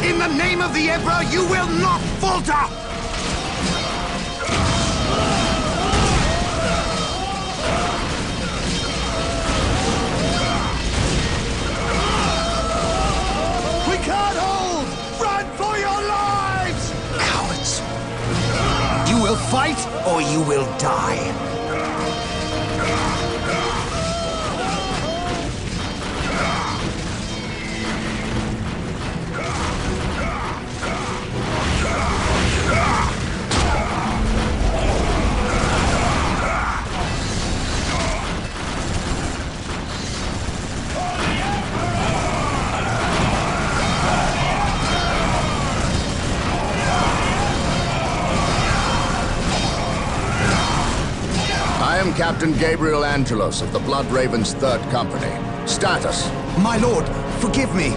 In the name of the Emperor, you will not falter! We can't hold! Run for your lives! Cowards! You will fight, or you will die. I am Captain Gabriel Angelos of the Blood Raven's 3rd Company. Status. My lord, forgive me.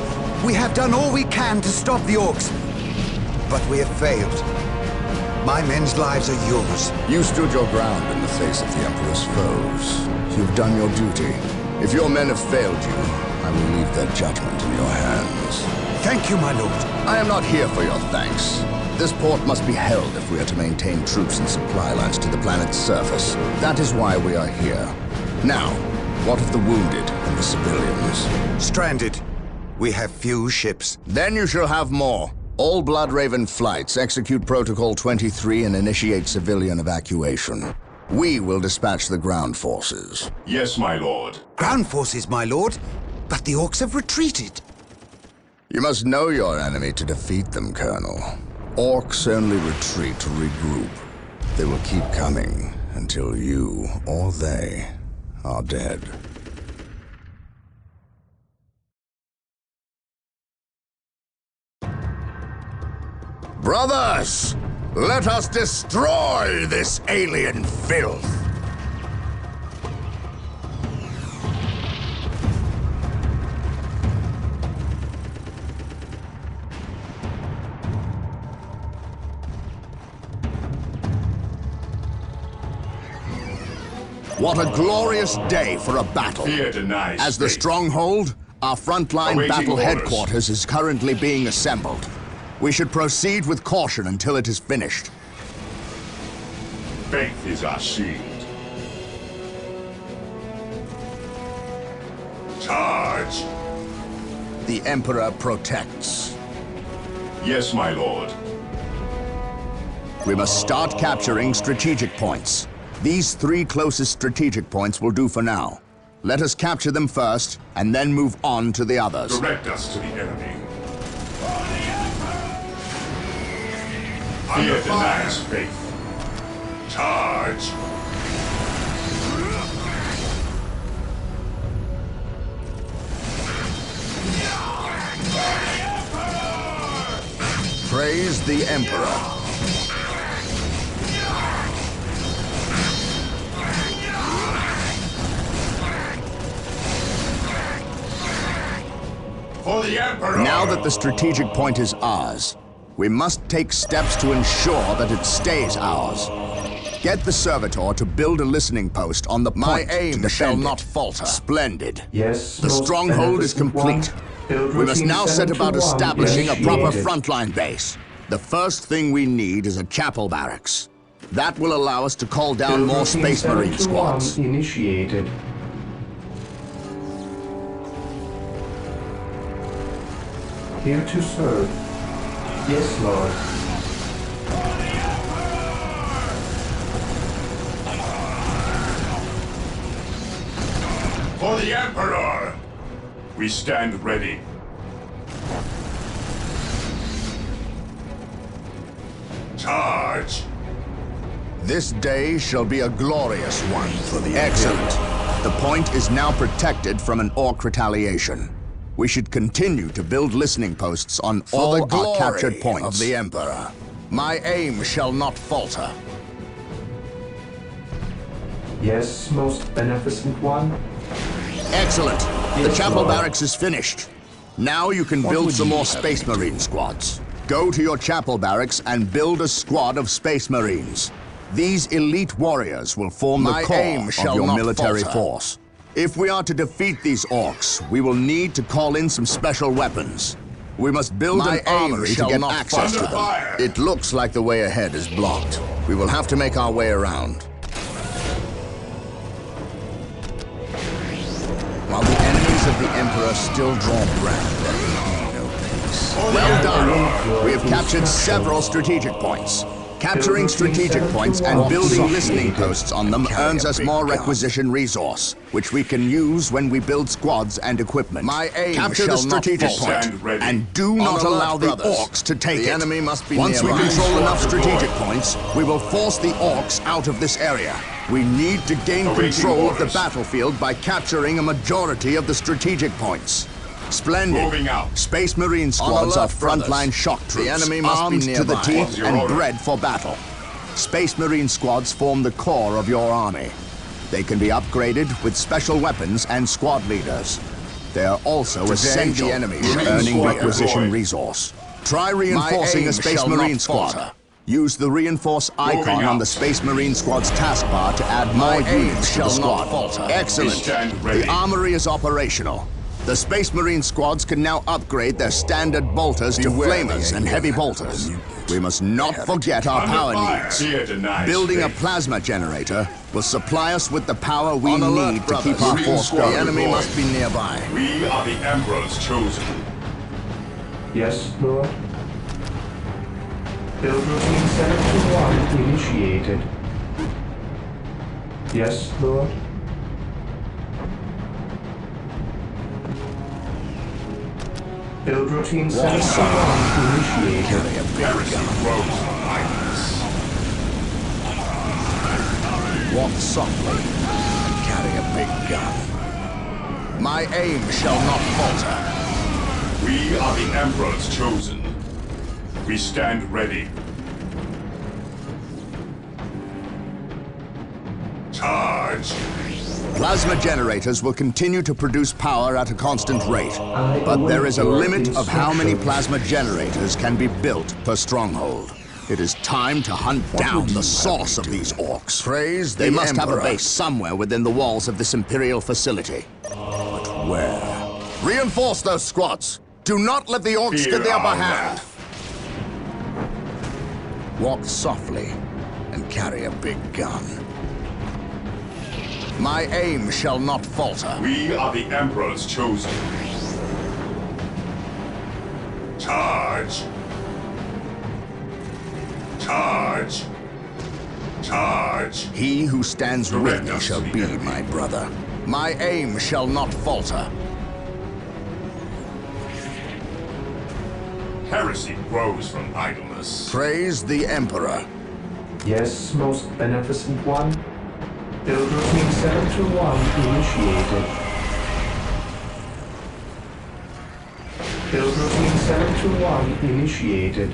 We have done all we can to stop the orcs. But we have failed. My men's lives are yours. You stood your ground in the face of the Emperor's foes. You've done your duty. If your men have failed you, I will leave their judgment in your hands. Thank you, my lord. I am not here for your thanks. This port must be held if we are to maintain troops and supply lines to the planet's surface. That is why we are here. Now, what of the wounded and the civilians? Stranded. We have few ships. Then you shall have more. All Blood Raven flights execute Protocol 23 and initiate civilian evacuation. We will dispatch the ground forces. Yes, my lord. Ground forces, my lord. But the orcs have retreated. You must know your enemy to defeat them, Colonel. Orcs only retreat to regroup. They will keep coming until you or they are dead. Brothers, let us destroy this alien filth! What a glorious day for a battle. Fear denies As the faith. stronghold, our frontline Awaiting battle orders. headquarters is currently being assembled. We should proceed with caution until it is finished. Faith is our shield. Charge! The Emperor protects. Yes, my lord. We must start capturing strategic points. These 3 closest strategic points will do for now. Let us capture them first, and then move on to the others. Direct us to the enemy. Fear denies faith. Charge! Praise the Emperor. For the Emperor! Now that the strategic point is ours, we must take steps to ensure that it stays ours. Get the servitor to build a listening post on the point. My aim shall not falter. Splendid. Yes, The most stronghold is beneficent complete. one. Build We must routine now set about 721 establishing a proper initiated. frontline base. The first thing we need is a chapel barracks. That will allow us to call down Build more routine Space Marine 721 squads. Initiated. Here to serve. Yes, Lord. For the Emperor! We stand ready. Charge! This day shall be a glorious one for the Excellent. The point is now protected from an orc retaliation. We should continue to build listening posts on all our captured points. Of the Emperor. My aim shall not falter. Yes, most beneficent one. Excellent. The Yes, chapel Lord. barracks is finished. Now you can build would some you more have Space Marine squads. Go to your chapel barracks and build a squad of Space Marines. These elite warriors will form the core of your military force. If we are to defeat these orcs, we will need to call in some special weapons. We must build an armory to get access to them. Fire. It looks like the way ahead is blocked. We will have to make our way around. While the enemies of the Emperor still draw breath, there will be no peace. Well done! We have captured several strategic points. Capturing strategic points and building listening posts on them earns us more requisition resource, which we can use when we build squads and equipment. My aim Capture the strategic point, and do not allow the orcs to take it. The enemy must be Once we control enough strategic points, we will force the orcs out of this area. We need to gain control of the battlefield by capturing a majority of the strategic points. Splendid. Moving out. Space Marine squads are frontline shock troops, The enemy must be armed to the nearby. teeth and bred for battle. Space Marine squads form the core of your army. They can be upgraded with special weapons and squad leaders. They are also essential the enemy in earning requisition resource. Try reinforcing a Space Marine squad. Use the reinforce icon on the Space Marine squad's taskbar to add more units to the squad. Excellent. The armory is operational. The Space Marine squads can now upgrade their standard bolters to flamers and heavy bolters. We must not forget our power needs. Building a plasma generator will supply us with the power we need to keep our force going. The enemy must be nearby. We are the Emperor's chosen. Yes, Lord. Build routine 721 initiated. Yes, Lord. Build routine 721 initiated. Heresy grows from idleness. Walk softly and carry a big gun. My aim shall not falter. We are the Emperor's chosen. We stand ready. Charge! Plasma generators will continue to produce power at a constant rate, but there is a limit of how many plasma generators can be built per stronghold. It is time to hunt down the source of these orcs. Praise They the must have a Emperor. base somewhere within the walls of this Imperial facility. But where? Reinforce those squads! Do not let the orcs Fear get the upper our hand! wrath. Walk softly and carry a big gun. My aim shall not falter. We are the Emperor's chosen. Charge! Charge! Charge! He who stands with Direct me us shall to the be enemy. my brother. My aim shall not falter. Heresy grows from idleness. Praise the Emperor. Yes, most beneficent one. Build routine 721 initiated. Build routine 721 initiated.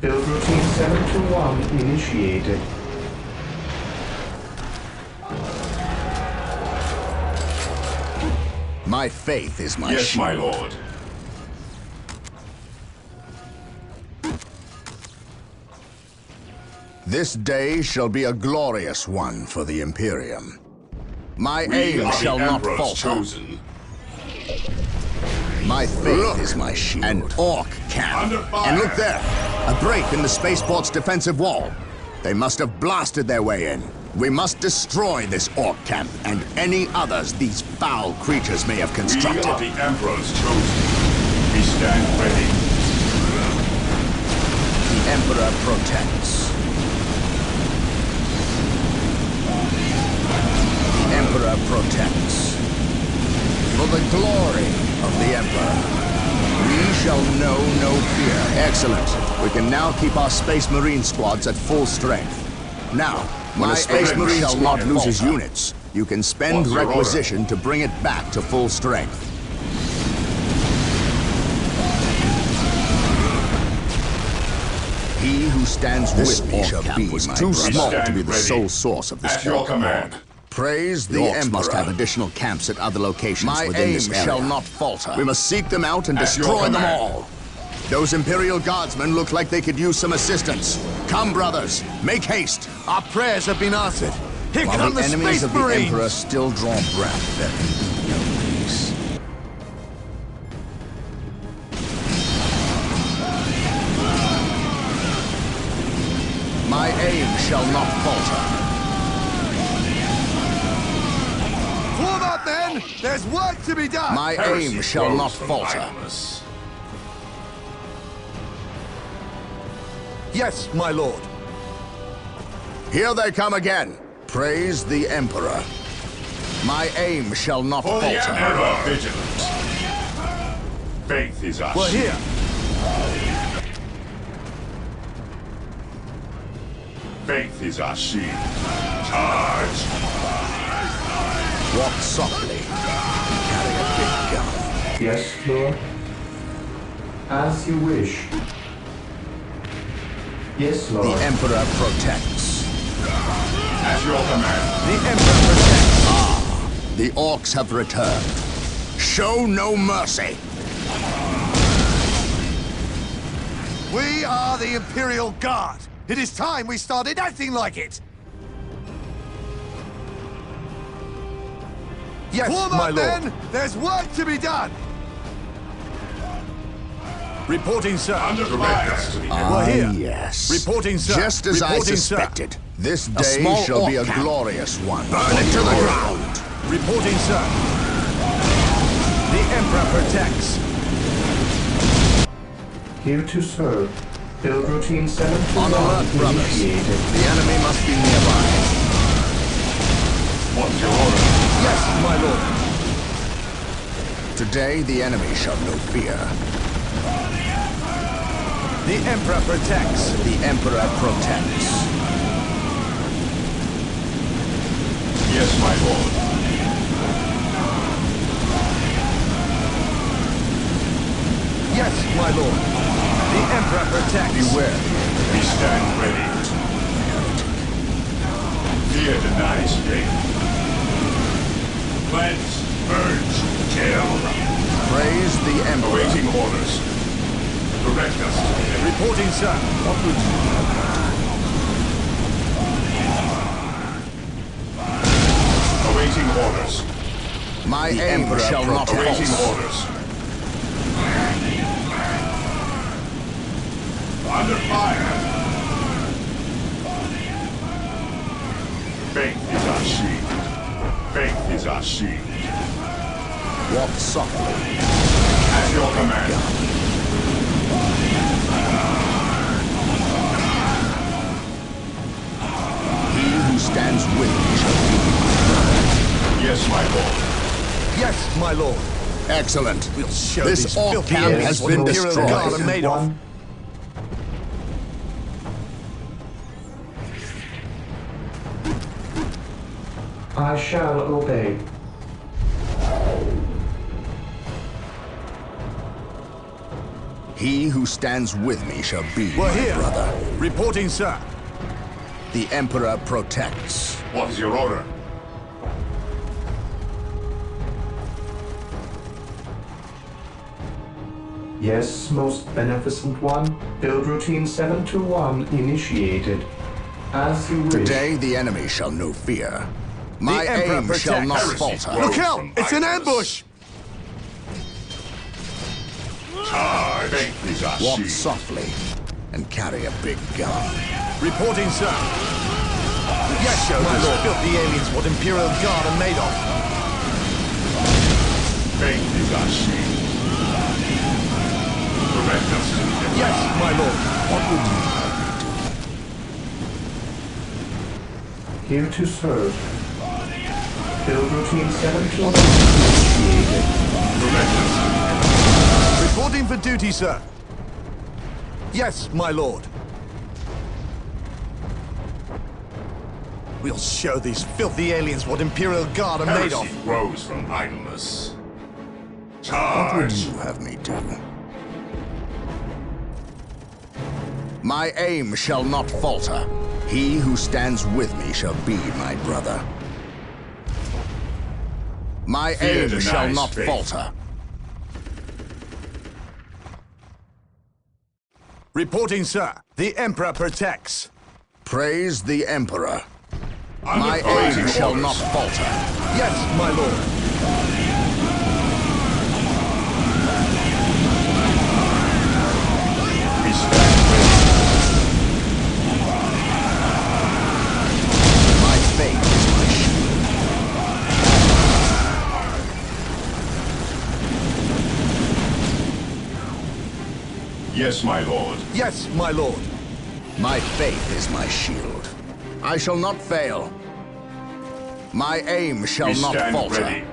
Build routine 721 initiated. My faith is my Yes, shield. my lord. This day shall be a glorious one for the Imperium. My We aim are shall the not Emperor's falter. chosen. My faith is my shield. An orc camp. Under fire. And look there, a break in the spaceport's defensive wall. They must have blasted their way in. We must destroy this orc camp and any others these foul creatures may have We constructed. are the Emperor's chosen. We stand ready. The Emperor protects. The Emperor protects. For the glory of the Emperor, we shall know no fear. Excellent. We can now keep our Space Marine squads at full strength. Now, when a Space Marine shall squad not loses falter. units, you can spend What's your requisition to bring it back to full strength. He who stands with me shall be my too brother. small to Stand be the ready. sole source of this At your orc command. horde. Praise the Emperor. Must have additional camps at other locations within this area. Shall not falter. We must seek them out and At your destroy them command. all. Those Imperial Guardsmen look like they could use some assistance. Come, brothers, make haste. Our prayers have been answered. Here While come the the enemies Space of the Marines! Emperor still draw breath, there can be no peace. shall not falter. Form up, men! There's work to be done! My Heresy aim shall grows not from falter. idleness. Yes, my lord. Here they come again. Praise the Emperor. My aim shall not For the falter. Ever vigilant. Faith is our We're shield. here. Faith is our shield. Charge! Walk softly. Carry a big gun. Yes, Lord. As you wish. Yes, Lord. The Emperor protects. At your command. The Emperor protects. The orcs have returned. Show no mercy. We are the Imperial Guard. It is time we started acting like it. Yes, Form my up, lord. men! There's work to be done! Reporting, sir. Under fire. To the We're here. Yes. Reporting, sir. Just as I Reporting, sir. suspected. This A day small shall be a orc camp. glorious one. Burn it to the ground. Reporting, sir. The Emperor protects. Here to serve. Build routine 721 On alert, brothers. initiated. The enemy must be nearby. What's your order? Yes, my lord. Today the enemy shall know fear. The Emperor protects. The Emperor protects. Yes, my lord. Yes, my lord. The Emperor protects. Beware. We stand ready. Fear denies faith. Cleanse, purge, kill. Praise the Emperor. Awaiting orders. Direct us to the enemy. Reporting, sir. What would you have? Awaiting orders. My The aim Emperor shall not Awaiting falter. orders. Under fire. Faith is our shield. Faith is our shield. Walk softly. At your command. He who stands with me shall Yes, my lord. Yes, my lord. be. Excellent. We'll show This these orc filthy camp aliens has what been Imperial destroyed. Guard are made of. I shall obey. He who stands with me shall be We're my here. brother. Reporting, sir. The Emperor protects. What is your order? Yes, most beneficent one. Build routine 721 initiated. As you wish. Today the enemy shall know fear. My Emperor aim shall not protects. falter. Heresy Look out! from It's an idleness. ambush! Charge. Faith is our Walk shield. softly and carry a big gun. Reporting, sir. Yes, show my lord. Filthy aliens what Imperial Guard are made of. Faith is our shield. Direct us to the enemy. Yes, my lord. What would you have me do? Here to serve. Build routine 721 initiated. Direct us to the enemy. Reporting for duty, sir. Yes, my lord. We'll show these filthy aliens what Imperial Guard are made Heresy of. grows from idleness. What would Charge. you have me do? My aim shall not falter. He who stands with me shall be my brother. My Fear aim shall denies not faith. falter. Reporting, sir. The Emperor protects. Praise the Emperor. Under My awaiting aim shall orders. not falter. Yes, my lord. We stand ready. Yes, my lord. Yes, my lord. My faith is my shield. I shall not fail. My aim shall We not stand falter. ready.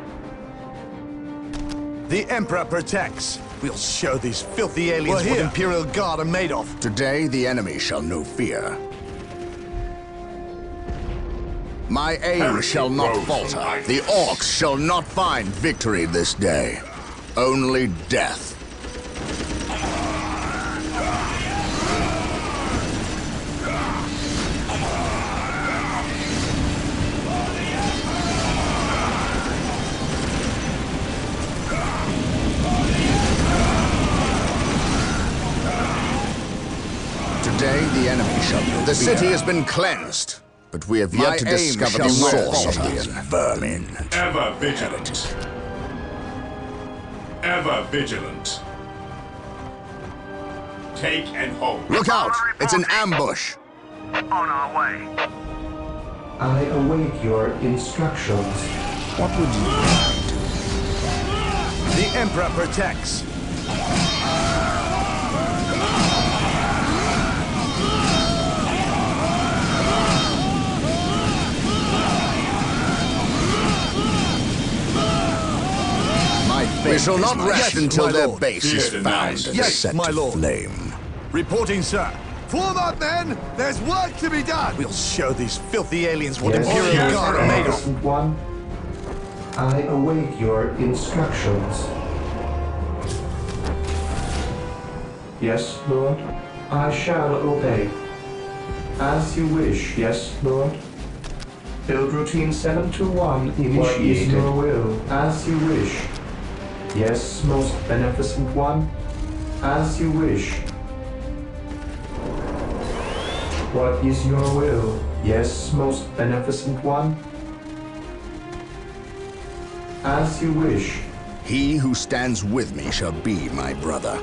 The Emperor protects. We'll show these filthy aliens what Imperial Guard are made of. Today, the enemy shall know fear. My aim Heresy shall not grows falter. from idleness. The orcs shall not find victory this day. Only death. Today, the enemy shall know the city has been cleansed, but we have yet to discover the source of these vermin. Ever vigilant. Ever vigilant. Take and hold. Look out! It's an ambush! On our way. I await your instructions. What would you like? The Emperor protects. We shall not rest until my their lord. base is found and Yes, set my to lord. flame. Reporting, sir. Form up, men! There's work to be done! We'll show these filthy aliens what Imperial yes, Guard are made of. Beneficent One, I await your instructions. Yes, Lord. I shall obey. As you wish, yes, Lord. Build routine 721 initiated. What is your will? As you wish. Yes, most beneficent one. As you wish. What is your will? Yes, most beneficent one. As you wish. He who stands with me shall be my brother.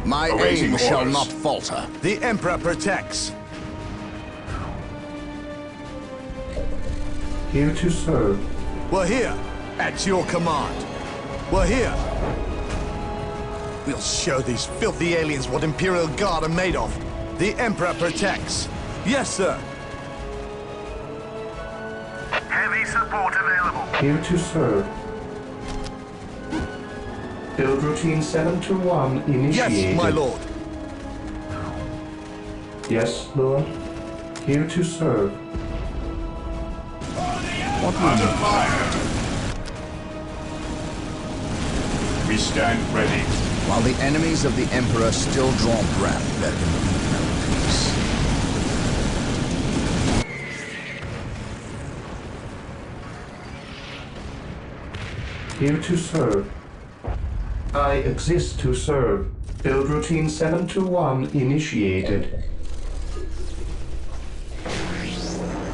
My Awaiting aim shall orders. not falter. The Emperor protects. Here to serve. We're here. At your command. We're here. We'll show these filthy aliens what Imperial Guard are made of. The Emperor protects. Yes, sir. Heavy support available. Here to serve. Build routine 721 initiated. Yes, my lord. Yes, Lord. Here to serve. What would Under you fire. We stand ready. While the enemies of the Emperor still draw breath, there can be no peace. Here to serve. I exist to serve. Build routine 721 initiated.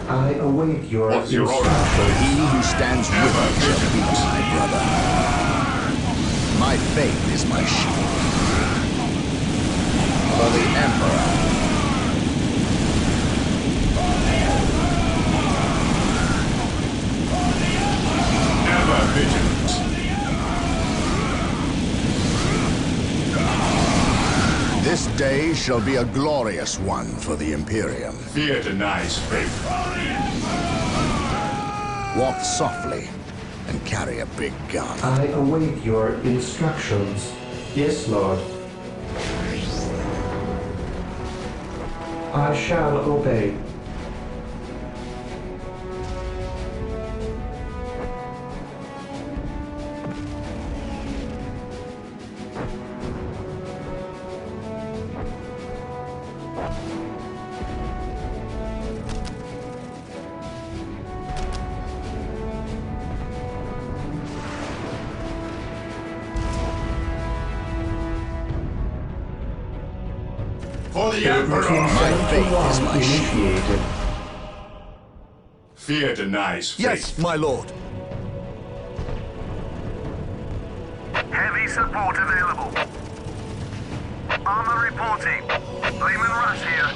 I await your What's your order? instructions. He who stands with me shall be my brother. My faith is my shield. For the Emperor. Ever vigilant. This day shall be a glorious one for the Imperium. Fear denies faith. Walk softly and carry a big gun. I await your instructions. Yes, Lord. I shall obey. For the Build routine Emperor. My faith is 721 my shield. initiated. Fear denies faith. Yes, my lord. Heavy support available. Armor reporting. Lehman Russ here.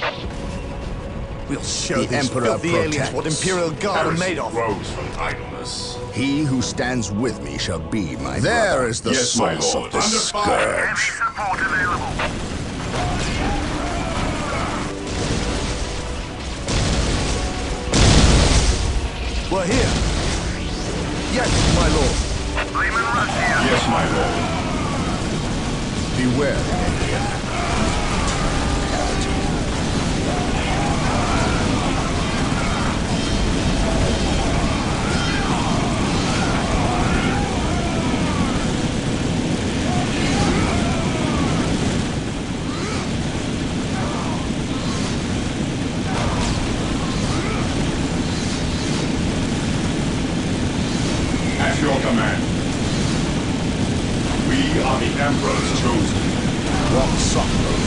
We'll show The these Emperor filthy aliens what protects. Imperial Guard are Heresy made of. grows from idleness. He who stands with me shall be my There is the Yes, my source lord. of this Under fire. Heavy scourge. support available. We're here. Yes, my lord. Lehman Russ here. Yes, my lord. Beware, Alien. At your command. We are the Emperor's chosen. Walk softly.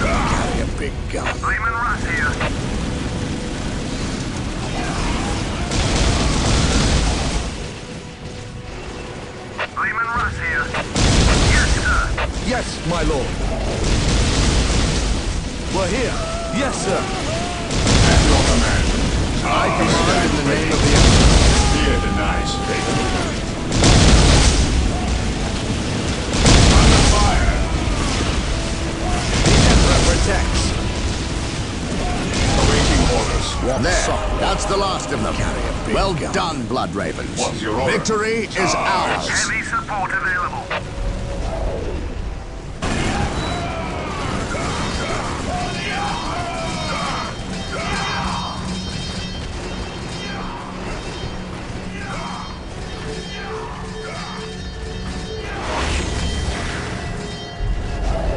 Carry a big gun. Lehman Russ here. Lehman Russ here. Yes, sir. Yes, my lord. We're here. Yes, sir. At your command. I command in the name of the Emperor. Fear denies faith. Under fire. The Emperor protects. Awaiting orders. Walk softly. That's the last of them. Well done, Blood Ravens. What's your order? Victory is ours. Heavy support available.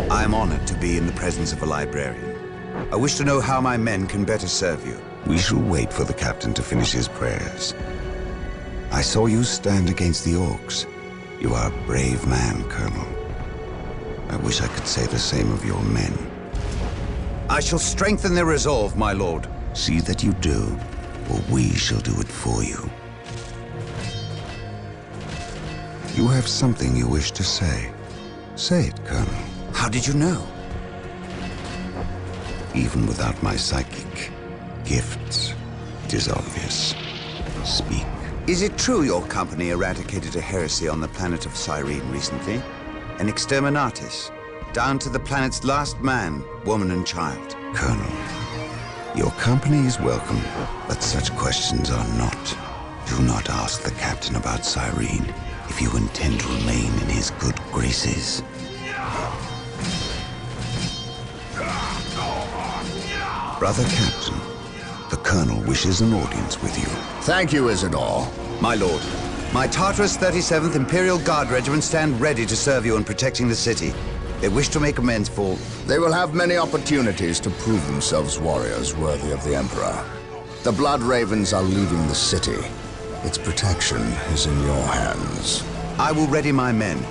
I am honored to be in the presence of a librarian. I wish to know how my men can better serve you. We shall wait for the captain to finish his prayers. I saw you stand against the orcs. You are a brave man, Colonel. I wish I could say the same of your men. I shall strengthen their resolve, my lord. See that you do, or we shall do it for you. You have something you wish to say. Say it, Colonel. How did you know? Even without my psychic gifts, it is obvious. Speak. Is it true your company eradicated a heresy on the planet of Cyrene recently? An exterminatus, down to the planet's last man, woman and child. Colonel, your company is welcome, but such questions are not. Do not ask the captain about Cyrene if you intend to remain in his good graces. Brother Captain, the Colonel wishes an audience with you. Thank you, Isidore. My lord, my Tartarus 37th Imperial Guard Regiment stand ready to serve you in protecting the city. They wish to make amends for... They will have many opportunities to prove themselves warriors worthy of the Emperor. The Blood Ravens are leaving the city. Its protection is in your hands. I will ready my men.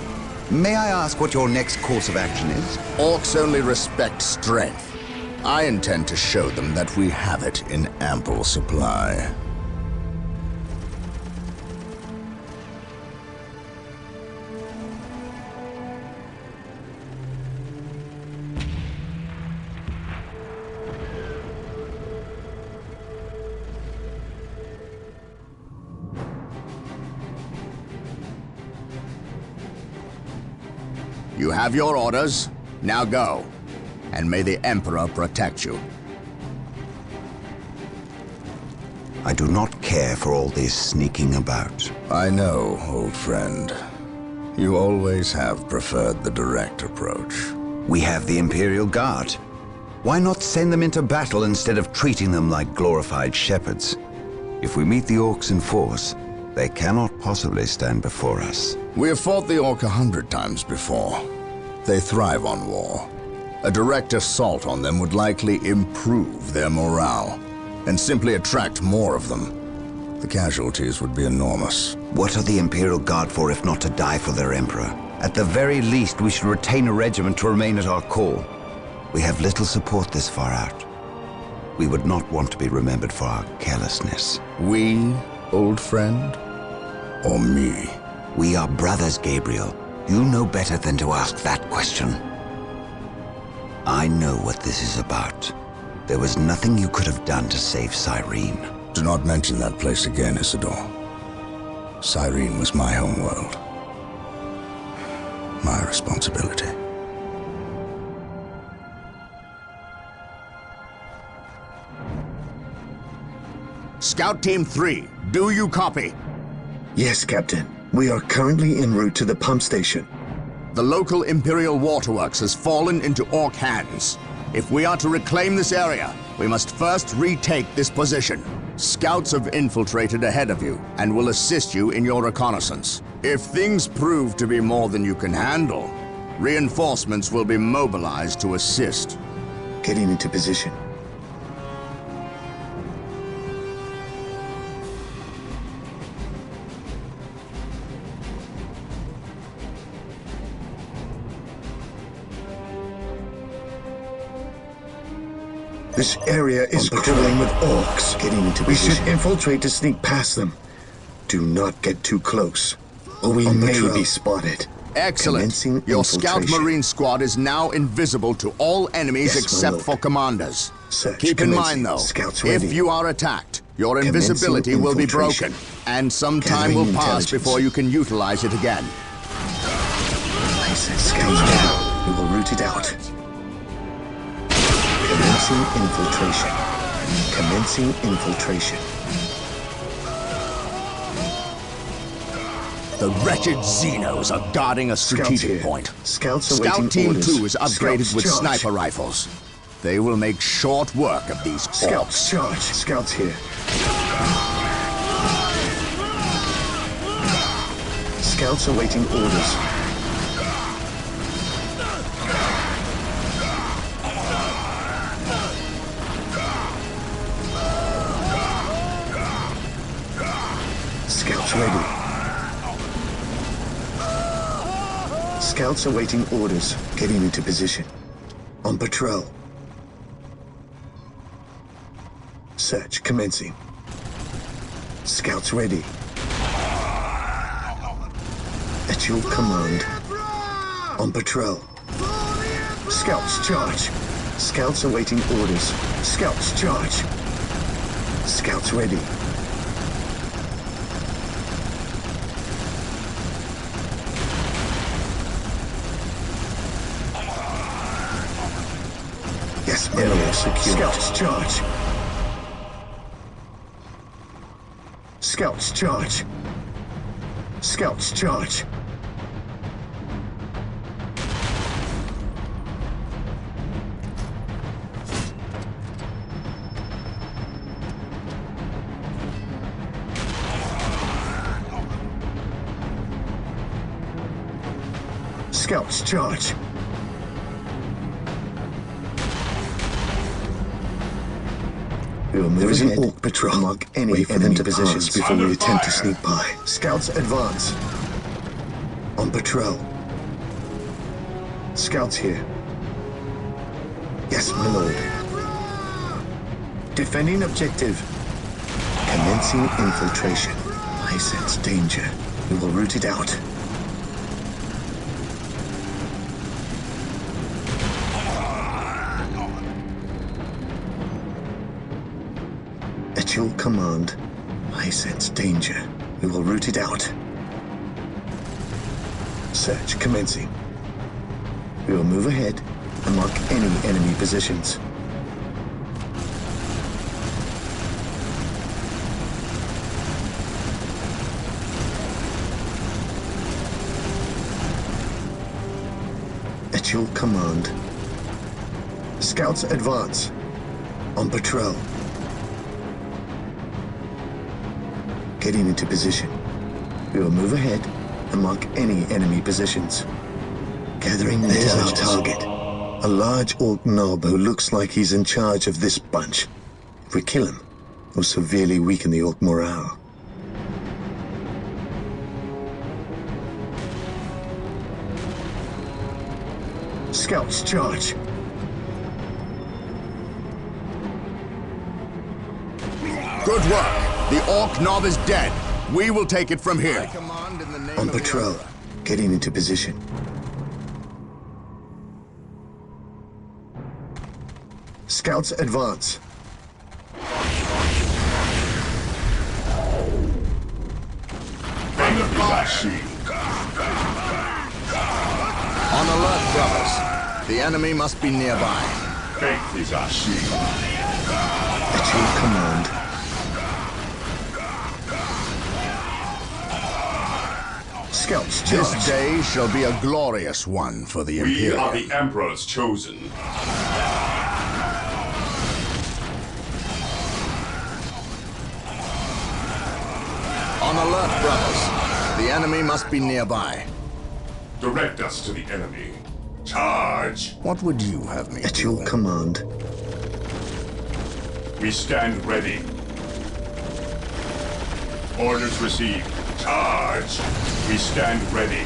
May I ask what your next course of action is? Orcs only respect strength. I intend to show them that we have it in ample supply. You have your orders. Now go. And may the Emperor protect you. I do not care for all this sneaking about. I know, old friend. You always have preferred the direct approach. We have the Imperial Guard. Why not send them into battle instead of treating them like glorified shepherds? If we meet the orcs in force, they cannot possibly stand before us. We have fought the Orc 100 times before. They thrive on war. A direct assault on them would likely improve their morale, and simply attract more of them. The casualties would be enormous. What are the Imperial Guard for if not to die for their Emperor? At the very least, we should retain a regiment to remain at our call. We have little support this far out. We would not want to be remembered for our carelessness. We, old friend? Or me? We are brothers, Gabriel. You know better than to ask that question. I know what this is about. There was nothing you could have done to save Cyrene. Do not mention that place again, Isidore. Cyrene was my homeworld. My responsibility. Scout Team 3, do you copy? Yes, Captain. We are currently en route to the pump station. The local Imperial waterworks has fallen into Orc hands. If we are to reclaim this area, we must first retake this position. Scouts have infiltrated ahead of you and will assist you in your reconnaissance. If things prove to be more than you can handle, reinforcements will be mobilized to assist. Getting into position. This area is crawling with orcs. Getting into position. We should infiltrate to sneak past them. Do not get too close, or we may be spotted. Excellent. Your Scout Marine squad is now invisible to all enemies except for commanders. Keep in mind, though, if you are attacked, your invisibility will be broken, and some time will pass before you can utilize it again. I said scouts down. We will root it out. Commencing infiltration. Commencing infiltration. The wretched Xenos are guarding a strategic point. Scouts Scout Team orders. 2 is upgraded Scouts with charge. sniper rifles. They will make short work of these Scouts orcs. charge. Scouts here. Scouts awaiting orders. Scouts ready. Scouts awaiting orders. Getting into position. On patrol. Search commencing. Scouts ready. At your command. On patrol. Scouts charge. Scouts awaiting orders. Scouts charge. Scouts ready. Yes, area secure. Scouts charge. Scouts charge. Scouts charge. Scouts charge. We will move an Orc patrol. Mark any enemy positions before we attempt to sneak by. Scouts advance. On patrol. Scouts here. Yes, my lord. Defending objective. Commencing infiltration. I sense danger. We will root it out. At your command, I sense danger. We will root it out. Search commencing. We will move ahead and mark any enemy positions. At your command. Scouts advance. On patrol. Getting into position. We will move ahead and mark any enemy positions. Gathering there's our target. A large orc knob who looks like he's in charge of this bunch. If we kill him, we'll severely weaken the orc morale. Scouts charge. Good work. The Orc Knob is dead. We will take it from here. On patrol. Getting into position. Scouts advance. Under fire! On alert, brothers. The enemy must be nearby. Faith is our shield. Achieve command. Scouts charge. This day shall be a glorious one for the We Imperium. are the Emperor's chosen. On alert, brothers. The enemy must be nearby. Direct us to the enemy. Charge! What would you have me At your do? command. We stand ready. Orders received. Charge! We stand ready.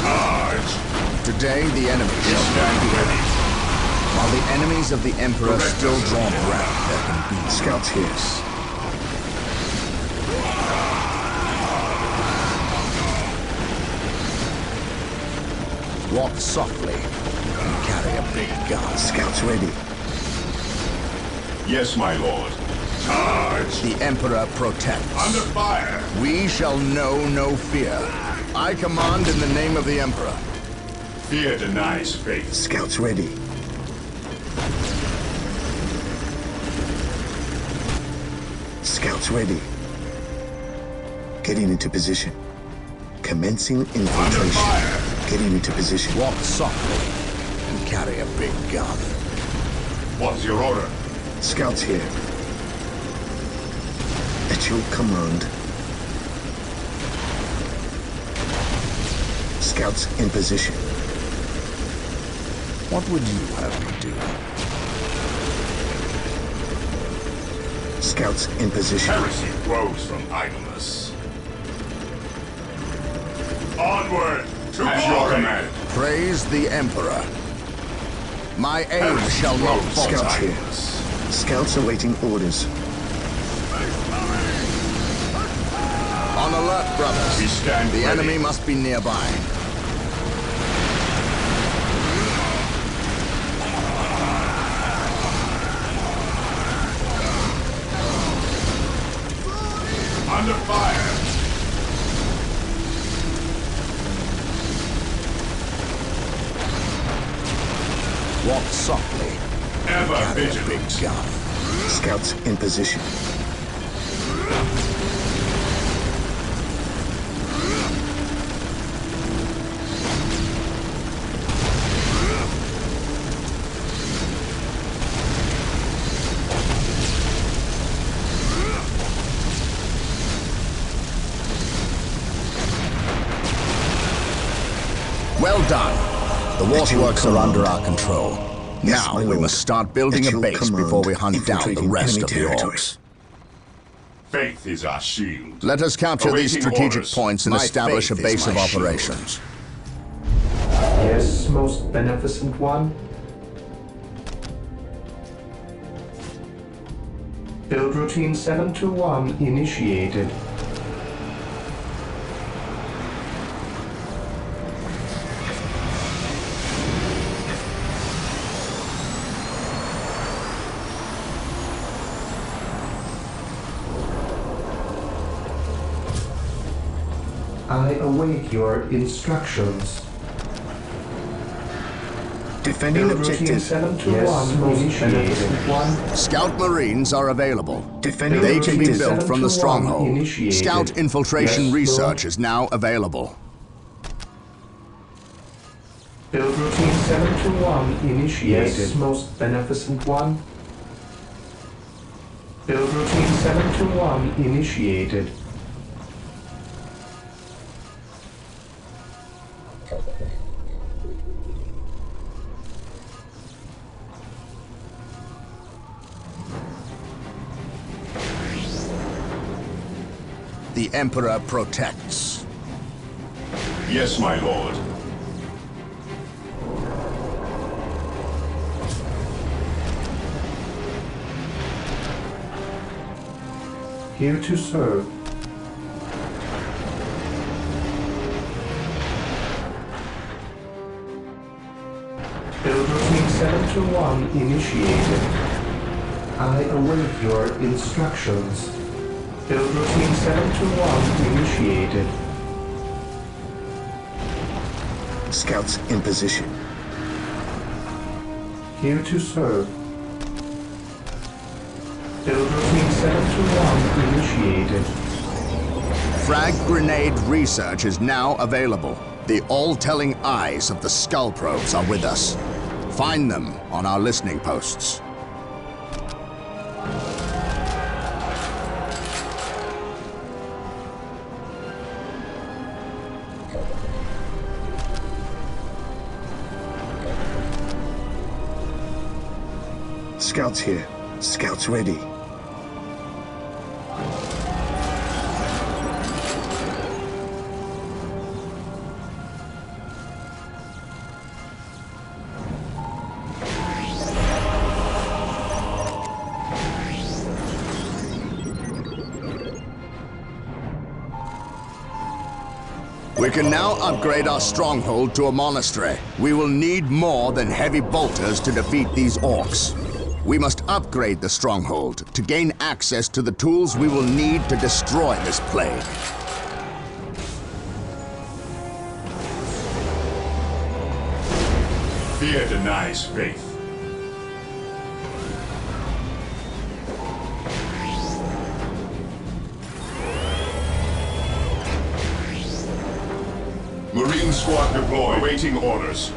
Charge! Today, the enemy We shall stand ready. While the enemies of the Emperor Direct still us. draw breath, there can be Scouts here. walk softly and carry a big gun. Scouts ready. Yes, my lord. Charge! The Emperor protects. Under fire! We shall know no fear. I command in the name of the Emperor. Fear denies faith. Scouts ready. Scouts ready. Getting into position. Commencing Under infiltration. fire! Getting into position. Walk softly and carry a big gun. What's your order? Scouts here. At your command. Scouts in position. What would you have me do? Scouts in position. Heresy grows from idleness. Onward to At glory! your command. Praise the Emperor. My aim shall not falter. Scouts here. Scouts awaiting orders. On alert, brothers. We stand The ready. enemy must be nearby. Under fire! Walk softly. Ever Carry a vigilant. big gun. Scouts in position. Well done. The waterworks are under our control. Yes, Now my we lord. must start building At a your base command, before we hunt down the infiltrating rest enemy of the territory. orcs. Faith is our shield. Let us capture these Awaiting strategic orders. points and My establish a faith is base of my shield. operations. Yes, most beneficent one. Build routine 721 initiated. I await your instructions. Defending Build routine objective. 721 initiated. One. Scout Marines are available. Defending They can be objective. built from the 721 stronghold. initiated. Scout infiltration Yes, research Lord. is now available. Build routine 721 initiated. Yes, most beneficent one. Build routine 721 initiated. The Emperor protects. Yes, my lord. Here to serve. Build 721 initiated. I await your instructions. Build routine 721 initiated. Scouts in position. Here to serve. Build routine 721 initiated. Frag grenade research is now available. The all-telling eyes of the skull probes are with us. Find them on our listening posts. Scouts here. Scouts ready. We can now upgrade our stronghold to a monastery. We will need more than heavy bolters to defeat these orcs. We must upgrade the stronghold to gain access to the tools we will need to destroy this plague. Fear denies faith. Marine squad deployed. Awaiting orders.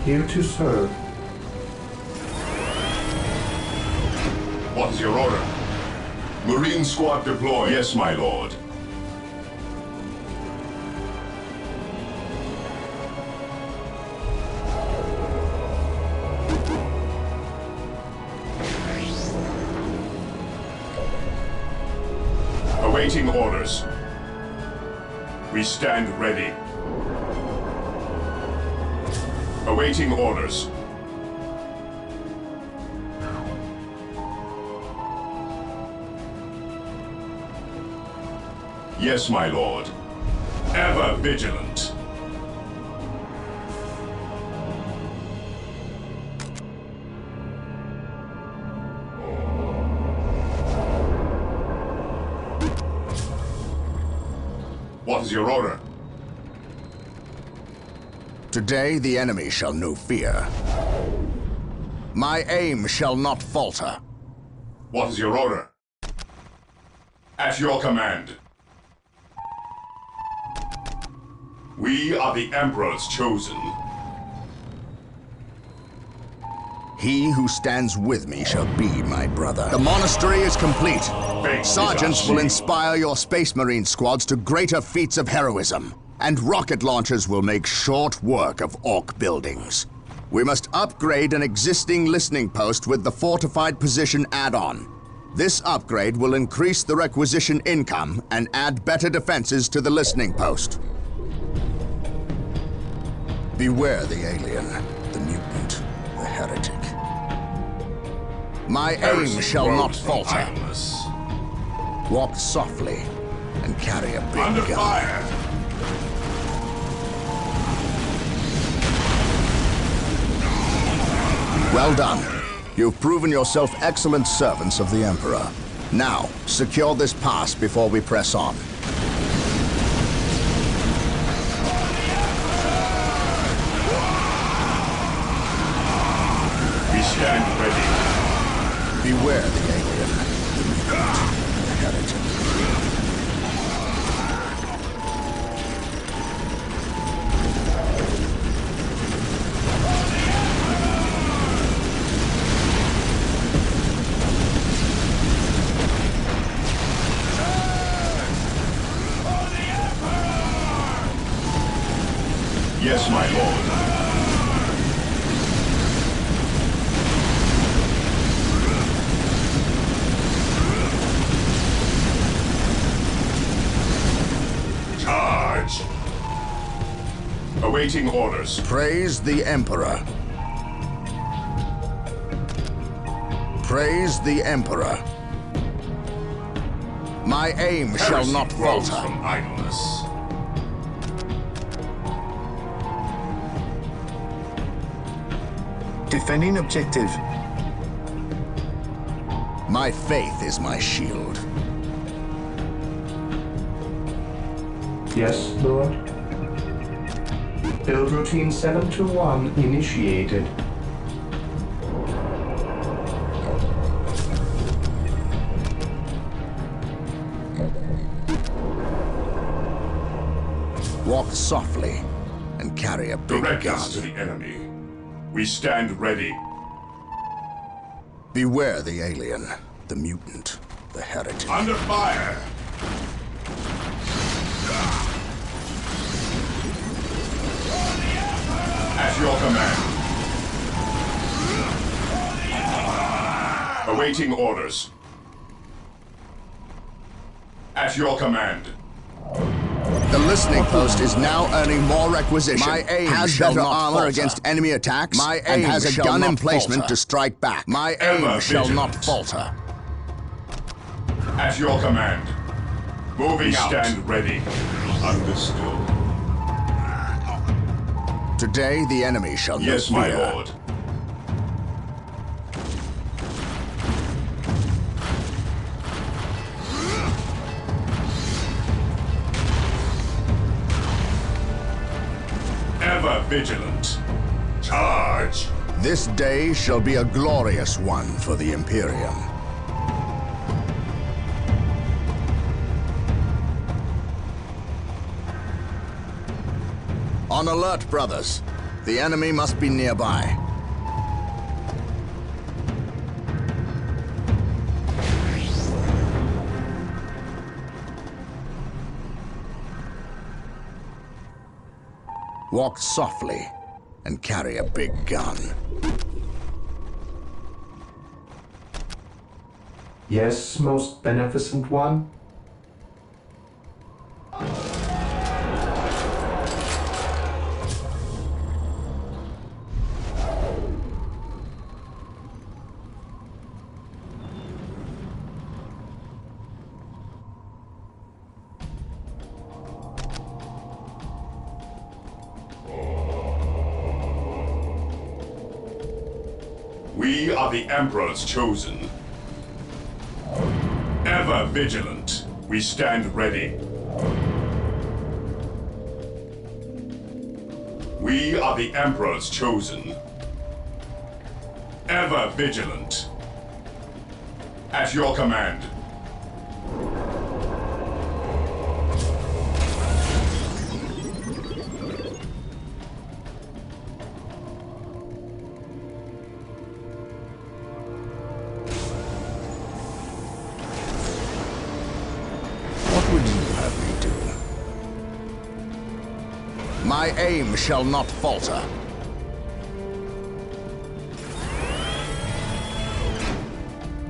Here to serve. What is your order? Marine squad deployed. Yes, my lord. Awaiting orders. We stand ready. Awaiting orders. Yes, my lord. Ever vigilant. What is your order? Today the enemy shall know fear. My aim shall not falter. What is your order? At your command. We are the Emperor's chosen. He who stands with me shall be my brother. The monastery is complete. Sergeants will inspire your Space Marine squads to greater feats of heroism, and rocket launchers will make short work of orc buildings. We must upgrade an existing listening post with the fortified position add-on. This upgrade will increase the requisition income and add better defenses to the listening post. Beware the alien, the mutant, the heretic. My aim shall not falter. Walk softly and carry a big Under gun. fire! Well done. You've proven yourself excellent servants of the Emperor. Now, secure this pass before we press on. We stand ready. Beware the alien, the mutant, the heretic. Yes, my lord. Awaiting orders. Praise the Emperor. Praise the Emperor. My aim shall Heresy not grows falter. from idleness. Defending objective. My faith is my shield. Yes, Lord. Build routine 721 initiated. Walk softly and carry a big Direct gun. us to the enemy. We stand ready. Beware the alien, the mutant, the heretic. Under fire. At your command. Awaiting orders. At your command. The listening post is now earning more requisition. My aim has shall better not armor falter. against enemy attacks. My and aim has a shall gun not emplacement falter. to strike back. My Ever aim shall not vigilant. falter. At your command. Moving out. Stand ready. Understood. Today the enemy shall Yes, not my fear. lord. Ever vigilant. Charge. This day shall be a glorious one for the Imperium. On alert, brothers. The enemy must be nearby. Walk softly and carry a big gun. Yes, most beneficent one. We are the Emperor's chosen. Ever vigilant. We stand ready. We are the Emperor's chosen. Ever vigilant. At your command. What would you have me do? My aim shall not falter.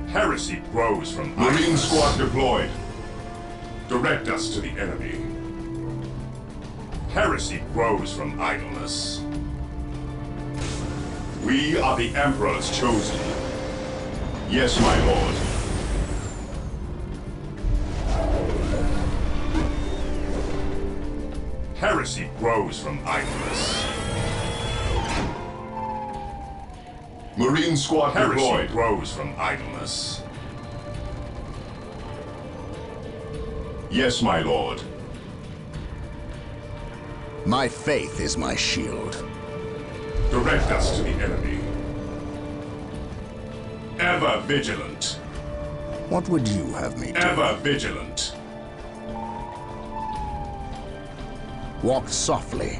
Heresy grows from Marine Squad deployed. Direct us to the enemy. Heresy grows from idleness. We are the Emperor's chosen. Yes, my lord. Heresy grows from idleness. Marine Squad Heresy grows from idleness. Yes, my lord. My faith is my shield. Direct us to the enemy. Ever vigilant. What would you have me do? Ever vigilant. Walk softly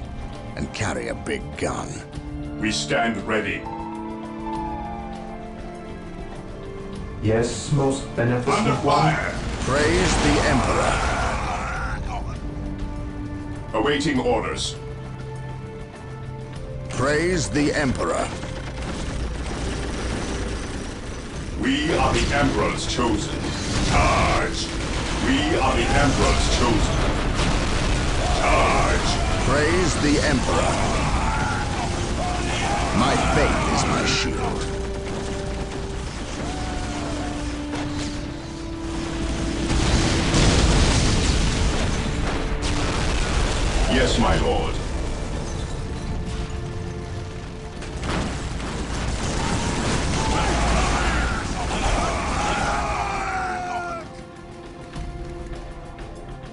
and carry a big gun. We stand ready. Yes, most Under beneficent one. fire. Praise the Emperor. Awaiting orders. Praise the Emperor. We are the Emperor's chosen. Charge. We are the Emperor's chosen. Charge. Praise the Emperor. My faith is my shield. Yes, my lord.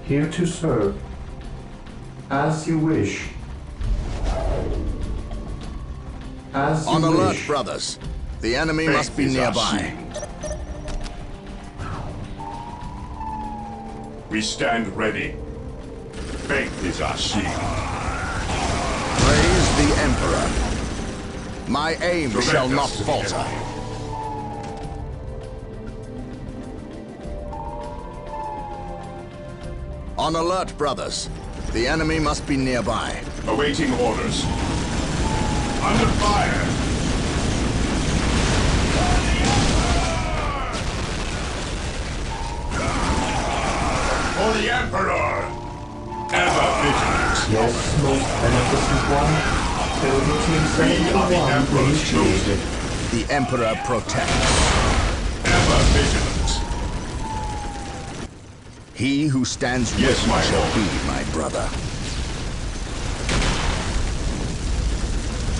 Here to serve. As you wish. As you On alert, wish. brothers. The enemy Faith must be is our nearby. shield. We stand ready. Faith is our shield. Praise the Emperor. My aim Direct shall us not to the falter. enemy. On alert, brothers. The enemy must be nearby. Awaiting orders. Under fire! For the Emperor! Ever vigilant. Yes, most beneficent one. Building team We are the 721 Emperor's chosen. The Emperor protects. Ever vigilant. He who stands Yes, with me my shall lord. be my brother.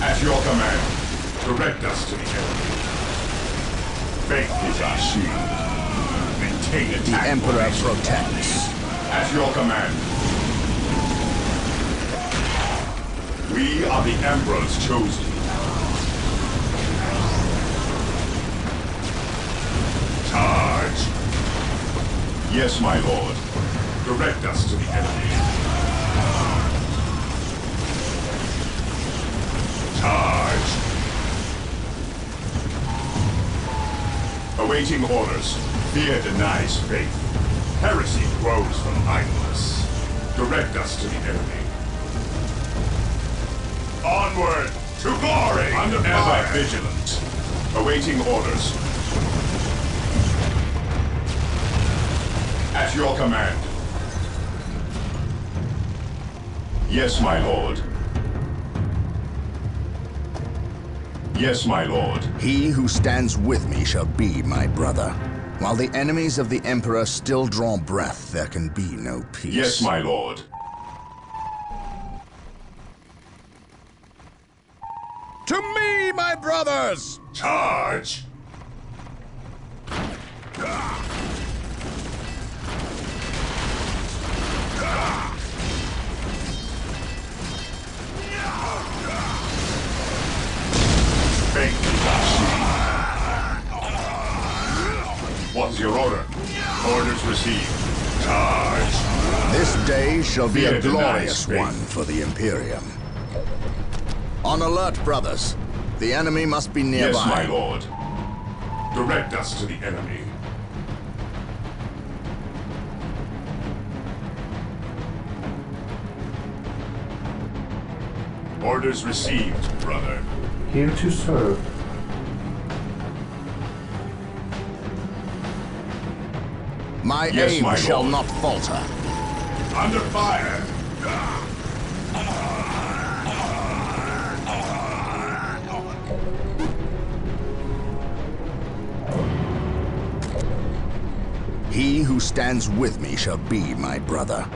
At your command, direct us to the enemy. Faith is our shield. Maintain The attack. Emperor formation. protects. At your command. We are the Emperor's chosen. Charge! Yes, my lord. Direct us to the enemy. Charge! Awaiting orders. Fear denies faith. Heresy grows from idleness. Direct us to the enemy. Onward to glory! Under fire! Ever vigilant. Awaiting orders. At your command. Yes, my lord. Yes, my lord. He who stands with me shall be my brother. While the enemies of the Emperor still draw breath, there can be no peace. Yes, my lord. To me, my brothers! Charge! Faith is our shield. What's your order? Orders received. Charge! This day shall be Fear a denies glorious faith. one for the Imperium. On alert, brothers. The enemy must be nearby. Yes, my lord. Direct us to the enemy. Orders received, brother. Here to serve. My Yes, aim my shall lord. not falter. Under fire! He who stands with me shall be my brother.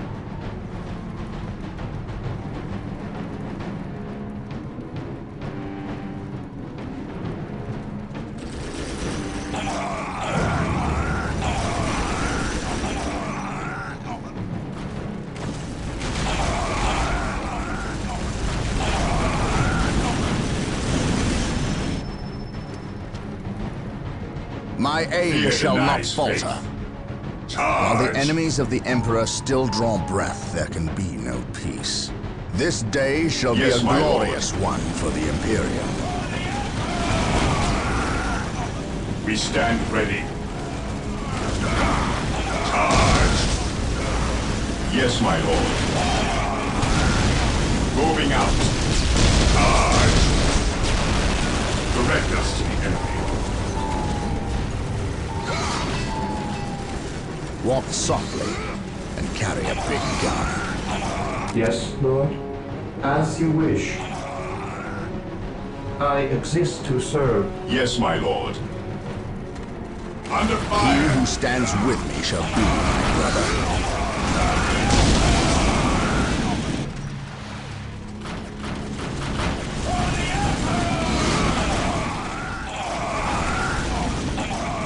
My aim Fear shall not denies falter. faith. While Charge! the enemies of the Emperor still draw breath, there can be no peace. This day shall Yes, be a my lord. glorious one for the Imperium. We stand ready. Charge! Yes, my lord. Moving out. Charge! Direct us to the enemy. Walk softly and carry a big gun. Yes, Lord. As you wish. I exist to serve. Yes, my lord. Under He fire! who stands with me shall be my brother.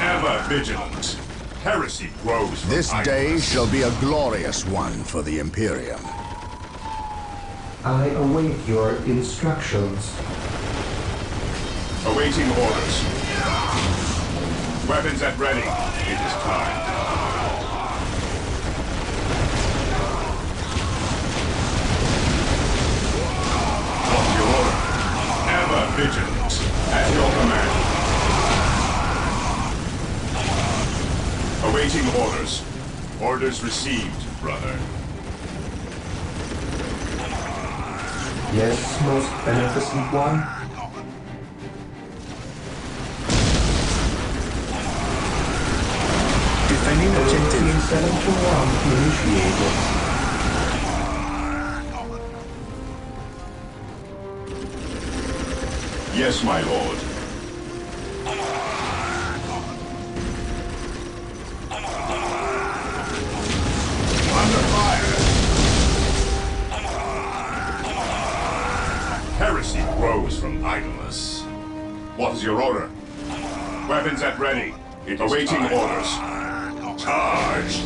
Ever vigilant. Heresy grows from This day idleness. shall be a glorious one for the Imperium. I await your instructions. Awaiting orders. Weapons at ready. It is time. What's your order? Ever vigilant. At your command. Awaiting orders. Orders received, brother. Yes, most beneficent one. Defending objective. Team 721 initiated. Yes, my lord. Under fire. Heresy grows from idleness. What is your order? Weapons at ready. Awaiting orders. Charge!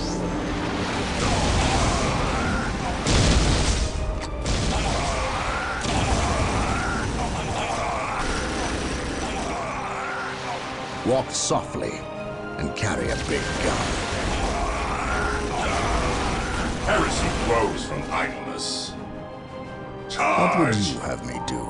Walk softly and carry a big gun. Heresy grows from idleness. What would Charge! you have me do?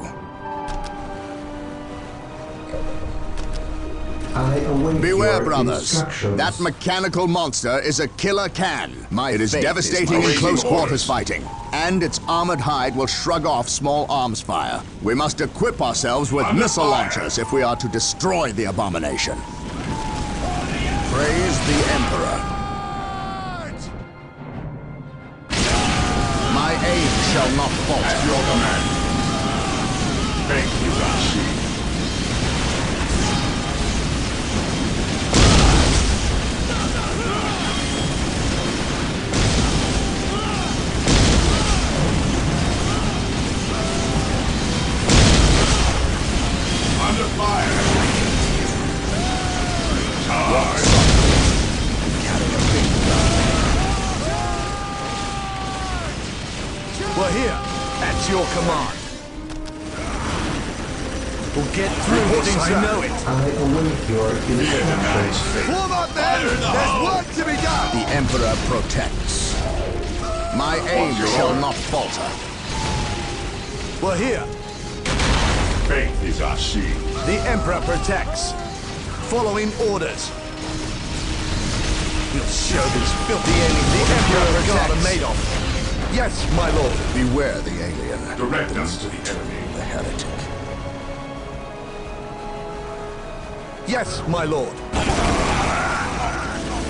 I await Beware, your brothers. instructions. That mechanical monster is a killer can. It is faith devastating is in my close orders. quarters fighting, and its armored hide will shrug off small arms fire. We must equip ourselves with Under missile fire. launchers if we are to destroy the abomination. Praise the Emperor. My aim shall not At falter. your command. Faith is our shield. Under fire. Charge. Carry a big gun. We're here. At your command. We'll get through this, I know it. I await your Fear denies instructions. faith. Form up, men! There's work to be done! The Emperor protects. My aim your shall order? not falter. We're here. Faith is our shield. The Emperor protects. Following orders. We'll show these filthy aliens the Emperor God are made of. Yes, my lord. Beware the alien, Direct us to the enemy. the heretic. Yes, my lord.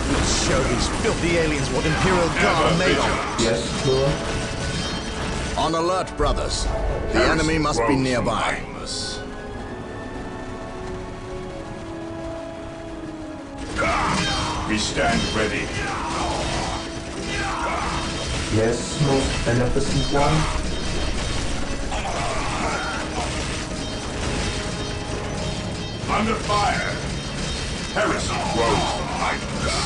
We'll show these filthy aliens what Imperial God are made of. Yes, Lord. On alert, brothers. The enemy must be nearby. We stand ready. Yes, most beneficent one. Under fire. Heresy grows from idleness.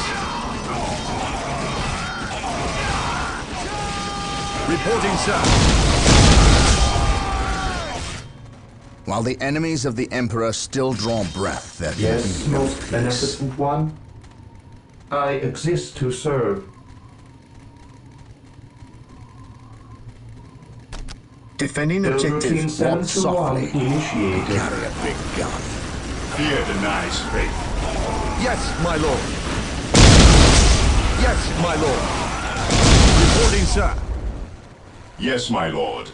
Reporting, sir. While the enemies of the Emperor still draw breath, there Yes, can be no most peace. beneficent one. I exist to serve. Defending Build objective. routine Walk 721 softly and initiated. carry a big gun. Fear denies faith. Yes, my lord. Yes, my lord. Reporting, sir. Yes, my lord.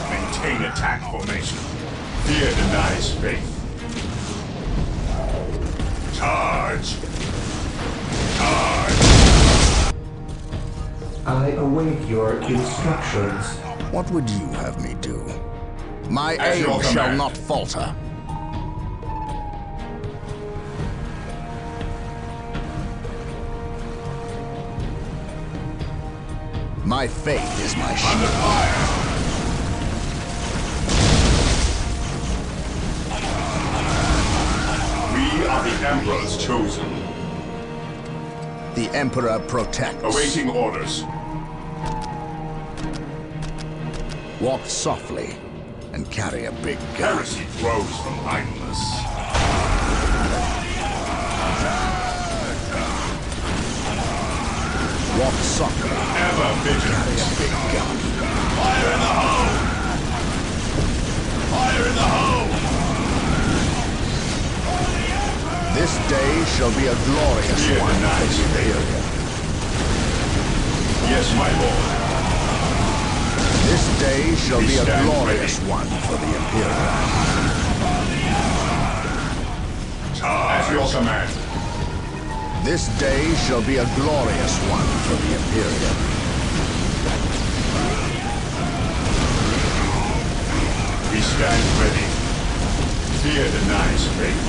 Maintain attack formation. Fear denies faith. Charge. I await your instructions. What would you have me do? My As your aim shall command. not falter. My faith is my Under shield. fire! We are the Emperor's chosen. The Emperor protects. Awaiting orders. Walk softly and carry a big gun. Heresy grows from idleness. Walk softly. Ever vigilant. Carry a big gun. Fire in the hole! Fire in the hole! This day shall be a glorious Fear one the for night. the Imperium. Yes, my lord. This day shall We be a stand glorious ready. one for the Imperium. At your command. This day shall be a glorious one for the Imperium. We stand ready. Fear denies faith.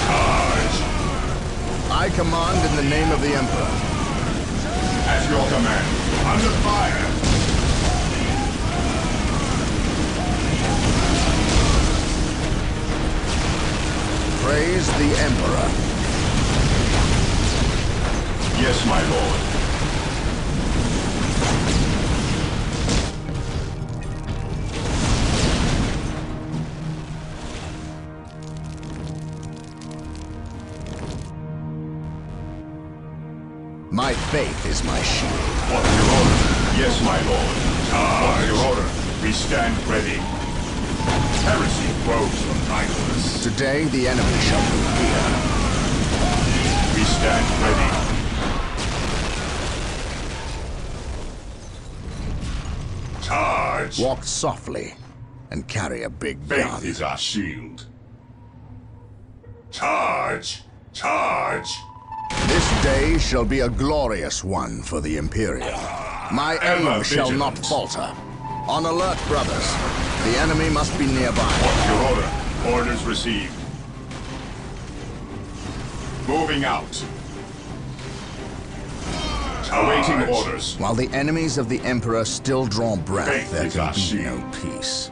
Charge. I command in the name of the Emperor. At your command. Under fire. Praise the Emperor. Yes, my lord. My faith is my shield. What's your order? Yes, my lord. What's your order? We stand ready. Heresy grows from idleness. Today the enemy shall move here. We stand ready. Charge. Walk softly and carry a big Faith gun. is our shield. Charge. Charge. This day shall be a glorious one for the Imperium. My Ever aim shall not vigilant. falter. On alert, brothers. The enemy must be nearby. What's your order? Orders received. Moving out. Awaiting orders. While the enemies of the Emperor still draw breath, Faith there is can our be shield. no peace.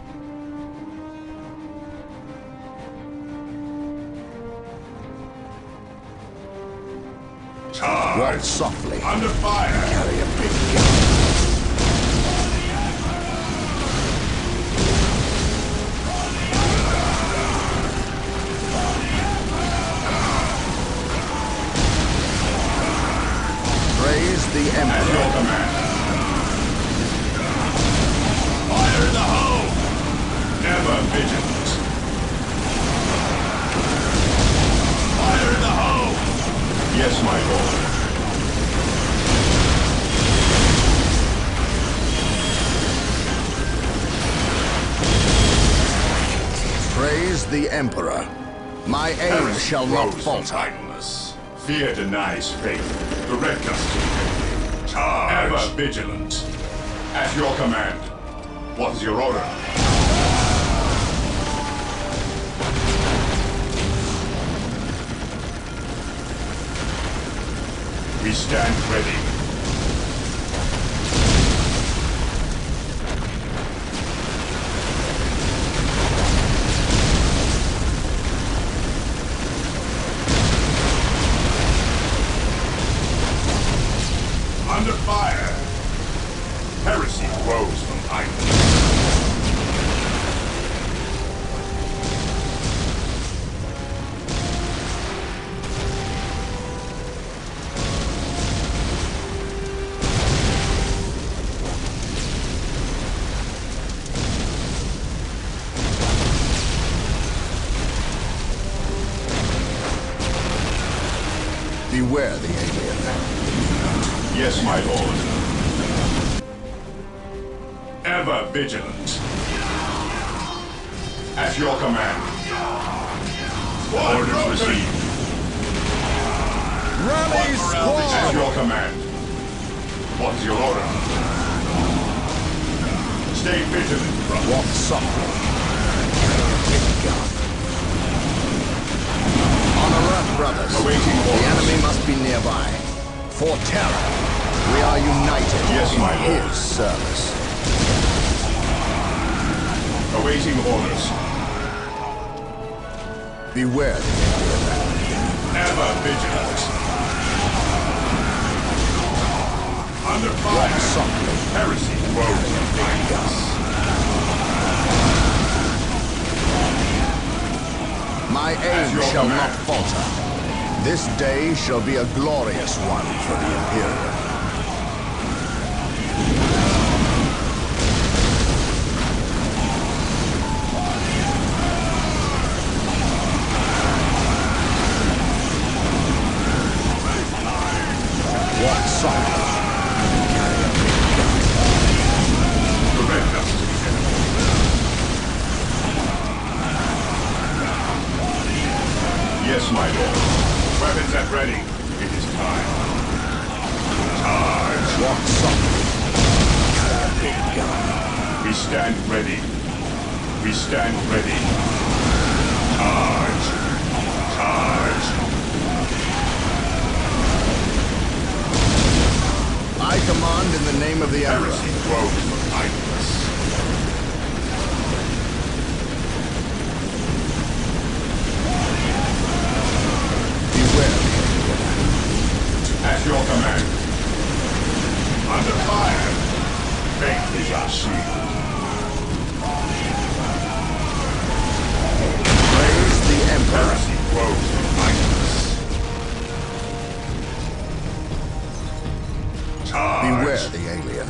Walk Charge. softly. Under fire. Carry a big gun. Praise the At your Emperor. command. Fire in the hole. Ever vigilant. Fire in the hole. Yes, my lord. Praise the Emperor. My aim Heresy shall not grows from falter. idleness. Fear denies faith. Direct us to faith. Charge. Ever vigilant. At your command. What is your order? We stand ready. Under fire. Heresy grows from idleness. Beware the alien. Yes, my lord. Ever vigilant. At your command. Orders received. Rally At squad! your command. What's your order? Stay vigilant, brother. Walk softly. Big gun. On alert, brothers. Awaiting The orders. enemy must be nearby. For terror, we are united Yes, in my lord. his service. Awaiting orders. Beware. Ever vigilant. Under Walk fire. softly. Heresy grows behind us. My aim your shall command. not falter. This day shall be a glorious one for the Imperium. Walk softly. Prevent us to the enemy. Yes, my lord. Weapons at ready. It is time. Charge. Walk softly. Big gun. We stand ready. We stand ready. Charge. Charge. I command in the name of the Emperor. Heresy grows behind us. Beware. At your command. Under fire. Faith is our shield. Praise the Emperor. Heresy grows behind us. Charge. Beware the alien.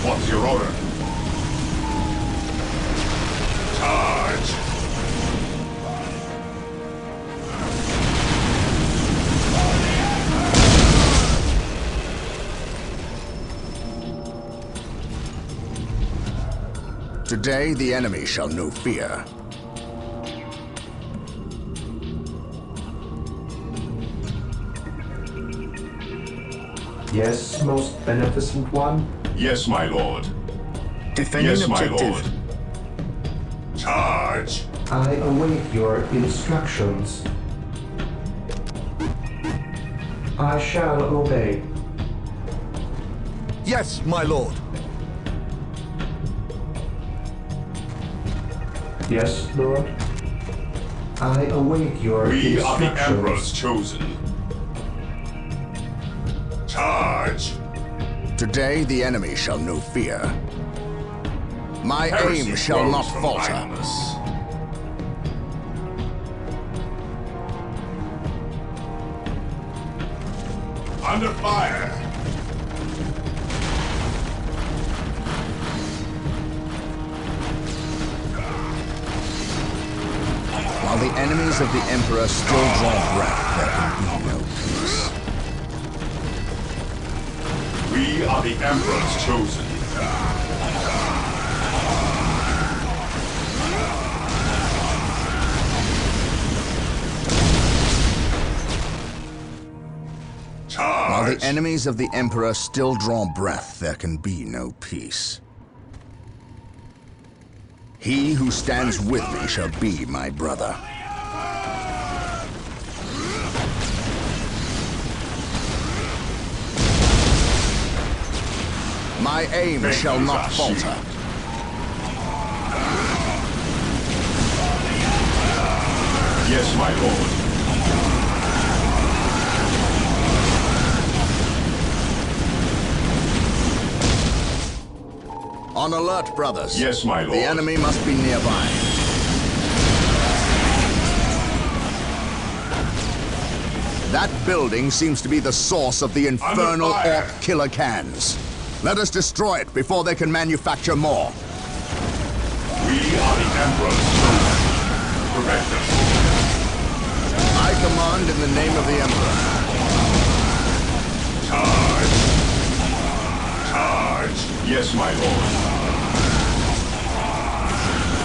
What's your order? Charge. Today the enemy shall know fear. Yes, most beneficent one. Yes, my lord. Defending Yes, my objective. lord. Charge. I await your instructions. I shall obey. Yes, my lord. Yes, Lord. I await your We are the instructions. Emperor's chosen. Charge. Today the enemy shall know fear. My Heresy aim shall grows not from falter. idleness. Under fire. While the enemies of the Emperor still draw breath, there can be no peace. We are the Emperor's chosen. While the Charge. enemies of the Emperor still draw breath, there can be no peace. He who stands with me shall be my brother. My aim Faith shall is not our falter. shield. Yes, my lord. On alert, brothers. Yes, my lord. The enemy must be nearby. That building seems to be the source of the infernal fire. orc killer cans. Let us destroy it before they can manufacture more. We are the Emperor's chosen. Prevent us. I command in the name of the Emperor. Charge. Charge. Yes, my lord.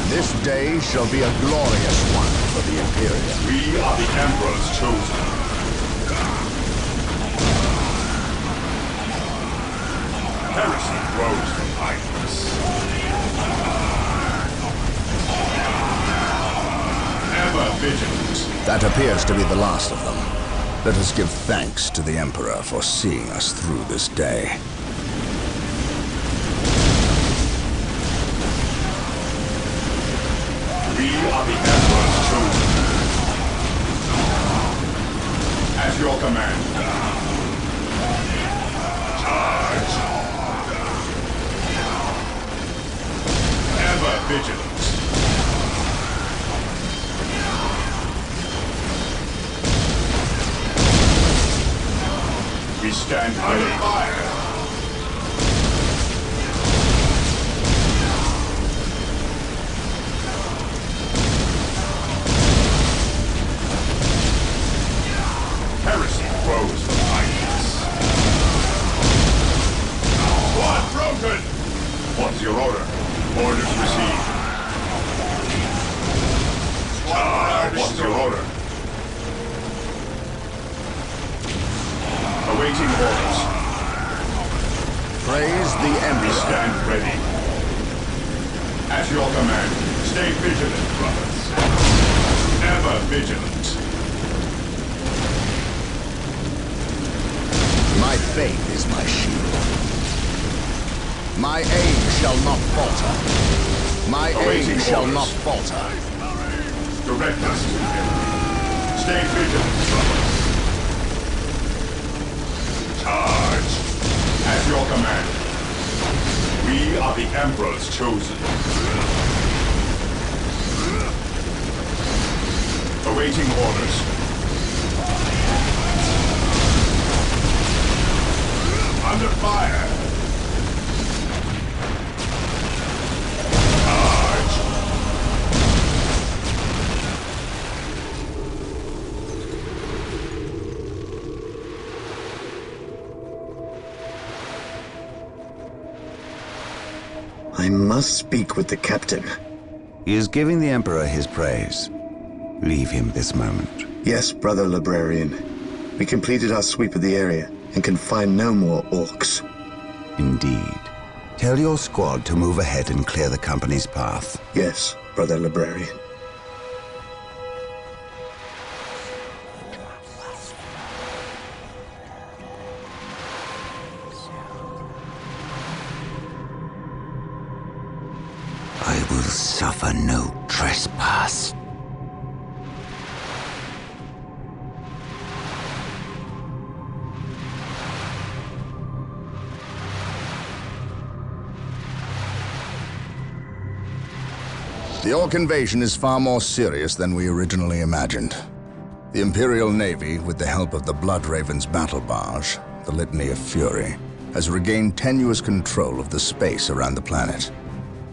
This day shall be a glorious one for the Imperium. We are the Emperor's chosen. Heresy grows from idleness. Ever vigilant. That appears to be the last of them. Let us give thanks to the Emperor for seeing us through this day. We are the Emperor's chosen. At your command. Charge. Ever vigilant. We stand under fire. Heresy grows from idleness. Squad broken! What's your order? Orders received. Charge! What's your order? Awaiting orders. Praise the We Emperor. stand ready. At your command. Stay vigilant, brothers. Ever vigilant. My faith is my shield. My aim shall not falter. My Awaiting aim shall orders. not falter. Direct us to him. Stay vigilant, brothers. Charge! At your command. We are the Emperor's chosen. Awaiting orders. Under fire! Charge! I must speak with the captain. He is giving the Emperor his praise. Leave him this moment. Yes, brother librarian. We completed our sweep of the area and can find no more orcs. Indeed. Tell your squad to move ahead and clear the company's path. Yes, brother librarian. I will suffer no trespass. The Orc invasion is far more serious than we originally imagined. The Imperial Navy, with the help of the Blood Raven's battle barge, the Litany of Fury, has regained tenuous control of the space around the planet.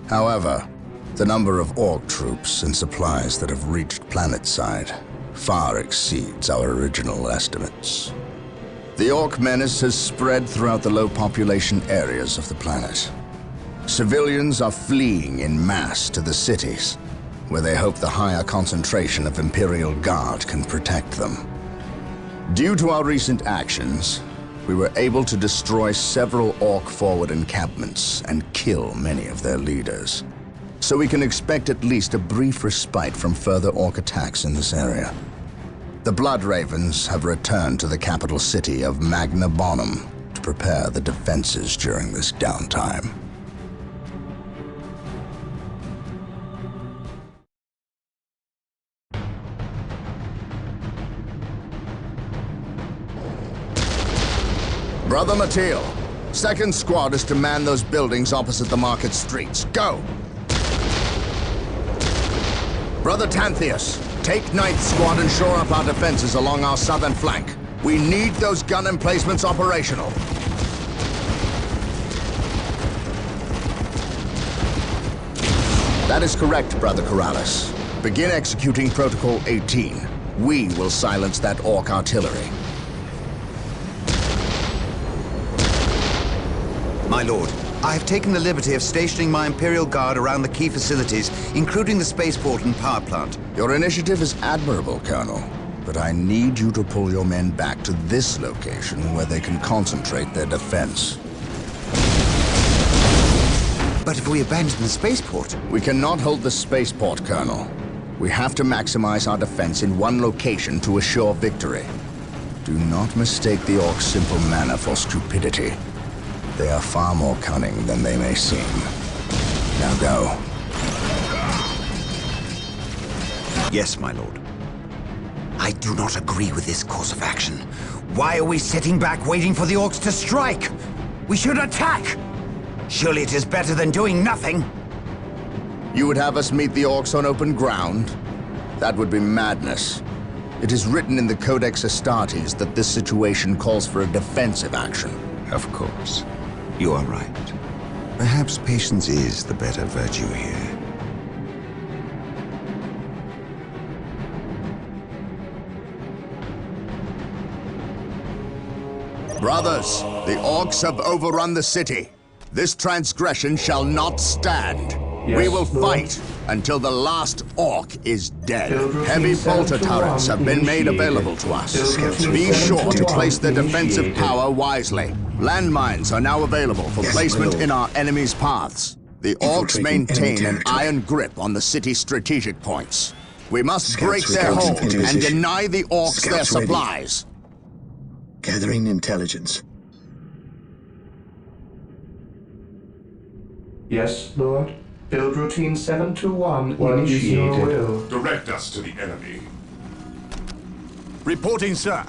However, the number of Orc troops and supplies that have reached planetside far exceeds our original estimates. The Orc menace has spread throughout the low-population areas of the planet. Civilians are fleeing in mass to the cities, where they hope the higher concentration of Imperial Guard can protect them. Due to our recent actions, we were able to destroy several Orc forward encampments and kill many of their leaders. So we can expect at least a brief respite from further Orc attacks in this area. The Blood Ravens have returned to the capital city of Magna Bonum to prepare the defenses during this downtime. Brother Mateel, second squad is to man those buildings opposite the market streets. Go! Brother Tantheus, take ninth squad and shore up our defenses along our southern flank. We need those gun emplacements operational. That is correct, Brother Corrales. Begin executing Protocol 18. We will silence that Orc artillery. My lord, I've taken the liberty of stationing my Imperial Guard around the key facilities, including the spaceport and power plant. Your initiative is admirable, Colonel. But I need you to pull your men back to this location where they can concentrate their defense. But if we abandon the spaceport... We cannot hold the spaceport, Colonel. We have to maximize our defense in one location to assure victory. Do not mistake the Orcs' simple manner for stupidity. They are far more cunning than they may seem. Now go. Yes, my lord. I do not agree with this course of action. Why are we sitting back waiting for the Orcs to strike? We should attack! Surely it is better than doing nothing. You would have us meet the Orcs on open ground? That would be madness. It is written in the Codex Astartes that this situation calls for a defensive action. Of course. You are right. Perhaps patience is the better virtue here. Brothers, the Orcs have overrun the city. This transgression shall not stand. Yes, we will Lord. fight until the last Orc is dead. Build Heavy routine bolter 7 to turrets 1 have been made initiated. available to us. Build routine Be 7 sure to 1 place their defensive initiated. power wisely. Landmines are now available for Yes, placement my lord. in our enemy's paths. The Orcs Infiltrating maintain enemy an territory. iron grip on the city's strategic points. We must Scouts break their recruiting hold in and position. deny the Orcs their Scouts ready. supplies. Gathering intelligence. Yes, Lord. Build routine 721 initiated. Direct us to the enemy. Reporting, sir.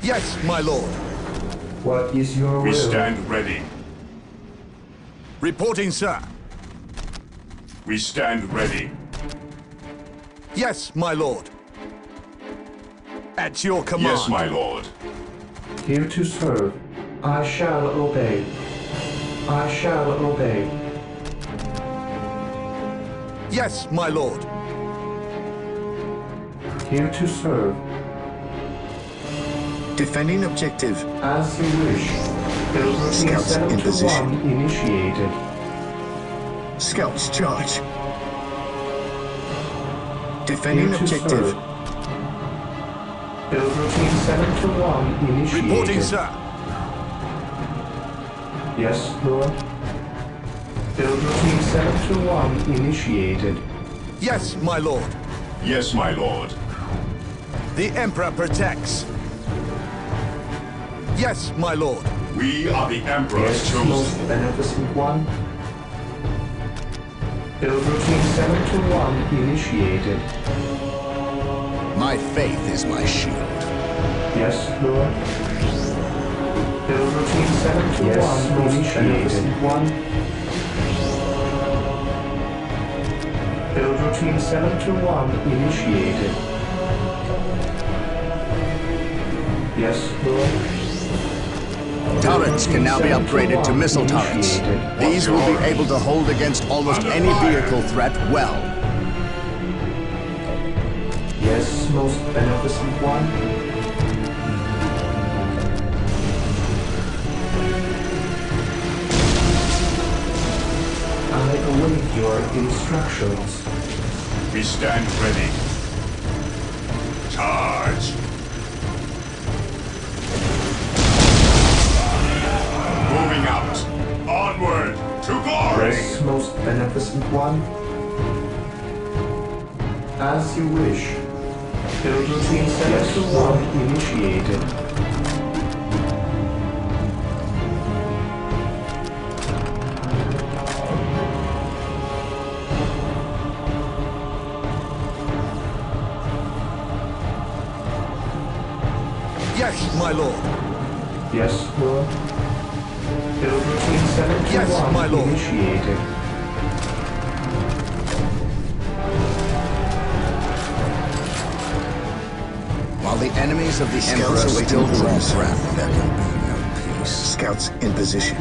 Yes, my lord. What is your We will? stand ready. Reporting, sir. We stand ready. Yes, my lord. At your command. Yes, my lord. Here to serve. I shall obey. I shall obey. Yes, my lord. Here to serve. Defending objective. As you wish. Build routine Scouts in 721 position. initiated. Scouts charge. Defending Here to objective. serve. Build routine 721 initiated. Reporting, sir. Yes, Lord. Build routine 721 initiated. Yes, my lord. Yes, my lord. The Emperor protects. Yes, my lord. We are the Emperor's Yes, most chosen. beneficent one. Build routine 721 initiated. My faith is my shield. Yes, Lord. Build routine 721 Yes, most initiated. beneficent One. Build routine 721 initiated. Yes, Lord. Turrets can now be upgraded to missile turrets. These will be able to hold against almost any vehicle threat well. Yes, most beneficent one. I await your instructions. We stand ready. Charge! Moving out. Onward to glory! Yes, most beneficent one. As you wish. Build routine 721 initiated. Yes, my lord. Yes, Lord. Build routine 721 Yes, my lord. initiated. While the enemies of the Scouts Emperor awaiting still draw orders. breath, there can be no peace. Scouts in position.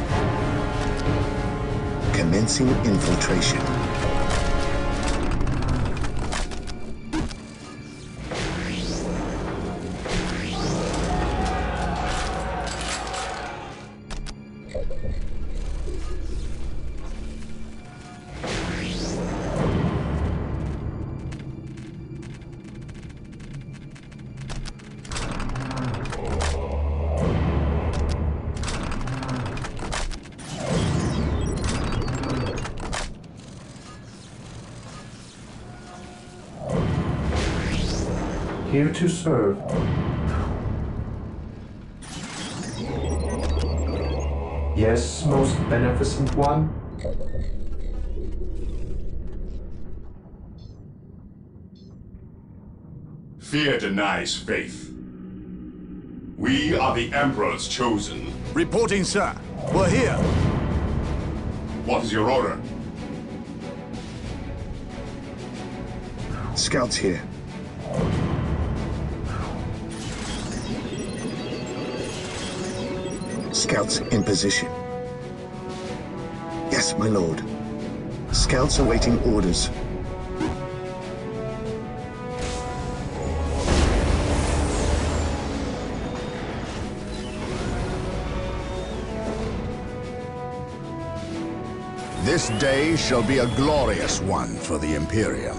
Commencing infiltration. Here to serve. Yes, most beneficent one. Fear denies faith. We are the Emperor's chosen. Reporting, sir. We're here. What is your order? Scouts here. Scouts in position. Yes, my lord. Scouts awaiting orders. This day shall be a glorious one for the Imperium.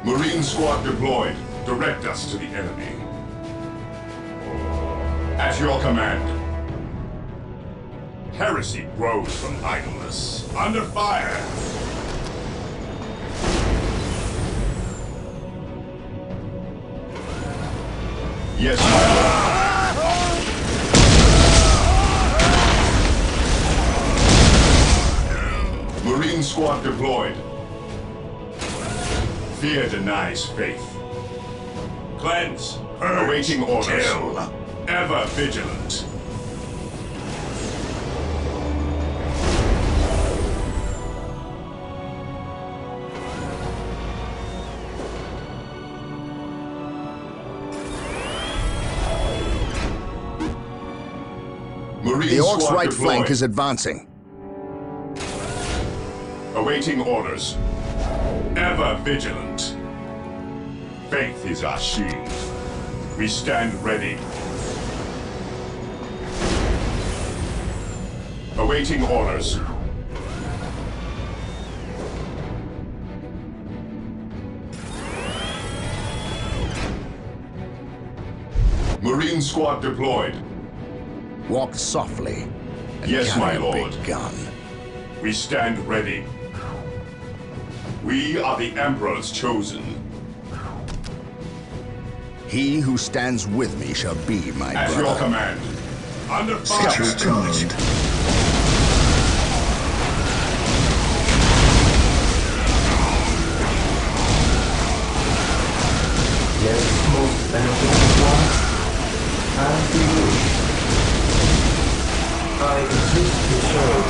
Marine squad deployed. Direct us to the enemy. At your command. Heresy grows from idleness. Under fire! Yes, my lord. Marine squad deployed. Fear denies faith. Cleanse. Awaiting orders. Kill. Ever vigilant. The Orcs' right flank is advancing. Awaiting orders. Ever vigilant. Faith is our shield. We stand ready. Awaiting orders. Marine squad deployed. Walk softly. And Yes, my carry a lord. big gun. We stand ready. We are the Emperor's chosen. He who stands with me shall be my At brother. your command. Under fire. Scouts charged. Yes, most beneficent one. As you wish. I exist to serve.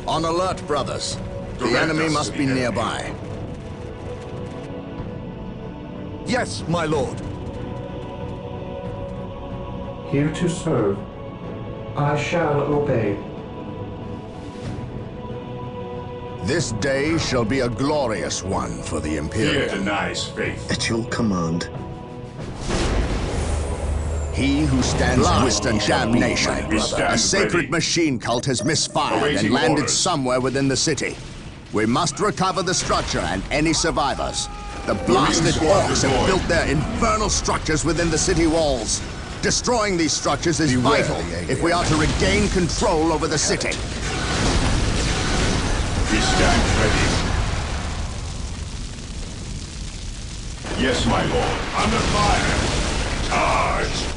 On alert, brothers. The Direct enemy us must to be the enemy. nearby. Yes, my lord. Here to serve. I shall obey. This day shall be a glorious one for the Fear Imperium. denies faith. At your command. He who stands with damnation. We stand A sacred ready. machine cult has misfired Awaiting and landed orders. somewhere within the city. We must recover the structure and any survivors. The blasted squad orcs have deployed. built their infernal structures within the city walls. Destroying these structures is vital if we are to regain control over the city. We stand ready. Yes, my lord. Under fire. Charge.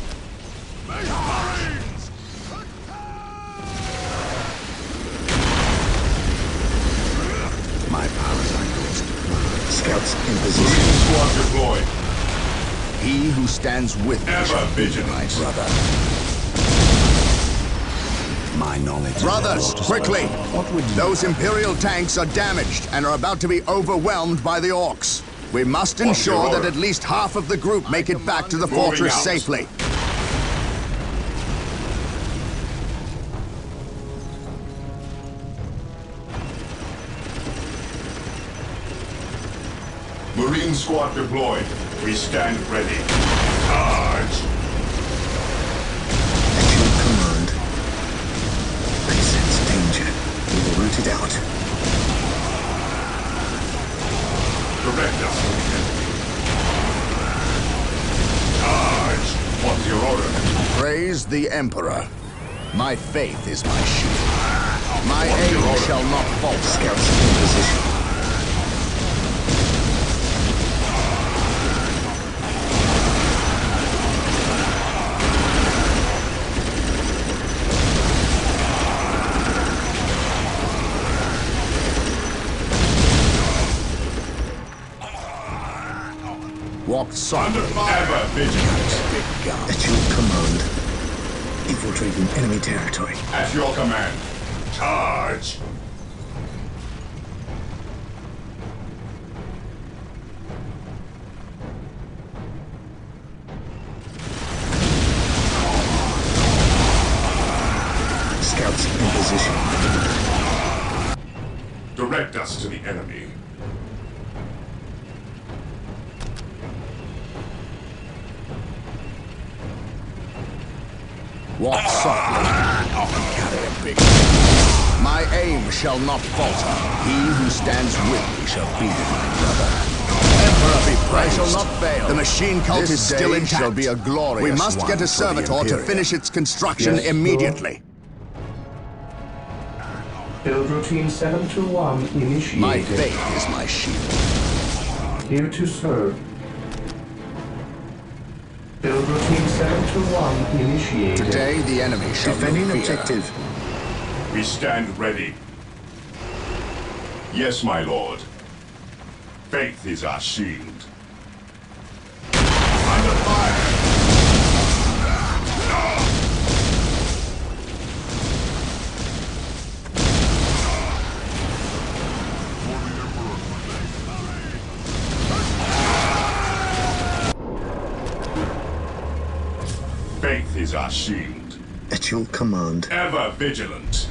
My powers are yours. Scouts in Marine position. squad deployed. He who stands with me Ever shall be vigilant. my brother. My knowledge. Brothers, quickly! What would you... Those Imperial tanks are damaged and are about to be overwhelmed by the Orcs. We must What's your ensure that order? at least half of the group make it back to the Moving fortress out. safely. Marine squad deployed. We stand ready. Charge. At your command. I sense danger. We will root it out. Direct us to the enemy. Charge. What's your order? Praise the Emperor. My faith is my shield. shall not falter. Scouts in position. Walk softly. Ever vigilant. Big gun. At your command. Infiltrating enemy territory. At your command. Charge. Scouts in position. Direct us to the enemy. Walk softly. Carry a big. My aim shall not falter. He who stands with me shall be my brother. Emperor be praised. I shall not fail. The machine cult is still intact. Shall be a glorious. We must get a servitor to finish its construction immediately. Build routine 721 initiated. My faith is my shield. Here to serve. Build routine 721 initiated. Today the enemy shall Defending no fear. objective. We stand ready. Yes, my lord. Faith is our shield. Under fire! Faith is our shield. At your command. Ever vigilant.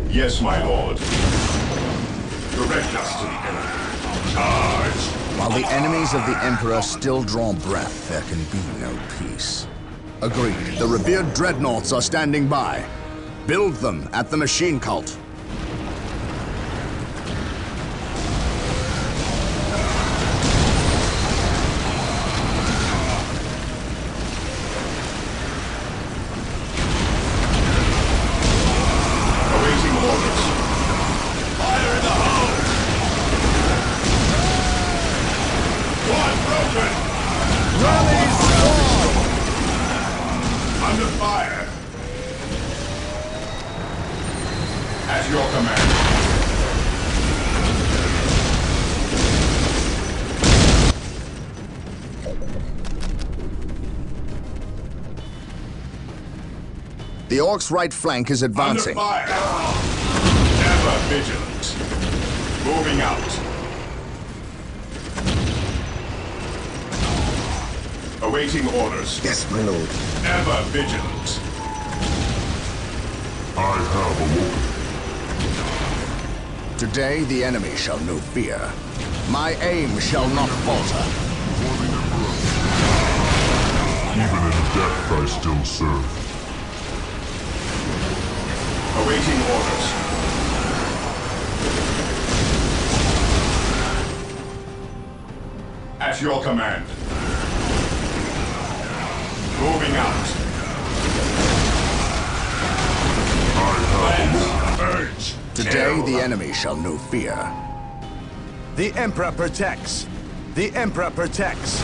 Yes, my lord. Direct us to the enemy. Charge! While the enemies of the Emperor still draw breath, there can be no peace. Agreed. The revered dreadnoughts are standing by. Build them at the machine cult. The Orcs' right flank is advancing. Under fire! Ever vigilant. Moving out. Awaiting orders. Yes, my lord. Ever vigilant. I have awoken. Today the enemy shall know fear. My aim shall not falter. Even in death I still serve. Awaiting orders. At your command. Moving out. I have awoken. Urge. Today the enemy shall know fear. The Emperor protects. The Emperor protects.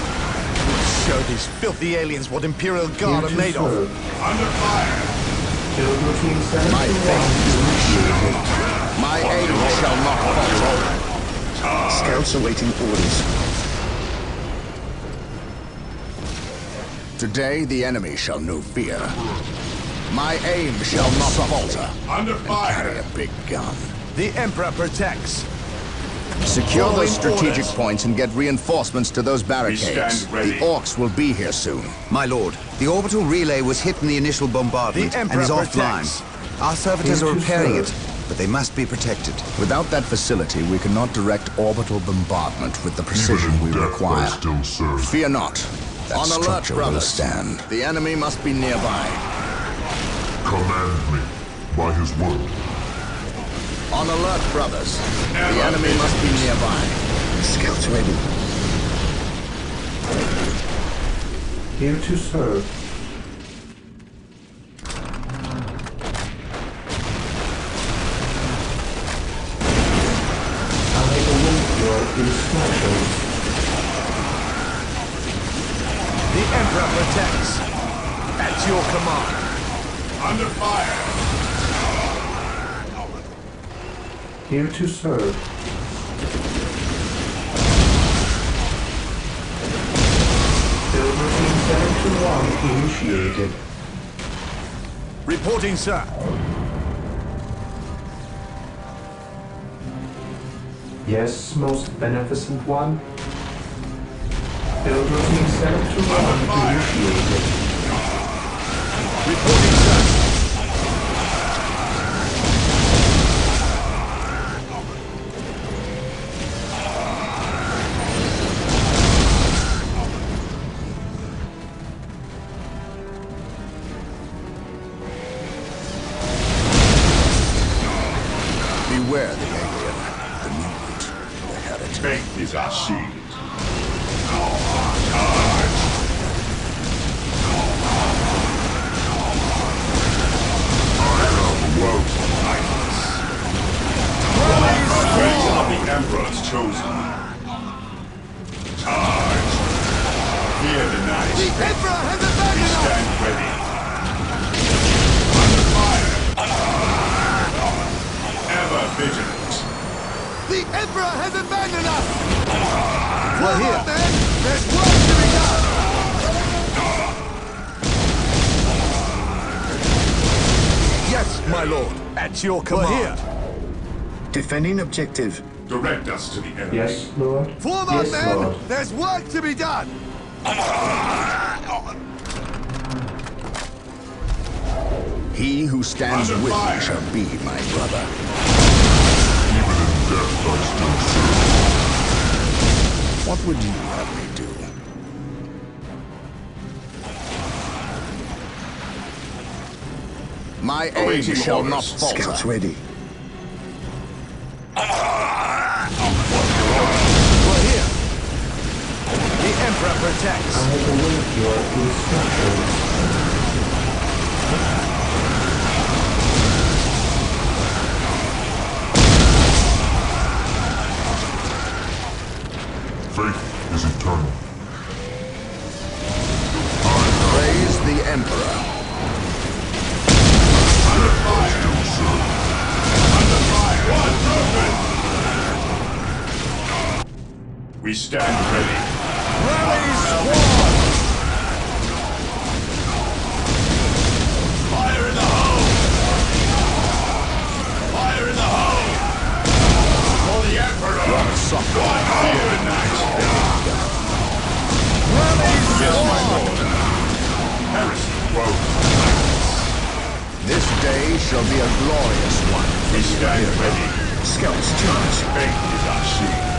Show these filthy aliens what Imperial Guard are made of. Under fire. Build routine 721 My faith is my shield. My aim shall not falter. Scouts awaiting orders. Today the enemy shall know fear. My aim shall not falter. Under Carry fire. a big gun. The Emperor protects. Secure Following those strategic orders. points and get reinforcements to those barricades. stand ready. The Orcs will be here soon. My lord, the orbital relay was hit in the initial bombardment The and Emperor is offline. protects. Our servitors are repairing it, but they must be protected. Without that facility, we cannot direct orbital bombardment with the precision Even we in death require. I still serve. Fear not. That On alert, structure will brothers. stand. The enemy must be nearby. Command me by his word. On alert, brothers. The enemy must be nearby. Scouts ready. Here to serve. instructions. The Emperor protects. At your command. Under fire! Here to serve. Build routine 721 initiated. Reporting, sir. Yes, most beneficent one. Build routine 721 initiated. Reporting, sir. Beware the alien, the mutant, the heretic. Faith is our shield. Grace of the Emperor's chosen. Charge! Fear the night. The Emperor has We abandoned us! stand ready. Under fire! Ever vigilant. The Emperor has abandoned us! We're here, then! There's work to be done! Yes, my lord. At your command. We're here. Defending objective. Direct us to the enemy. Yes, Lord. Form up, Yes, men! Lord. There's work to be done! He who stands Under with fire. me shall be my brother. Even in death, I still serve. What would you have me do? My aim Awaiting shall orders. not falter. Scouts ready. We're here. The Emperor protects. I have awaited your instructions. Faith is eternal. Praise the Emperor. Death I still serve. We stand ready. Rally squad! Fire in the hole! Fire in the hole! For the Emperor! Fear the night. Rally Yes, my squad! lord. Heresy broke. This day shall be a glorious one. We stand ready. Scouts charge. Faith is our shield.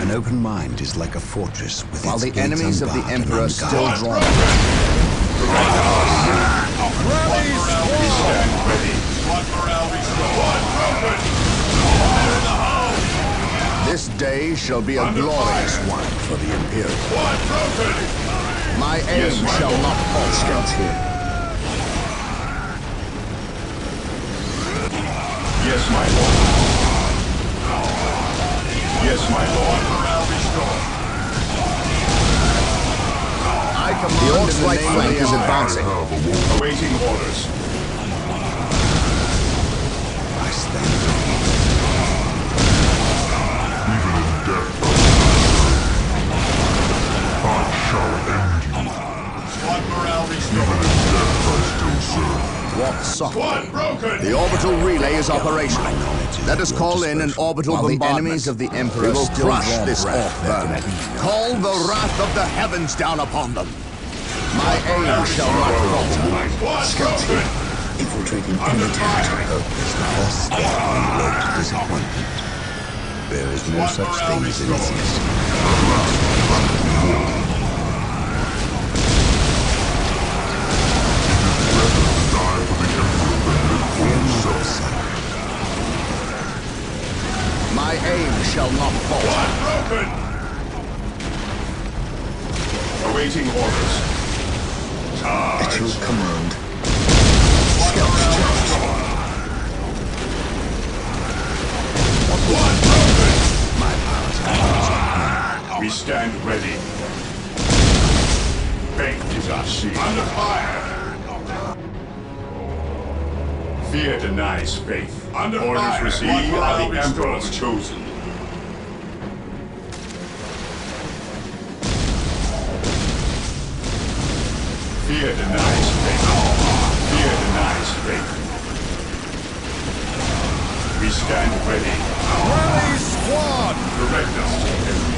An open mind is like a fortress with While its the gates enemies of the unbarred and Emperor still unguarded. draw. Rally We squad! stand ready. What morale restored? What broken? Fire in the hole! This day shall be a Under glorious fire. one for the Imperial. What broken? My aim Yes, my shall lord. not falter. Scouts here. Yes, my lord. Yes, my lord. Morale restored. I command the Orc's right flank is advancing. Awaiting orders. I stand ready. Even in death, I shall end you. Squad morale Even restored. in death, I still serve. Walk softly. Squad broken. The orbital relay is operational. My knowledge is Let us at your call in an disposal. orbital While the bombardment. enemies of the We Emperor will still crush draw this breath, Orc there vermin. can be no Call the wrath of the heavens down upon them. My aim shall not falter. Squad broken. Infiltrating enemy territory. hope is the first step on the road to disappointment. There is no such thing as innocence. My aim shall not falter. Squad broken. Awaiting orders. At your Charge. command. Scouts charge. shield. Under fire! Fear denies faith. Under orders fire. Received. We are the Emperor's chosen. Fear denies faith. Fear denies faith. We stand ready. Rally squad! Direct us to the enemy.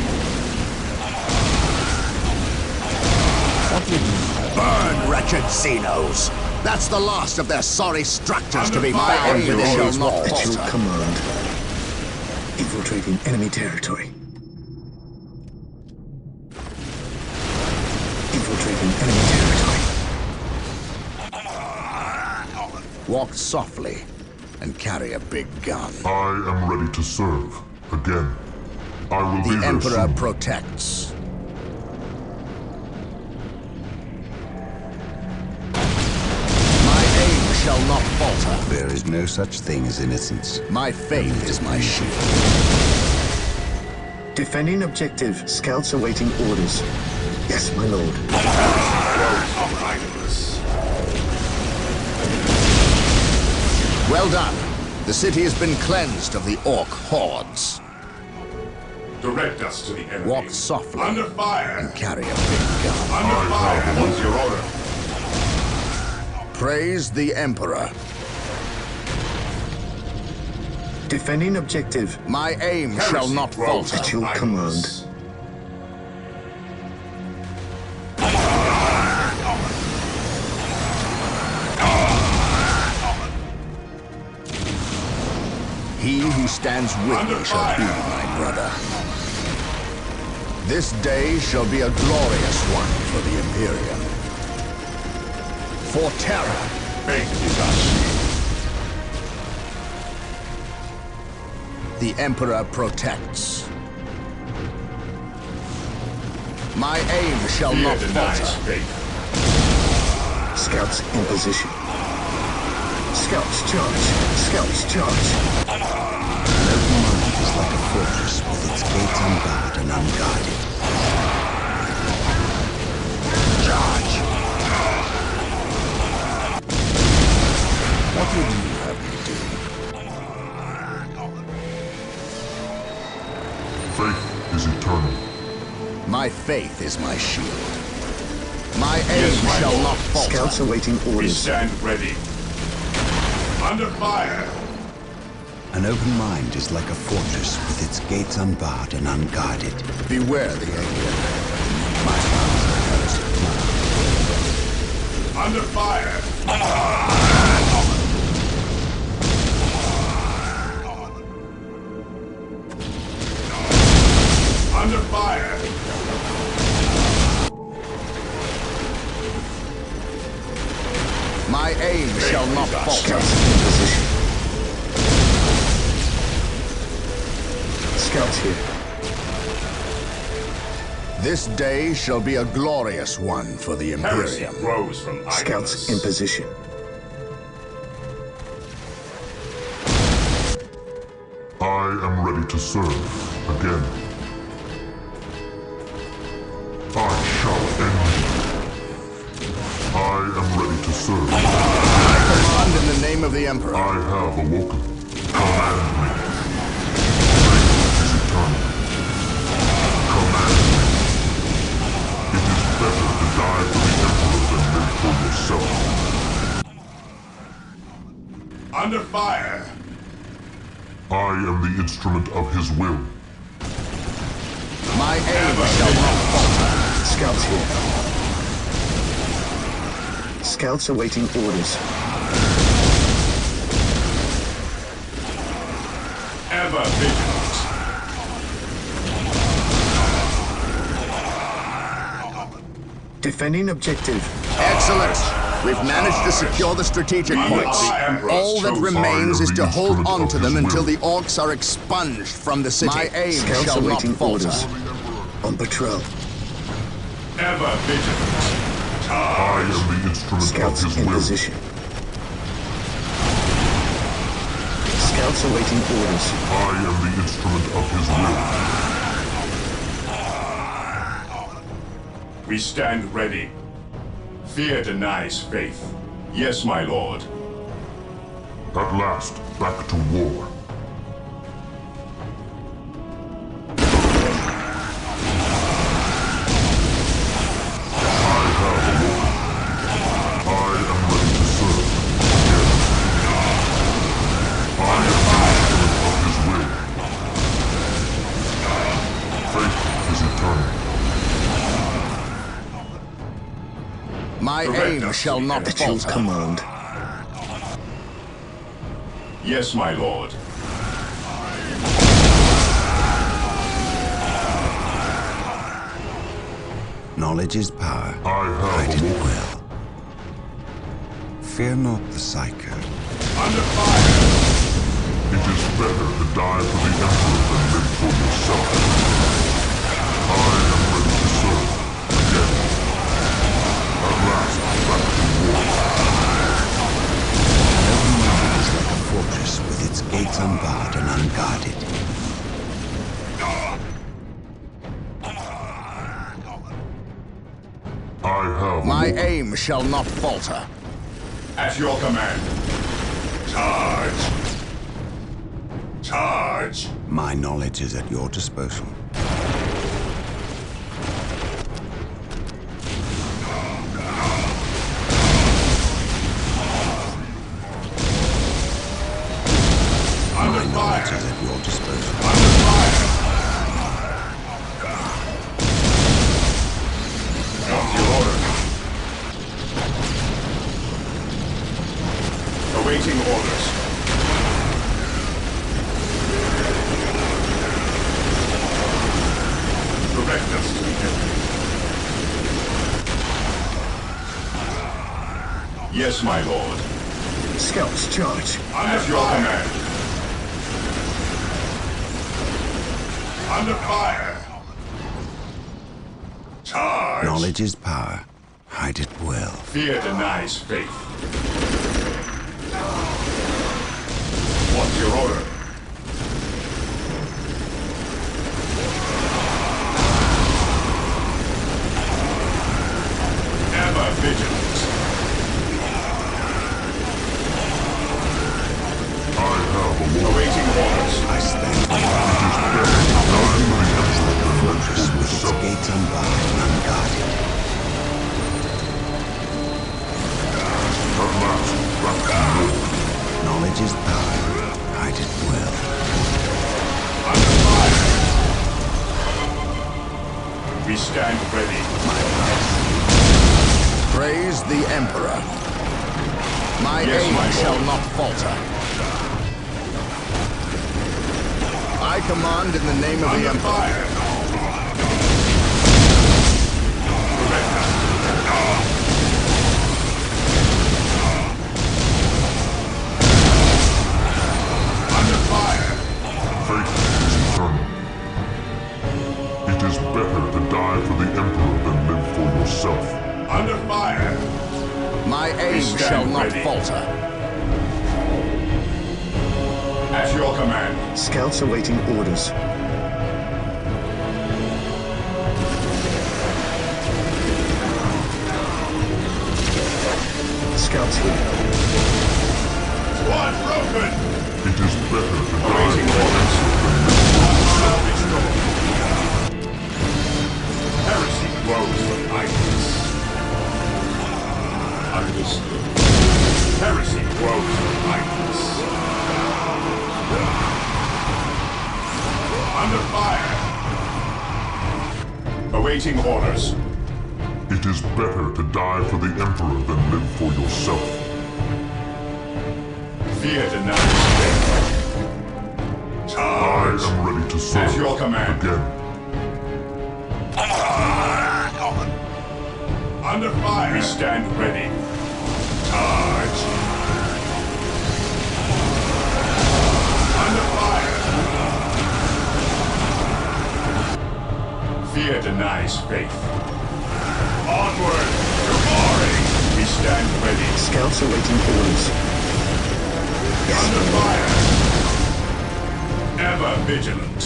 Burn, wretched Xenos! That's the last of their sorry structures to be found within these walls. At your command. Infiltrating enemy territory. Infiltrating enemy territory. Walk softly and carry a big gun. I am ready to serve. Again. I will be The there Emperor soon. protects. Shall not falter. There is no such thing as innocence. My faith is my shield. Defending objective. Scouts awaiting orders. Yes, my lord. Well done. The city has been cleansed of the orc hordes. Direct us to the enemy. Walk softly. Under fire. And carry a big gun. Under fire. What's your order? Praise the Emperor. Defending objective. My aim shall not falter. At your command. He who stands with me shall be my brother. This day shall be a glorious one for the Imperium. For terror, faith is our shield. The Emperor protects. My aim shall not falter. Scouts in position. Scouts charge. Scouts charge. An open mind is like a fortress with its gates unbarred and unguarded. Charge! What would you have me do? Faith is eternal. My faith is my shield. My aim shall not falter. Scouts awaiting orders. We stand ready. Under fire. An open mind is like a fortress with its gates unbarred and unguarded. Beware the alien. My house is under fire. Under fire. My aim shall not falter. Scouts in position. Scouts here. This day shall be a glorious one for the Imperium. Rose from Scouts in position. I am ready to serve again. I shall end you. I am ready to serve. I command in the name of the Emperor. I have awoken. Command me. Faith is eternal. Command me. It is better to die for the Emperor than live for yourself. Under fire. I am the instrument of his will. My aim shall not falter. Scouts here. Scouts awaiting orders. Ever vigilant. Defending objective. Excellent. We've managed to secure the strategic points. All that remains is to hold on to them until the orcs are expunged from the city. My aim Scouts shall not awaiting falter. orders. On patrol. Ever vigilant. I am the instrument Scouts of his in will. position. Scouts awaiting orders. I am the instrument of his will. We stand ready. Fear denies faith. Yes, my lord. At last, back to war. My aim shall not At your falter. command. Yes, my lord. Knowledge is power. I Hide have it awoken. well. Fear not the psycho. Under fire! It is better to die for the Emperor than live for yourself. I am ready to serve again. At last, back to war. Every mind is like a fortress with its gates unbarred and unguarded. I have My awoken. aim shall not falter. At your command. Charge! Charge! My knowledge is at your disposal. Under My knowledge fire! is at your disposal. Under fire! What's your order? Awaiting orders. Direct us to the enemy. Yes, my lord. Scouts, charge. At your command. Under fire. Charge. Knowledge is power. Hide it well. Fear denies faith. What's your order? Ever vigilant. I have awoken. Awaiting orders. I stand by. Fortress with its gates unbarred and unguarded. At last, back to war. Knowledge is power. Hide it well. Under fire. We stand ready. Praise the Emperor. My Yes, aim my lord. shall not falter. I command in the name of the Under Emperor. fire. Direct us. Under fire. Faith is eternal. It is better to die for the Emperor than live for yourself. Under fire. My aim stand shall not ready. falter. At your command. Scouts awaiting orders. Scouts here. Squad broken. It is better to die Awaiting for the orders. Salvage door. Heresy grows from idleness. Understood. Heresy grows from idleness. Under fire. Awaiting orders. It is better to die for the Emperor than live for yourself. Fear denies faith. I Charge. am ready to serve At your command. again. Under fire. We stand ready. Charge. Under fire. Fear denies faith. Onward to glory. We stand ready. Scouts awaiting orders. Under fire. Ever vigilant.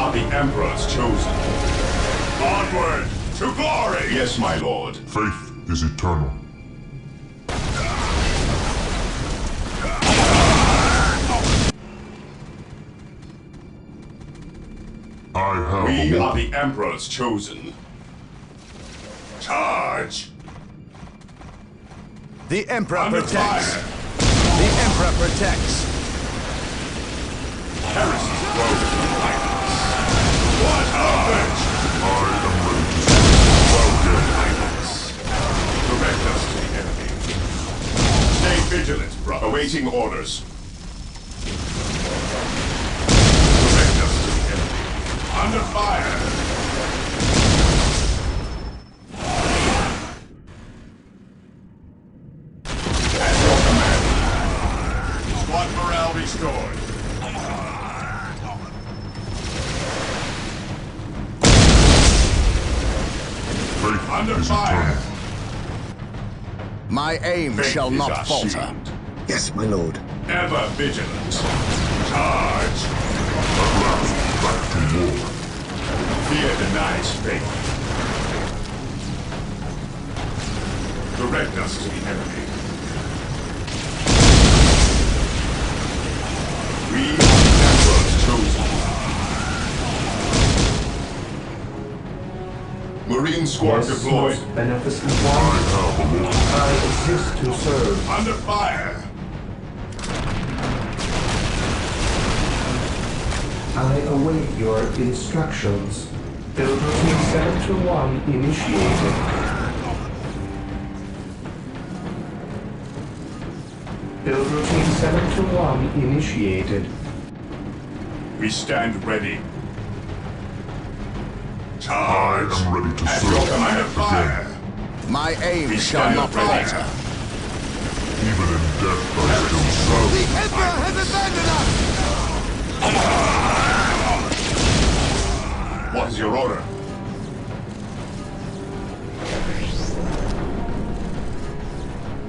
are the Emperor's chosen. Onward to glory! Yes, my lord. Faith is eternal. We are the Emperor's chosen. Charge! The Emperor Under protects. fire. The Emperor protects. Heresy grows from Highness. What a bitch! I am ready to serve. Well done, Highness. Direct us to the enemy. Stay vigilant, brother. Awaiting orders. Direct us to the enemy. Under fire! At your command. Squad morale restored. Faith Under is fire! eternal. My aim Faith shall is not our falter. shield. Yes, my lord. Ever vigilant. Charge! At last, back to war. Fear denies faith. Direct us to the enemy. We are the Emperor's chosen. Marine squad Yes, deployed. most beneficent I one. have a lord. I exist to serve. Under fire. I await your instructions. Build routine 721 initiated. Build routine 721 initiated. We stand ready. I Charge! am ready to At your serve. command of fire! My aim We shall stand not ready. falter. Even in death, I still serve. The Emperor has abandoned us! What is your order?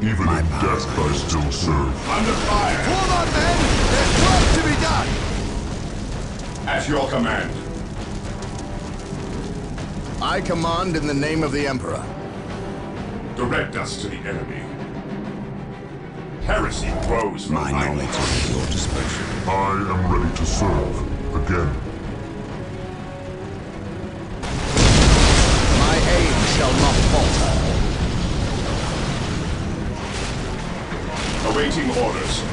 Even in death, I still serve. Under fire! Form up, men! There's work to be done! At your command. I command in the name of the Emperor. Direct us to the enemy. Heresy grows from My knowledge Highness. is at your disposal. I am ready to serve. Again. My aim shall not falter. Awaiting orders.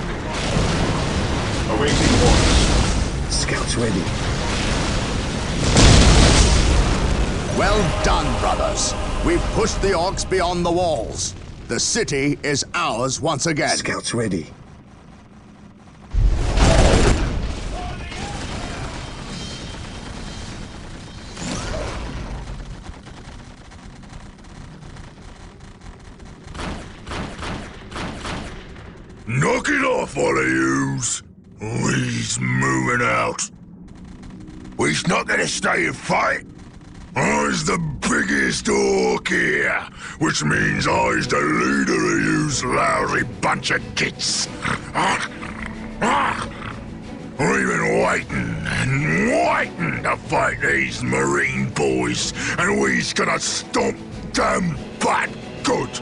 Awaiting orders. Scouts ready. Well done, brothers. We've pushed the orcs beyond the walls. The city is ours once again. Scouts ready. Knock it off, all of yous! We's moving out. We's not gonna stay and fight. I's the biggest orc here, which means I's the leader of yous lousy bunch of gits. We've been waiting and waiting to fight these Marine boys, and we's gonna stomp them butt good.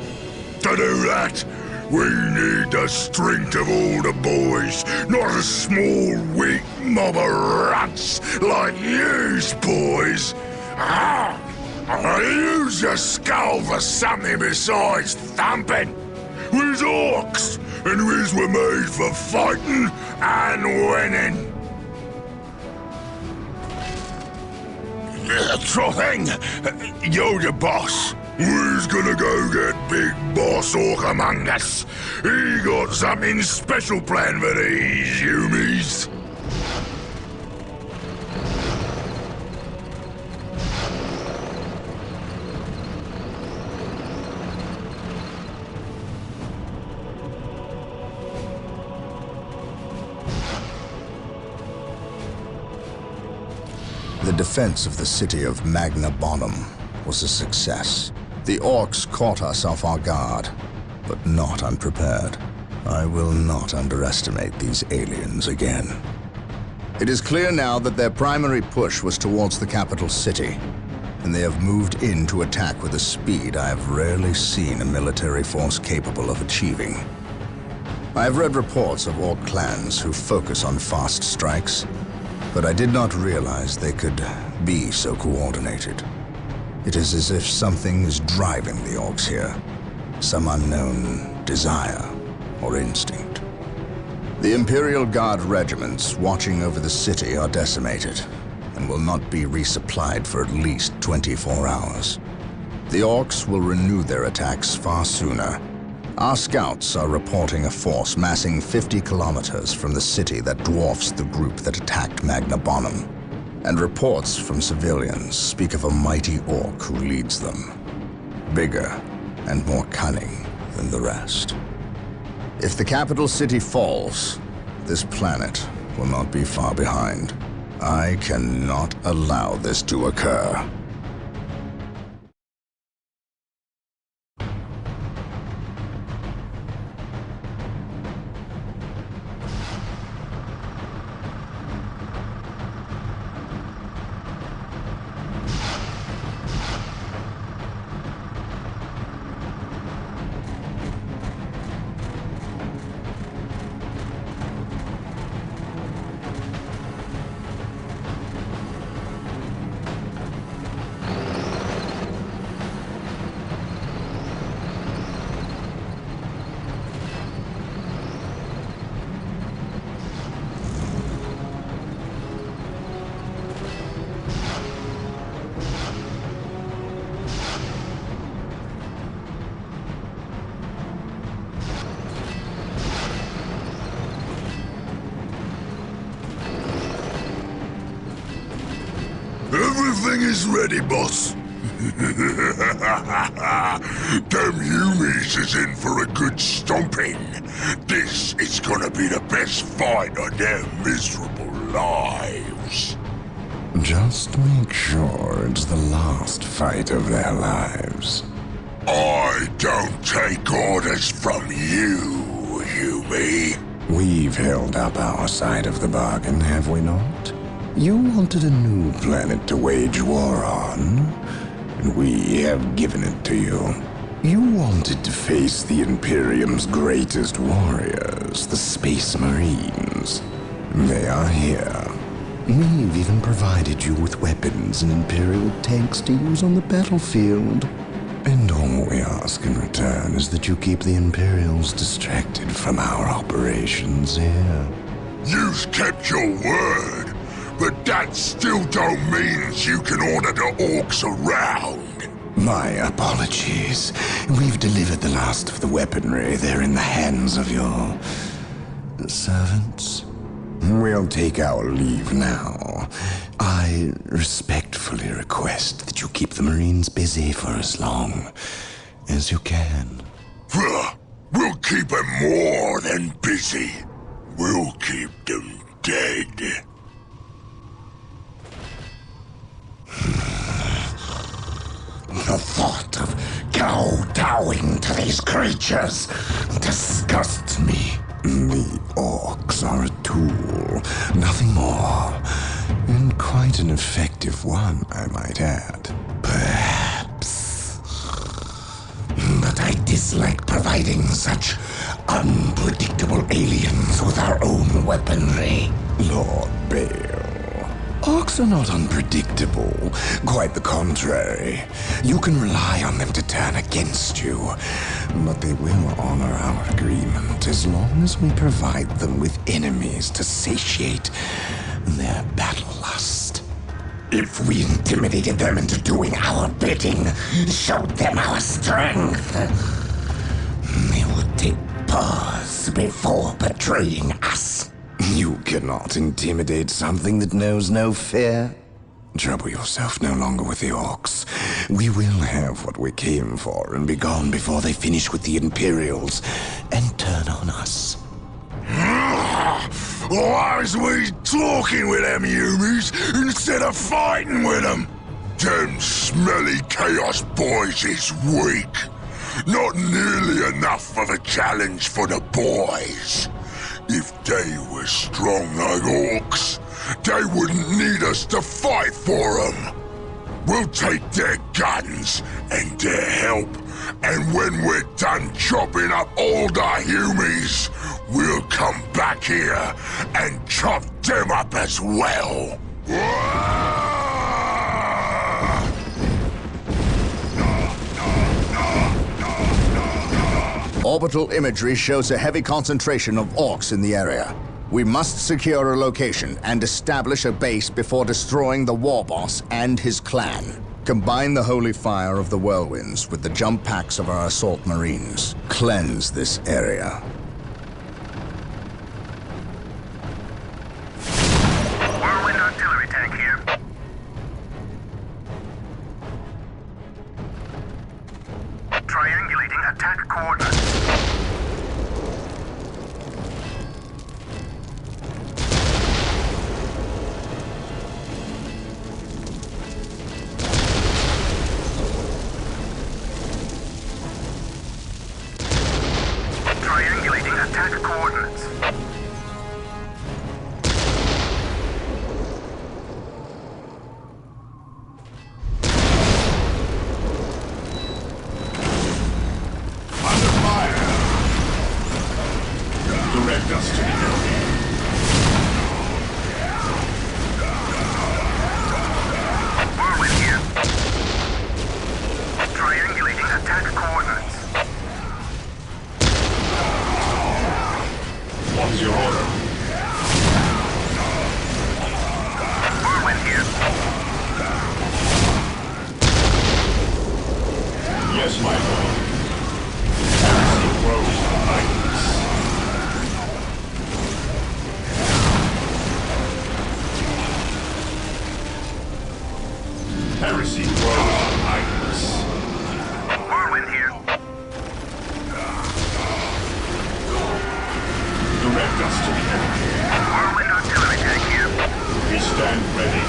To do that, we need the strength of all the boys, not a small, weak mob of runts like yous boys. Use your skull for something besides thumping. We's orcs, and we's were made for fighting and winning. Sure thing. You're the boss. We's gonna go get Big Boss Orc among us. He got something special planned for these humies. The defense of the city of Magna Bonum was a success. The orcs caught us off our guard, but not unprepared. I will not underestimate these aliens again. It is clear now that their primary push was towards the capital city, and they have moved in to attack with a speed I have rarely seen a military force capable of achieving. I have read reports of Orc clans who focus on fast strikes, but I did not realize they could be so coordinated. It is as if something is driving the Orcs here, some unknown desire or instinct. The Imperial Guard regiments watching over the city are decimated and will not be resupplied for at least 24 hours. The Orcs will renew their attacks far sooner. Our scouts are reporting a force massing 50 kilometers from the city that dwarfs the group that attacked Magna Bonum. And reports from civilians speak of a mighty Orc who leads them, bigger and more cunning than the rest. If the capital city falls, this planet will not be far behind. I cannot allow this to occur. Everything is ready, boss. Damn Humies is in for a good stomping. This is gonna be the best fight of their miserable lives. Just make sure it's the last fight of their lives. I don't take orders from you, Humie. We've held up our side of the bargain, have we not? You wanted a new planet to wage war on, and we have given it to you. You wanted to face the Imperium's greatest warriors, the Space Marines. They are here. We've even provided you with weapons and Imperial tanks to use on the battlefield. And all we ask in return is that you keep the Imperials distracted from our operations here. You've kept your word. But that still don't mean you can order the Orcs around. My apologies. We've delivered the last of the weaponry. They're in the hands of your servants. We'll take our leave now. I respectfully request that you keep the Marines busy for as long as you can. We'll keep them more than busy. We'll keep them dead. The thought of kowtowing to these creatures disgusts me. The Orcs are a tool, nothing more. And quite an effective one, I might add. Perhaps. But I dislike providing such unpredictable aliens with our own weaponry. Lord Bale. Orcs are not unpredictable. Quite the contrary. You can rely on them to turn against you. But they will honor our agreement as long as we provide them with enemies to satiate their battle lust. If we intimidated them into doing our bidding, showed them our strength, they would take pause before betraying us. You cannot intimidate something that knows no fear. Trouble yourself no longer with the Orcs. We will have what we came for and be gone before they finish with the Imperials and turn on us. Why is we talking with them Humies instead of fighting with them? Them smelly Chaos boys is weak. Not nearly enough of a challenge for the boys. If they were strong like Orcs, they wouldn't need us to fight for them. We'll take their guns and their help, and when we're done chopping up all the humies, we'll come back here and chop them up as well. Orbital imagery shows a heavy concentration of orcs in the area. We must secure a location and establish a base before destroying the war boss and his clan. Combine the holy fire of the whirlwinds with the jump packs of our assault marines. Cleanse this area. Whirlwind artillery tank here. Triangulating attack coordinates. Triangulating attack coordinates. Under fire! Direct us to the enemy. Whirlwind here. Triangulating attack coordinates. What is your order? Whirlwind here. Yes, my lord. Heresy grows from idleness. Heresy grows from idleness. Whirlwind here. Direct us to the enemy. Whirlwind artillery tank here. We stand ready.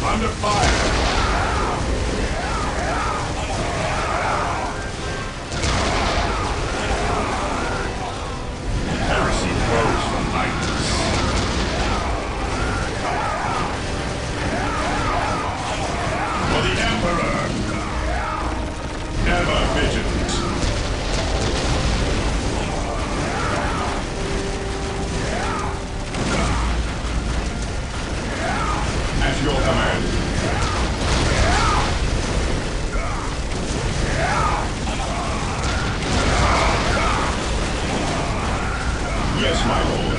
Under fire! Heresy grows from idleness. For the Emperor! Ever vigilant. At your command. Yes, my lord.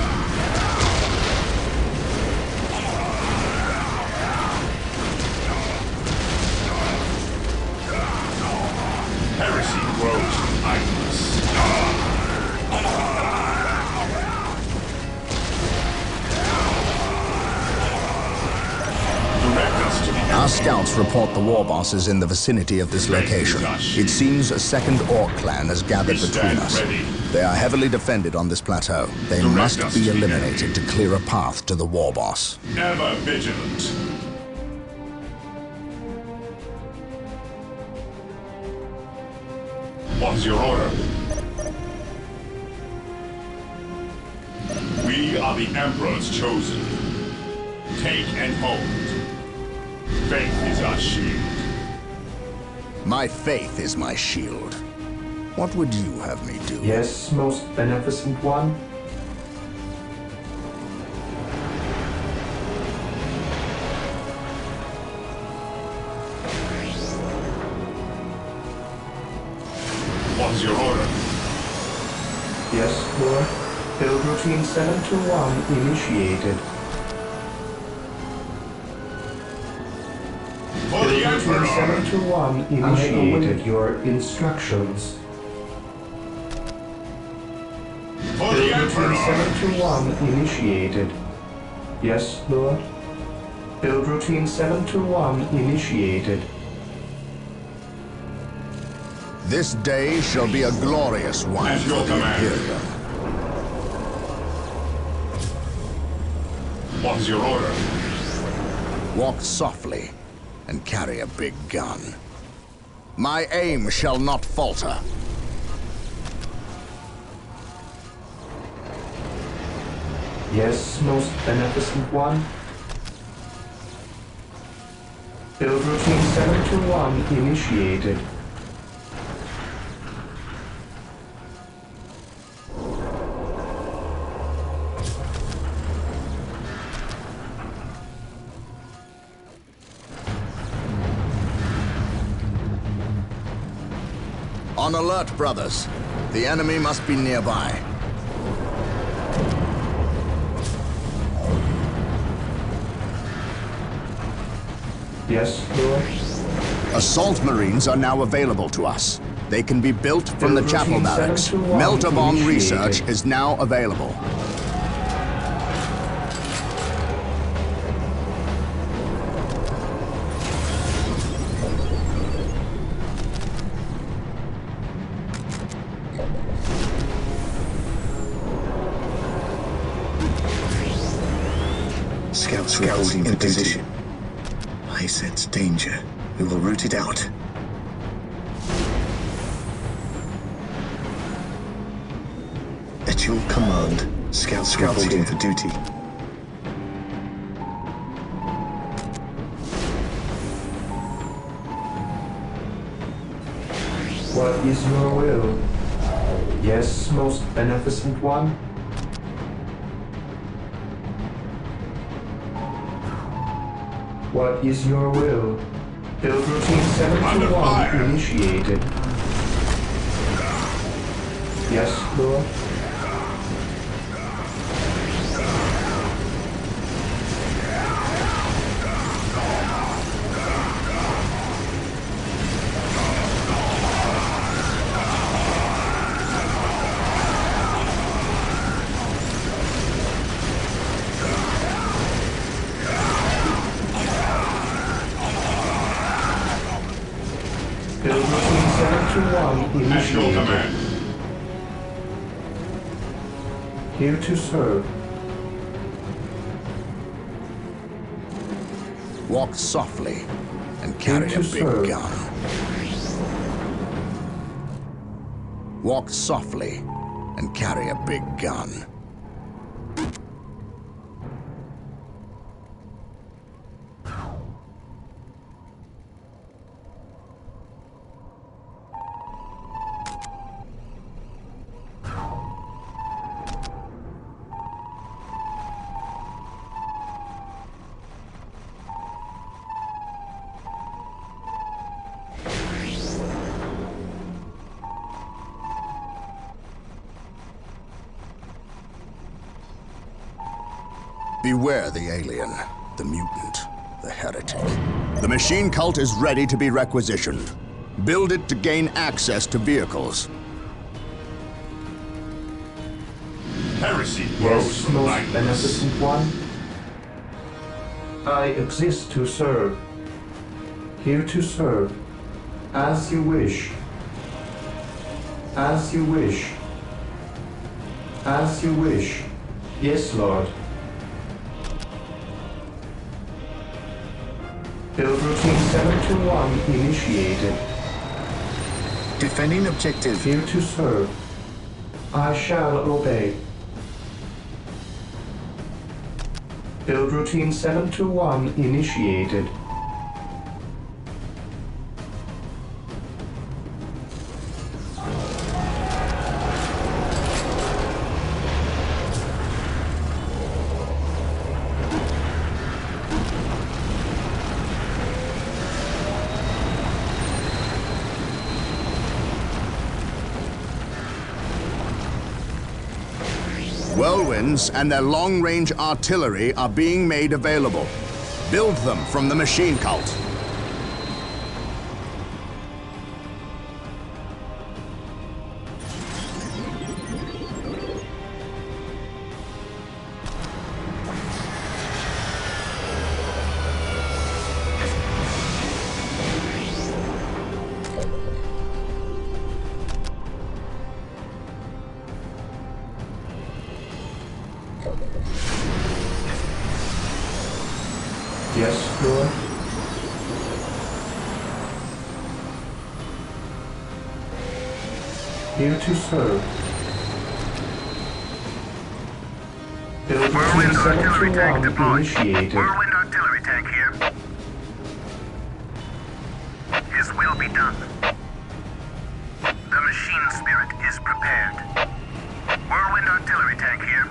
Heresy grows from idleness. Direct us to the Our scouts report the war boss is in the vicinity of this location. It seems a second orc clan has gathered between us. They are heavily defended on this plateau. They must be eliminated to clear a path to the war boss. Ever vigilant. What is your order? We are the Emperor's chosen. Take and hold. Faith is our shield. My faith is my shield. What would you have me do? Yes, most beneficent one. What is your order? Yes, Lord. Build routine 721 initiated. For the Build routine Emperor! 721 initiated. Your instructions. For the Build routine Emperor! 721 initiated. Yes, Lord. Build routine 721 initiated. This day shall be a glorious one At your for the command. Imperium. What is your order? Walk softly and carry a big gun. My aim shall not falter. Yes, most beneficent one. Build routine 721 initiated. On alert, brothers. The enemy must be nearby. Yes, Lord. Assault Marines are now available to us. They can be built from the Build chapel routine barracks. 721 Melt-a-bomb initiated. research is now available. Scouts reporting in position. I sense danger. We will root it out. At your command, Scouts reporting for duty. What is your will? Yes, most beneficent one. What is your will? Build routine 721 initiated. Yes, Lord. Build routine 721 At your initiated. command. Here to serve. Walk softly and carry Here a to big serve. gun. Walk softly and carry a big gun. Beware the alien, the mutant, the heretic. The machine cult is ready to be requisitioned. Build it to gain access to vehicles. Heresy grows Yes, from most idleness. beneficent one. I exist to serve. Here to serve. As you wish. As you wish. As you wish. Yes, Lord. Build routine 721 initiated. Defending objective. Here to serve. I shall obey. Build routine 721 initiated. Whirlwinds and their long-range artillery are being made available. Build them from the machine cult. Yes, Lord. Here to serve. Build routine 721 initiated. Whirlwind artillery tank here. His will be done. The machine spirit is prepared. Whirlwind artillery tank here.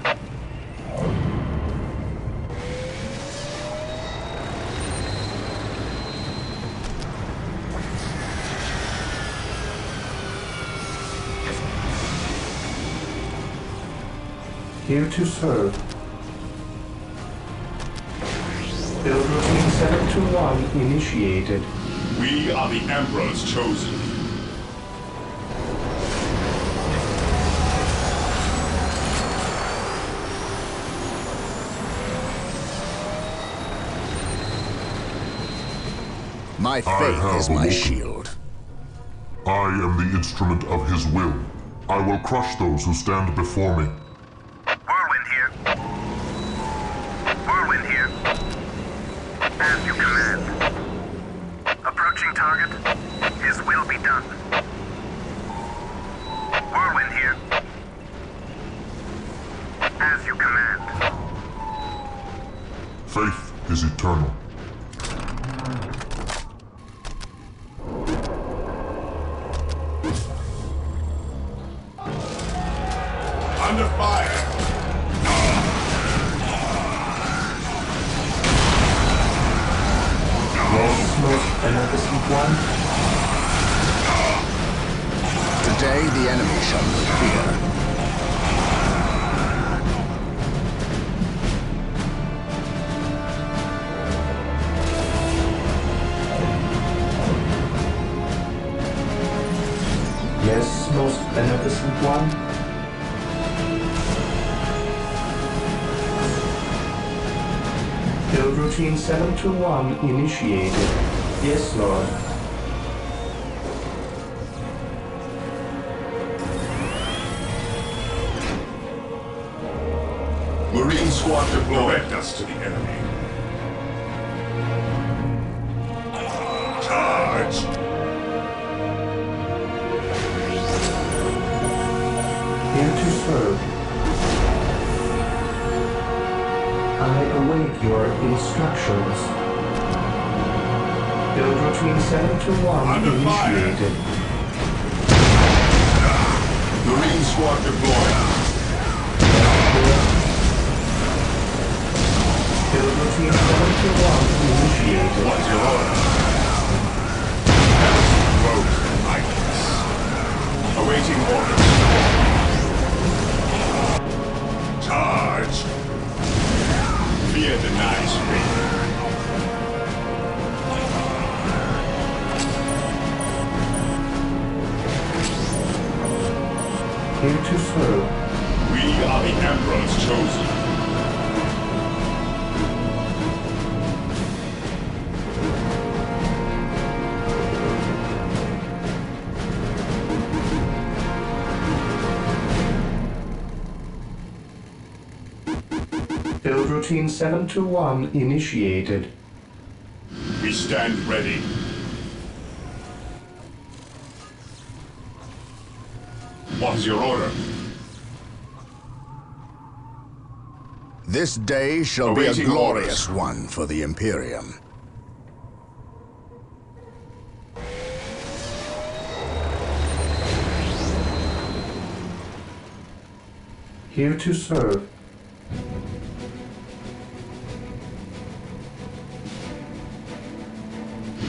Here to serve. Build routine 721 initiated. We are the Emperor's chosen. My faith is my shield. I am the instrument of his will. I will crush those who stand before me. Whirlwind here. Whirlwind here. As you command. Approaching target. His will be done. Whirlwind here. As you command. Faith is eternal. Under fire! Most beneficent one. Today the enemy shall know fear. Yes, most beneficent one. Build routine 721 initiated. Yes, Lord. Marine squad deployed. Direct us to the enemy. Charge! Here to serve. I await your instructions. Build routine 721 Under fire. initiated. Marine squad deployed. Build routine 721 initiated. What's your order? Road items. Awaiting orders. Charge! Fear denies me. Here to serve. We are the Emperor's chosen. Build routine 721 initiated. We stand ready. What is your order? This day shall be a Awaiting glorious orders. one for the Imperium. Here to serve.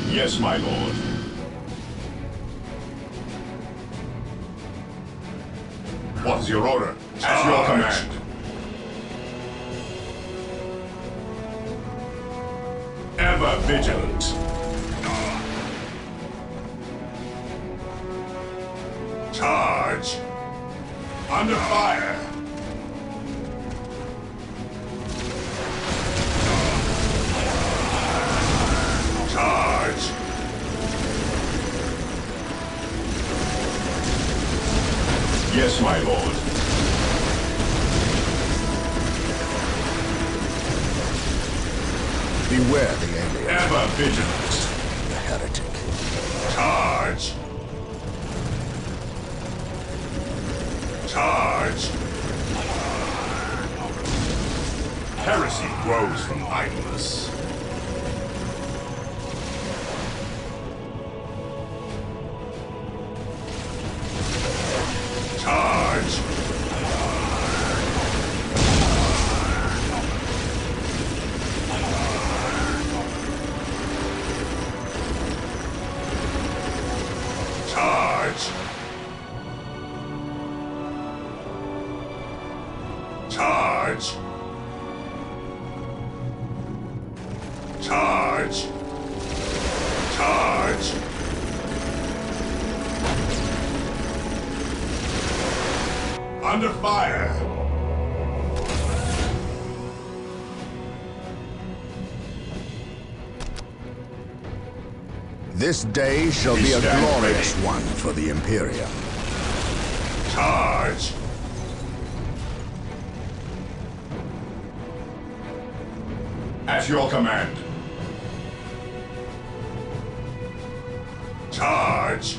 Yes, my lord. What is your order? At your command. Ever vigilant. Charge! Under fire! Charge! Yes, my lord. Beware the alien. Ever vigilant. The heretic. Charge! Charge! Heresy grows from idleness. Charge! Charge! Charge! Charge! Charge! Under fire! This day shall be a glorious one for the Imperium. Charge! At your command. Charge!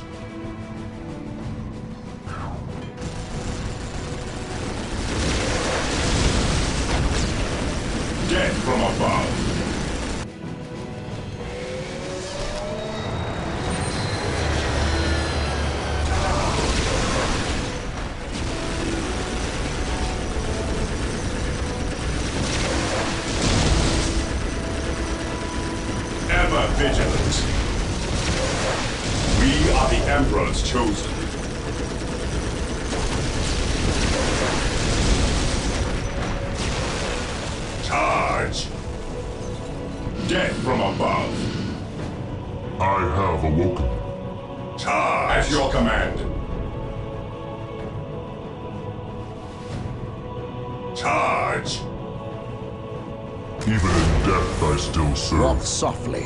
Death from above. Ever vigilant. We are the Emperor's chosen. Charge! Death from above. I have awoken. Charge! At your command. Charge! Even in death I still serve. Walk softly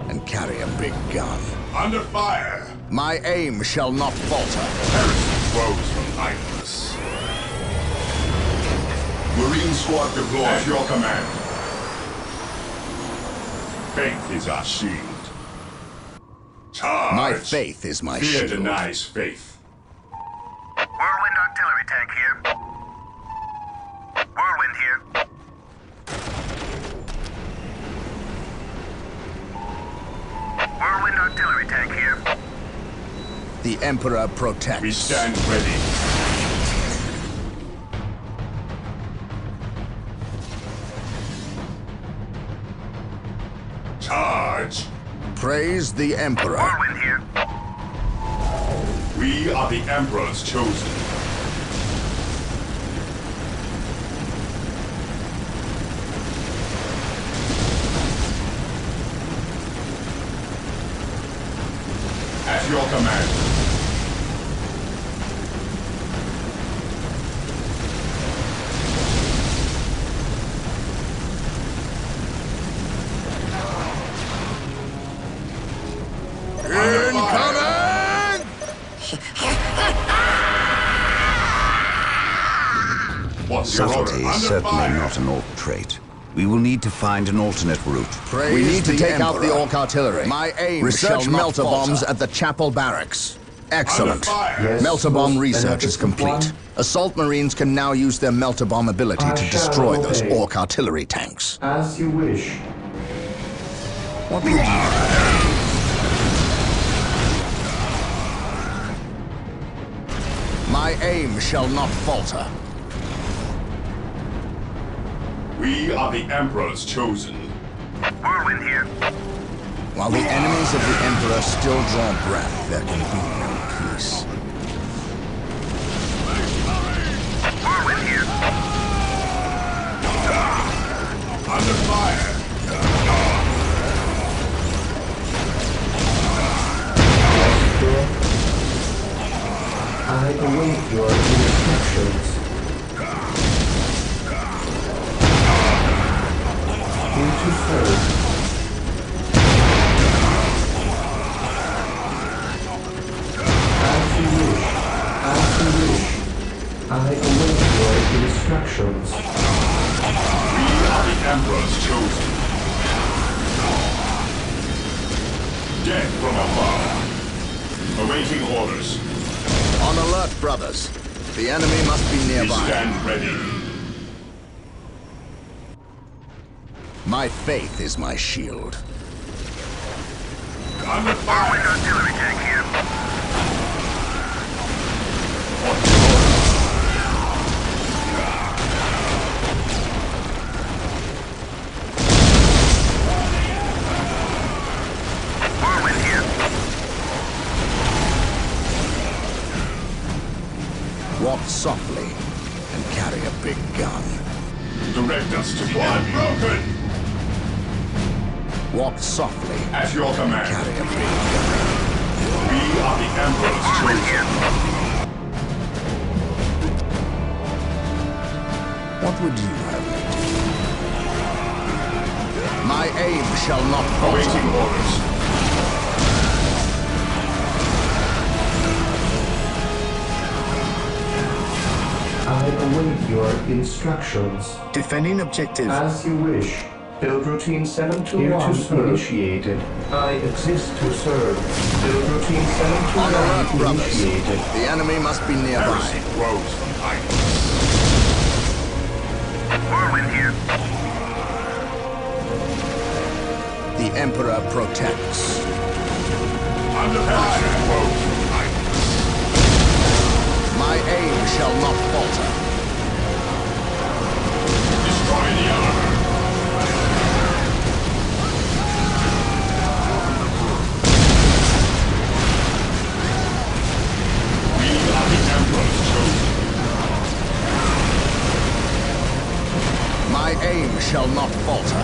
and carry a big gun. Under fire! My aim shall not falter. Heresy grows from idleness. Marine squad deployed. At your command. Faith is our shield. Charge! My faith is my Fear shield. denies faith. Whirlwind artillery tank here. Whirlwind here. Whirlwind artillery tank here. The Emperor protects. We stand ready. Charge! Praise the Emperor. Whirlwind here. We are the Emperor's chosen. At your command. Incoming! What's your order? Subtlety Under is certainly fire. not an orc trait. We will need to find an alternate route. Praise we need to take out the Orc artillery. My aim Research shall melter falter. bombs at the chapel barracks. Excellent. Under fire. Yes, Melter bomb most research is beneficent complete. one. Assault Marines can now use their melter bomb ability I to shall destroy those obey. Orc artillery tanks. As you wish. What would you? My aim shall not falter. We are the Emperor's chosen. Whirlwind here. While the enemies of the Emperor still draw breath, there can be no peace. Whirlwind here. Under fire. I await your instructions. Into serve. As you wish. As you wish. I await your instructions. We are the Emperor's chosen. Death from above. Awaiting orders. On alert, brothers. The enemy must be We nearby. stand ready. My faith is my shield. Under fire. Whirlwind artillery tank here. What's your orders? Whirlwind here. Walk softly and carry a big gun. Direct us to the enemy. Broken. Walk softly At your and command. carry a big gun. We are the Emperor's Whirlwind chosen. here. What would you have me do? My aim shall not Awaiting falter. orders. I await your instructions. Defending objective. As you wish. Build routine 721 initiated. I exist to serve. Build routine On alert, 721 brothers. initiated. The enemy must be nearby. Heresy grows from idleness. Whirlwind here. The Emperor protects. Under heresy grows from idleness. My aim shall not falter. Destroy the armor. We are the Emperor's chosen. My aim shall not falter.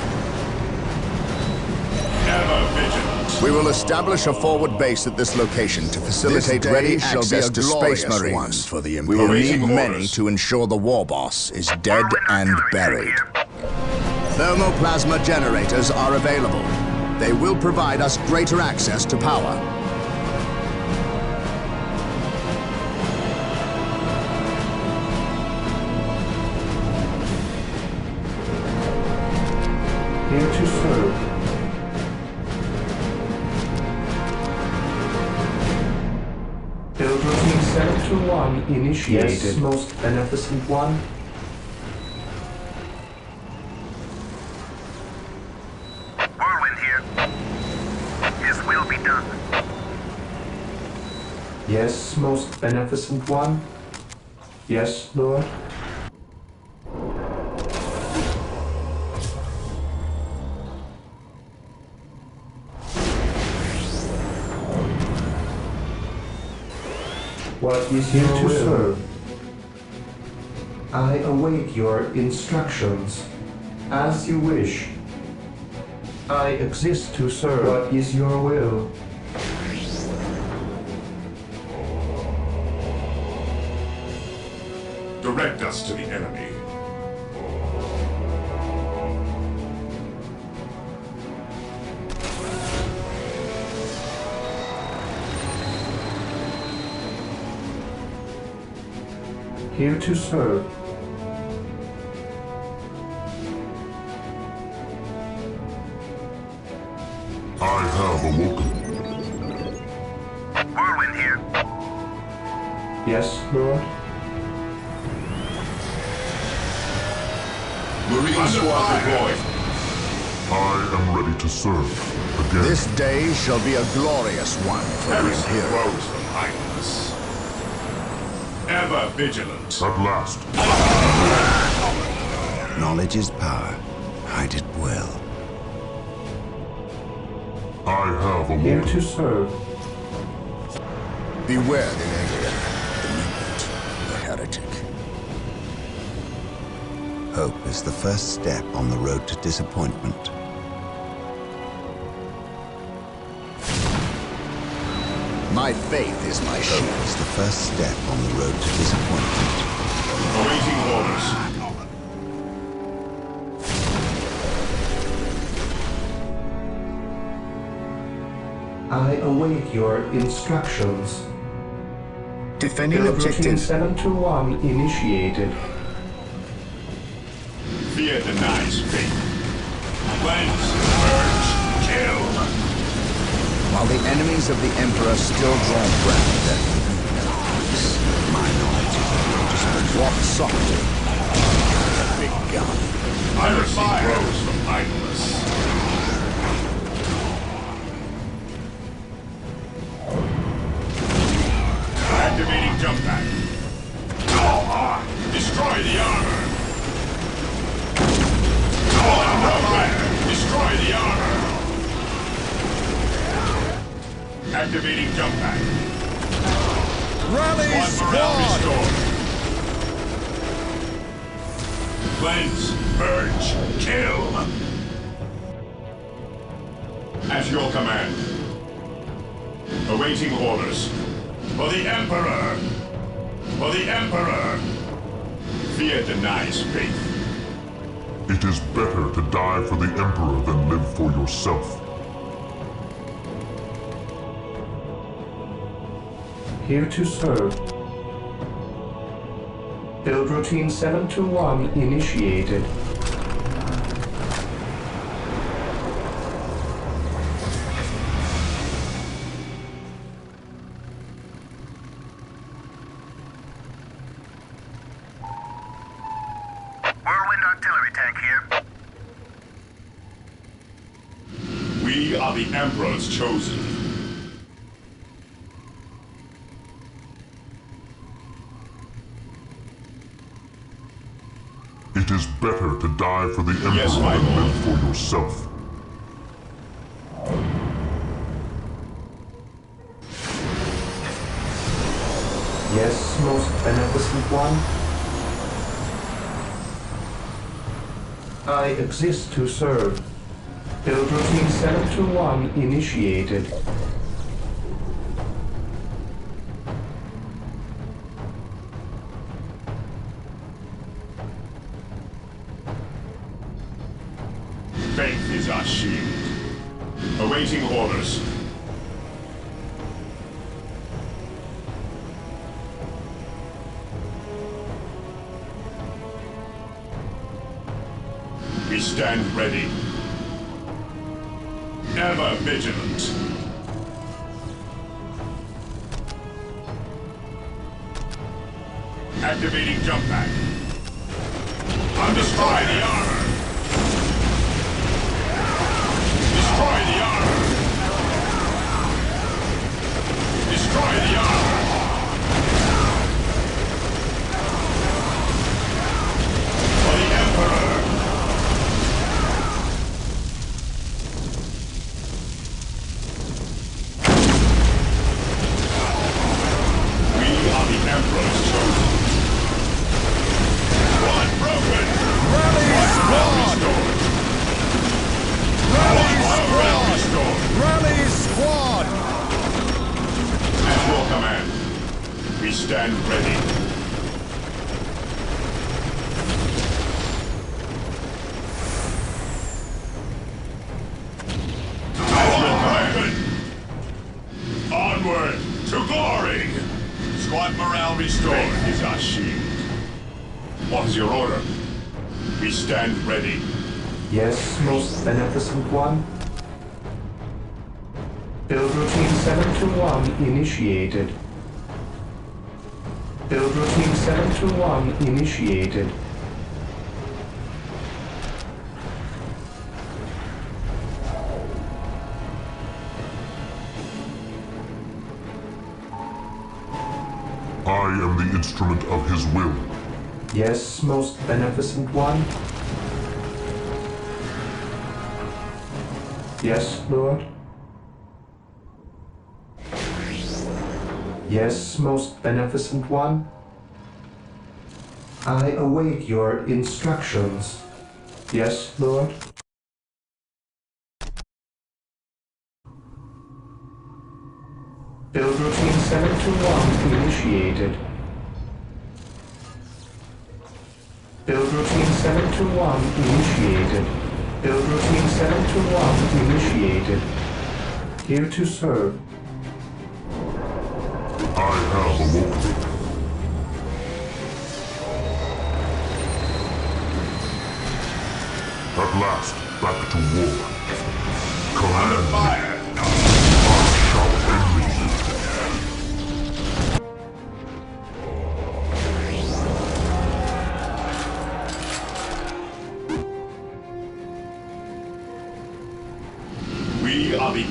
Ever vigilant. We will establish a forward base at this location to facilitate ready access to Space Marines. for the We will need Awaiting many orders. to ensure the war boss is dead Whirlwind and artillery buried. tank here. Thermoplasma generators are available. They will provide us greater access to power. Here to serve. Build routine 721 initiated. Yes, most beneficent one. Whirlwind here. His will be done. Yes, most beneficent one. Yes, Lord. What is here to serve? I await your instructions. As you wish. I exist to serve. What is your will? Direct us to the enemy. Here to serve. I have awoken. Whirlwind here. Yes, Lord. Marine squad deployed. I am ready to serve. Again. This day shall be a glorious one for the Heresy Imperial. grows from idleness. Ever vigilant. At last. Knowledge is power. Hide it well. I have Here awoken. to serve. Beware the alien, the mutant, the heretic. Hope is the first step on the road to disappointment. My faith is my shield. Hope is the first step on the road to disappointment. Awaiting orders. I await your instructions. Defending Build routine objective. 721 initiated. Fear denies faith. Cleanse, purge, kill. While the enemies of the Emperor still draw breath, My knowledge is at your disposal. walk softly. Big gun. Piracy grows from idleness. Activating jump pack. Destroy the armor. Destroy the armor. Activating jump pack. Rally Morale restored. Cleanse, purge, kill. At your command. Awaiting orders. For the Emperor! For the Emperor! Fear denies faith. It is better to die for the Emperor than live for yourself. Here to serve. Build routine 721 initiated. Whirlwind artillery tank here. We are the Emperor's chosen. It is better to die for the Emperor Yes, my than lord. live for yourself. Yes, most beneficent one. I exist to serve. Build routine 721 initiated. Faith is our shield. Awaiting orders. We stand ready. Ever vigilant. Activating jump pack. Destroy the armor. Destroy the armor. Destroy the armor. For the Emperor. We are the Emperor's chosen. One broken. Rally squad! Restored. Rally Morale squad! restored. Rally squad! At your command, we stand ready. At your command. Onward to glory. Squad morale restored. Faith is our shield. What is your order? We stand ready. Yes, most beneficent one. Build routine 721 initiated. Build routine 721 initiated. I am the instrument of his will. Yes, most beneficent one. Yes, Lord. Yes, most beneficent one. I await your instructions. Yes, Lord. Build routine 721 initiated. Build routine 721 initiated. Build routine 721 initiated. Here to serve. I have awoken. At last, back to war. Command me. Fire.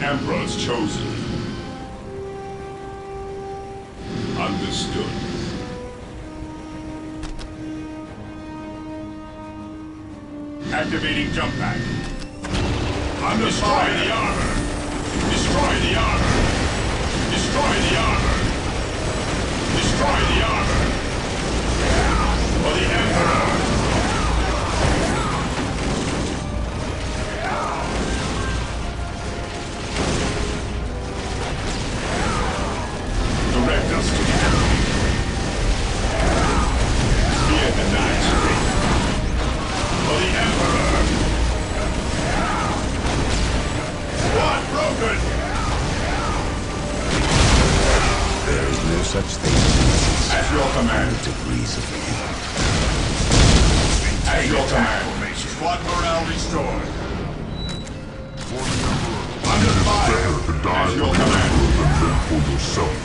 Emperor's chosen. Understood. Activating jump pack. Destroy the armor! Destroy the armor! Destroy the armor! Destroy the armor! For the Emperor! Direct us to the enemy. Fear the night's fate. For the Emperor! One broken! There is no such thing At your command. as degrees of pain. At your command. Squad morale restored. Under fire. Better to die At for your the command. Emperor than live for yourself.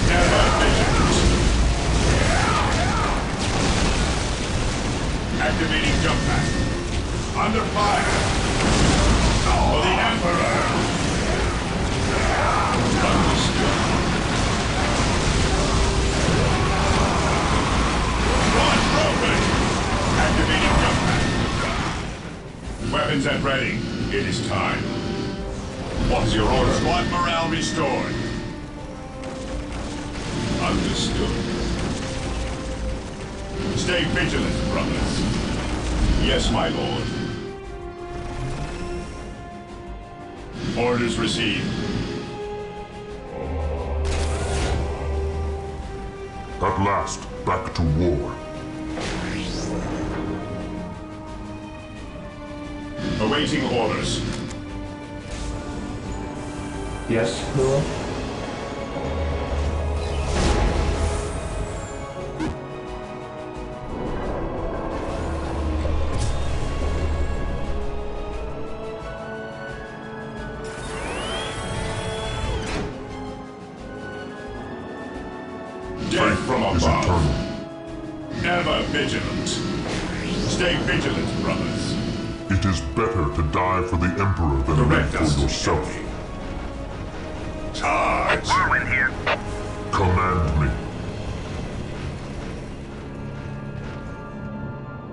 Never vigilant. Activating jump pack. Under fire. For the Emperor. Understood. One broken. Activating jump pack. Weapons at ready. It is time. What's your order? Squad morale restored. Understood. Stay vigilant, brothers. Yes, my lord. Orders received. At last, back to war. Awaiting orders. Yes, Lord? Death from Is above. eternal. Never vigilant. Stay vigilant, brothers. It is better to die for the Emperor than live Direct for us to yourself. enemy. Charge! Lorn here. Command me.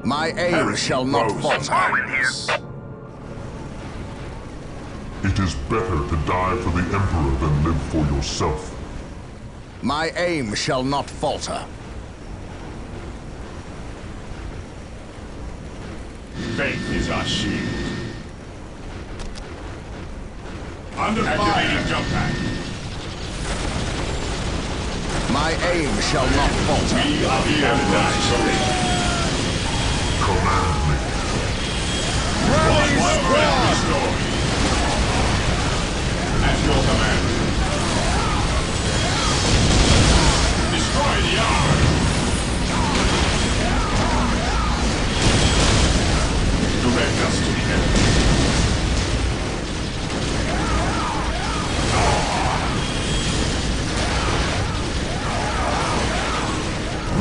My aim shall not falter. Lorn here. It is better to die for the Emperor than live for yourself. My aim shall not falter. Faith is our shield. Under activating jump pack. My aim shall not falter. We are the Emperor's chosen. Command me. One morale restored. At your command. Destroy the armor. Direct us to the enemy.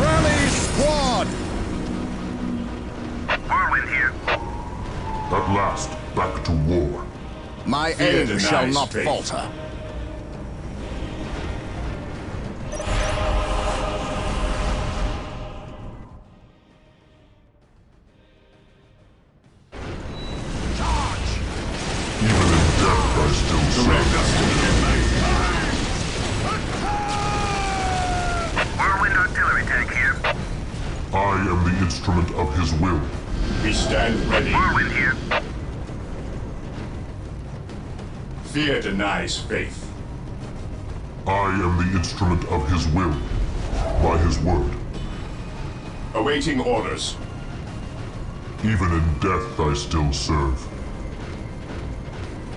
Rally squad! Lorn here. At last, back to war. My Fear aim denies shall not faith. falter. Even in death, I still Direct serve. us to the enemy. Whirlwind artillery tank here. I am the instrument of his will. We stand ready. Lorn here. Fear denies faith. I am the instrument of his will. By his word. Awaiting orders. Even in death, I still serve.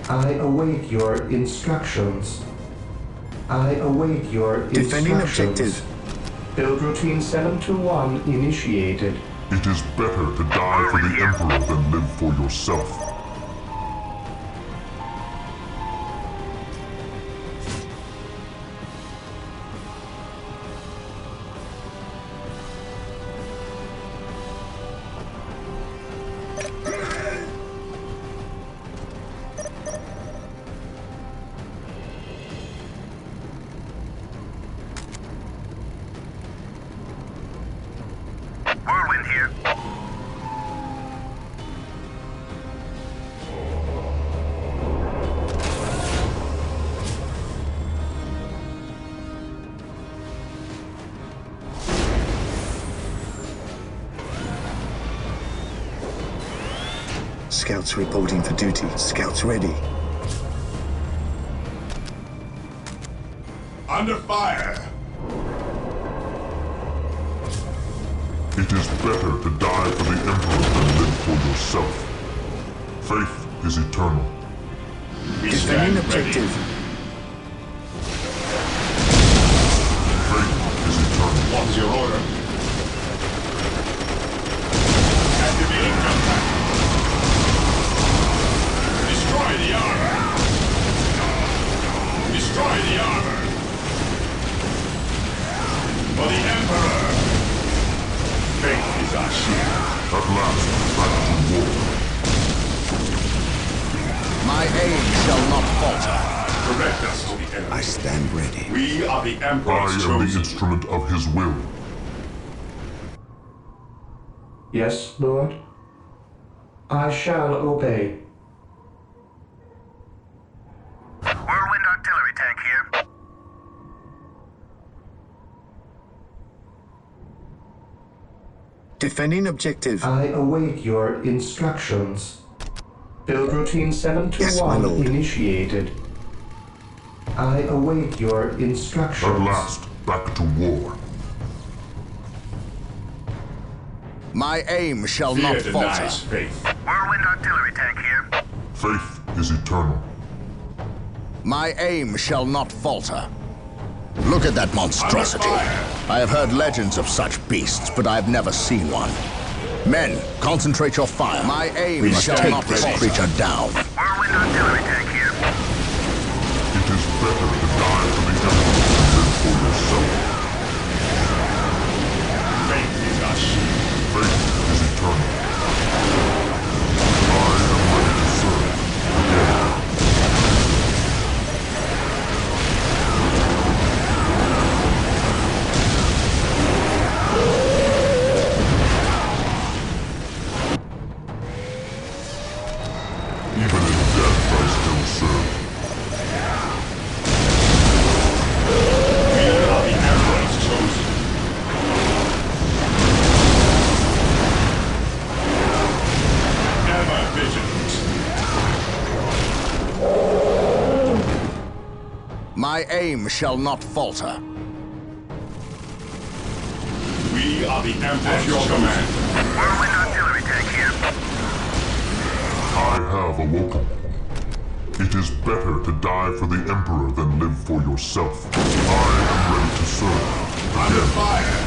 I await your instructions. I await your Defending instructions. objective. Build routine 721 initiated. It is better to die for the Emperor than live for yourself. Scouts reporting for duty. Scouts ready. Under fire! It is better to die for the Emperor than live for yourself. Faith is eternal. We Defending stand objective. ready. Faith is eternal. What's your order? Activating jump pack. Destroy the armor! Destroy the armor! For the Emperor! Faith is our shield. At last, back to war. My aim shall not falter. Direct us to the enemy. I stand ready. We are the I Emperor's am the chosen. instrument of his will. Yes, Lord. I shall obey. Whirlwind artillery tank here. Defending objective. I await your instructions. Build routine Yes, my 721 lord. initiated. I await your At instructions. last, back to war. My aim shall Fear not falter. denies faith. Whirlwind artillery tank here. Faith is eternal. My aim shall not falter. Look at that monstrosity. Under fire. I have heard legends of such beasts, but I've never seen one. Men, concentrate your fire. My aim shall stand not this ready. creature down. Whirlwind artillery tank here. It is better to die for the Emperor than live for yourself. Faith is our shield. Faith is eternal. I am ready to serve. Again. Even in death, I still serve. We are the Emperor's chosen. Ever vigilant. My aim shall not falter. We are the Emperor's at your command. Whirlwind artillery tank here. I have awoken. It is better to die for the Emperor than live for yourself. I am ready to serve. Under Again. fire.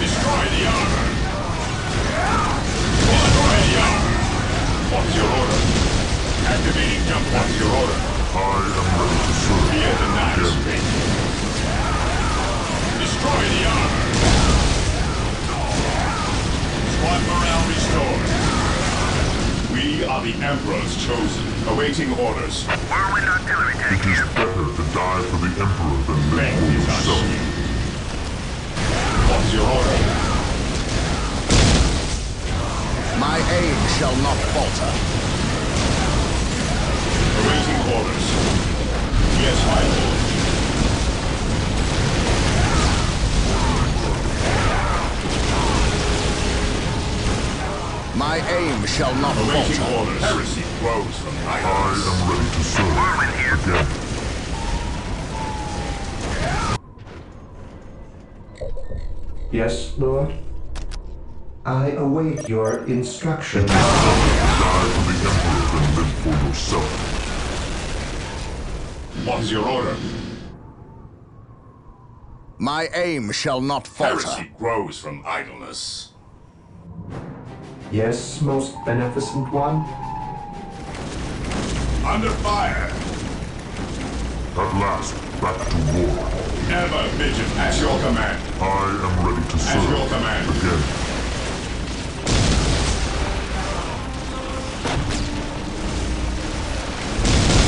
Destroy the armor. Destroy the armor. What's your order? Activating jump. What's your order? I am ready to serve. Fear denies Again. faith. Destroy the armor. Squad morale restored. We are the Emperor's chosen. Awaiting orders. Whirlwind artillery tank It is here. better to die for the Emperor than live Faith for is our yourself. shield. What's your order? My aim shall not falter. Awaiting orders. Yes, my lord. My aim shall not Awaiting falter. orders. Heresy grows from I idleness. am ready to serve. Whirlwind here. Again. Yes, Lord. I await your instructions. Die for the Emperor than live for yourself. What is your order? My aim shall not falter. Heresy grows from idleness. Yes, most beneficent one. Under fire. At last, back to war. Ever vigilant. At your command. I am ready to serve. your command. Again.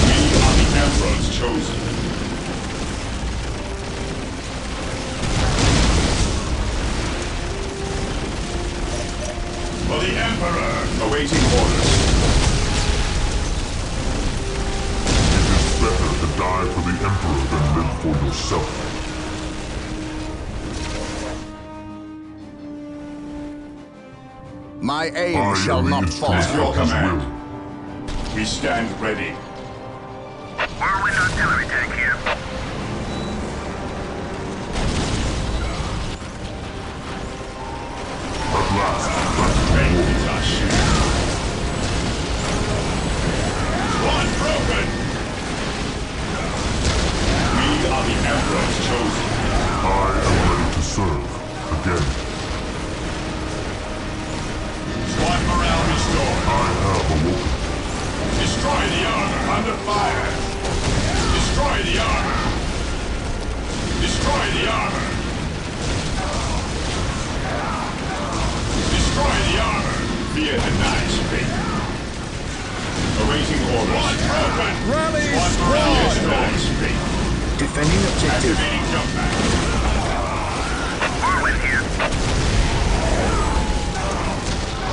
We are the Emperor's chosen. For the Emperor. Awaiting orders. It is better to die for the Emperor than live for yourself. My aim shall not falter. At your command. We stand ready. Whirlwind artillery tank here. At last, Fate is our share. One broken! We are the Emperor's chosen. I am ready to serve again. Squad morale restored. I have awoken. Destroy the armor. Under fire. Destroy the armor. Destroy the armor. Destroy the armor. Fear denies fate. Awaiting orders. One broken. Rally Squad morale denies fate. Defending objective. Activating jump back. Whirlwind here.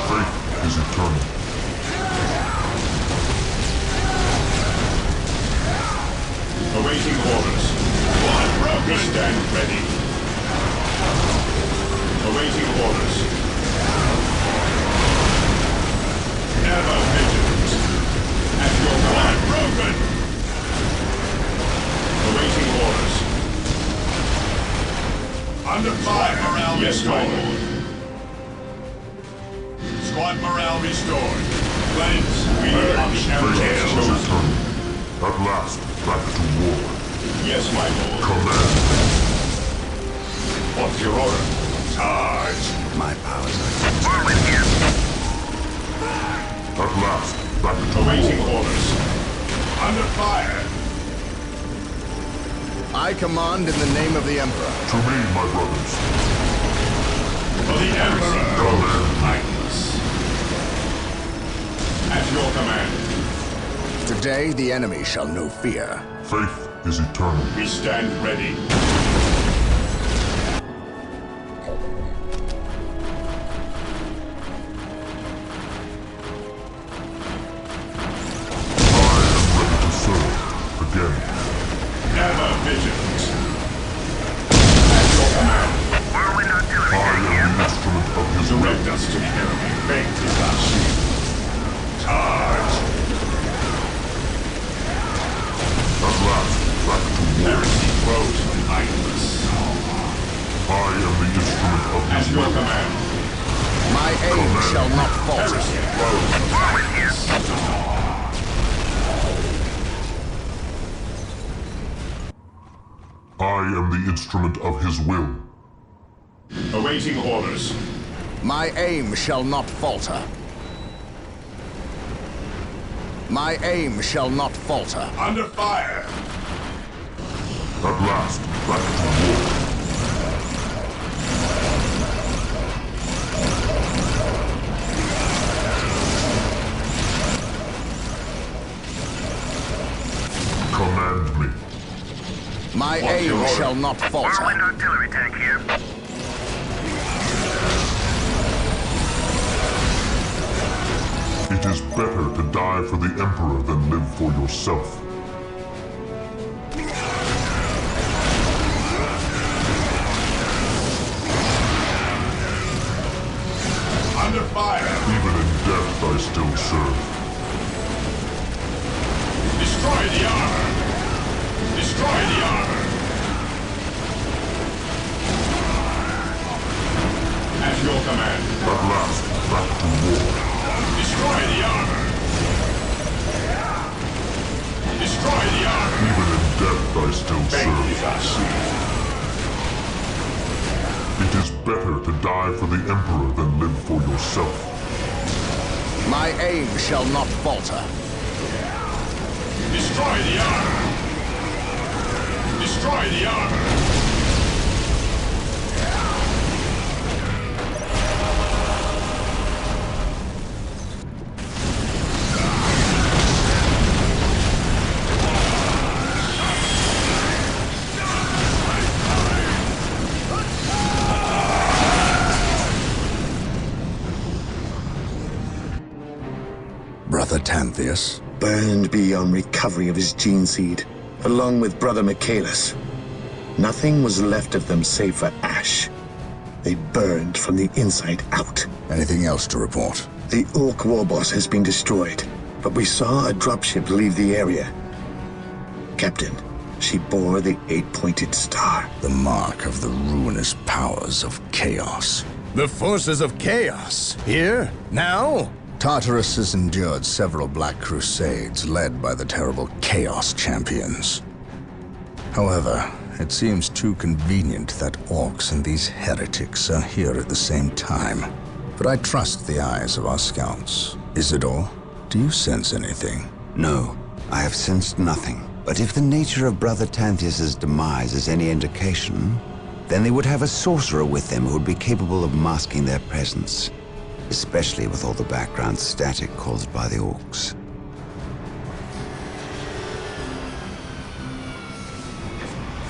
Faith is eternal. Awaiting orders. One broken. Stand ready. Awaiting orders. Ever vigilant. At your command. Broken. Awaiting orders. Under fire. Morale restored. Squad morale restored. Cleanse. We are the Faith is Emperor's chosen. eternal. At last, back to war. Yes, my lord. Command. What's your order? Charge. My powers are Whirlwind here. At last, back to Awaiting war. orders. Under fire. I command in the name of the Emperor. To me, my brothers. For the Emperor. Command. Highness. At your command. Today the enemy shall know fear. Faith is eternal. We stand ready. I am ready to serve again. Ever vigilant. At your command. Whirlwind artillery I tank here. am the instrument of his will. Direct us to the enemy. Fate is our shield. Charge. At last, back to war. Heresy grows behind us. I am the instrument of At his your will. command. My aim shall not falter. Heresy grows behind us. I am the instrument of his will. Awaiting orders. My aim shall not falter. My aim shall not falter. Under fire. At last, back to war. Command me. My What's your aim order? shall not Whirlwind falter. artillery tank here. It is better to die for the Emperor than live for yourself. Under fire. Even in death, I still serve. Destroy the armor. Destroy the armor. At your command. At last, back to war. Destroy the armor. Destroy the armor. Even in death, I still Fate serve. is our shield. It is better to die for the Emperor than live for yourself. My aim shall not falter. Destroy the armor. Destroy the armor. Brother Tantheus, Burned beyond recovery of his gene seed, along with Brother Michaelis. Nothing was left of them save for ash. They burned from the inside out. Anything else to report? The Orc warboss has been destroyed, but we saw a dropship leave the area. Captain, she bore the 8-pointed star. The mark of the ruinous powers of chaos. The forces of chaos? Here? Now? Tartarus has endured several Black Crusades led by the terrible Chaos Champions. However, it seems too convenient that orcs and these heretics are here at the same time. But I trust the eyes of our scouts. Isidore, do you sense anything? No, I have sensed nothing. But if the nature of Brother Tantheus' demise is any indication, then they would have a sorcerer with them who would be capable of masking their presence. Especially with all the background static caused by the orcs.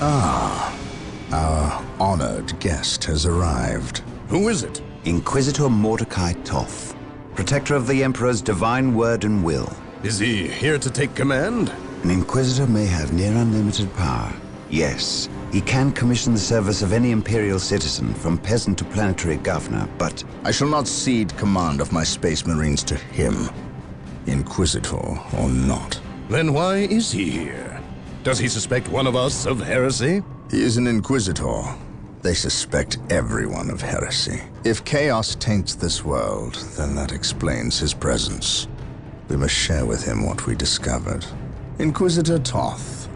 Ah, our honored guest has arrived. Who is it? Inquisitor Mordecai Toth, protector of the Emperor's divine word and will. Is he here to take command? An Inquisitor may have near unlimited power. Yes, he can commission the service of any Imperial citizen, from peasant to planetary governor, but... I shall not cede command of my Space Marines to him, Inquisitor or not. Then why is he here? Does he suspect one of us of heresy? He is an Inquisitor. They suspect everyone of heresy. If chaos taints this world, then that explains his presence. We must share with him what we discovered. Inquisitor Toth,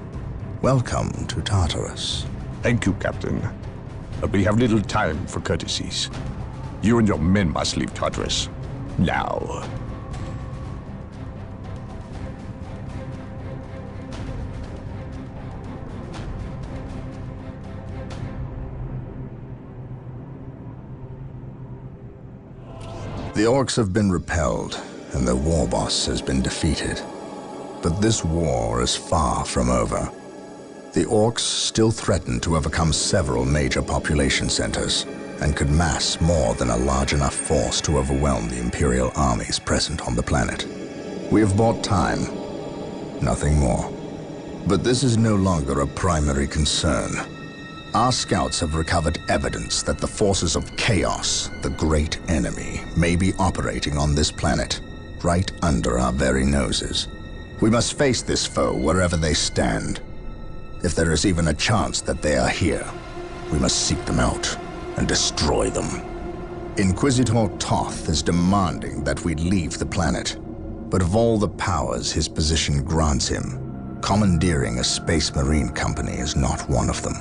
welcome to Tartarus. Thank you, Captain. But we have little time for courtesies. You and your men must leave Tartarus. Now. The orcs have been repelled, and their war boss has been defeated. But this war is far from over. The orcs still threaten to overcome several major population centers, and could mass more than a large enough force to overwhelm the Imperial armies present on the planet. We have bought time, nothing more. But this is no longer a primary concern. Our scouts have recovered evidence that the forces of chaos, the great enemy, may be operating on this planet, right under our very noses. We must face this foe wherever they stand. If there is even a chance that they are here, we must seek them out and destroy them. Inquisitor Toth is demanding that we leave the planet, but of all the powers his position grants him, commandeering a Space Marine company is not one of them.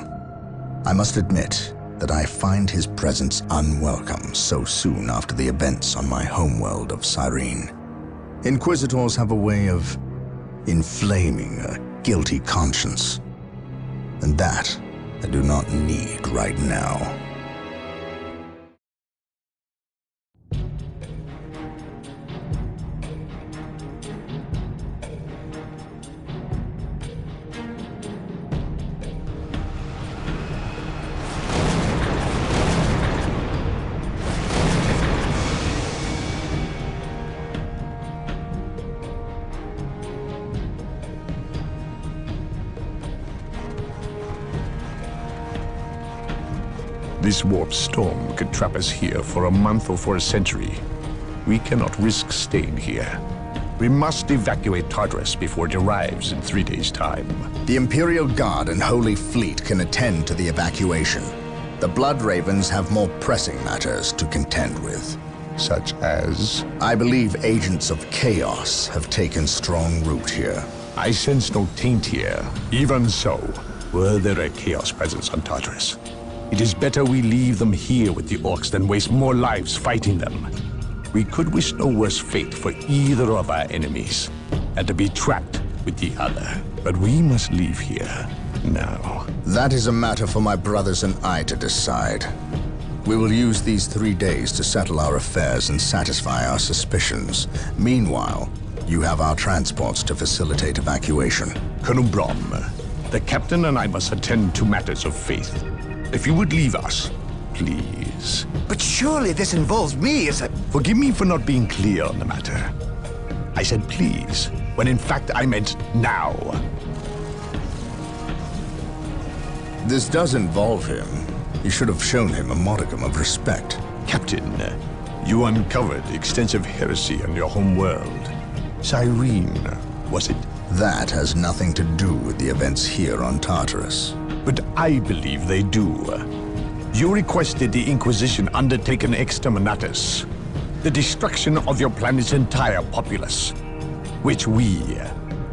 I must admit that I find his presence unwelcome so soon after the events on my homeworld of Cyrene. Inquisitors have a way of inflaming a guilty conscience, and that I do not need right now. This warp storm could trap us here for a month or for a century. We cannot risk staying here. We must evacuate Tartarus before it arrives in 3 days' time. The Imperial Guard and Holy Fleet can attend to the evacuation. The Blood Ravens have more pressing matters to contend with. Such as? I believe agents of chaos have taken strong root here. I sense no taint here. Even so, were there a chaos presence on Tartarus? It is better we leave them here with the orcs than waste more lives fighting them. We could wish no worse fate for either of our enemies, and to be trapped with the other. But we must leave here now. That is a matter for my brothers and I to decide. We will use these 3 days to settle our affairs and satisfy our suspicions. Meanwhile, you have our transports to facilitate evacuation. Colonel Brom, the captain and I must attend to matters of faith. If you would leave us, please. But surely this involves me as a... Forgive me for not being clear on the matter. I said please, when in fact I meant now. This does involve him. You should have shown him a modicum of respect. Captain, you uncovered extensive heresy on your home world. Cyrene, was it? That has nothing to do with the events here on Tartarus. But I believe they do. You requested the Inquisition undertake an exterminatus, the destruction of your planet's entire populace, which we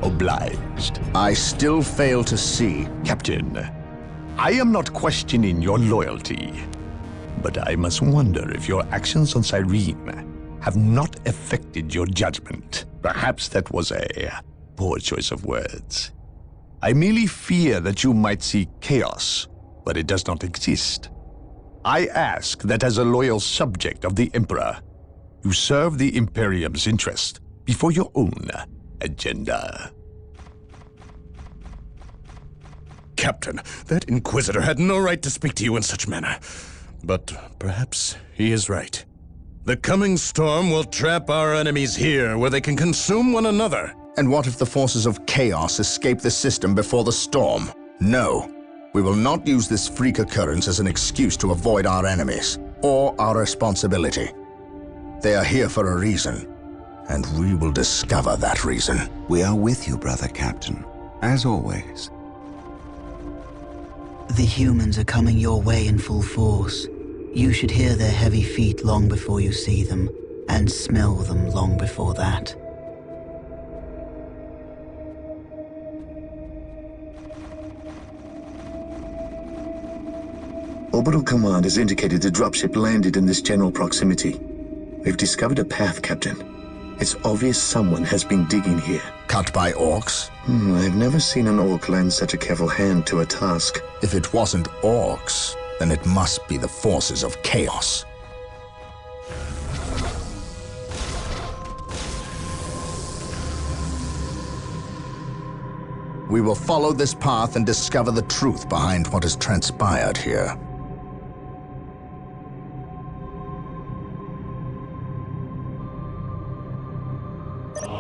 obliged. I still fail to see. Captain, I am not questioning your loyalty, but I must wonder if your actions on Cyrene have not affected your judgment. Perhaps that was a poor choice of words. I merely fear that you might see chaos, but it does not exist. I ask that as a loyal subject of the Emperor, you serve the Imperium's interest before your own agenda. Captain, that Inquisitor had no right to speak to you in such manner. But perhaps he is right. The coming storm will trap our enemies here, where they can consume one another. And what if the forces of chaos escape the system before the storm? No. We will not use this freak occurrence as an excuse to avoid our enemies, or our responsibility. They are here for a reason, and we will discover that reason. We are with you, brother Captain, as always. The humans are coming your way in full force. You should hear their heavy feet long before you see them, and smell them long before that. Orbital Command has indicated the dropship landed in this general proximity. We've discovered a path, Captain. It's obvious someone has been digging here. Cut by orcs? I've never seen an orc lend such a careful hand to a task. If it wasn't orcs, then it must be the forces of chaos. We will follow this path and discover the truth behind what has transpired here.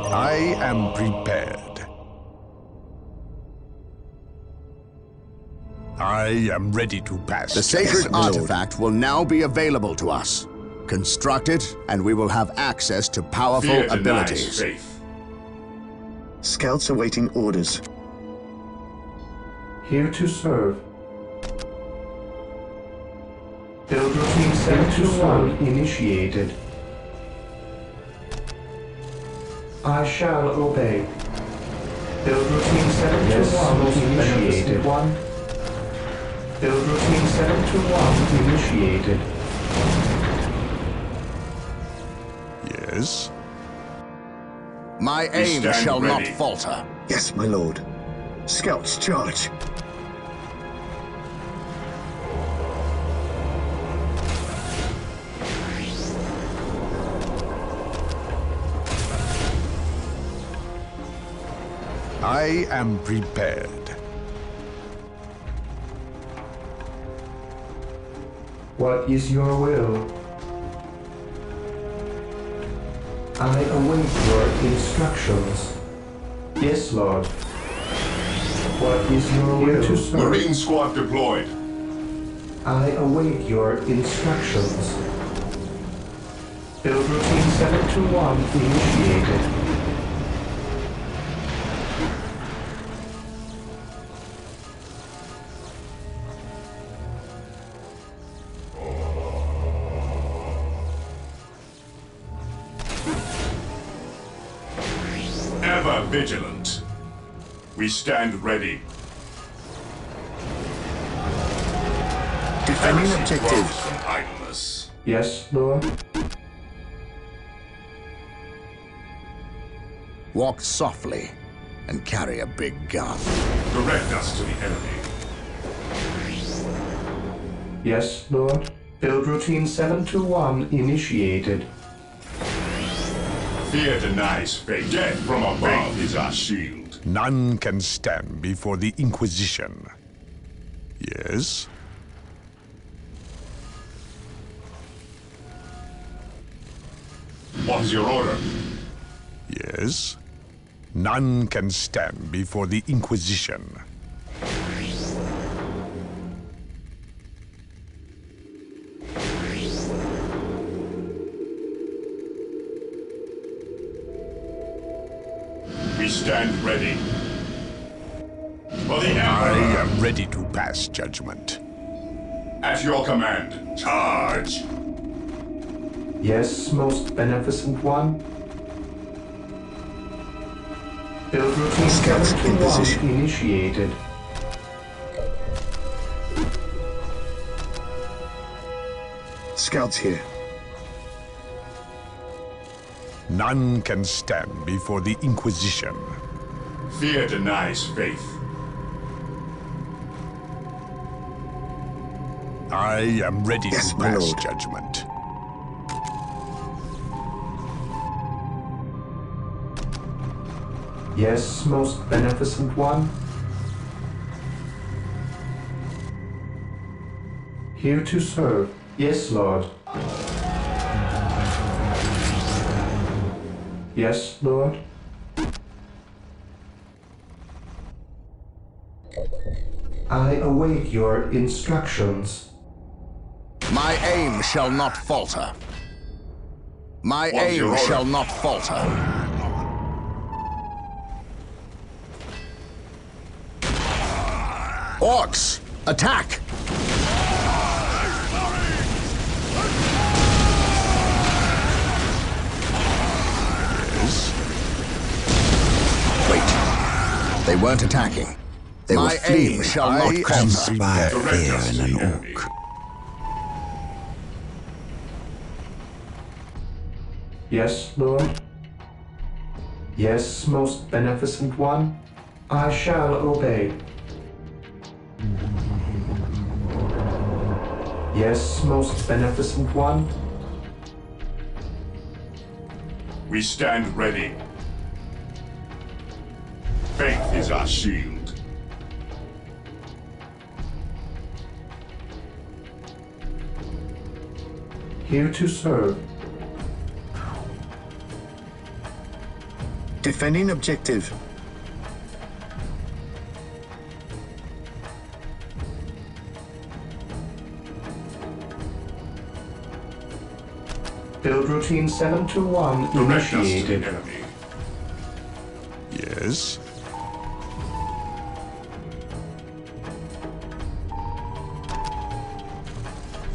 I am prepared. I am ready to pass. The sacred artifact will now be available to us. Construct it, and we will have access to powerful abilities. Scouts awaiting orders. Here to serve. Build routine 721 initiated. I shall obey. Build routine 721 initiated. Build routine 721 initiated. Yes? My aim shall not falter. Yes, my lord. Scouts, charge. I am prepared. What is your will? I await your instructions. Yes, Lord. What is your will to serve? Marine squad deployed. I await your instructions. Build routine 721 initiated. Ever vigilant. We stand ready. Defending objective. From idleness. Yes, Lord. Walk softly and carry a big gun. Direct us to the enemy. Yes, Lord. Build routine 721 initiated. Fear denies fate. Death from above is our shield. None can stand before the Inquisition. Yes? What is your order? Yes? None can stand before the Inquisition. We stand ready. For the I Emperor! am ready to pass judgment. At your command, charge! Yes, most beneficent one. Build routine Scouts in 721 position. initiated. Scouts here. None can stand before the Inquisition. Fear denies faith. I am ready Yes, to my pass lord. judgment. Yes, most beneficent one. Here to serve. Yes, Lord. Yes, Lord. I await your instructions. My aim shall not falter. My What's your aim order? shall not falter. Orcs, attack! Wait. They weren't attacking. They were My fleeing. aim Shall I not am falter. Inspire Direct fear us in to an the enemy. orc. Yes, Lord. Yes, most beneficent one. I shall obey. Yes, most beneficent one. We stand ready. Faith is our shield. Here to serve. Defending objective. Build routine 721 Direct us to the initiated. enemy. Yes?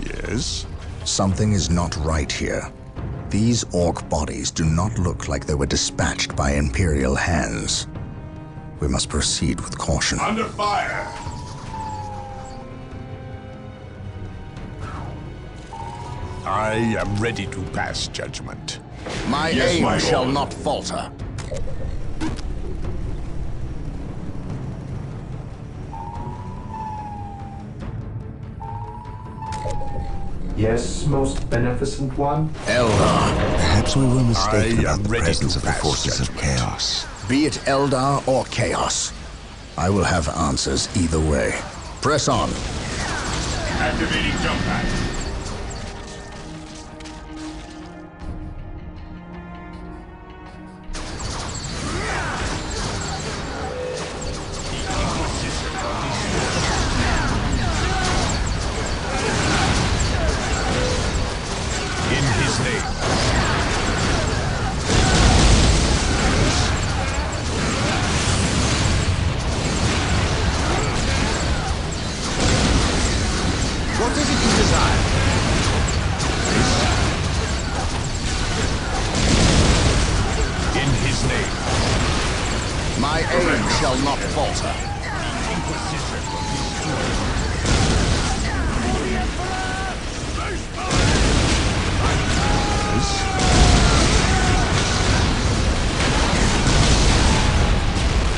Yes? Something is not right here. These orc bodies do not look like they were dispatched by Imperial hands. We must proceed with caution. Under fire! I am ready to pass judgment. My Yes, aim my shall lord. not falter. Yes, most beneficent one. Eldar. Perhaps we were mistaken I am about the ready presence to of the pass forces of judgment. chaos. Be it Eldar or Chaos. I will have answers either way. Press on. Activating jump pack. In his name. What is it you desire? In his name. My aim shall not falter.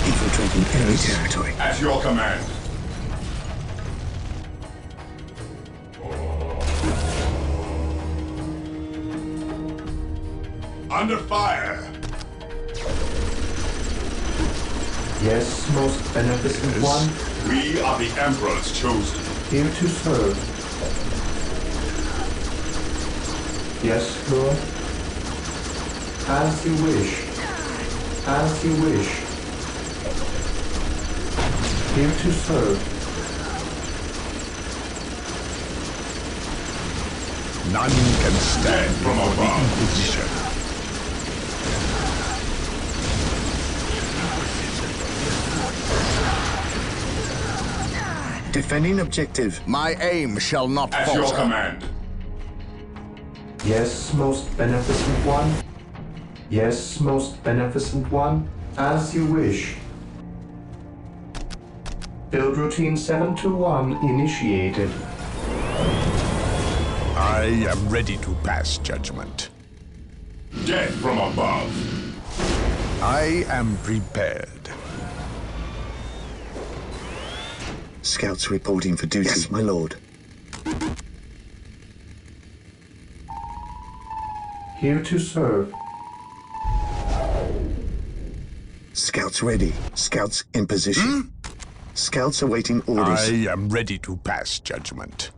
Infiltrating enemy territory. At your command. Under fire! Yes, most beneficent one. We are the Emperor's chosen. Here to serve. Yes, Lord. As you wish. As you wish. Here to serve. None can stand from before the above. Inquisition. Defending objective. My aim shall not At falter. your command. Yes, most beneficent one. Yes, most beneficent one. As you wish. Build routine 721 initiated. I am ready to pass judgment. Death from above. I am prepared. Scouts reporting for duty, yes, my lord. Here to serve. Scouts ready. Scouts in position. Scouts awaiting orders. I am ready to pass judgment.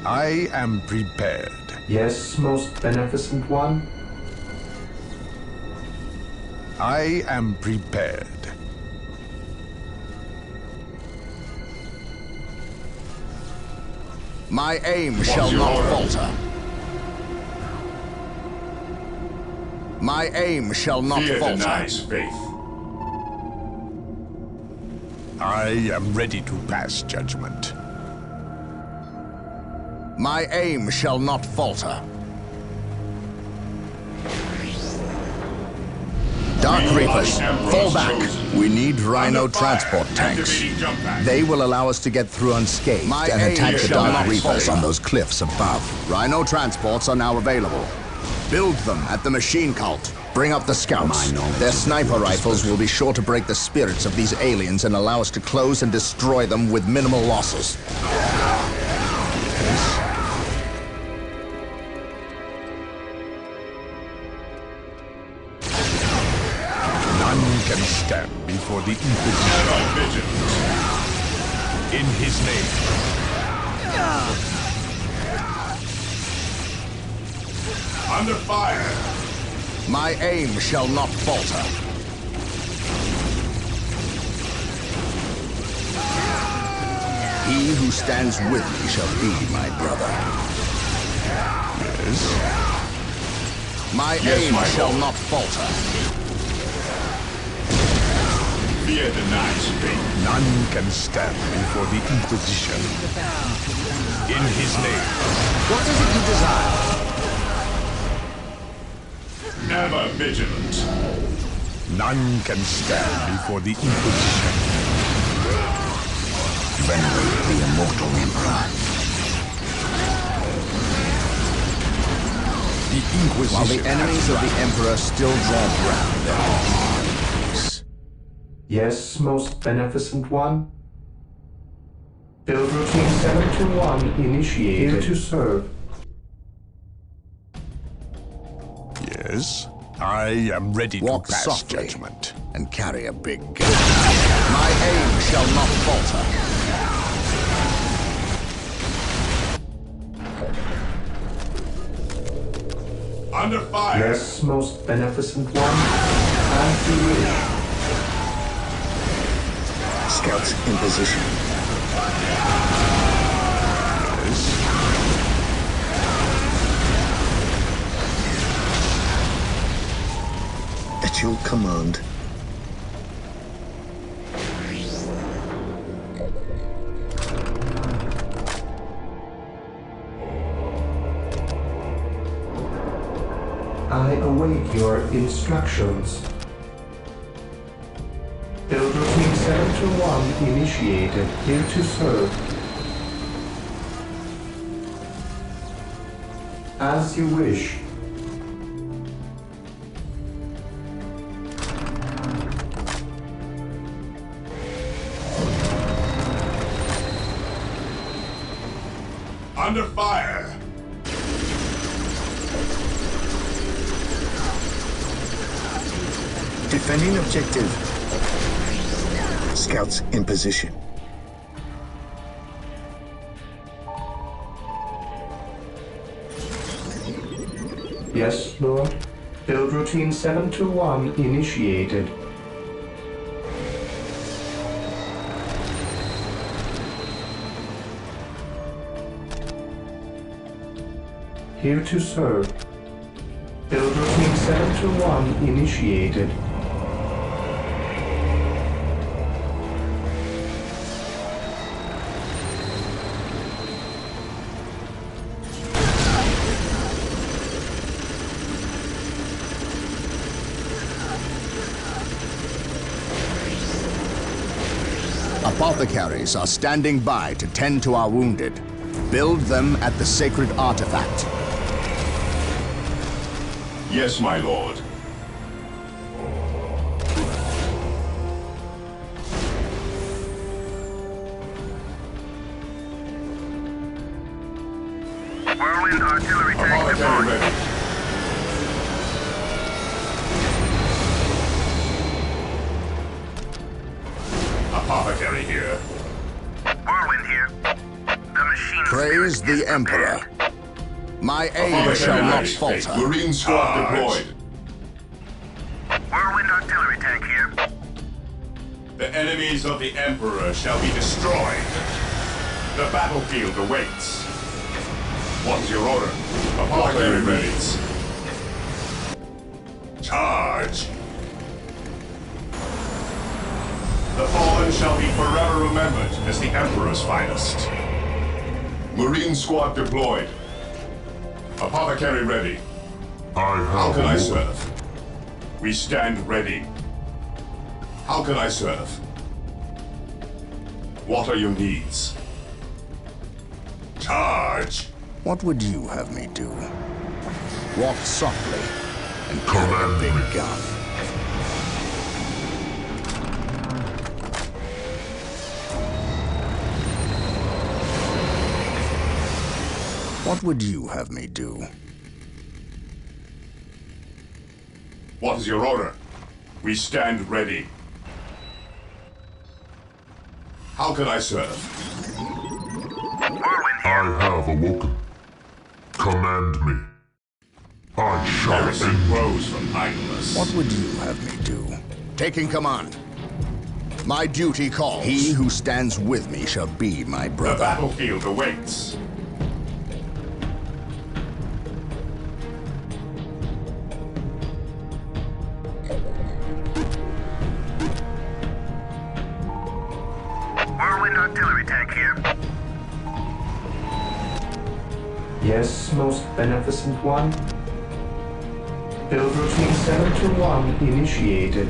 I am prepared. Yes, most beneficent one. I am prepared. My aim shall not falter. My aim shall not Fear falter. denies faith. I am ready to pass judgment. My aim shall not falter. Dark Reapers, fall back. We need Rhino transport tanks. They will allow us to get through unscathed and attack the Dark Reapers on those cliffs above. Rhino transports are now available. Build them at the machine cult. Bring up the scouts. Their sniper rifles will be sure to break the spirits of these aliens and allow us to close and destroy them with minimal losses. Can stand before the Inquisition. In his name. Under fire. My aim shall not falter. He who stands with me shall be my brother. Yes. My aim shall not falter. Fear denies faith. None can stand before the Inquisition. In his name. What is it you desire? Ever vigilant. None can stand before the Inquisition. Venerate the immortal Emperor. The Inquisition. While the enemies of the Emperor still draw ground, their arms. Yes, most beneficent one. Build routine 721 initiated. Here to serve. Yes. I am ready Walk to pass softly judgment. and carry a big gun. My aim shall not falter. Under fire. Yes, most beneficent one. As you wish. Scouts in position. Yes. At your command. I await your instructions. Build routine 721 initiated. Here to serve. As you wish. Under fire. Defending objective. Scouts in position. Yes, Lord. Build routine 721 initiated. Here to serve. Build routine 721 initiated. Apothecaries are standing by to tend to our wounded. Build them at the sacred artifact. Yes, my lord. Whirlwind artillery tank Apothecary deployed. ready. Apothecary here. Whirlwind here. The machine Praise spirit is the Emperor. prepared. My aim shall not falter. Marine squad deployed. Whirlwind artillery tank here. The enemies of the Emperor shall be destroyed. The battlefield awaits. What's your order? Apothecary ready. Charge! The fallen shall be forever remembered as the Emperor's finest. Marine squad deployed. Apothecary ready. How can I serve? We stand ready. How can I serve? What are your needs? Charge! What would you have me do? Walk softly and carry a big gun. What would you have me do? What is your order? We stand ready. How can I serve? I have awoken. Command me. I shall end rose from idleness. What would you have me do? Taking command. My duty calls. He who stands with me shall be my The brother. battlefield awaits. Whirlwind artillery tank here. Yes, most beneficent one. Build routine 721 initiated.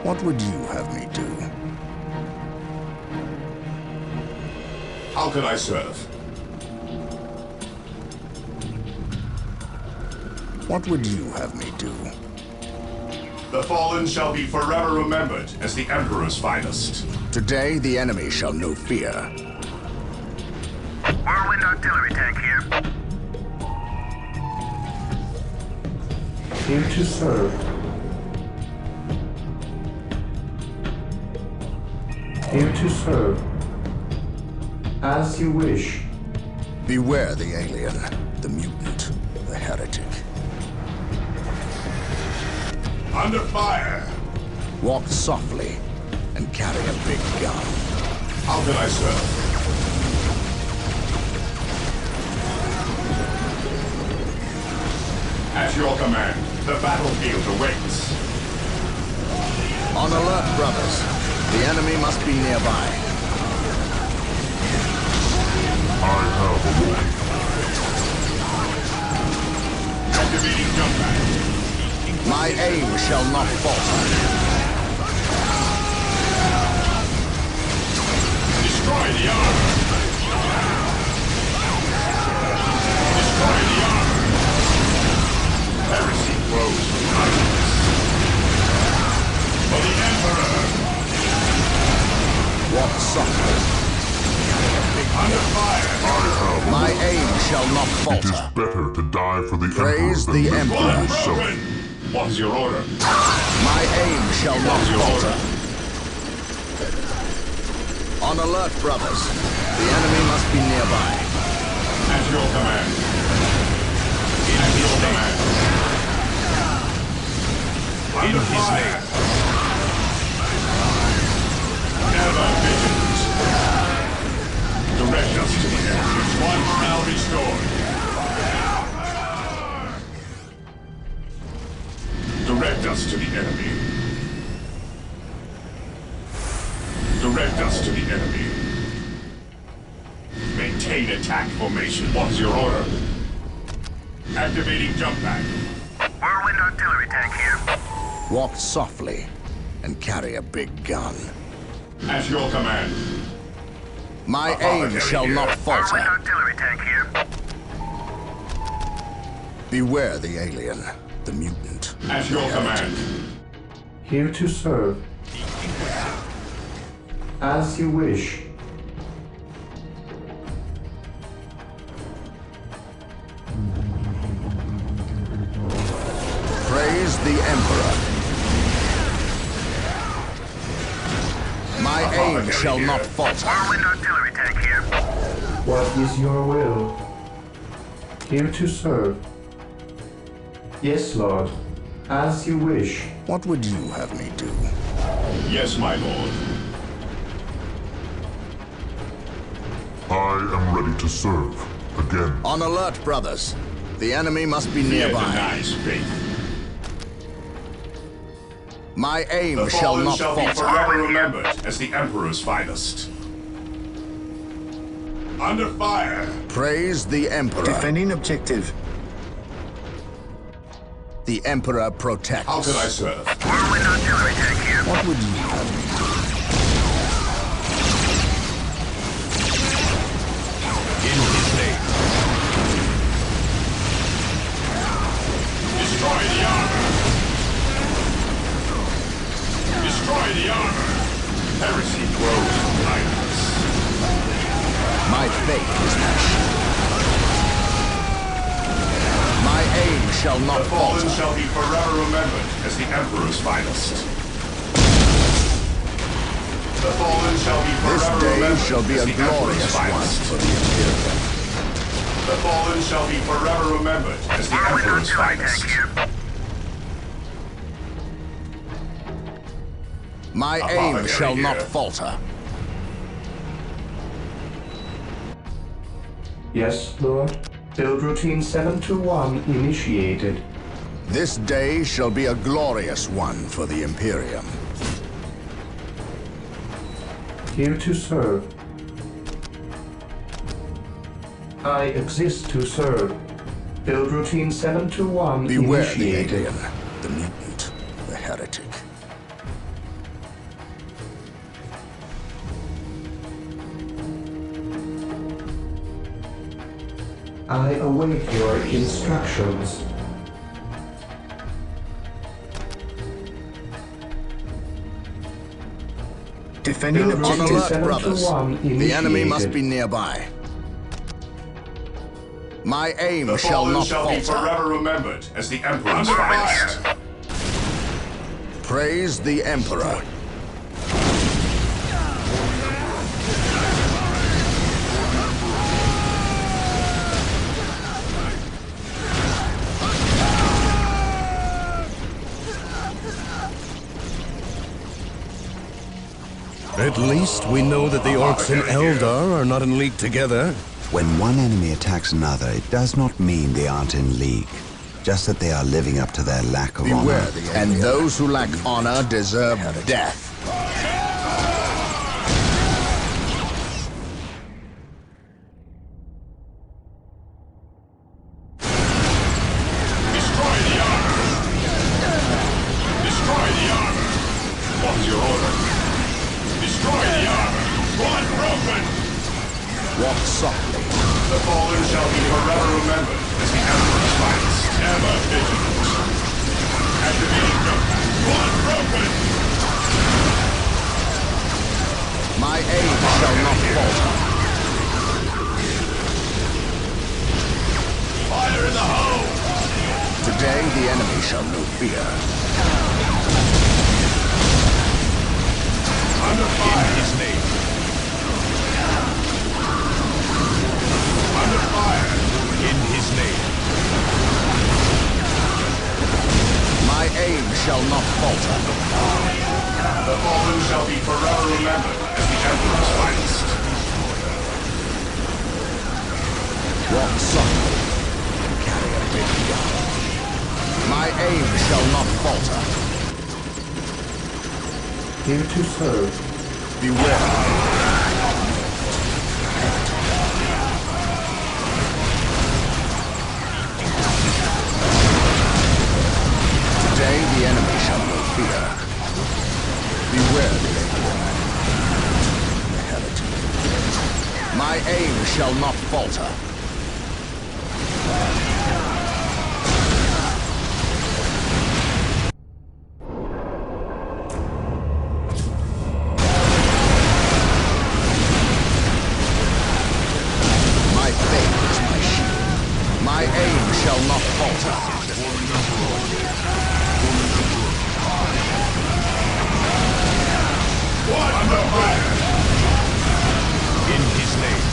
What would you have me do? How can I serve? What would you have me do? The fallen shall be forever remembered as the Emperor's finest. Today the enemy shall know fear. Whirlwind artillery tank here. Here to serve. Here to serve. As you wish. Beware the alien, the mutant, the heretic. Under fire! Walk softly and carry a big gun. How can I serve? At your command, the battlefield awaits. On alert, brothers. The enemy must be nearby. I have awoken. Activating jump pad. My aim shall not falter. Destroy the armor. Destroy the armor. Heresy grows from idleness. For the Emperor. Walk softly. Under fire. My aim shall not falter. better to die for the Praise the Emperor. Broken. What is your order? My aim shall not falter. On alert, brothers. The enemy must be nearby. At your command. At your command. In his name. Ever vigilant. Direct us to the enemy. One now restored. Direct us to the enemy. Direct us to the enemy. Maintain attack formation. What's your order? Activating jump pack. Whirlwind artillery tank here. Walk softly and carry a big gun. At your command. My aim shall not Whirlwind falter. artillery tank here. Beware the alien, the mutant. At your command. Here to serve. As you wish. Praise the Emperor. My aim shall not falter. Whirlwind artillery tank here. What is your will? Here to serve. Yes, Lord. As you wish. What would you have me do? Yes, my lord. I am ready to serve. Again. On alert, brothers. The enemy must be Fear nearby. denies faith. My aim The shall fallen not shall be falter. forever remembered as the Emperor's finest. Under fire. Praise the Emperor. Defending objective. The Emperor protects. How can I serve? Whirlwind artillery tank here. What would you have me do? In his name. Destroy the armor. Destroy the armor. Heresy grows from violence. My fate is passion. My aim shall The not fallen falter. shall be forever remembered as the Emperor's finest. The fallen shall be This forever day remembered shall be as a the Emperor's glorious one finest. for the Imperium. The fallen shall be forever remembered as the Whirlwind Emperor's artillery finest. tank here. My Apothecary aim shall not here. falter. Yes, Lord. Build routine 721 initiated. This day shall be a glorious one for the Imperium. Here to serve. I exist to serve. Build routine 721 Beware the initiated. alien, the mutant, the heretic. I await your instructions. Defending Build On routine objective. alert, brothers. 721 The enemy must initiated. be nearby. My aim The shall fallen not shall be falter. forever remembered as the Emperor's Under finest. fire. Praise the Emperor. At least we know that the Orcs and Eldar are not in league together. When one enemy attacks another, it does not mean they aren't in league. Just that they are living up to their lack of Beware honor. the alien. And those who lack honor deserve death. Destroy the armor. Destroy the armor. What's your order? Destroy the armor. One broken. Walk softly. The fallen shall be forever remembered as the Emperor's finest. Ever vigilant. Activating jump pack. One broken. My aim shall not falter. Fire in the hole. Today Today the enemy shall know fear. Under fire. In his name. Under fire. In his name. My aim shall not falter. The fallen shall be forever remembered as the Emperor's finest. Walk softly. Carry a big gun. My aim shall not falter. Here to serve. Beware. Today the enemy shall know fear. Beware the Emperor. My aim shall not falter. My faith is my shield. My aim shall not falter. Under fire! In his name.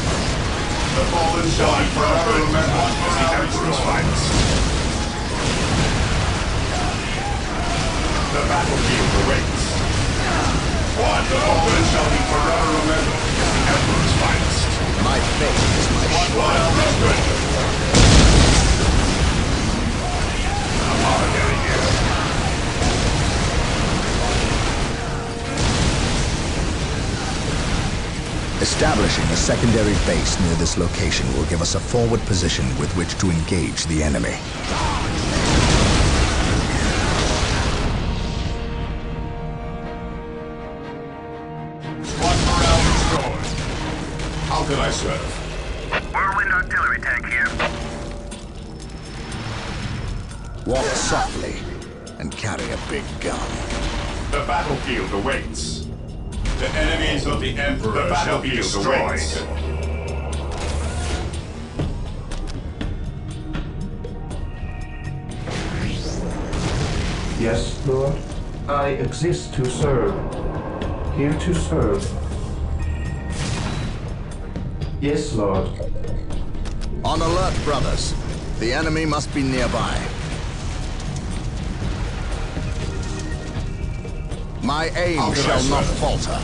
The fallen shall be forever remembered as the Emperor's finest. The battlefield awaits. The fallen shall be forever remembered as the Emperor's finest. My faith is my shield. Apothecary here. Establishing a secondary base near this location will give us a forward position with which to engage the enemy. Squad morale restored. How can I serve? Whirlwind artillery tank here. Walk softly and carry a big gun. The battlefield awaits. The enemies of the Emperor shall be destroyed. Yes, Lord. I exist to serve. Here to serve. Yes, Lord. On alert, brothers. The enemy must be nearby. My aim shall not falter.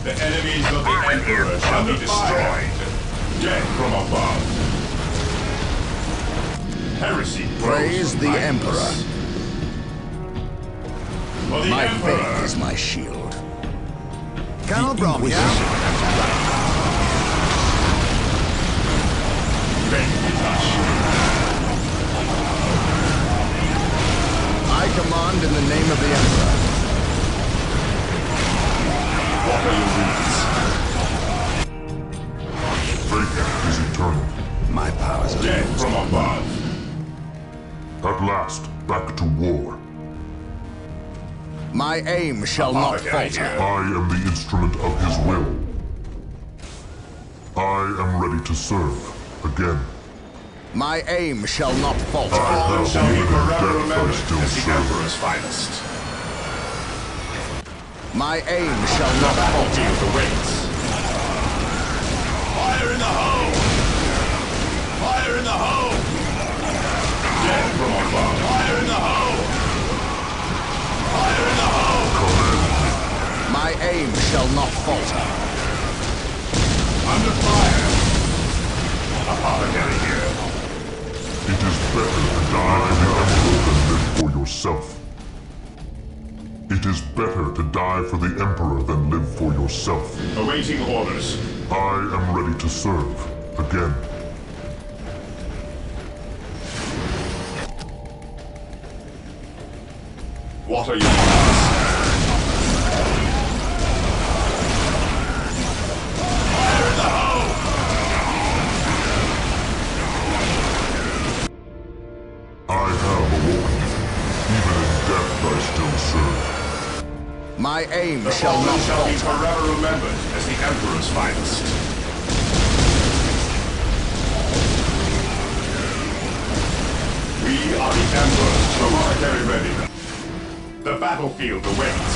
The enemies of the Emperor shall be destroyed. Death from above. Heresy Praise the Emperor. For the My Emperor. faith is my shield. Colonel Brom here. I command in the name of the Emperor. What are your needs? Faith is eternal. My powers are Death from above. At last, back to war. My aim shall not falter. I am the instrument of his will. I am ready to serve again. My aim shall not falter. Fallen shall be forever remembered still as the serve. Emperor's finest. My aim shall not falter. Battlefield awaits. Fire in the hole! Fire in the hole! Death from above. Fire in the hole! Fire in the hole! My aim shall not falter. Under fire! Apothecary here. It is better to die for the Emperor than live for yourself. It is better to die for the Emperor than live for yourself. Awaiting orders. I am ready to serve again. What are your needs? Fire in the hole! I have awoken. Even in death I still serve. My aim The shall fallen not shall be falter. forever remembered as the Emperor's finest. We are the Emperors. The military ready. The battlefield awaits.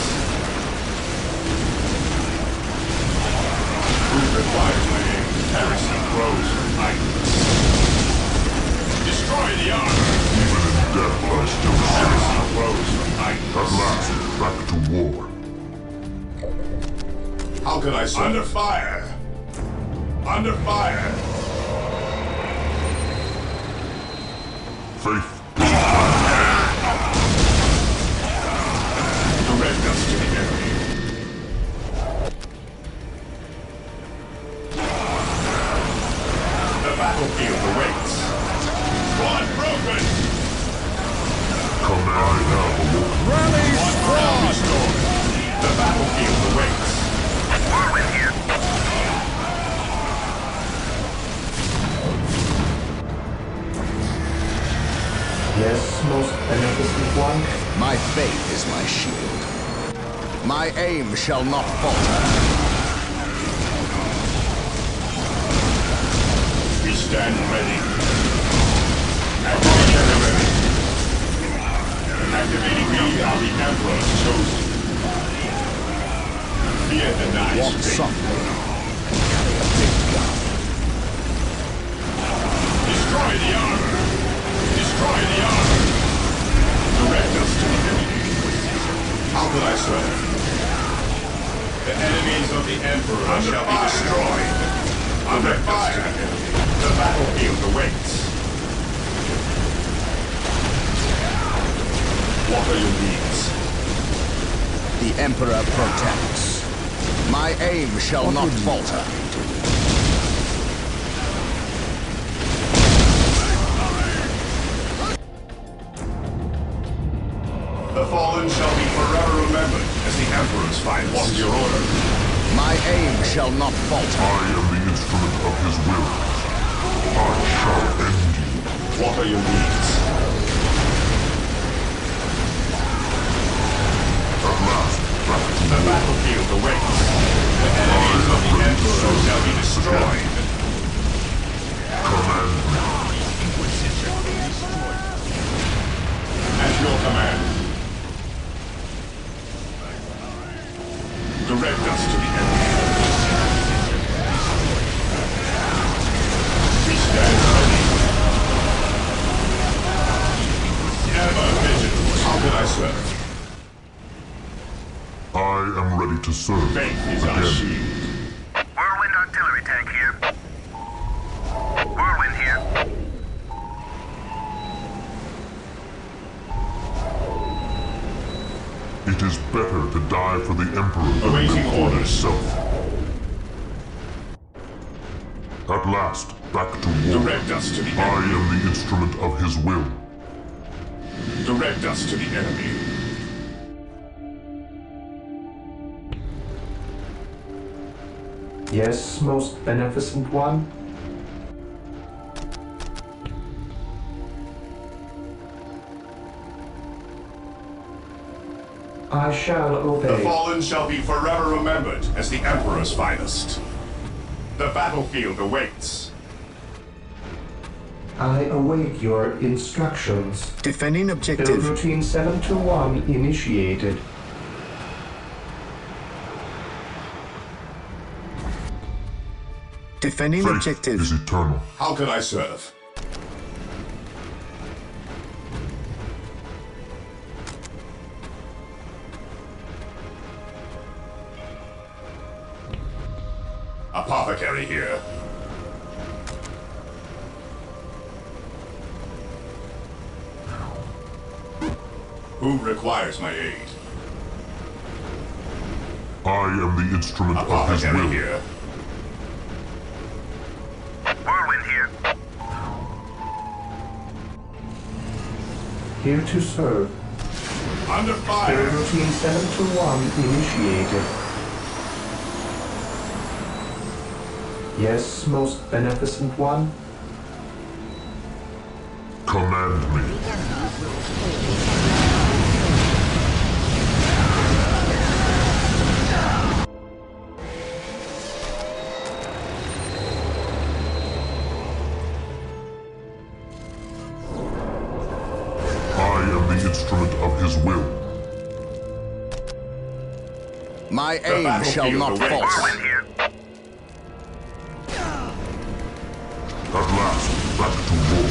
Who requires my aid? Heresy grows from idleness. Destroy the armor! Even in death, I still heresy grows from idleness. At last, back to war. How can I serve? Under fire! Under fire! Faith. Direct us to the enemy. The battlefield awaits. Squad broken! Command now. Rally squad! Restored. The battlefield awaits. Whirlwind here. Yes, most beneficent one. My faith is my shield. My aim shall not falter. We stand ready. Activating ready. Activating we are the Emperor's chosen. Fear denies Walk faith. softly. Destroy the armor. Destroy the armor. Direct us to the enemy. How can I serve? The enemies of the Emperor shall be destroyed. Under fire. The battlefield awaits. What are your needs? The Emperor protects. My aim shall not falter. The fallen shall be forever remembered as the Emperor's finest. What's your order? My aim shall not falter. I am the instrument of his will. I shall end you. What are your needs? At last, back to the battlefield awaits. The enemies of the Emperor shall be destroyed. Command me. At your command. Direct us to the enemy. We stand ready. Ever vigilant. How can I serve? I am ready to serve. Faith is our shield. Whirlwind artillery tank here. Whirlwind here. It is better to die for the Emperor than live for himself. At last, back to war. Direct us to the enemy. I am the instrument of his will. Direct us to the enemy. Yes, most beneficent one. I shall obey. The fallen shall be forever remembered as the Emperor's finest. The battlefield awaits. I await your instructions. Defending objective. Build routine 721 initiated. Defending Faith objective. is eternal. How can I serve? Apothecary here. Who requires my aid? I am the instrument of his will. Here. Whirlwind here. Here to serve. Under fire. Build routine 721 initiated. Yes, most beneficent one. Command me. My aim shall not falter. At last, back to war.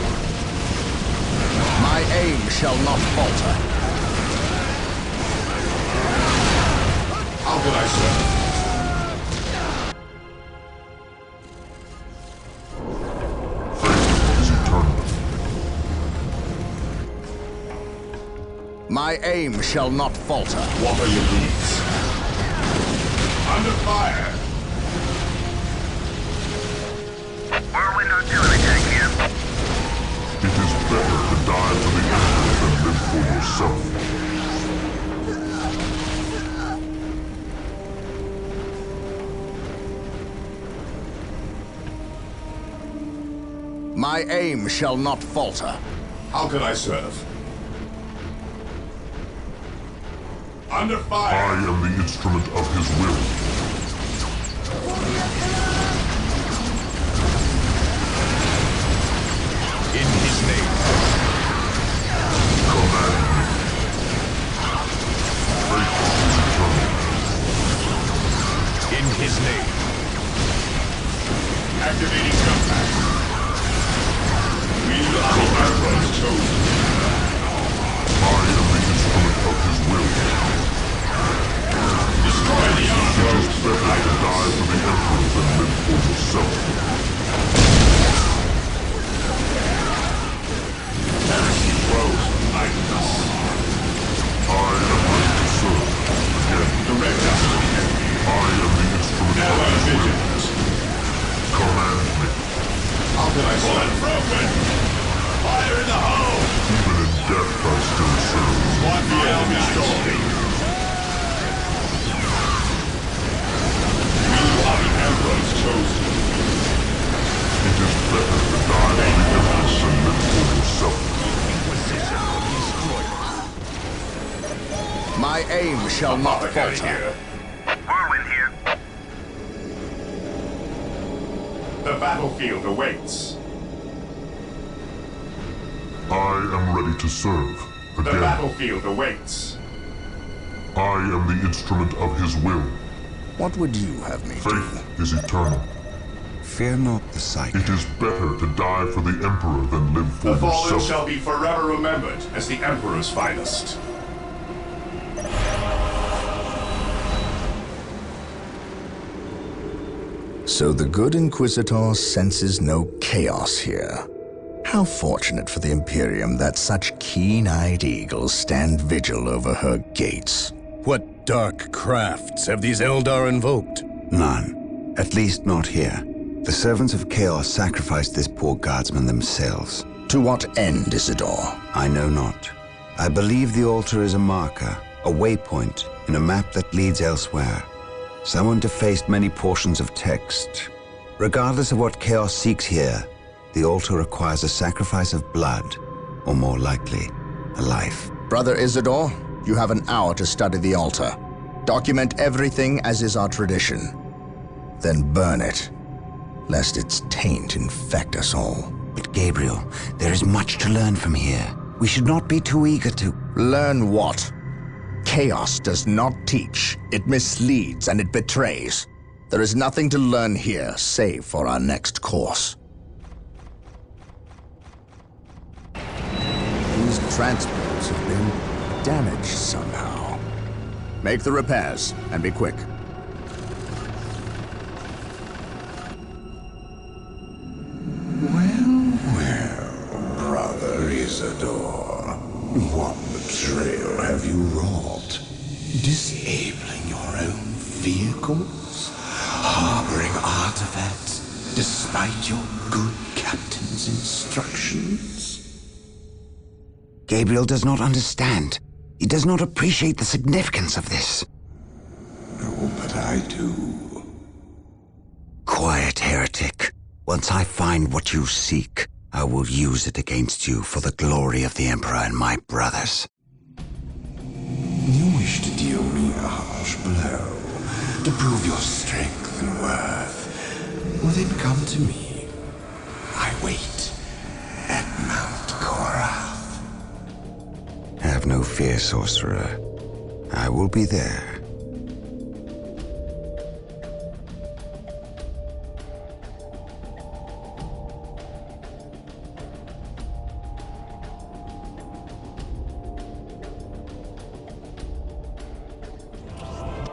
My aim shall not falter. How can I serve? Fate is eternal. My aim shall not falter. What are your needs? Under fire! Whirlwind artillery tank here. It is better to die for the Emperor than live for yourself. My aim shall not falter. How can I serve? Under fire! I am the instrument of his will. In his name. Command me. Fate is eternal. In his name. Activating jump pack. We are the Emperor's chosen. I am the instrument of his will. Destroy the Unholy. It is better to die for the Emperor than live for yourself. I am ready to serve. Again. Direct us to the enemy. I am the instrument of his will. Command me. How can I serve? Broken! Fire in the hole! Even in death I still serve. What the enemy story? You are the Emperor's chosen. It is better to die for the Empress than live for yourself. My aim shall not falter. Whirlwind here. The battlefield awaits. I am ready to serve. Again. The battlefield awaits. I am the instrument of his will. What would you have me do? Faith is eternal. Fear not the sight. It is better to die for the Emperor than live for yourself. The fallen shall be forever remembered as the Emperor's finest. So the good Inquisitor senses no chaos here. How fortunate for the Imperium that such keen-eyed eagles stand vigil over her gates. What dark crafts have these Eldar invoked? None. At least not here. The servants of Chaos sacrificed this poor guardsman themselves. To what end, Isidore? I know not. I believe the altar is a marker, a waypoint in a map that leads elsewhere. Someone defaced many portions of text. Regardless of what Chaos seeks here, the altar requires a sacrifice of blood, or more likely, a life. Brother Isidore, you have an hour to study the altar. Document everything as is our tradition. Then burn it, lest its taint infect us all. But Gabriel, there is much to learn from here. We should not be too eager to... Learn what? Chaos does not teach. It misleads and it betrays. There is nothing to learn here, save for our next course. These transports have been damaged somehow. Make the repairs, and be quick. Well, Brother Isidore, what betrayal have you wrought? Disabling your own vehicles? Harboring artifacts despite your good captain's instructions? Gabriel does not understand. He does not appreciate the significance of this. Oh, but I do. Quiet, heretic. Once I find what you seek, I will use it against you for the glory of the Emperor and my brothers. You wish to deal me a harsh blow, to prove your strength and worth. Well, then come to me. I wait at Mount Korath. Have no fear, sorcerer. I will be there.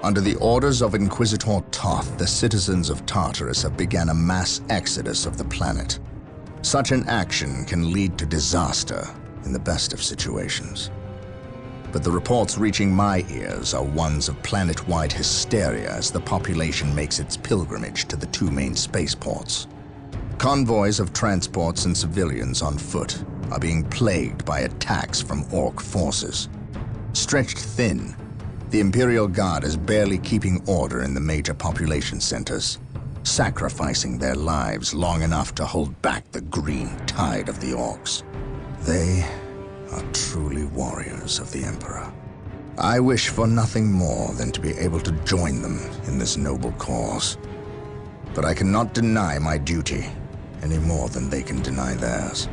Under the orders of Inquisitor Toth, the citizens of Tartarus have begun a mass exodus of the planet. Such an action can lead to disaster in the best of situations. But the reports reaching my ears are ones of planet-wide hysteria as the population makes its pilgrimage to the two main spaceports. Convoys of transports and civilians on foot are being plagued by attacks from Orc forces. Stretched thin, the Imperial Guard is barely keeping order in the major population centers, sacrificing their lives long enough to hold back the green tide of the Orcs. They are truly warriors of the Emperor. I wish for nothing more than to be able to join them in this noble cause. But I cannot deny my duty any more than they can deny theirs.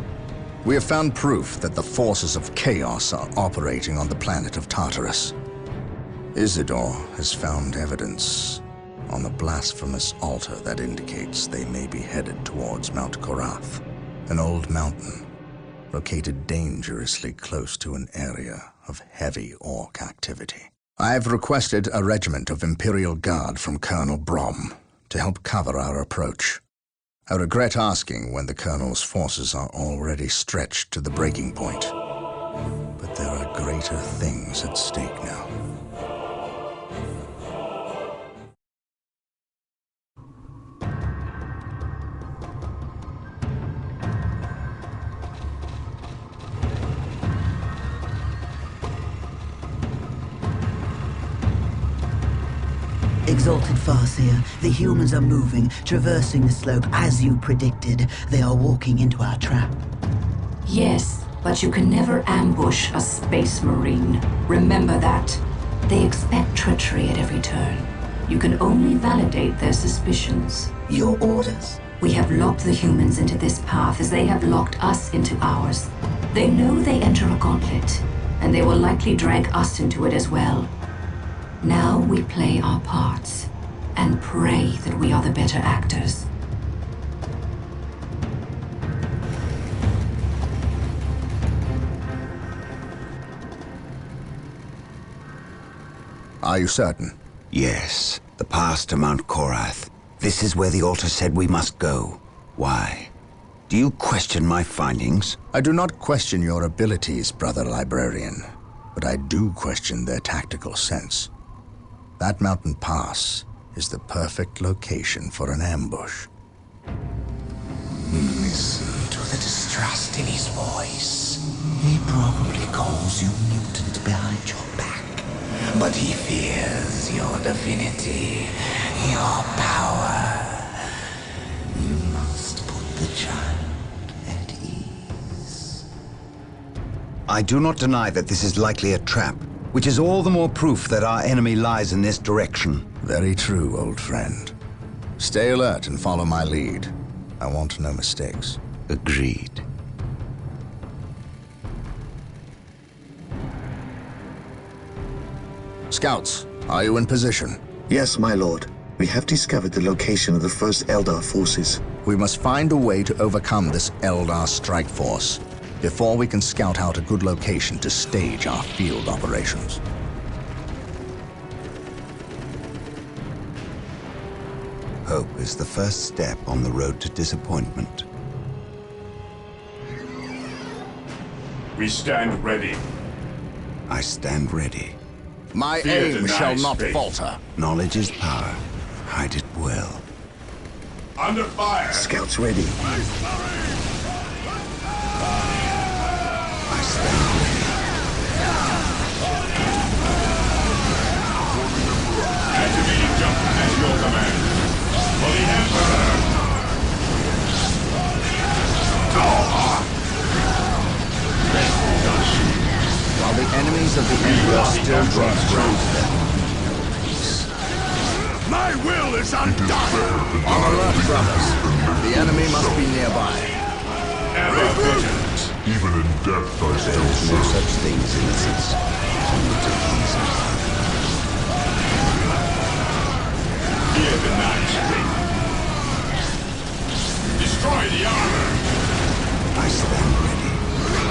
We have found proof that the forces of chaos are operating on the planet of Tartarus. Isidore has found evidence on the blasphemous altar that indicates they may be headed towards Mount Korath, an old mountain located dangerously close to an area of heavy Orc activity. I have requested a regiment of Imperial Guard from Colonel Brom to help cover our approach. I regret asking when the Colonel's forces are already stretched to the breaking point, but there are greater things at stake now. Exalted Farseer, the humans are moving, traversing the slope as you predicted. They are walking into our trap. Yes, but you can never ambush a space marine. Remember that. They expect treachery at every turn. You can only validate their suspicions. Your orders? We have locked the humans into this path as they have locked us into ours. They know they enter a gauntlet, and they will likely drag us into it as well. Now we play our parts, and pray that we are the better actors. Are you certain? Yes, the path to Mount Korath. This is where the altar said we must go. Why? Do you question my findings? I do not question your abilities, Brother Librarian, but I do question their tactical sense. That mountain pass is the perfect location for an ambush. Listen to the distrust in his voice. He probably calls you mutant behind your back, but he fears your divinity, your power. You must put the child at ease. I do not deny that this is likely a trap, which is all the more proof that our enemy lies in this direction. Very true, old friend. Stay alert and follow my lead. I want no mistakes. Agreed. Scouts, are you in position? Yes, my lord. We have discovered the location of the first Eldar forces. We must find a way to overcome this Eldar strike force before we can scout out a good location to stage our field operations. Hope is the first step on the road to disappointment. We stand ready. I stand ready. My Fear aim denies shall not faith. falter. Knowledge is power. Hide it well. Under fire! Scouts ready. I stand ready. Activating jump at your command. For the Emperor! While the enemies of the Emperor still draw strength, My will is undone! on alert, brothers. The enemy must be nearby. Ever vigilant. Even in death I still There's no serve. such thing as innocence. Only to ease it. Fear denies faith. Destroy the armor! I stand ready.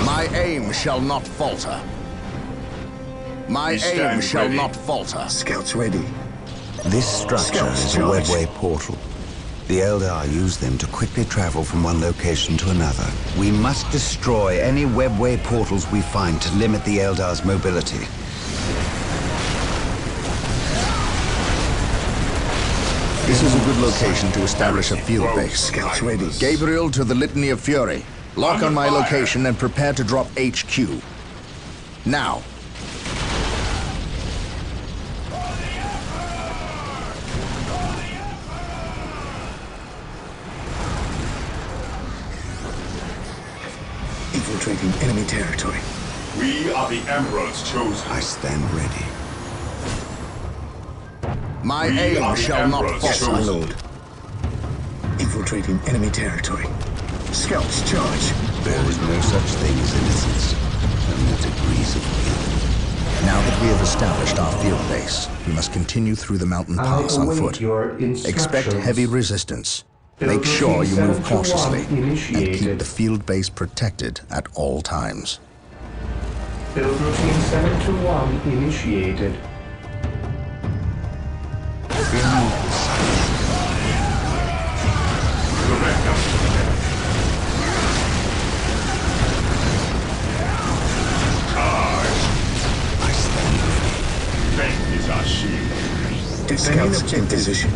My aim shall not falter. My We aim stand shall ready. not falter. Scouts ready. This structure is a webway portal. The Eldar use them to quickly travel from one location to another. We must destroy any webway portals we find to limit the Eldar's mobility. This is a good location to establish a field base. Scouts ready. Gabriel to the Litany of Fury. Lock on my location and prepare to drop HQ. Now. Infiltrating enemy territory. We are the Emperor's chosen. I stand ready. My aim shall not Yes, falter. my lord. Infiltrating enemy territory. Scouts charge. There is no such thing as innocence, only degrees of guilt. Now that we have established our field base, we must continue through the mountain pass on foot. Expect heavy resistance. Make sure you move cautiously and keep the field base protected at all times. Build routine 721 initiated. Faith is our shield. Defending objective position.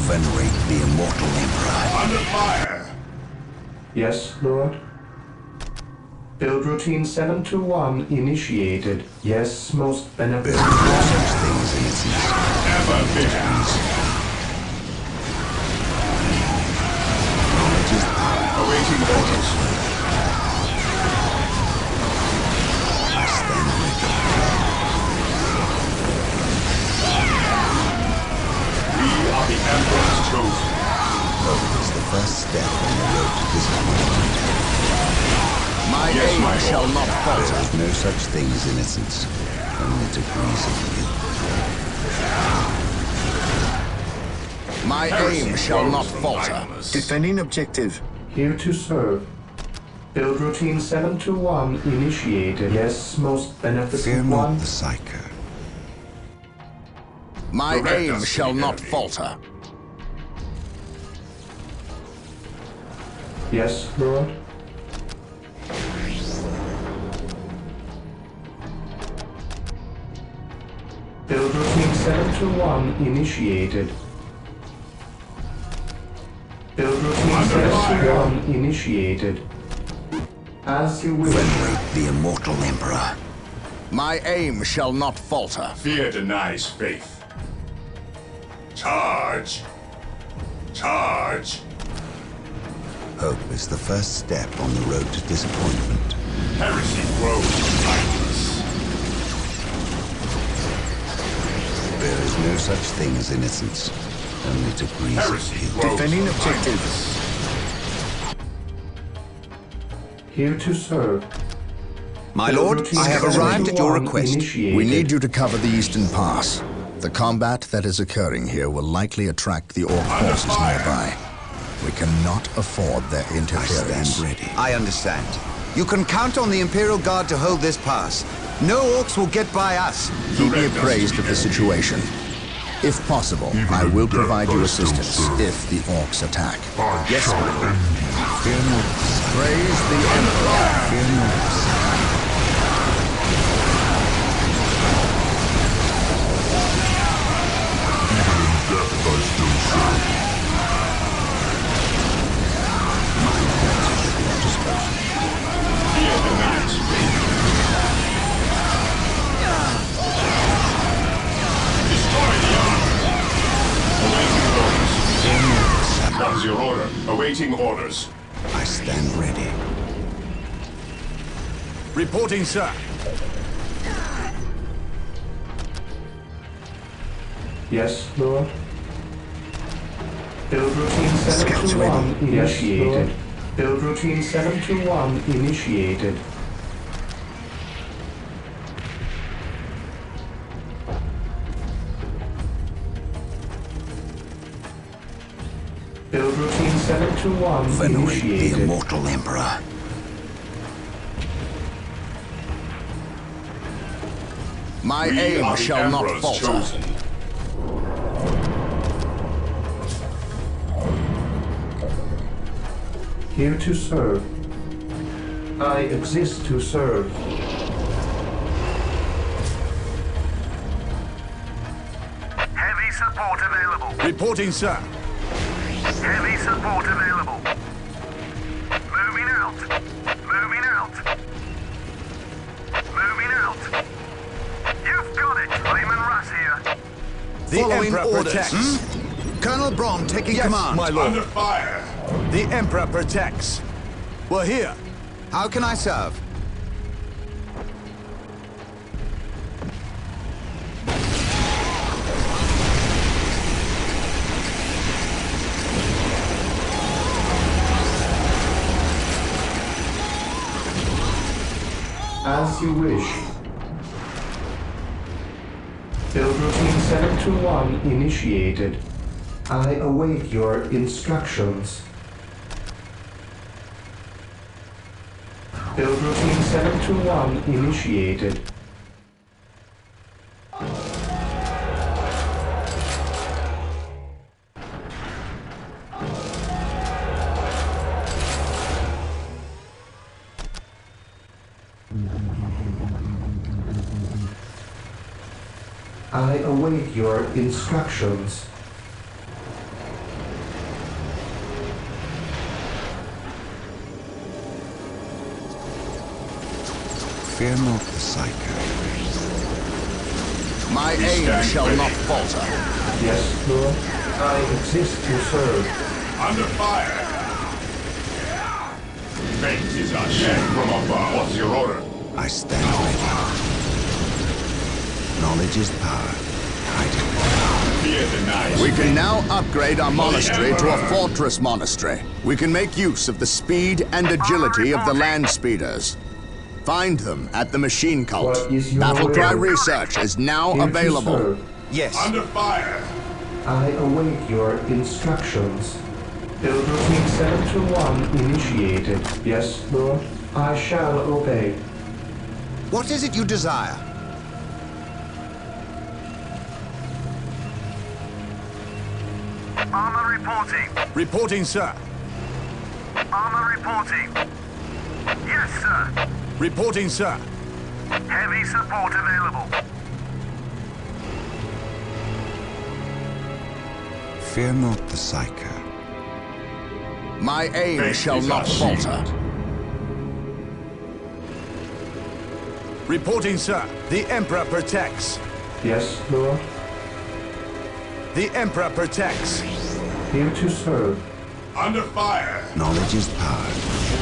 Venerate the immortal Emperor. Under fire! Yes, Lord. Build routine 721 initiated. Yes, most benevolent. There are no such things in essence. Ever vigilant. Knowledge is power. Awaiting orders. I stand ready. We are the Emperor's chosen. Hope is the first step on the road to disappointment. My aim shall not falter. There is no such thing as innocence, only degrees of guilt. My aim shall not falter. Defending objective. Here to serve. Build routine 721 initiated. Yes, most Fear beneficent not one. the Psycho. My aim shall not falter. Yes, Lord. Build routine 721 initiated. Build routine 721 initiated. As you wish. Venerate the immortal Emperor. My aim shall not falter. Fear denies faith. Charge! Charge! Hope is the first step on the road to disappointment. Heresy grows timeless. There is no such thing as innocence, only degrees Heresy of guilt. grows Defending objective. Here to serve. My lord, I have arrived at your request. We need you to cover the Eastern Pass. The combat that is occurring here will likely attract the Orc forces nearby. We cannot afford their I interference. stand ready. I understand. You can count on the Imperial Guard to hold this pass. No orcs will get by us. Keep me appraised of the situation. If possible, I will provide you assistance if the Orcs attack. Yes, my lord. Fear not the Psycho. Praise the Emperor. Fear not the Psycho. Death I still serve. My defense is at your disposal. Fear denies faith. Destroy the armor. Awaiting orders. Fear not the Psycho. What is your order? Awaiting orders. I stand ready. Reporting, sir. Yes, Lord. Build routine Scouts 721 ready. initiated. Build routine 721 initiated. Build routine 721 Venerate the initiated. immortal Emperor. My We aim are the shall not Emperor's falter. chosen. Here to serve. I exist to serve. Heavy support available. Reporting, sir. Heavy support available. Moving out. Moving out. Moving out. You've got it. Lehman Russ here. The Following Emperor orders. protects. Colonel Braun taking Yes, command. my lord. Under fire! The Emperor protects. We're here. How can I serve? As you wish. Build routine 721 initiated. I await your instructions. Build routine 721 initiated. I await your instructions. Fear not the Psycho. My aim shall not falter. Yes, Lord. I exist to serve. Under fire! Fate is our shame from above. What's your order? I stand ready. Knowledge is power. I do. Fear denies. We can now upgrade our monastery to a fortress monastery. We can make use of the speed and agility of the land speeders. Find them at the machine cult. What is your Battlecry will? research is now Here to available. serve. Yes. Under fire! I await your instructions. Build routine 721 initiated. Yes, Lord. I shall obey. What is it you desire? Armor reporting. Reporting, sir. Armor reporting. Yes, sir. Reporting, sir. Heavy support available. Fear not the Psycho. My aim Fate shall is not our falter. shield. Reporting, sir. The Emperor protects. Yes, Lord. The Emperor protects. Here to serve. Under fire! Knowledge is power.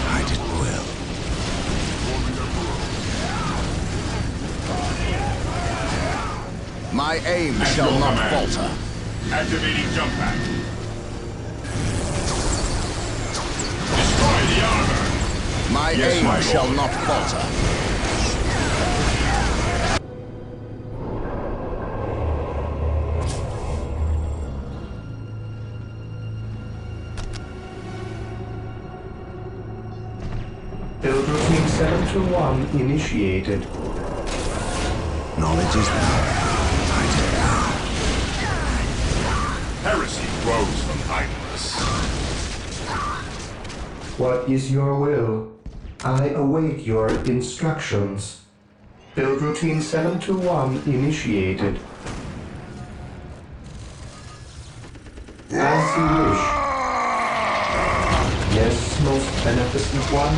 I did will. My aim At shall your not command. falter. Activating jump pack. Destroy the armor! My Yes, aim my shall lord. not falter. Build routine 721 initiated. Knowledge is power. I did Heresy grows from idleness. What is your will? I await your instructions. Build routine 721 initiated. As you wish. Yes, most beneficent one.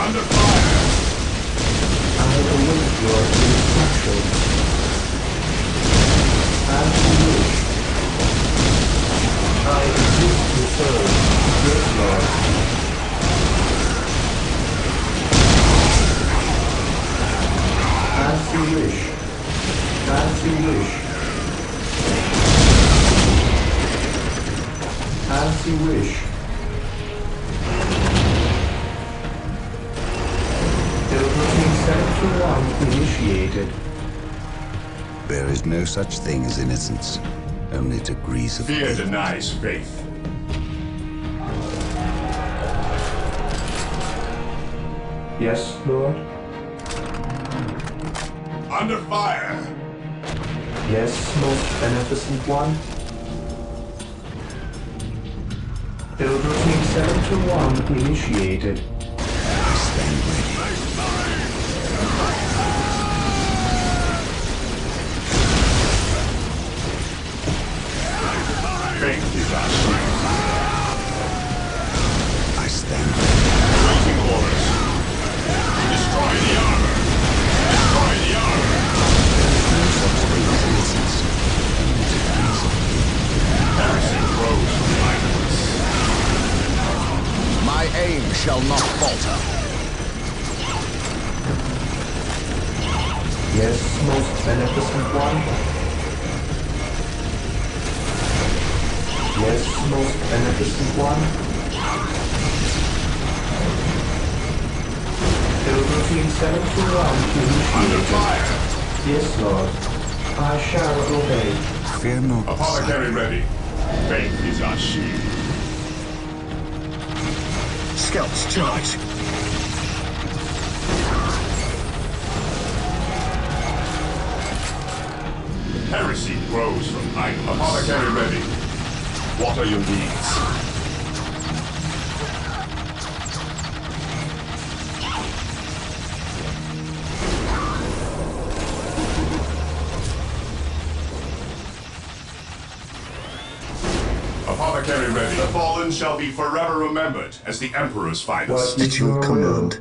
Under fire! I await your instructions. As you wish. I exist to serve. Yes, Lord. As you wish. As you wish. As you wish. Build routine 721 initiated. There is no such thing as innocence. Only degrees of Fear faith. denies faith. Yes, Lord? Under fire! Yes, most beneficent one? Build routine 721 initiated. I stand ready. Faith is our shield. I stand ready. Waiting orders. Destroy the armor. Destroy the armor. Heresy grows from violence. My aim shall not falter. Yes, most beneficent one. Yes, most beneficent one. Build routine 721 initiated. Fire. Yes, Lord. I shall obey. Fear not. Apothecary ready. Faith is our shield. Scouts, charge! Heresy grows from idleness. Apothecary ready. What are your needs? Apothecary ready. The fallen shall be forever remembered as the Emperor's finest. At your command.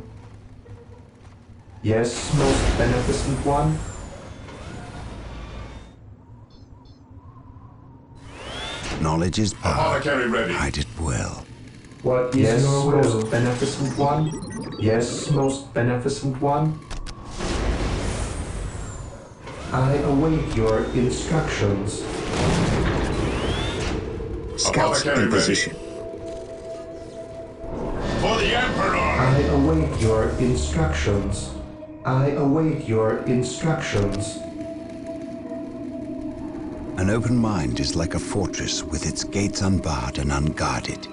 Yes, most beneficent one. Knowledge is power. Apothecary ready. Hide it well. What is your will? Most beneficent one. Yes, most beneficent one. I await your instructions. Scouts in position. For the Emperor! I await your instructions. I await your instructions. An open mind is like a fortress with its gates unbarred and unguarded.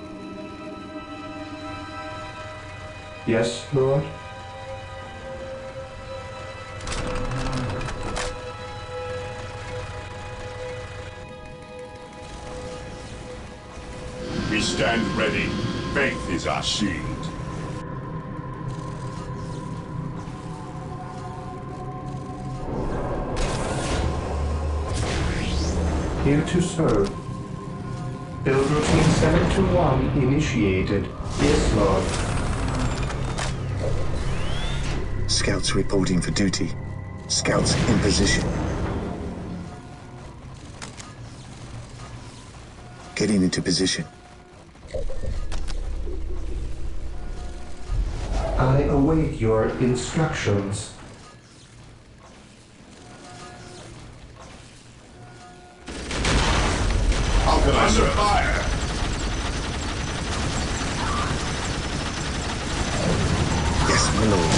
Yes, Lord. We stand ready. Faith is our shield. Here to serve. Build routine 721 initiated. Yes, Lord. Scouts reporting for duty. Scouts in position. Getting into position. I await your instructions. How can I serve? Fire! Yes, my lord.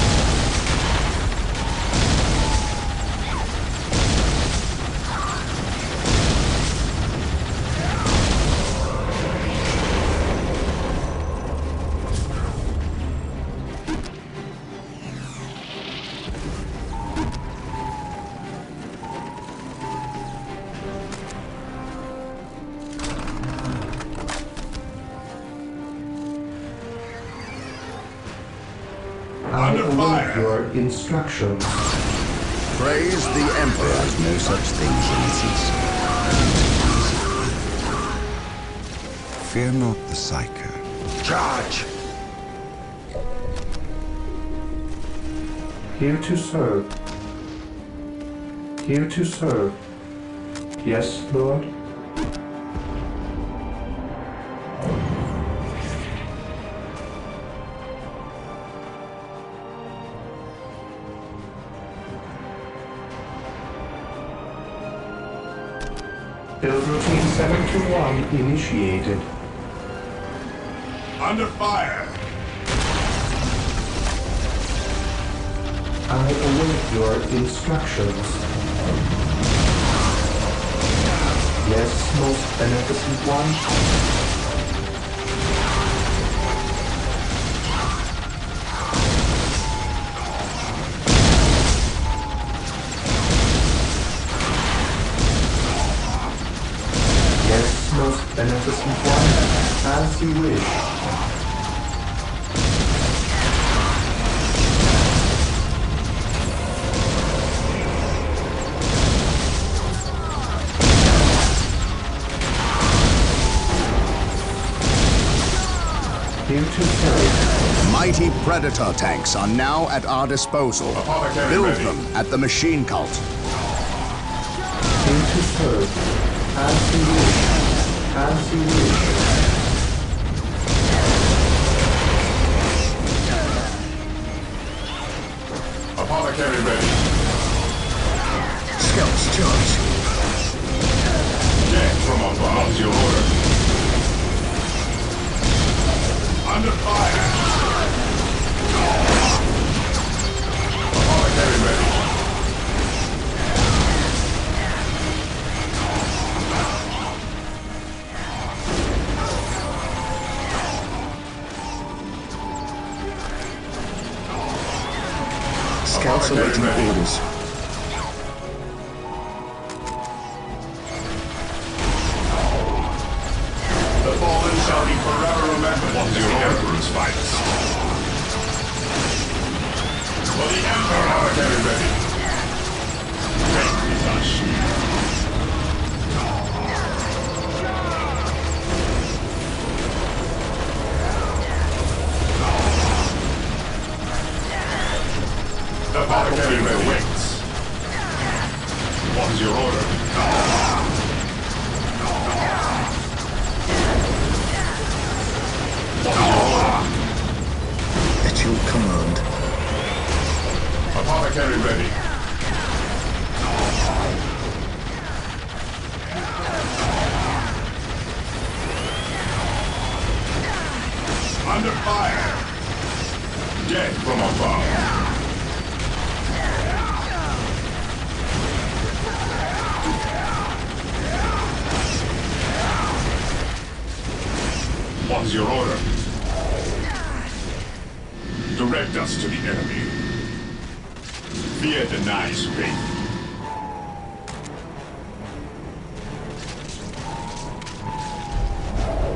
I await your instructions. Praise the Emperor. There's no such thing as innocence. Fear not the Psyker. Charge! Here to serve. Here to serve. Yes, Lord. Build routine 721 initiated. Under fire! I await your instructions. Yes, most beneficent one. Yes, most beneficent one. As As you wish. Mighty Predator tanks are now at our disposal. Build them at the machine cult. Here to serve. As you wish. As you wish. Apothecary ready. Scouts charge. Deck from above. What's your order? Under fire! Apothecary ready. Scouts awaiting orders. The fallen shall be forever remembered as the Emperor's finest. For the Emperor, Apothecary ready. Faith is our shield. The Apothecary ready waits. What is your order? At your command. Apothecary ready. Under fire. Dead from above. What is your order? Direct us to the enemy. Fear denies faith.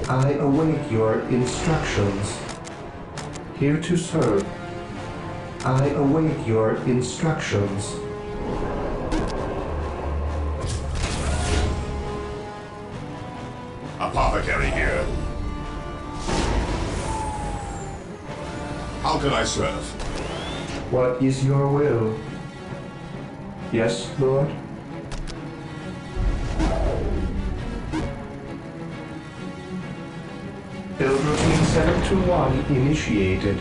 I await your instructions. Here to serve. I await your instructions. Apothecary here. How can I serve? What is your will? Yes, Lord? Build routine 721 initiated.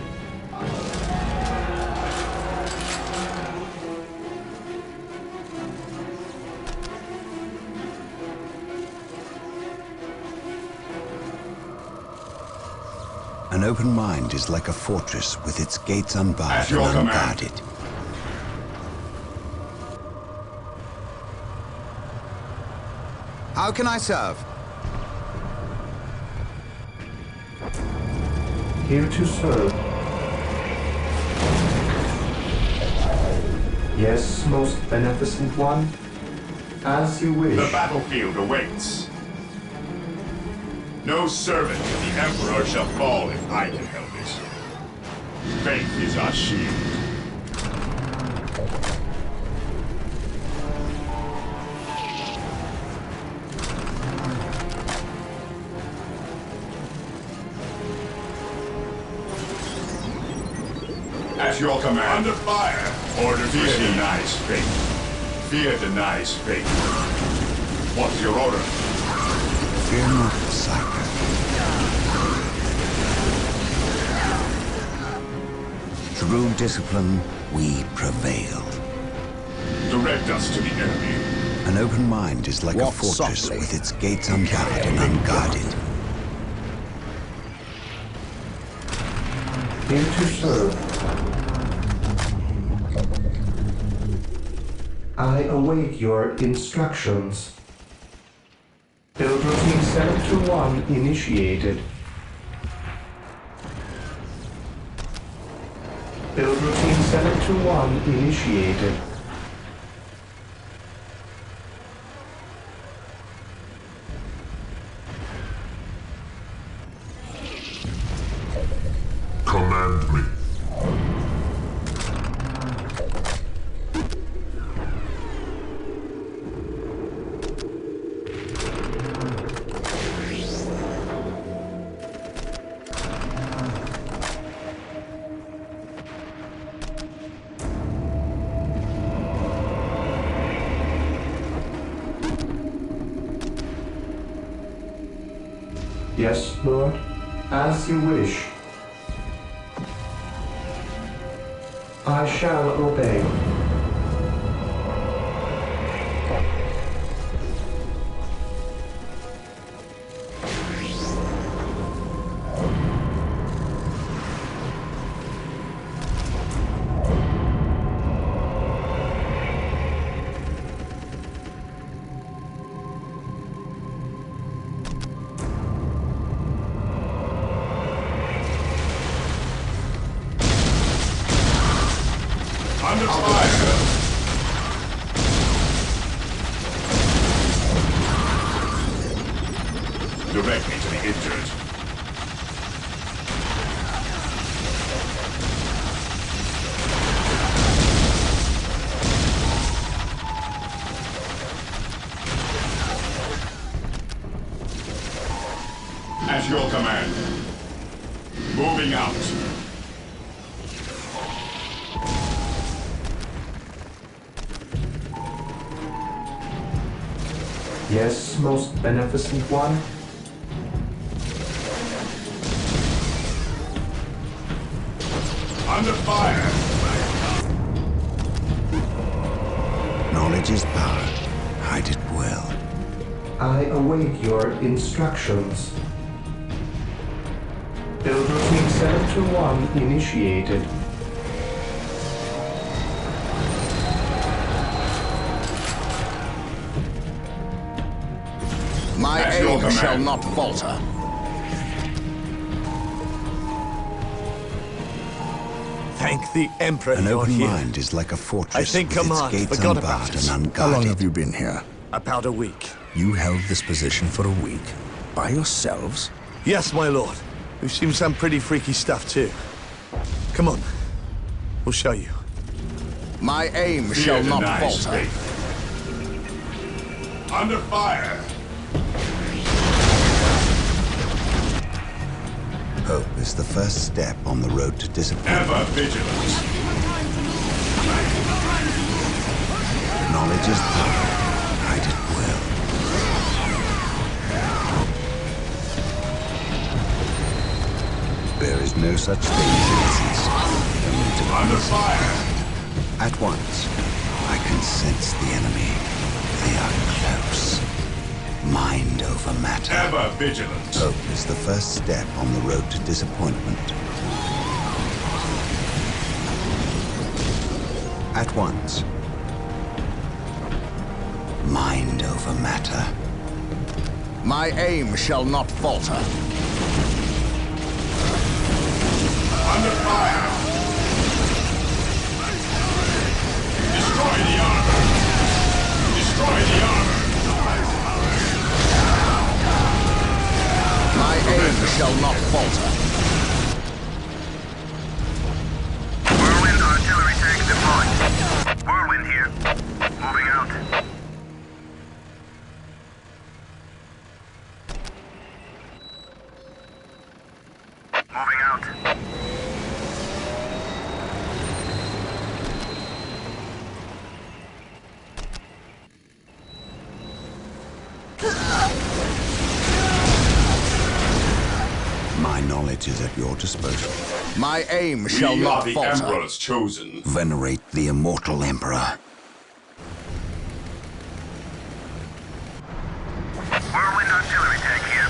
An open mind is like a fortress with its gates unbarred and unguarded. How can I serve? Here to serve. Yes, most beneficent one. As you wish. The battlefield awaits. No servant of the Emperor shall fall if I can help it. Faith is our shield. At your command. Under fire. Order Fear denies faith. Fear denies faith. What's your order? Fear not the Psyker. Through discipline, we prevail. Direct us to the enemy. An open mind is like a fortress with its gates unbarred and unguarded. Here to serve. I await your instructions. Build routine 721 initiated. Build routine 721 initiated. Yes, Lord? As you wish. I shall obey. Under fire! Direct me to the injured. At your command. Moving out. Yes, most beneficent one. Under fire! Knowledge is power. Hide it well. I await your instructions. Build routine 721 initiated. My aim shall not falter. Thank the Emperor An you're open here. mind is like a fortress I think with its Command gates forgot unbarred about it. and unguarded. How long have you been here? About a week. You held this position for a week. By yourselves? Yes, my lord. We've seen some pretty freaky stuff, too. Come on. We'll show you. My aim shall not falter. Under fire! Hope is the first step on the road to disappointment. Ever vigilant. Knowledge is power. Hide it well. There is no such thing as innocence. Only to Under fire! At once, I can sense the enemy. They are close. Mind over matter. Ever vigilant. Hope is the first step on the road to disappointment. At once. Mind over matter. My aim shall not falter. Under fire! Destroy the armor! Destroy the armor! My aim shall not falter. Whirlwind artillery tank deployed. Whirlwind here. Moving out. Moving out. My knowledge is at your disposal. My aim shall We are not the falter. Emperor's chosen. Venerate the immortal Emperor. Whirlwind artillery tank here.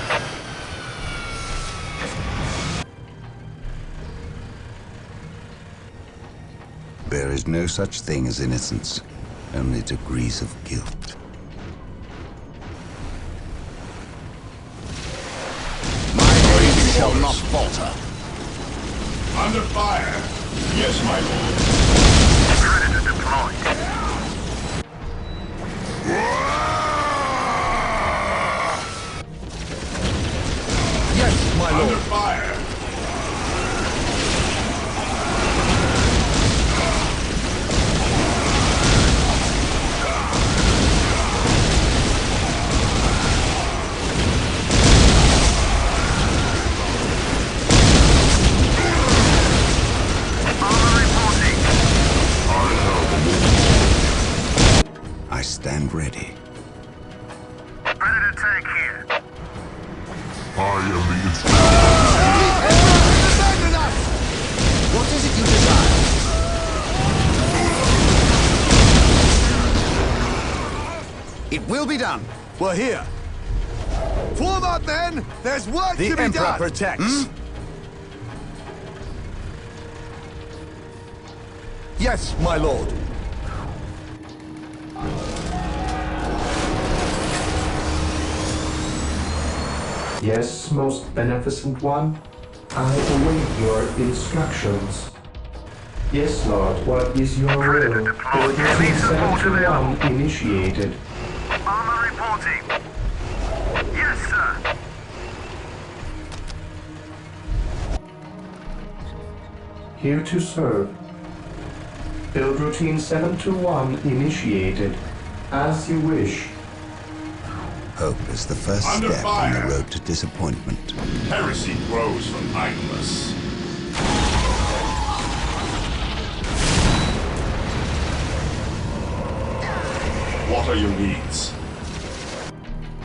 There is no such thing as innocence, only degrees of guilt. My aim shall not falter. Under fire! Yes, my lord. Predator deployed. Yes, my Under lord. fire! I stand ready. Predator tank here. I am the instrument. Abandon us! What is it you desire? It will be done. We're here. Form up, men! There's work to be done! The Emperor protects. Yes, my lord. Yes, most beneficent one. I await your instructions. Yes, Lord, what is your will? Building 721 initiated. Armor reporting. Yes, sir. Here to serve. Build routine 721 initiated. As you wish. Hope is the first Under step fire. on the road to disappointment. Heresy grows from idleness. What are your needs?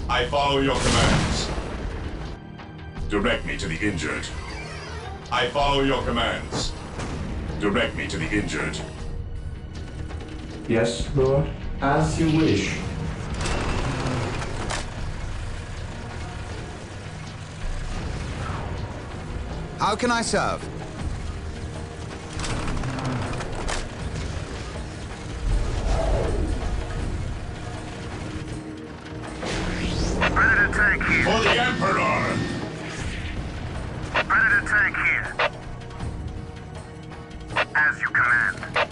I follow your commands. Direct me to the injured. I follow your commands. Direct me to the injured. Yes, Lord. As you wish. How can I serve? Predator tank here. For the Emperor! Predator tank here. As you command.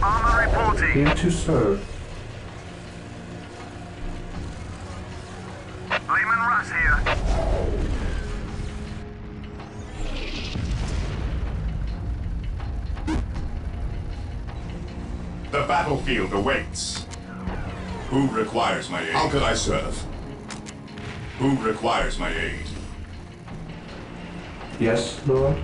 Armor reporting. Here to serve. Lehman Russ here. The battlefield awaits. Who requires my aid? How can I serve? Who requires my aid? Yes, Lord.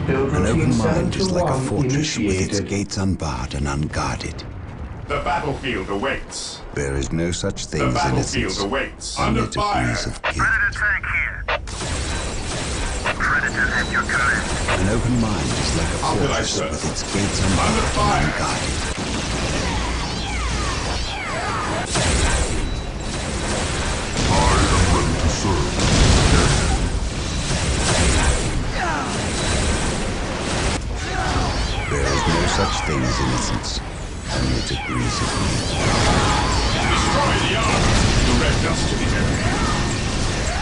Build An routine open mind is like a 721 fortress with its initiated. gates unbarred and unguarded. The battlefield awaits. There is no such thing The as battlefield innocence, awaits. only Under fire. degrees of guilt. Predator tank here. Predator at your command. An open mind is like a How can I fortress serve? with its gates Under unbarred fire. and unguarded. I am ready to serve. There is no such thing as innocence, only degrees of guilt. Destroy the armor. Direct us to the enemy.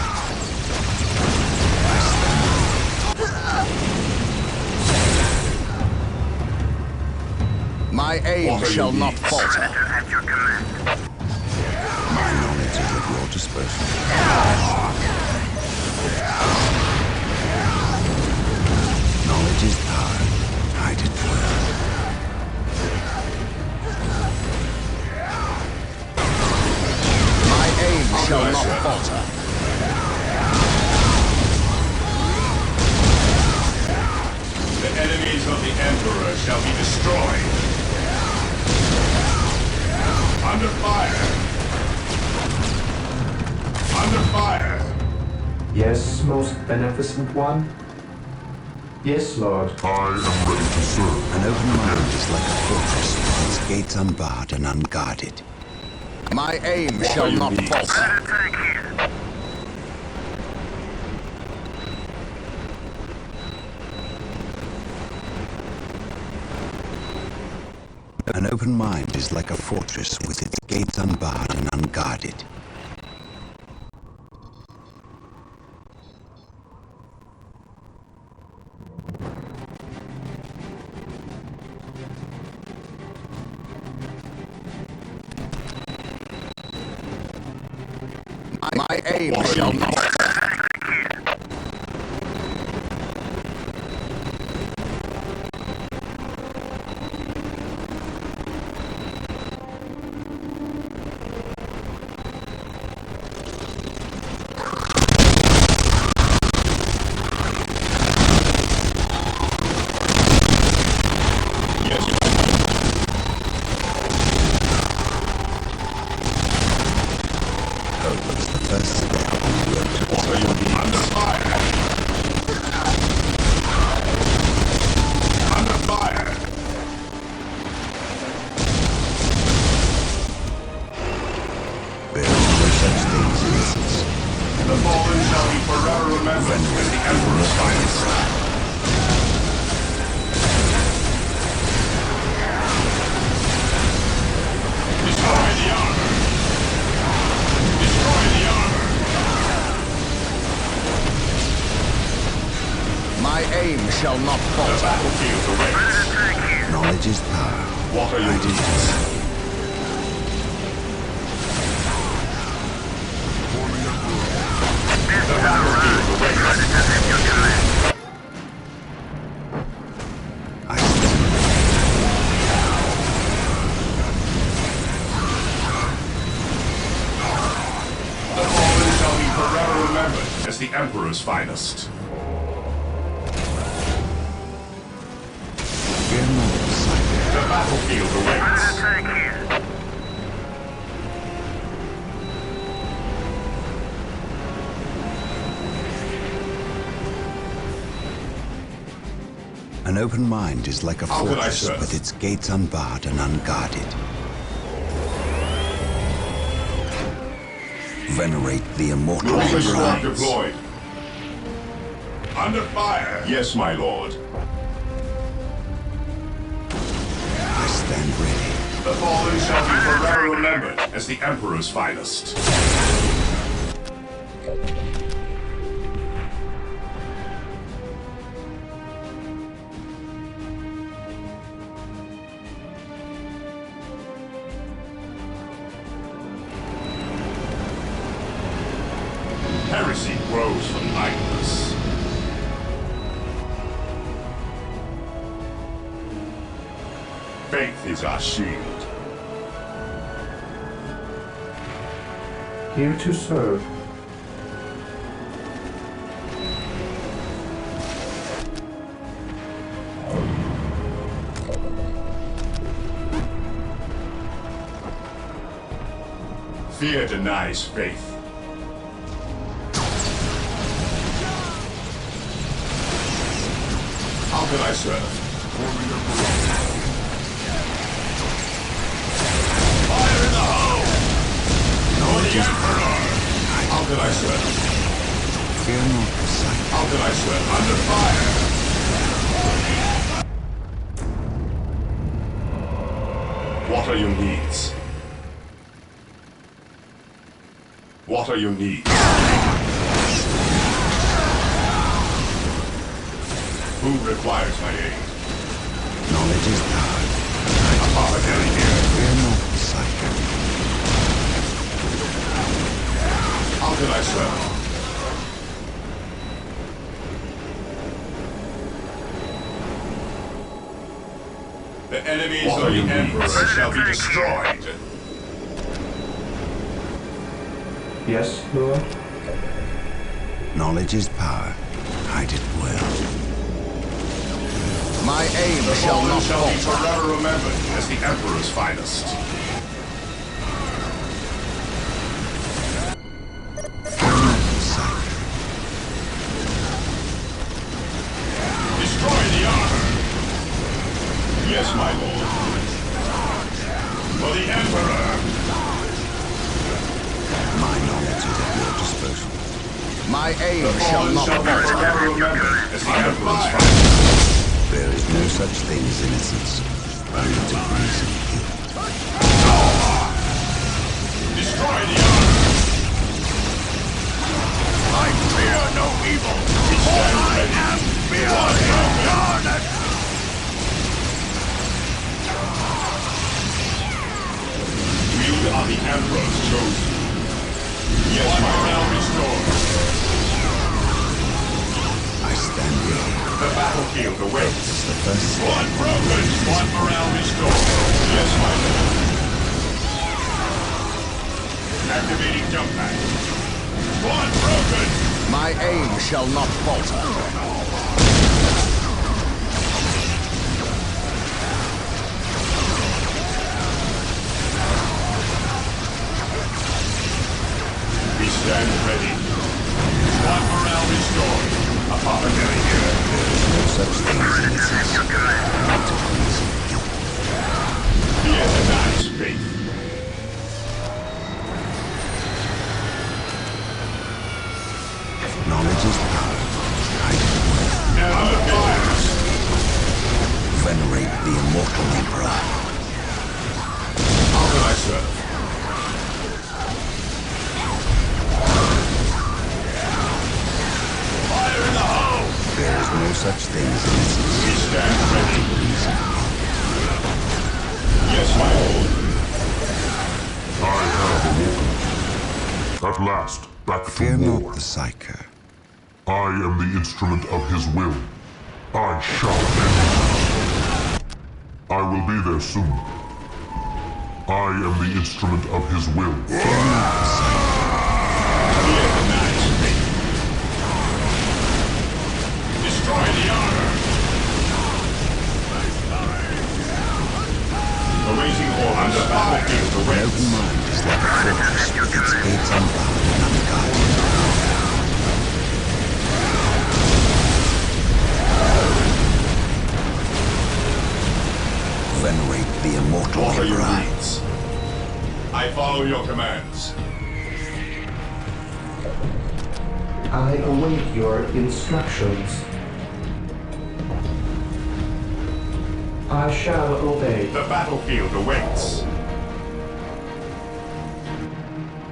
My aim What are shall your not needs? falter. Predator at your command. My knowledge is at your disposal. Knowledge is power. Hide it well. My aim How shall can I not serve? falter. The enemies of the Emperor shall be destroyed. Under fire. Under fire. Yes, most beneficent one. Yes, Lord. I am ready to serve. An open mind is like a fortress with its gates unbarred and unguarded. My aim shall not falter. Predator tank here. An open mind is like a fortress with its gates unbarred and unguarded. My aim shall not falter. remembered as the Emperor's finest. Destroy the armor! Destroy the armor! My aim shall not falter. The battlefield awaits. Knowledge is power. What are your needs? The battlefield awaits. The fallen shall be forever remembered as the Emperor's finest. The battlefield awaits. An open mind is like a How could I fortress serve? with its gates unbarred and unguarded. Venerate the immortal Rocket squad shrines. deployed. Under fire. Yes, my lord. I stand ready. The fallen shall be forever remembered as the Emperor's finest. Heresy grows from idleness. Faith is our shield. Here to serve. Fear denies faith. How can I serve? Fire in the hole! For the Emperor! How can I serve? Fear not the sight. How can I serve? Under fire! What are your needs? What are your needs? Who requires my aid? Knowledge is power. Apothecary here. Fear not the sight. How can I serve? The enemies of the Emperor shall be destroyed. Yes, Lord? Knowledge is power. Hide it well. My aim The shall fallen not shall be falter. forever remembered as the Emperor's finest. Destroy the armor! Yes, my lord. For the Emperor! My knowledge is at your disposal. My aim The shall fallen not shall be falter. forever remembered as the Emperor's finest. There is no such thing as innocence. Only degrees of guilt. Destroy the armor! I fear no evil, for I am beyond incarnate! We are the Emperor's chosen. Yes, my realm restored. I stand ready. The battlefield awaits. It's the first step. One broken, one morale restored. Yes, my lord. Activating jump pack. One broken! My aim shall not falter. We stand ready. One morale restored. Apothecary here. There is no such thing as innocence. Only degrees of guilt. Fear denies faith. Knowledge is power. At last, back to Fear war. not the Psyker. I am the instrument of his will. I shall end it. I will be there soon. I am the instrument of his will. Fear not the Psyker. Destroy the armor! Awaiting orders. The battlefield An awaits. open mind is like a fortress with its gates unbarred and unguarded. Venerate the immortal What are your Emperor. needs? I follow your commands. I await your instructions. I shall obey. The battlefield awaits.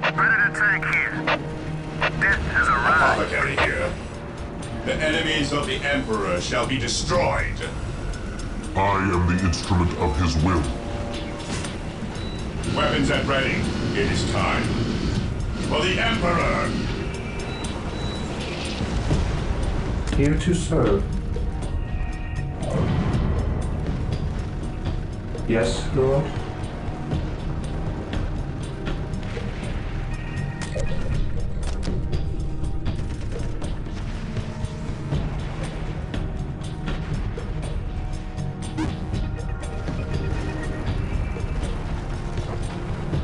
Predator tank here. Death has arrived. Apothecary here. The enemies of the Emperor shall be destroyed. I am the instrument of his will. Weapons at ready. It is time. For the Emperor! Here to serve. Yes, Lord?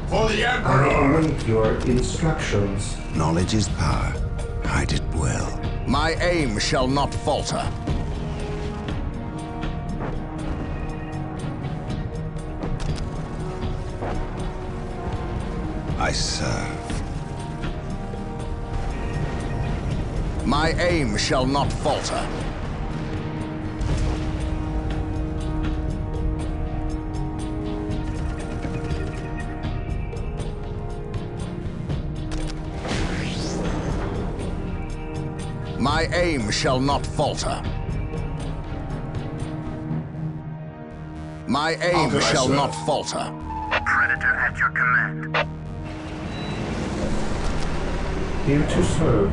For the I Emperor! await your instructions. Knowledge is power. Hide it well. My aim shall not falter. I serve. My aim shall not falter. My aim shall not falter. My aim can I shall serve? not falter. Predator at your command. Here to serve.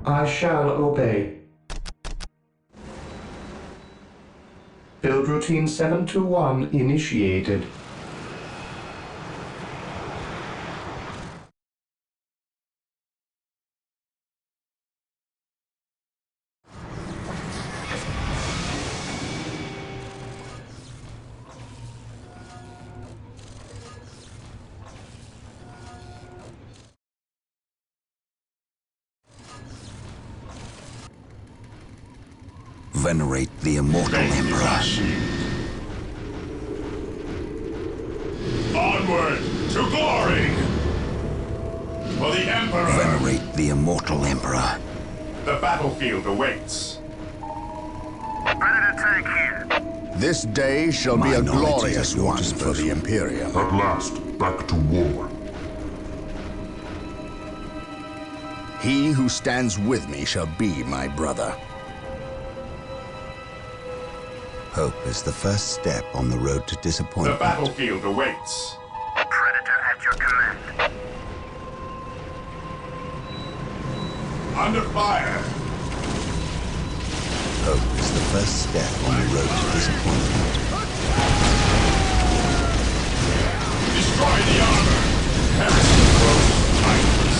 I shall obey. Build routine 721 initiated. Venerate the immortal Emperor. Onward to glory! For the Emperor! Venerate the immortal Emperor. The battlefield awaits. Predator tank here. This day shall be My a knowledge is glorious at your one for disposal. the Imperium. At last, back to war. He who stands with me shall be my brother. Hope is the first step on the road to The disappointment. battlefield awaits. Predator at your command. Under fire! Hope is the first step on the road to disappointment. Destroy the armor! Heresy grows timeless.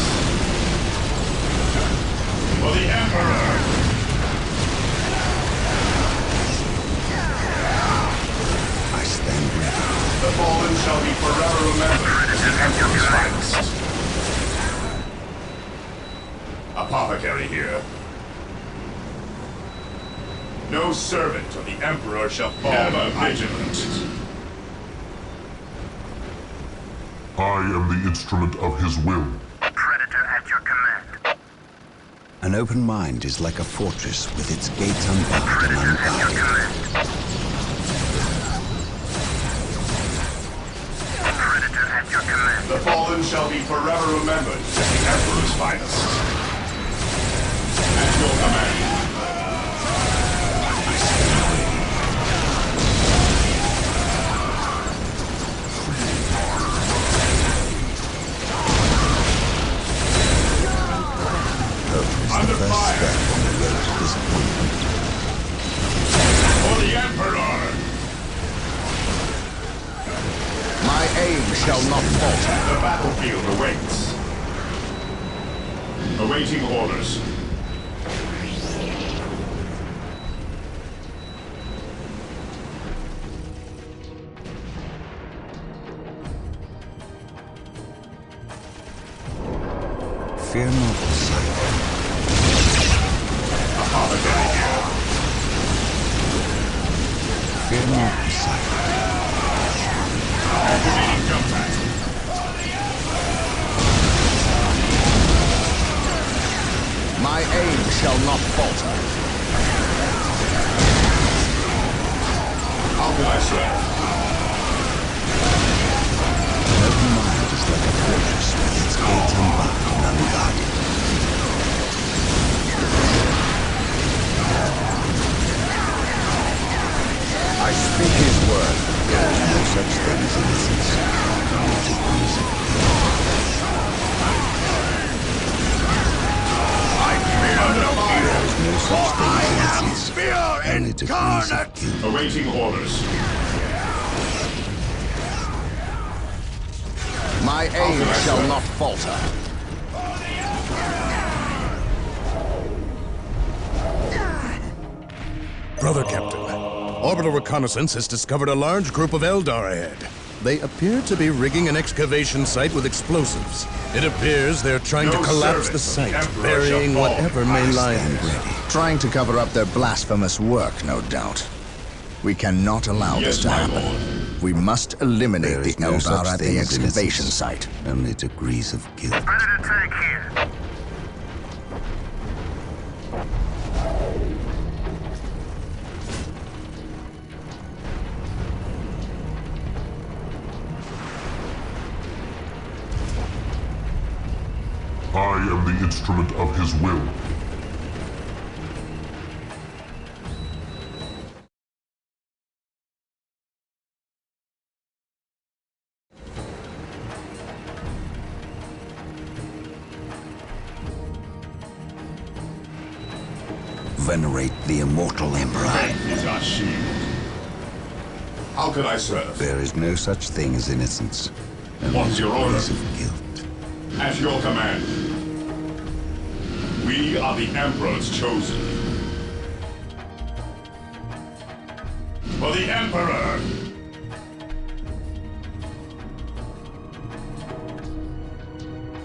For the Emperor! I stand ready. The fallen shall be forever remembered as the Emperor's finest. Apothecary here. No servant of the Emperor shall fall ever vigilant. I am the instrument of his will. Predator at your command. An open mind is like a fortress with its gates unbarred and Predator at your unguarded. command. Predator at your command. The fallen shall be forever remembered as the Emperor's finest. At your command. shall not falter. The battlefield awaits. Awaiting orders. Fear not the sight. Apologetic here. Fear not the sight. Activating jump pack. My aim shall not falter. How can I serve? An open mind is like a fortress with its gates unlocked and unguarded. I speak his word. There is no such thing as innocence, only degrees of guilt. I fear no There is no such thing as fear innocence, only degrees of guilt. Awaiting orders. My aim shall not falter. Brother Captain, orbital reconnaissance has discovered a large group of Eldar ahead. They appear to be rigging an excavation site with explosives. It appears they're trying to collapse the site, burying whatever may lie there. Trying to cover up their blasphemous work, no doubt. We cannot allow this to happen. We must eliminate the Eldar at the excavation site. Only degrees of guilt. Predator tank here. I am the instrument of his will. Venerate the immortal Emperor. Faith is our shield. How can I serve? There is no such thing as innocence, only What's your order? degrees of guilt. At your command. We are the Emperor's chosen. For the Emperor!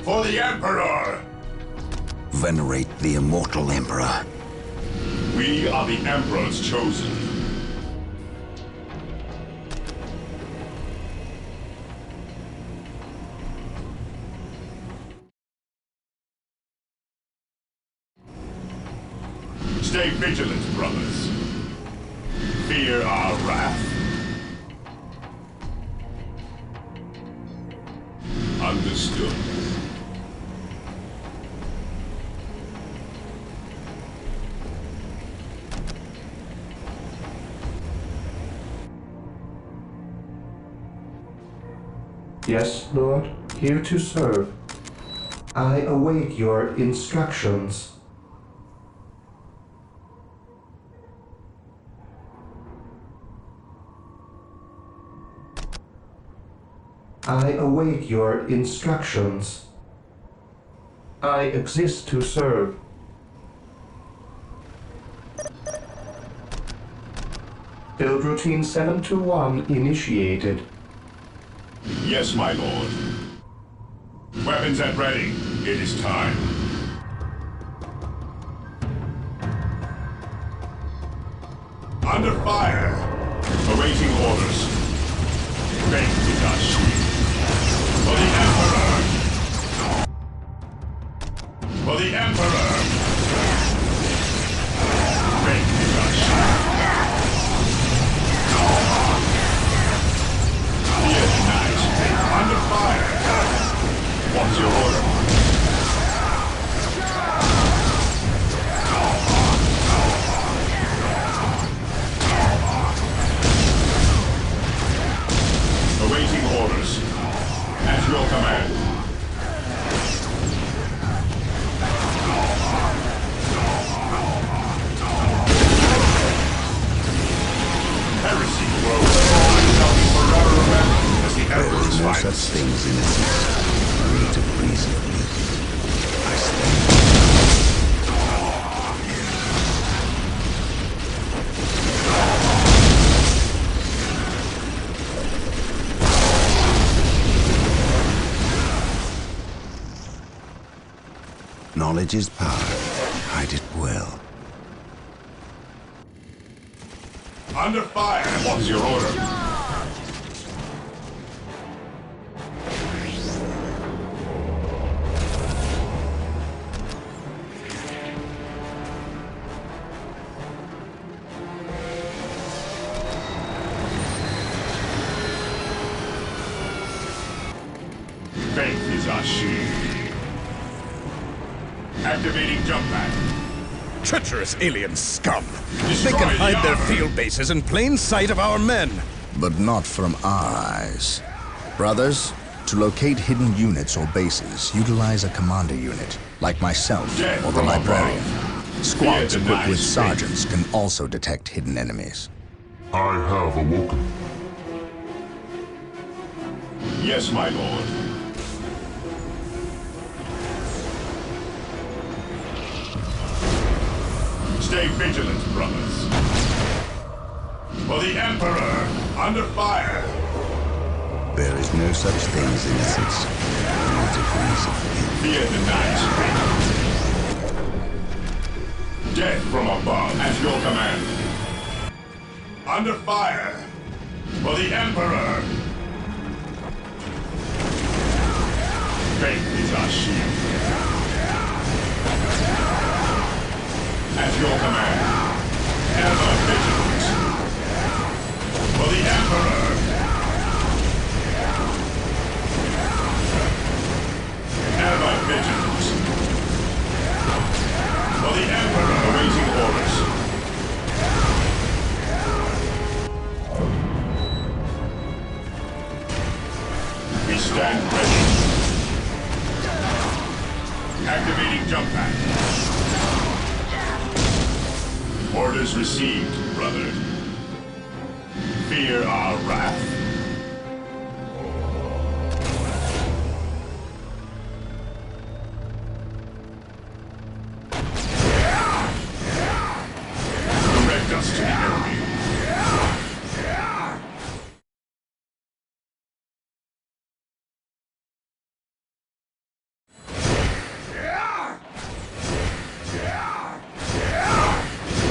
For the Emperor! Venerate the immortal Emperor. We are the Emperor's chosen. Stay vigilant, brothers. Fear our wrath. Understood. Yes, Lord, here to serve. I await your instructions. I await your instructions. I exist to serve. Build routine 721 initiated. Yes, my lord. Weapons at ready. It is time. Under fire. Awaiting orders. Faith is our shield. For the Emperor! For the Emperor! Faith is our shield. Yes, knight. Under fire. What's your order? Awaiting orders. At your command. Heresy grows. Shall be forever remembered as the Emperor's final such things, innocence. Only to freeze of me. I stand. Knowledge is power. Hide it well. Under fire! What is your order? Faith is our shield. Activating jump pad. Treacherous alien scum! Destroy They can the hide their armor. field bases in plain sight of our men! But not from our eyes. Brothers, to locate hidden units or bases, utilize a commander unit, like myself or the librarian. Squads equipped with sergeants can also detect hidden enemies. I have awoken. Yes, my lord. Stay vigilant, brothers. For the Emperor, under fire. There is no such thing as innocence. Only to freeze of me. Fear the night. Death from above at your command. Under fire. For the Emperor. Faith is our shield. At your command. Ever vigilant. For the Emperor. Ever vigilant. For the Emperor awaiting orders. We stand ready. Activating jump pad. Orders received, brother. Fear our wrath. Direct us to the enemy.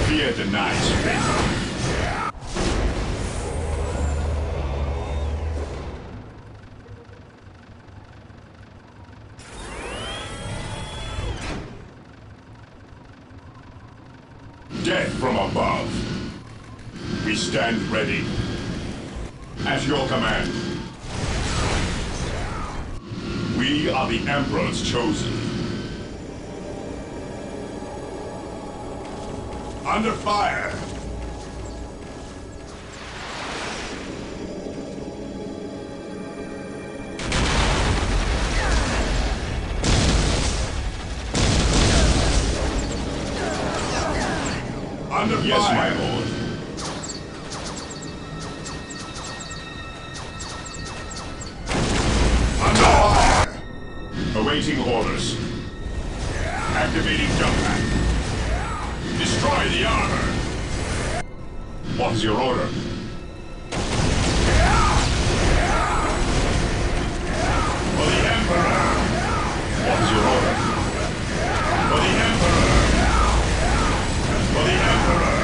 Fear denies faith. Death from above. We stand ready. At your command. We are the Emperor's chosen. Under fire. Under fire. Yes, my lord. Under fire. Awaiting orders. Activating jump pad. Destroy the armor. What's your order? For the Emperor. What's your order? For the Emperor. For the Emperor!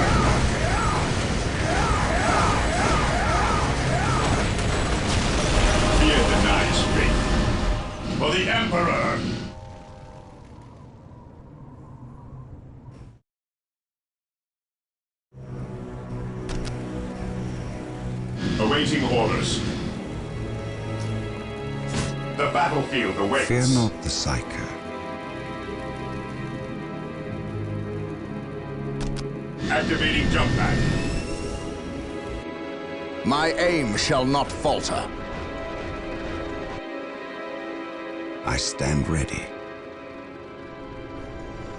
Fear denies faith. For the Emperor! Awaiting orders. The battlefield awaits. Fear not the Psyker. Activating jump pad. My aim shall not falter. I stand ready.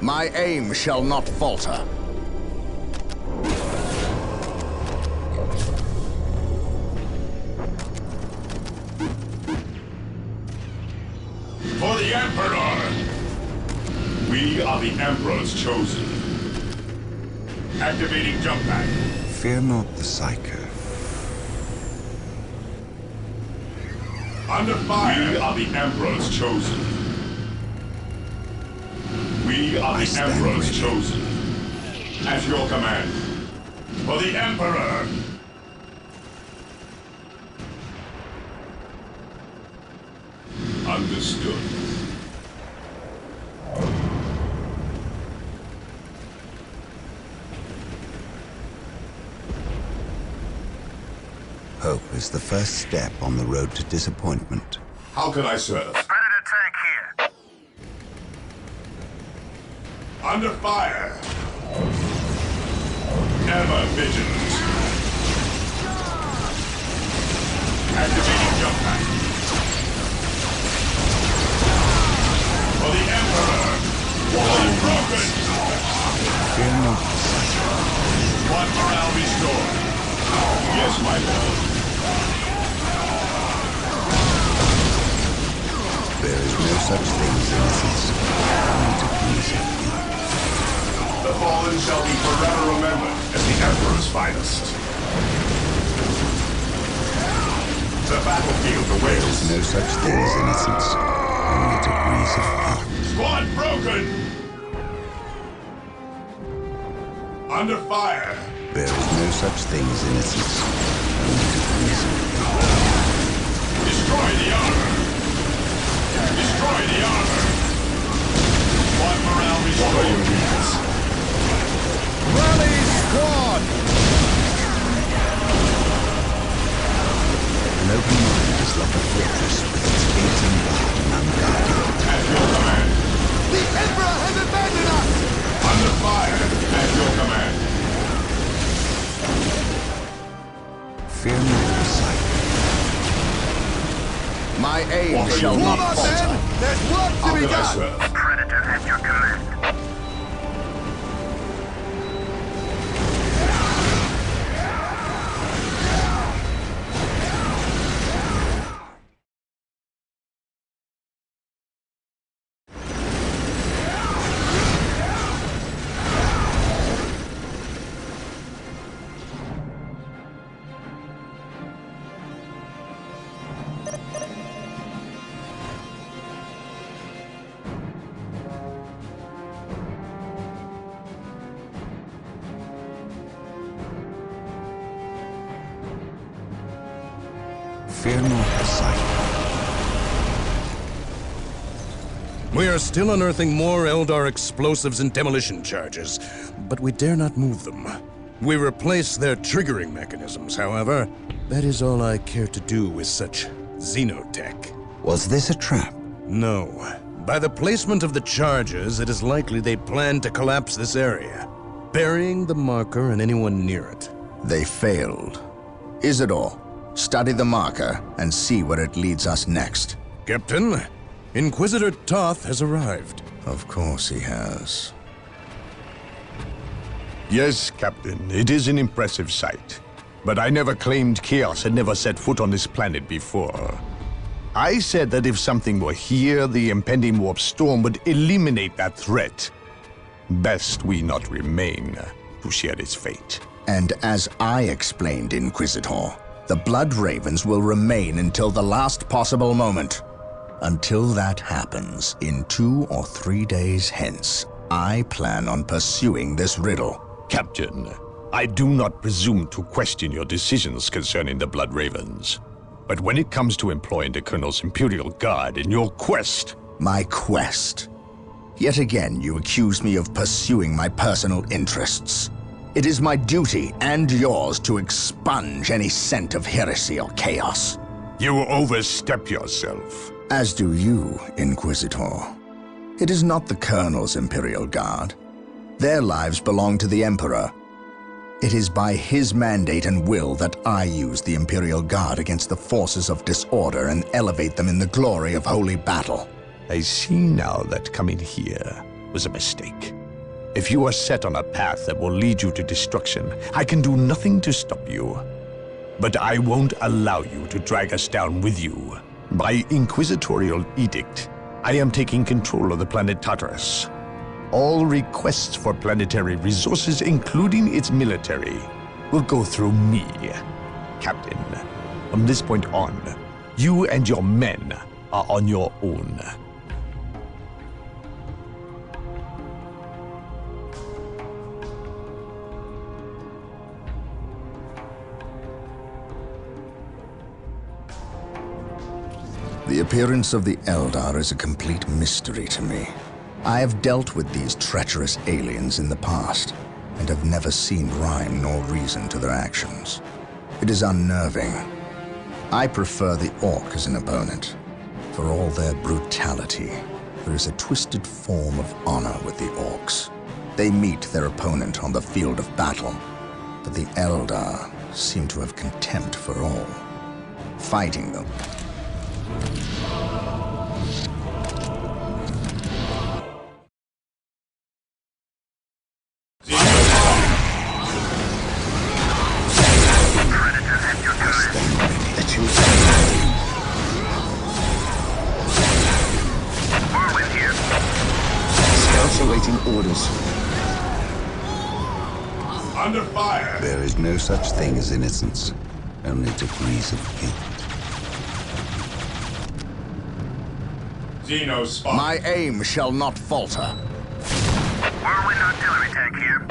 My aim shall not falter. the Emperor! We are the Emperor's chosen. Activating jump pack. Fear not the Psyker. Under fire! We are the Emperor's chosen. We are the Emperor's chosen. At your command. For the Emperor! Understood. Hope is the first step on the road to disappointment. How can I serve? Predator tank here. Under fire! Ever vigilant. Activating jump pack. For the Emperor! One broken! Fear not. One morale restored. Yes, my lord. There is no such thing as innocence. Only to please you. The fallen shall be forever remembered as the Emperor's finest. The battlefield awaits. There is no such thing as innocence. Only degrees of hell. Squad broken! Under fire! There is no such thing as innocence. Only degrees of hell. Destroy the armor! Destroy the armor! Squad morale restored. What are your needs? Rally squad! An open mind is like a fortress with its gates unbarred and unguarded. At your command. The Emperor has abandoned us! Under fire! At your command. Fear not the sight. My aim shall not falter. There's work to How be can I done! serve? Predator at your command. Fear not the sight. We are still unearthing more Eldar explosives and demolition charges, but we dare not move them. We replace their triggering mechanisms, however. That is all I care to do with such xenotech. Was this a trap? No. By the placement of the charges, it is likely they plan to collapse this area, burying the marker and anyone near it. They failed. Isidore, study the marker and see where it leads us next. Captain, Inquisitor Toth has arrived. Of course he has. Yes, Captain, it is an impressive sight. But I never claimed Chaos had never set foot on this planet before. I said that if something were here, the impending warp storm would eliminate that threat. Best we not remain to share its fate. And as I explained, Inquisitor, the Blood Ravens will remain until the last possible moment. Until that happens, in 2 or 3 days hence, I plan on pursuing this riddle. Captain, I do not presume to question your decisions concerning the Blood Ravens. But when it comes to employing the Colonel's Imperial Guard in your quest... My quest? Yet again you accuse me of pursuing my personal interests. It is my duty and yours to expunge any scent of heresy or chaos. You overstep yourself. As do you, Inquisitor. It is not the Colonel's Imperial Guard. Their lives belong to the Emperor. It is by his mandate and will that I use the Imperial Guard against the forces of disorder and elevate them in the glory of holy battle. I see now that coming here was a mistake. If you are set on a path that will lead you to destruction, I can do nothing to stop you. But I won't allow you to drag us down with you. By inquisitorial edict, I am taking control of the planet Tartarus. All requests for planetary resources, including its military, will go through me, Captain. From this point on, you and your men are on your own. The appearance of the Eldar is a complete mystery to me. I have dealt with these treacherous aliens in the past, and have never seen rhyme nor reason to their actions. It is unnerving. I prefer the Orc as an opponent. For all their brutality, there is a twisted form of honor with the Orcs. They meet their opponent on the field of battle, but the Eldar seem to have contempt for all. Fighting them awaiting orders. Under fire! There is no such thing as innocence, only degrees of guilt. Xenos spot. My aim shall not falter. Whirlwind artillery tank here.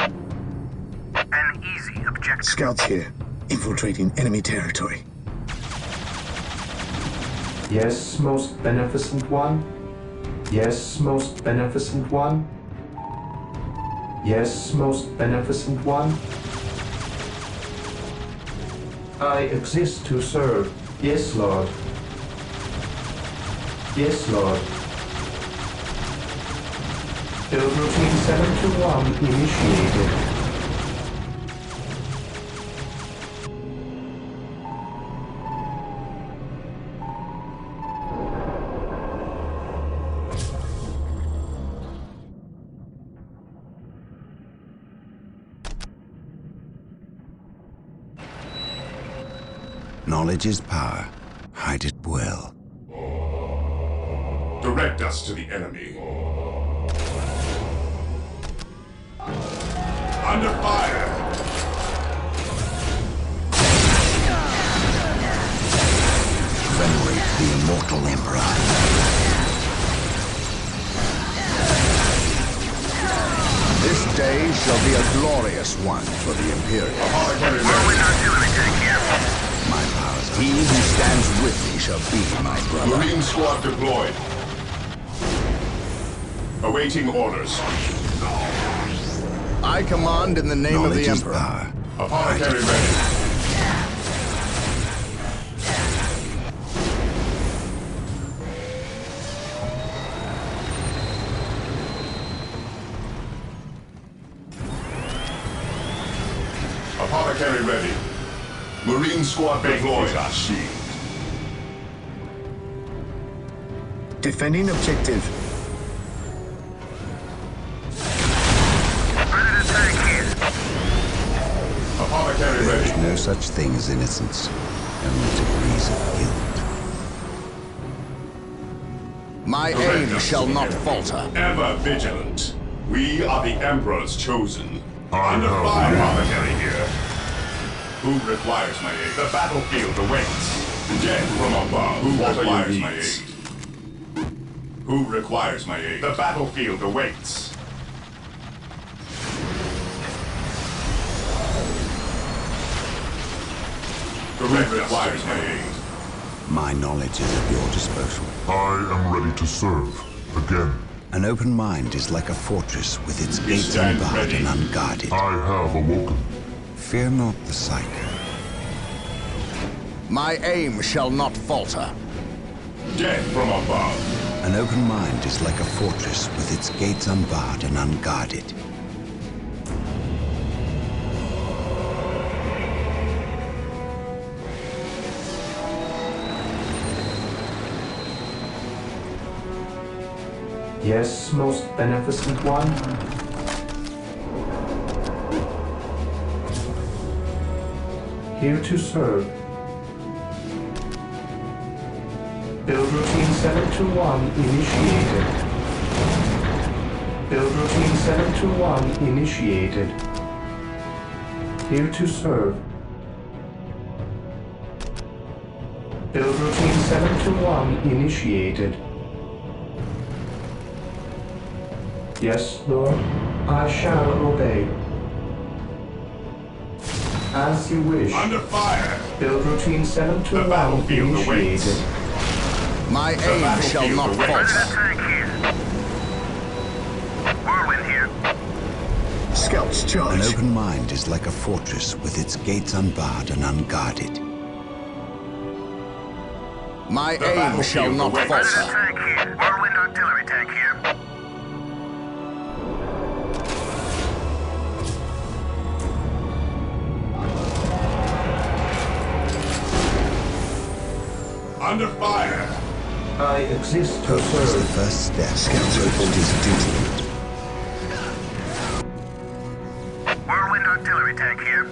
An easy objective. Scouts here, infiltrating enemy territory. Yes, most beneficent one. Yes, most beneficent one. Yes, most beneficent one. I exist to serve. Yes, Lord. Yes, Lord. Build routine 721 initiated. Knowledge is power. Hide it well. Direct us to the enemy. Under fire! Venerate the immortal Emperor. This day shall be a glorious one for the Imperium. Whirlwind artillery tank here. My powers. He who stands with me shall be my brother. Marine squad deployed. Awaiting orders. I command in the name of the Emperor. Power. Apothecary ready. Apothecary ready. Marine squad deployed. Defending objective. Predator tank here. Apothecary There is ready. no such thing as innocence, only degrees of guilt. My Direct aim us shall to the not enemy. falter. Ever vigilant. We are the Emperor's chosen. I Under have fire, the Apothecary here. Who requires my aid? The battlefield awaits. Death from above. Who requires my aid? Who requires my aid? The battlefield awaits. Who requires my aid? My knowledge is at your disposal. I am ready to serve. Again. An open mind is like a fortress with its We gates stand unbarred ready. and unguarded. I have awoken. Fear not the psycho. My aim shall not falter. Death from above. An open mind is like a fortress with its gates unbarred and unguarded. Yes, most beneficent one. Here to serve. Build routine 721 initiated. Build routine 721 initiated. Here to serve. Build routine 721 initiated. Yes, Lord. I shall obey. As you wish. Under fire! Build routine 721 initiated. My aim shall not falter. Whirlwind here. Scouts charge. An open mind is like a fortress with its gates unbarred and unguarded. My aim shall not falter. Whirlwind artillery tank here. Under fire! I exist to Hope is the serve. first step. Scouts report his duty. Whirlwind artillery tank here.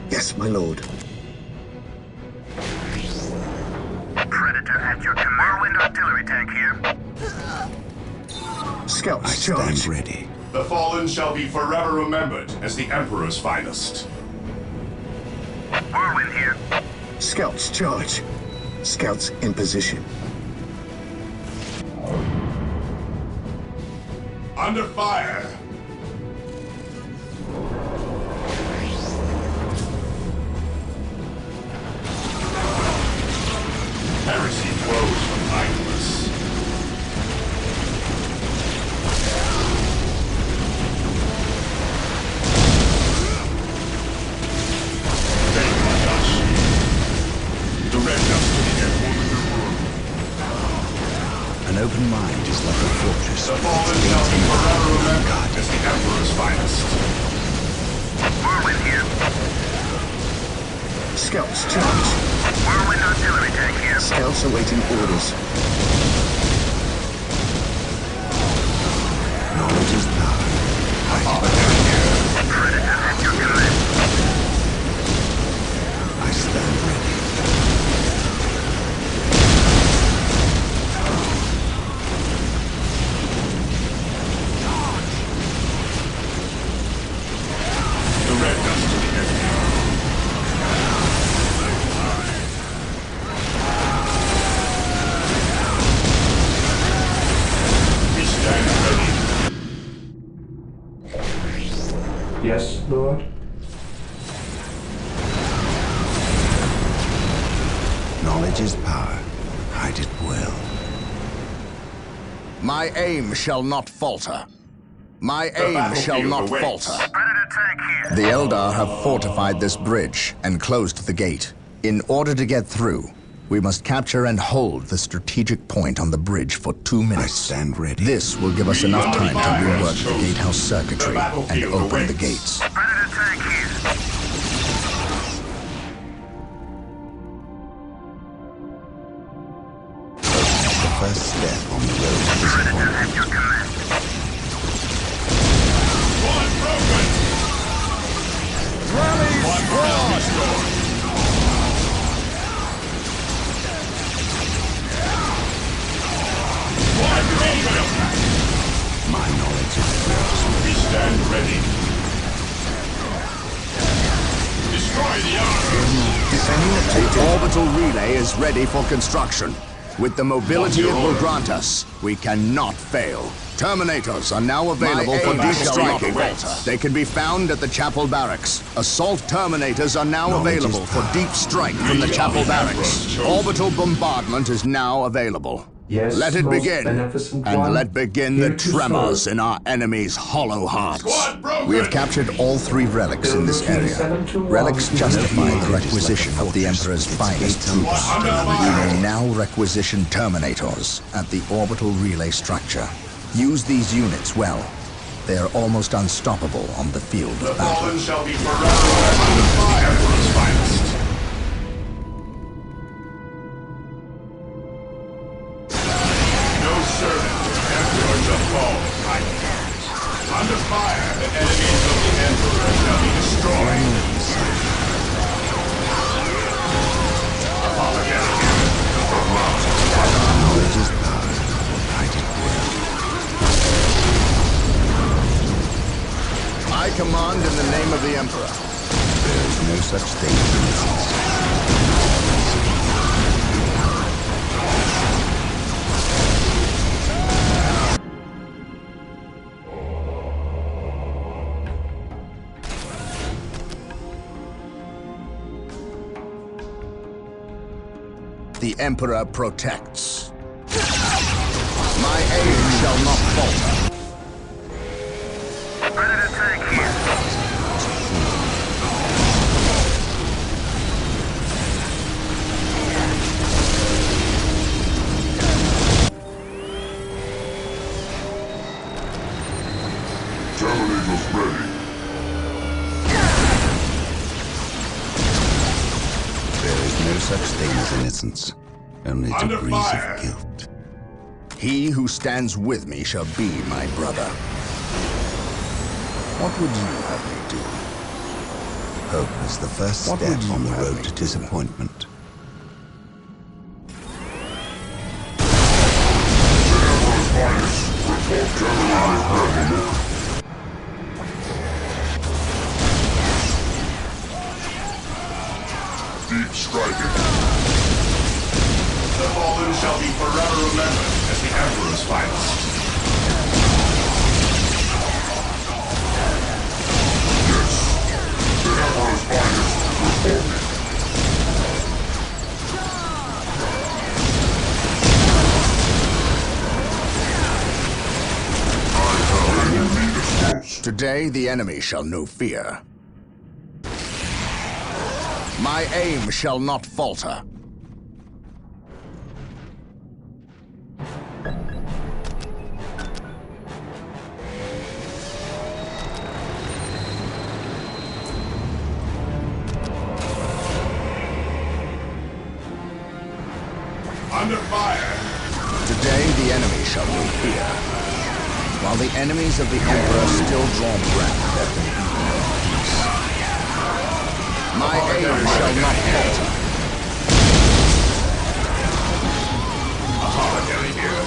Yes, my lord. Predator at your command. Whirlwind artillery tank here. Scouts I stand charge. ready. The fallen shall be forever remembered as the Emperor's finest. Whirlwind here. Scouts charge. Scouts in position. Under fire! Heresy flows from idleness. Direct us to the Emperor. An open mind is like a fortress The with fallen its shall gates be forever unbarred and remembered unguarded. as the Emperor's finest. Whirlwind here. Scouts charge. Whirlwind artillery tank here. Scouts awaiting orders. Knowledge is power. Predator at your command. I stand ready. Direct us to the Emperor. We stand ready. Yes, Lord. Knowledge is power. Hide it well. My aim shall not falter. My aim shall not falter. Predator tank here. The Eldar have fortified this bridge and closed the gate. In order to get through, we must capture and hold the strategic point on the bridge for 2 I minutes. stand ready. This will give us enough time to rework the gatehouse circuitry and open the gates. Predator tank here. The first step on the road to Predator disappointment. at your command. One broken! Rally squad! One broken! My knowledge is yours. We stand ready. Destroy the armor! The orbital relay is ready for construction. With the mobility it will grant us, we cannot fail. Terminators are now available for deep striking. They can be found at the Chapel Barracks. Assault Terminators are now available for deep strike from the Chapel Barracks. Orbital bombardment is now available. Yes, Let it most begin, beneficent and one, let begin the here to tremors serve. in our enemies' hollow hearts. Squad broken! We have captured all 3 relics in this area. Relics justify the requisition of the Emperor's finest troops. We may now requisition Terminators at the orbital relay structure. Use these units well. They are almost unstoppable on the field The of battle. fallen shall be forever remembered as the Emperor's finest. No servant to Emperor shall fall at my command. Under fire, the enemies of the Emperor shall be destroyed. Apologetic. the Emperor. There is no such thing as innocence. The Emperor protects. My aim shall not falter. Ready to take here. Terminators ready. There is no such thing as innocence, only Under degrees fire. of guilt. He who stands with me shall be my brother. What would you have me do? Hope is the first What step would you on the have road me to do? disappointment. Deep striking. The fallen shall be forever remembered as the Emperor's finest. The Emperor's finest. Report me. Today the enemy shall know fear. My aim shall not falter. Under fire! Today the enemy shall know fear. While the enemies of the Emperor still draw breath, there can be no peace. My aim shall not falter. Apothecary here.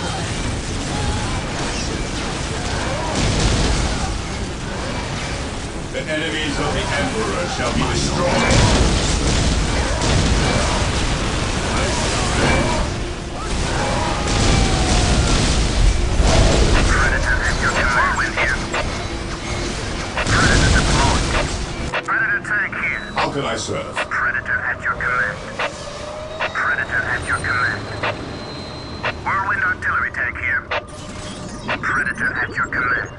The enemies of the Emperor shall be destroyed. Predator at your command here. Predator deployed. Predator tank here. How can I serve? Predator at your command. Predator at your command. Whirlwind artillery tank here. Predator at your command.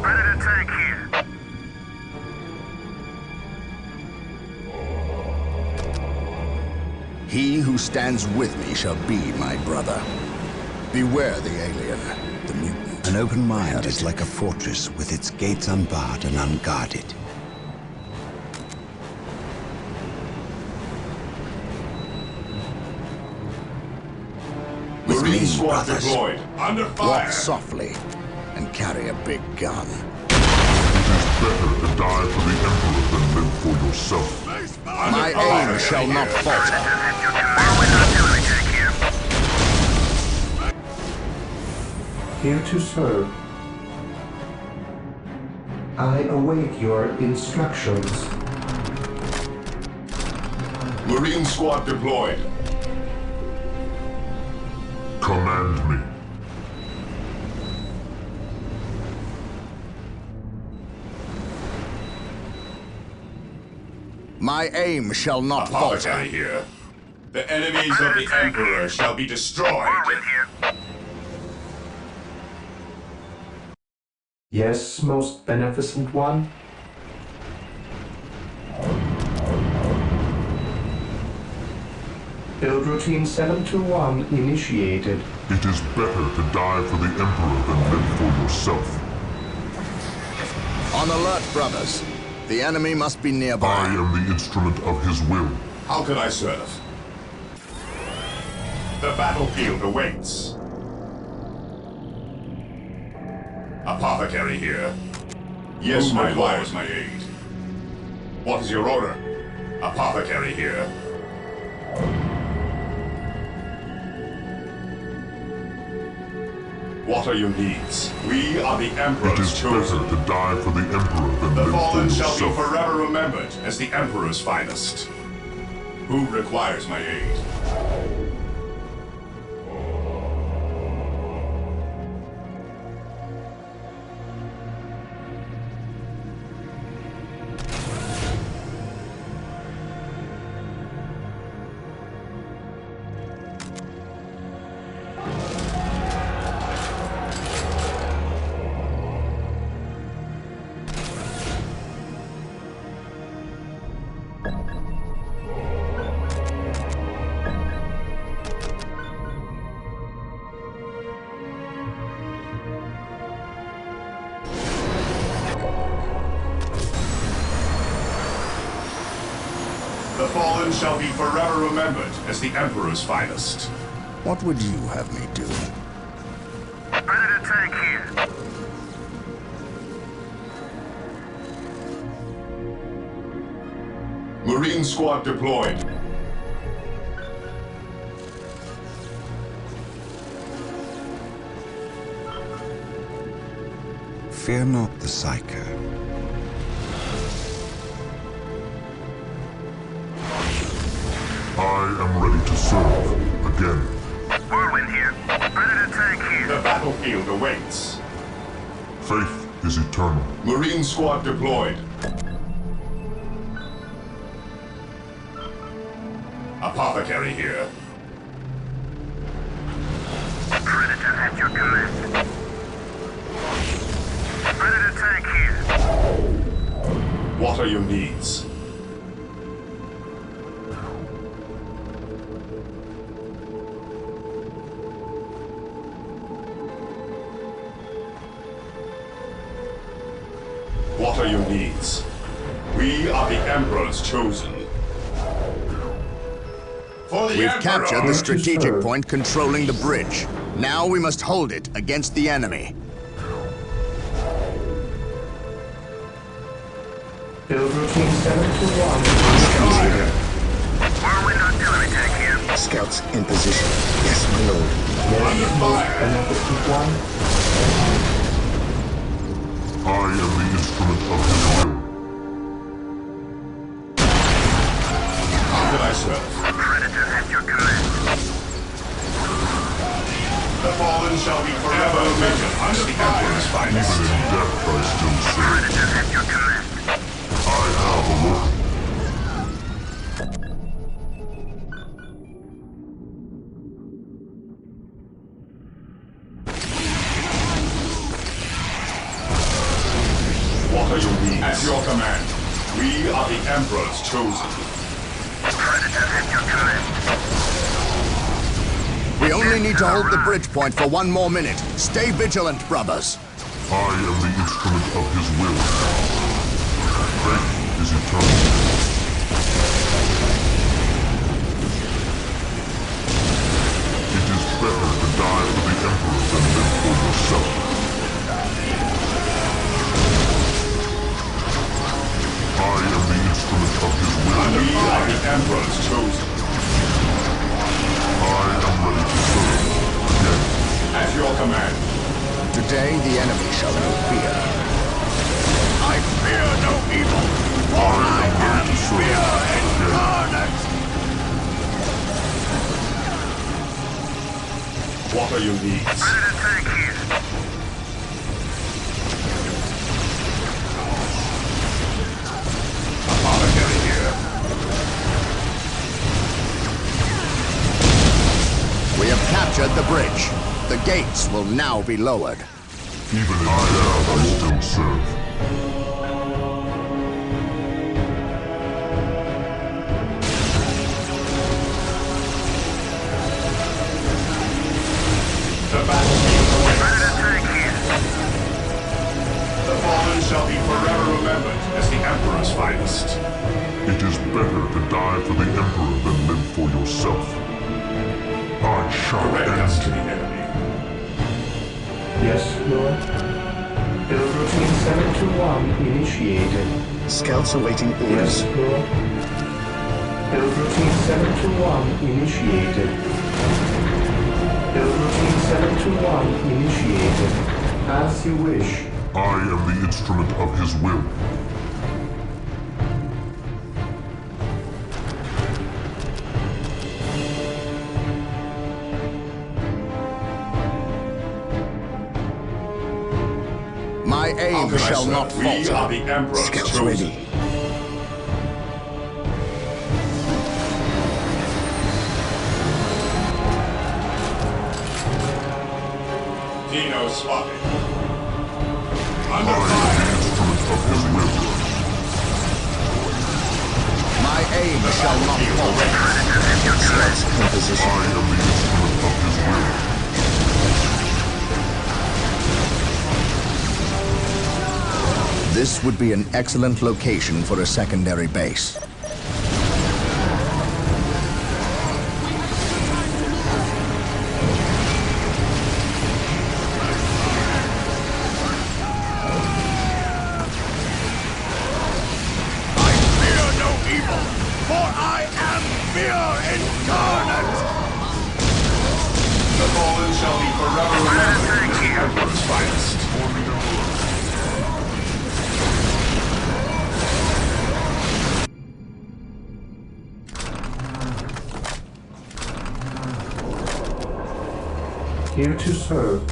Predator tank here. He who stands with me shall be my brother. Beware the alien, the mutant. An open mind is like a fortress with its gates unbarred and unguarded. With Marine me, squad brothers. deployed. Under fire! Walk softly and carry a big gun. Better to die for the Emperor than live for yourself. My aim shall not falter. At your command. Whirlwind artillery tank here. Here to serve. I await your instructions. Marine squad deployed. Command me. My aim shall not falter. Apothecary here. The enemies of the Emperor shall be destroyed. Whirlwind here. Yes, most beneficent one. Build routine 721 initiated. It is better to die for the Emperor than live for yourself. On alert, brothers. The enemy must be I nearby. am the instrument of his will. How can I serve? The battlefield awaits. Apothecary here. Yes, Who my requires lord. My aid. What is your order? Apothecary here. What are your needs? We are the It Emperor's is chosen. better to die for the Emperor than The live for fallen shall be yourself. forever remembered as the Emperor's finest. Who requires my aid? The fallen shall be forever remembered as the Emperor's finest. What would you have me do? Predator tank here. Marine squad deployed. Fear not the Psyker. I am ready to serve again. Whirlwind here. Predator tank here. The battlefield awaits. Faith is eternal. Marine squad deployed. Apothecary here. Predator at your command. Predator tank here. What are your needs? What are your needs? We are the Emperor's chosen. For the We've Emperor! captured the strategic point controlling the bridge. Now we must hold it against the enemy. Build routine 721. Whirlwind artillery tank here. Scouts in position. Yes, my lord. Under fire! 751. I am the instrument of his will. How can I serve? Predator at your command. The fallen shall be forever remembered as the Emperor's finest. Even in death I still serve. Predator at your command. I have a look. What are your needs? At your command. We are the Emperor's chosen. Predator at your command. We only need to hold the bridge point for 1 more minute. Stay vigilant, brothers. I am the instrument of his will. Faith is eternal. It is better to die for the Emperor than live for yourself. I am the instrument of his will. We are the Emperor's chosen. I am ready to serve again. At your command. Today the enemy shall know fear. I fear no evil, for I am fear incarnate! What are your needs? Predator tank here. Apothecary here. We have captured the bridge. The gates will now be lowered. Even in death I still serve. The battlefield awaits. Predator tank here. The fallen shall be forever remembered as the Emperor's finest. It is better to die for the Emperor than live for yourself. I shall Direct end us to you. the enemy. Yes, Lord. Build routine 721 initiated. Scouts awaiting orders. Yes, Lord. Build routine 721 initiated. Build routine 721 initiated. As you wish. I am the instrument of his will. My aim shall not We are falter. the Emperor's Scouts chosen. ready. Xenos spotted. I Under am fire. the instrument of his will. My aim shall not falter. Scouts in position. I am the instrument of his will. This would be an excellent location for a secondary base. I fear no evil, for I am fear incarnate! The fallen shall be forever remembered as the Emperor's finest. Here to serve.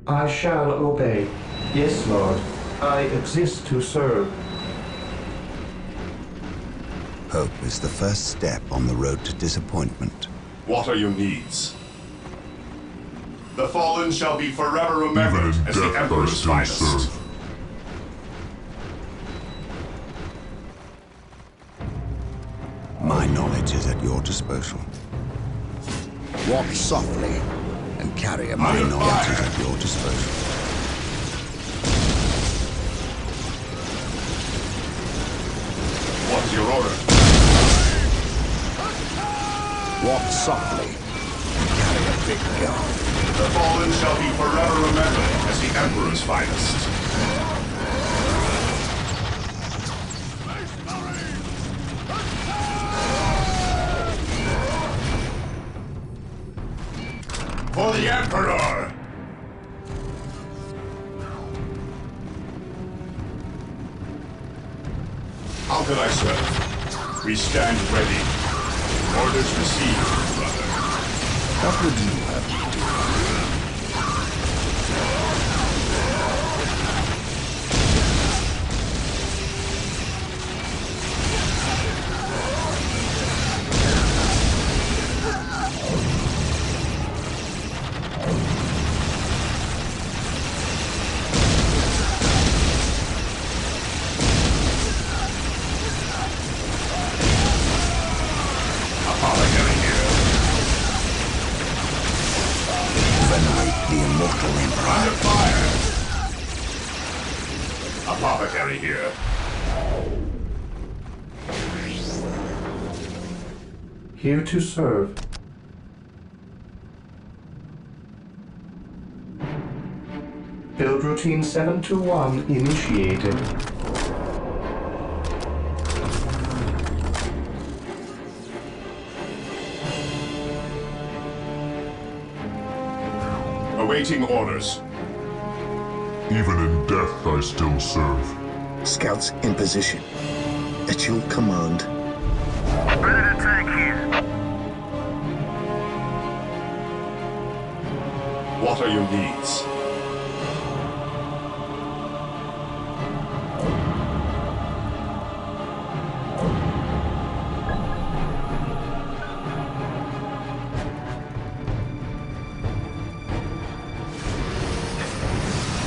I shall obey. Yes, Lord. I exist to serve. Hope is the first step on the road to disappointment. What are your needs? The fallen shall be forever remembered Even in as the death I Emperor's still finest. serve. My knowledge is at your disposal. Walk softly and carry a My mind. knowledge is at your disposal. What is your order? Walk softly and carry a big gun. The fallen shall be forever remembered as the Emperor's finest. For the Emperor! How can I serve? We stand ready. Orders received, brother. What would you have me do? Apothecary here. Venerate the immortal emperor. Under fire! Apothecary here. Here to serve. Build routine 721 initiated. Awaiting orders. Even in death I still serve. Scouts in position. At your command. Predator tank here. What are your needs?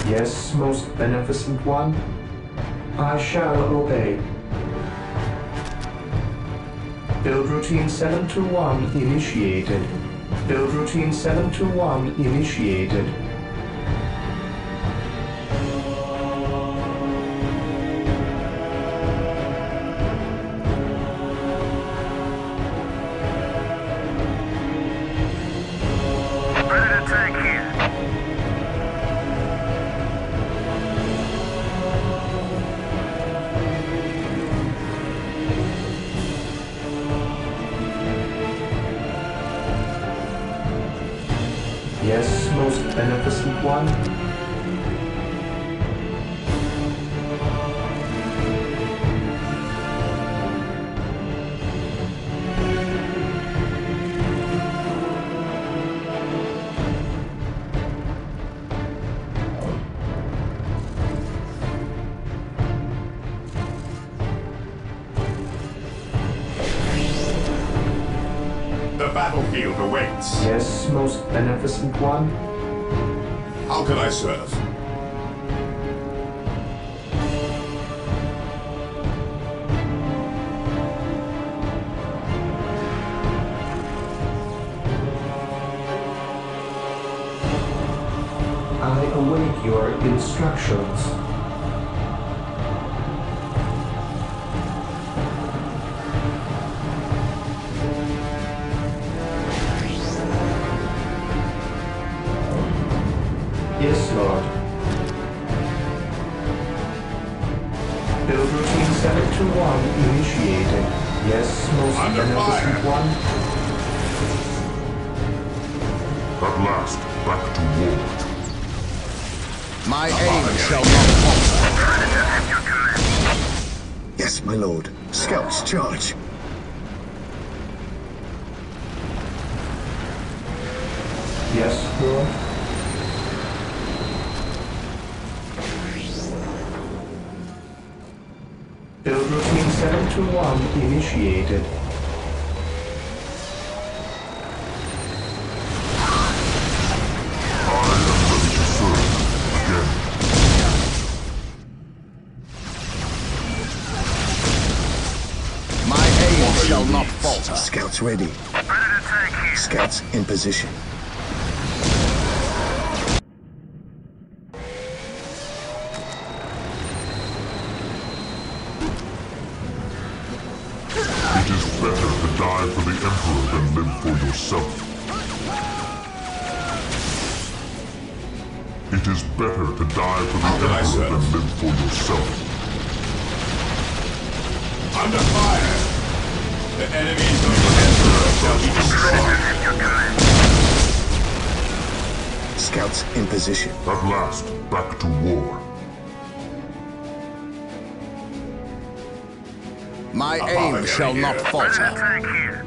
Yes, most beneficent one. I shall obey. Build routine 721 initiated. Build routine 721 initiated. Predator tank here. Yes, most beneficent one. The battlefield awaits. Yes, most beneficent one. How can I serve? I await your instructions. Yes, Lord. Build routine 721 initiated. Yes, most Under beneficent fire. one. At last, back to war. My aim shall not falter. Predator at your command. Yes, my lord. Scouts, charge. Yes, Lord. Build routine 721 initiated. I am ready to serve. Again. My aim shall not falter. Scouts ready. Predator tank here. Scouts in position. It is better to die for the Emperor than live for yourself. It is better to die for the Emperor than live for yourself. Under fire! The enemies of the Emperor shall be destroyed. At your command. Scouts in position. At last, back to war. My aim shall not Predator falter. tank here.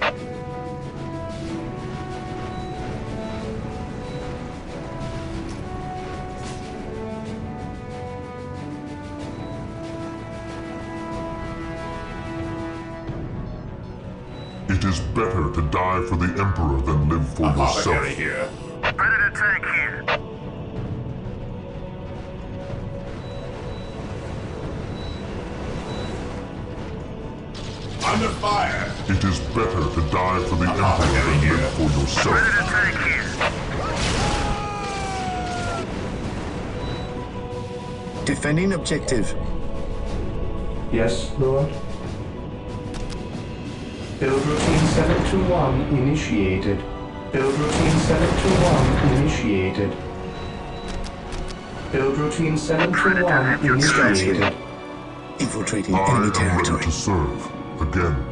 It is better to die for the Emperor than live for yourself. Apothecary here. Predator tank here. Under fire! It is better to die for the Emperor than live for yourself. Predator tank here. Defending objective. Yes, Lord. Build routine 721 initiated. Build routine 721 initiated. Build routine 721 Scouts ready. initiated. Infiltrating I enemy am territory. ready to serve. Again.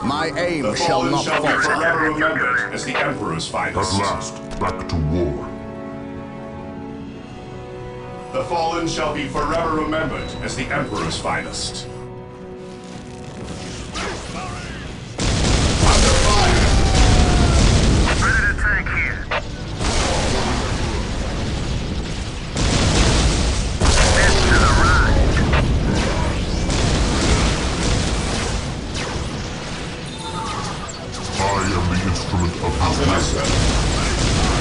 My aim The shall fallen not shall be falter. forever remembered as the Emperor's At finest. last, back to war. The fallen shall be forever remembered as the Emperor's finest. Under fire! Predator tank here. Death to the right. I am the instrument of his will.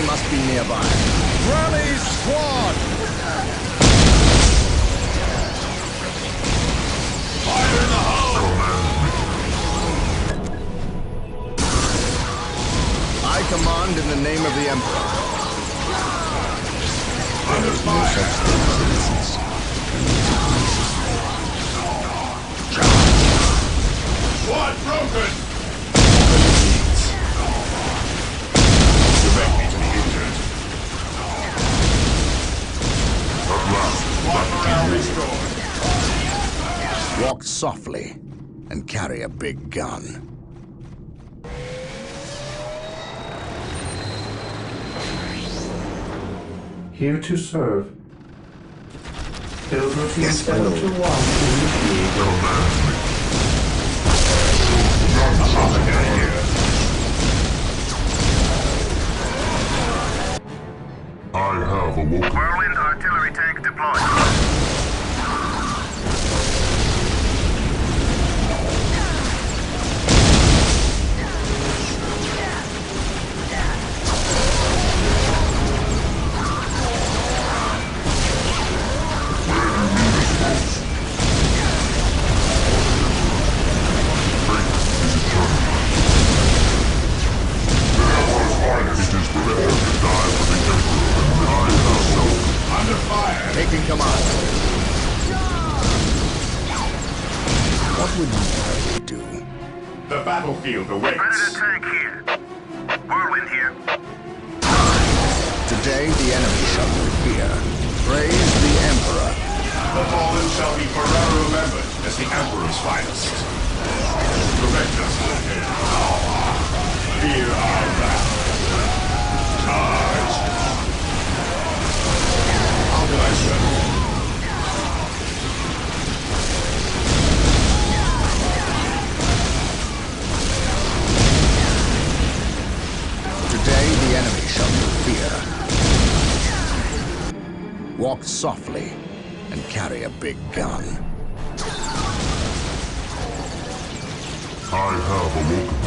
Must be nearby. Rally squad! Emperor. There is no such thing as innocence. Blood broken! Direct me to the injured. At last, one morale restored. Walk softly and carry a big gun. Here to serve. Build routine Yes, my 7 lord. to 1 initiated. I have awoken. Whirlwind artillery tank deployed. Under fire! Taking command. What would you do? The battlefield awaits. Predator tank here. Whirlwind here. Today the enemy shall know fear. Praise the Emperor. The fallen shall be forever remembered as the Emperor's finest. Direct us to the end. Fear our wrath. Charge! How can I serve you? Today the enemy shall know fear. Walk softly and carry a big gun. I have awoken.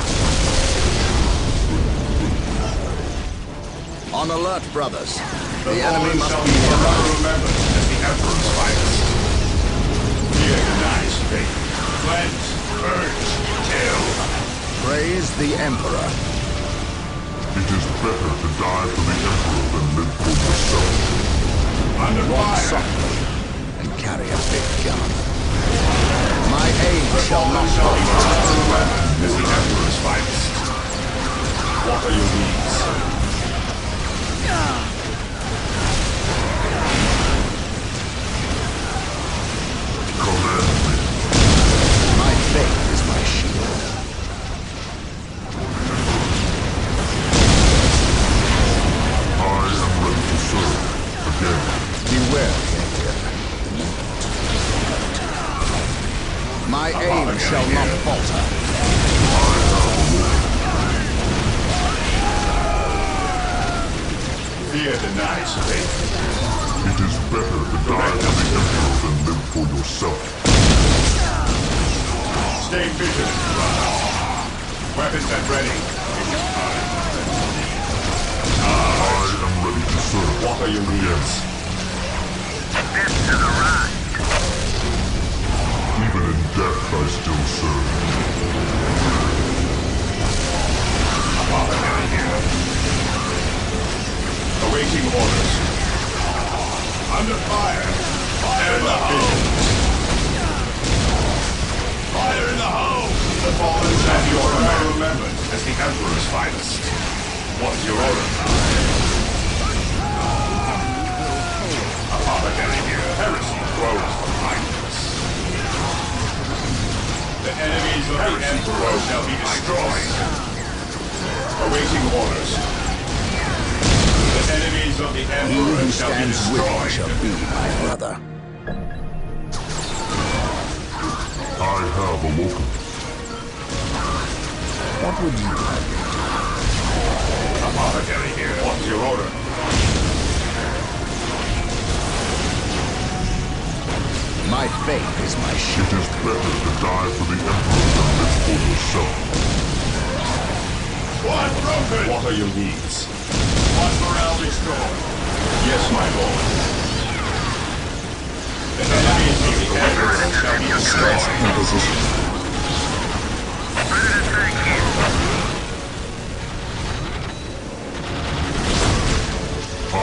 On alert, brothers. The The enemy fallen must shall be be forever nearby. remembered as the Emperor's finest. Fear denies faith. Cleanse, purge, kill. Praise the Emperor. It is better to die for the Emperor than live for yourself. Under Walk fire! softly and carry a big gun. My aim The shall fallen not shall be falter. forever remembered as the Emperor's finest. What are your needs? Command me. My faith is my shield. I am ready to serve. Again. Beware, Indian. My aim shall not falter. Fear denies faith. It is better to die for the Emperor than live for yourself. Stay vigilant, brother. Weapons at ready. It is time. I am ready to serve. What are your needs? This is a ride. Even in death, I still serve. Apothecary here. Awaiting orders. Under fire. Fire in the hole. Fire in the hole. The fallen shall be forever remembered as the Emperor's finest. What's your order? Apothecary here. Heresy grows from kindness. The enemies of the Emperor shall be destroyed. Awaiting orders. The enemies of the He Emperor who shall be stands with me destroyed. shall be my brother. I have awoken. What would you have? Apothecary here. What's your order? My faith is my It shield. is better to die for the Emperor than live for yourself. One broken! What are your needs? One morale restored. Yes, my lord. The enemies of the Emperor shall be destroyed. In position. Predator tank here.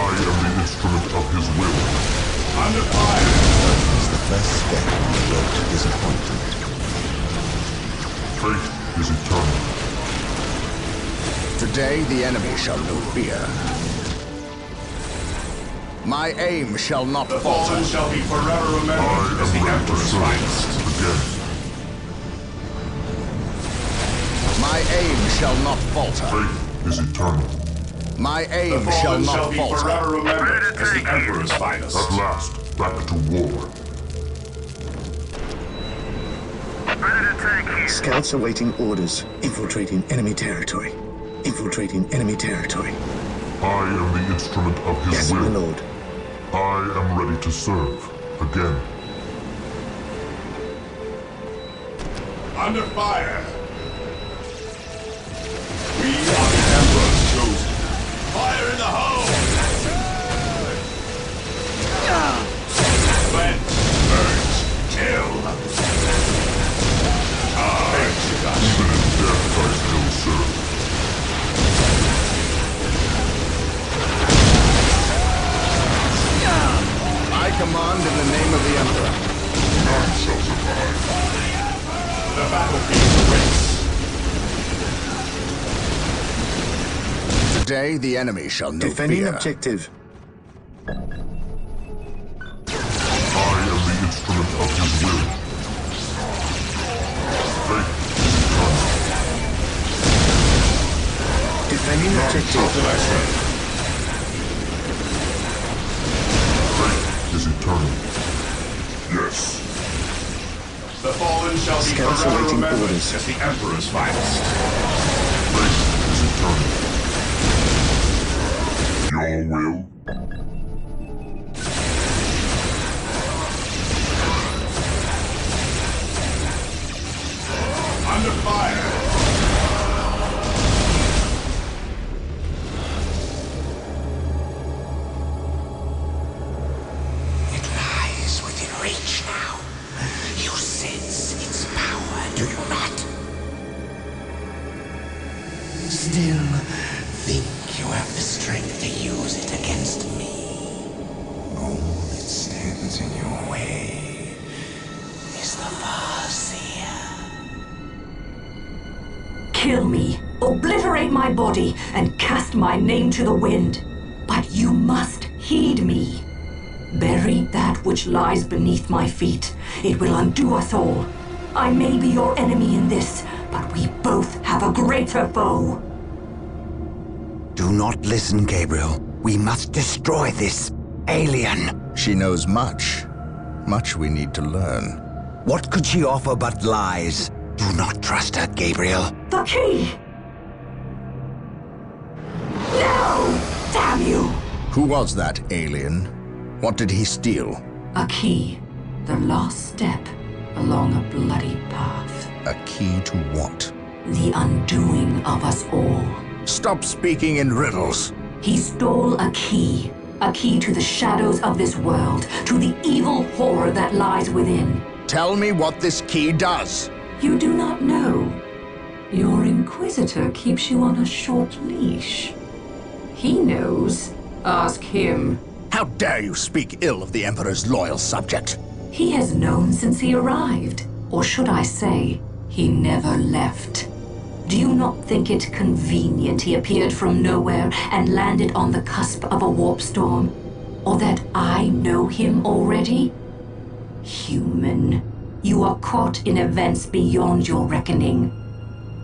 I am the instrument of his will. Under fire! Is the first step on the road to disappointment. Fate is eternal. Today the enemy shall know fear. My aim shall not The falter. fallen shall be forever remembered as the Emperor's finest. Again. My aim shall not falter. Fate is eternal. My aim The shall fallen not shall be falter. forever remembered as the Emperor's finest. At last, back to war. Predator tank here. Scouts awaiting orders. Infiltrating enemy territory. Infiltrating enemy territory. I am the instrument of his Yes, will. my lord. I am ready to serve. Again. Under fire! We are the Emperor's chosen. Fire in the hole! Cleanse, purge, kill! Even in death I still serve. I command in the name of the Emperor. None shall survive. The battlefield awaits. Today the enemy shall know Defending fear. objective. I am the instrument of his will. Fate is eternal. Defending objective. Fate is eternal. Yes. The fallen shall be Scouts forever awaiting remembered orders. as the Emperor's finest. Fate is eternal. Your will? Under fire! It lies within reach now. You sense its power, do you not? Still think you have the strength to use it against me. All that stands in your way is the Farseer. Kill me, obliterate my body, and cast my name to the wind. But you must heed me. Bury that which lies beneath my feet. It will undo us all. I may be your enemy in this, but we both have a greater foe. Do not listen, Gabriel. We must destroy this alien. She knows much. Much we need to learn. What could she offer but lies? Do not trust her, Gabriel. The key! No! Damn you! Who was that alien? What did he steal? A key. The last step along a bloody path. A key to what? The undoing of us all. Stop speaking in riddles. He stole a key. A key to the shadows of this world, to the evil horror that lies within. Tell me what this key does. You do not know. Your Inquisitor keeps you on a short leash. He knows. Ask him. How dare you speak ill of the Emperor's loyal subject? He has known since he arrived. Or should I say, he never left. Do you not think it convenient he appeared from nowhere and landed on the cusp of a warp storm? Or that I know him already? Human, you are caught in events beyond your reckoning.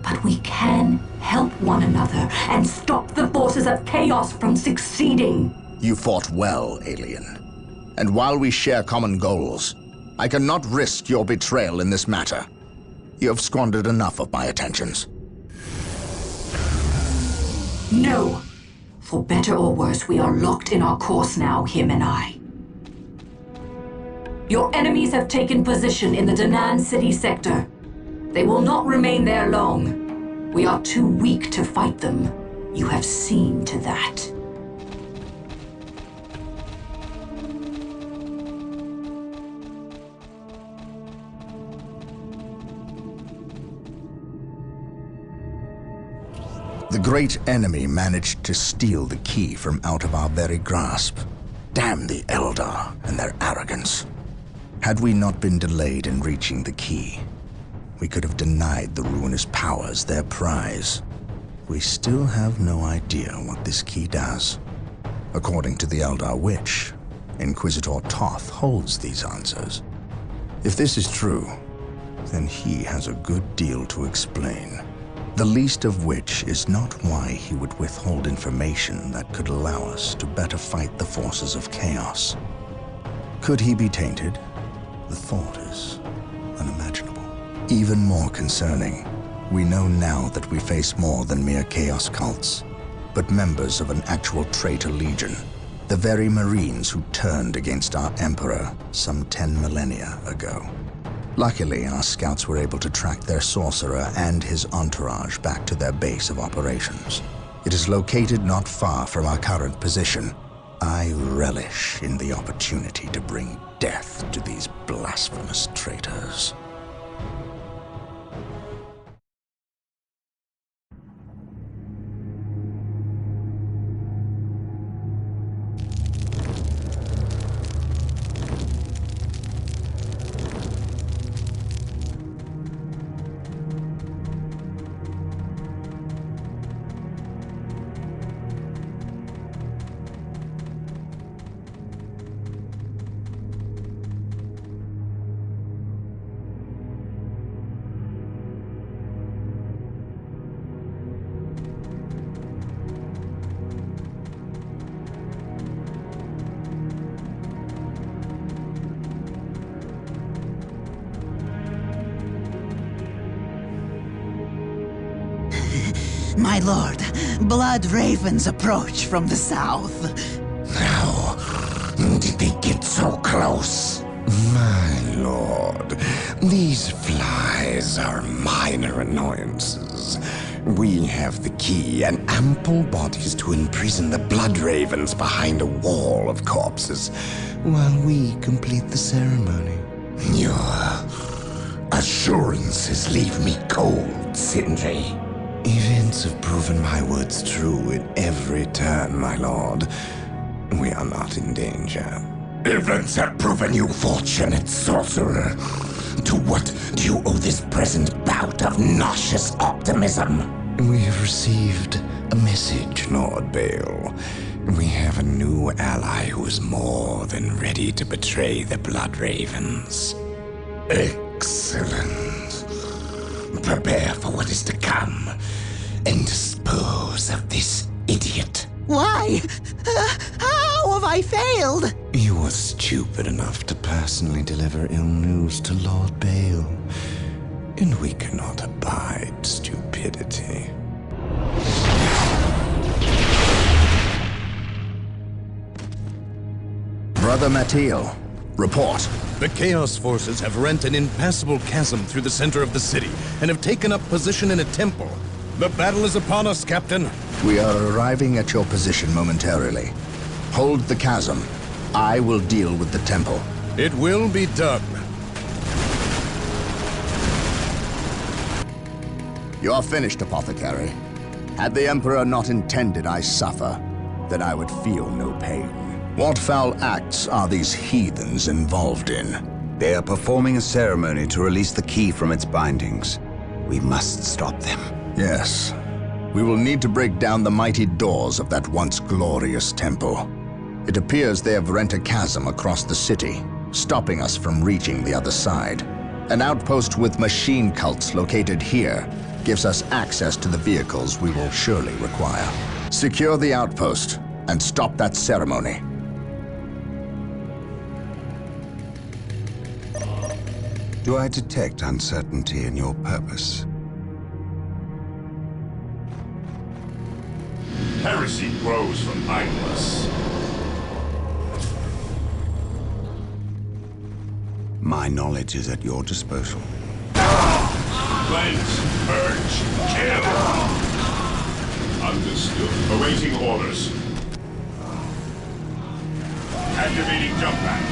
But we can help one another and stop the forces of chaos from succeeding. You fought well, alien. And while we share common goals, I cannot risk your betrayal in this matter. You have squandered enough of my attentions. No. For better or worse, we are locked in our course now, him and I. Your enemies have taken position in the Danan City sector. They will not remain there long. We are too weak to fight them. You have seen to that. The great enemy managed to steal the key from out of our very grasp. Damn the Eldar and their arrogance. Had we not been delayed in reaching the key, we could have denied the ruinous powers their prize. We still have no idea what this key does. According to the Eldar Witch, Inquisitor Toth holds these answers. If this is true, then he has a good deal to explain. The least of which is not why he would withhold information that could allow us to better fight the forces of chaos. Could he be tainted? The thought is unimaginable. Even more concerning, we know now that we face more than mere chaos cults, but members of an actual traitor legion, the very Marines who turned against our Emperor some 10 millennia ago. Luckily, our scouts were able to track their sorcerer and his entourage back to their base of operations. It is located not far from our current position. I relish in the opportunity to bring death to these blasphemous traitors. My lord, blood ravens approach from the south. How did they get so close? My lord, these flies are minor annoyances. We have the key and ample bodies to imprison the blood ravens behind a wall of corpses, while we complete the ceremony. Your assurances leave me cold, Sindri. Events have proven my words true at every turn, my lord. We are not in danger. Events have proven you fortunate, sorcerer. To what do you owe this present bout of nauseous optimism? We have received a message, Lord Bale. We have a new ally who is more than ready to betray the Blood Ravens. Excellent. Prepare for what is to come, and dispose of this idiot. Why? How have I failed? You were stupid enough to personally deliver ill news to Lord Bale, and we cannot abide stupidity. Brother Mattiel, report. The Chaos Forces have rent an impassable chasm through the center of the city and have taken up position in a temple. The battle is upon us, Captain. We are arriving at your position momentarily. Hold the chasm. I will deal with the temple. It will be done. You are finished, Apothecary. Had the Emperor not intended I suffer, then I would feel no pain. What foul acts are these heathens involved in? They are performing a ceremony to release the key from its bindings. We must stop them. Yes. We will need to break down the mighty doors of that once glorious temple. It appears they have rent a chasm across the city, stopping us from reaching the other side. An outpost with machine cults located here gives us access to the vehicles we will surely require. Secure the outpost and stop that ceremony. Do I detect uncertainty in your purpose? Heresy grows from idleness. My knowledge is at your disposal. Cleanse, purge, kill! Understood. Awaiting orders. Activating jump pack.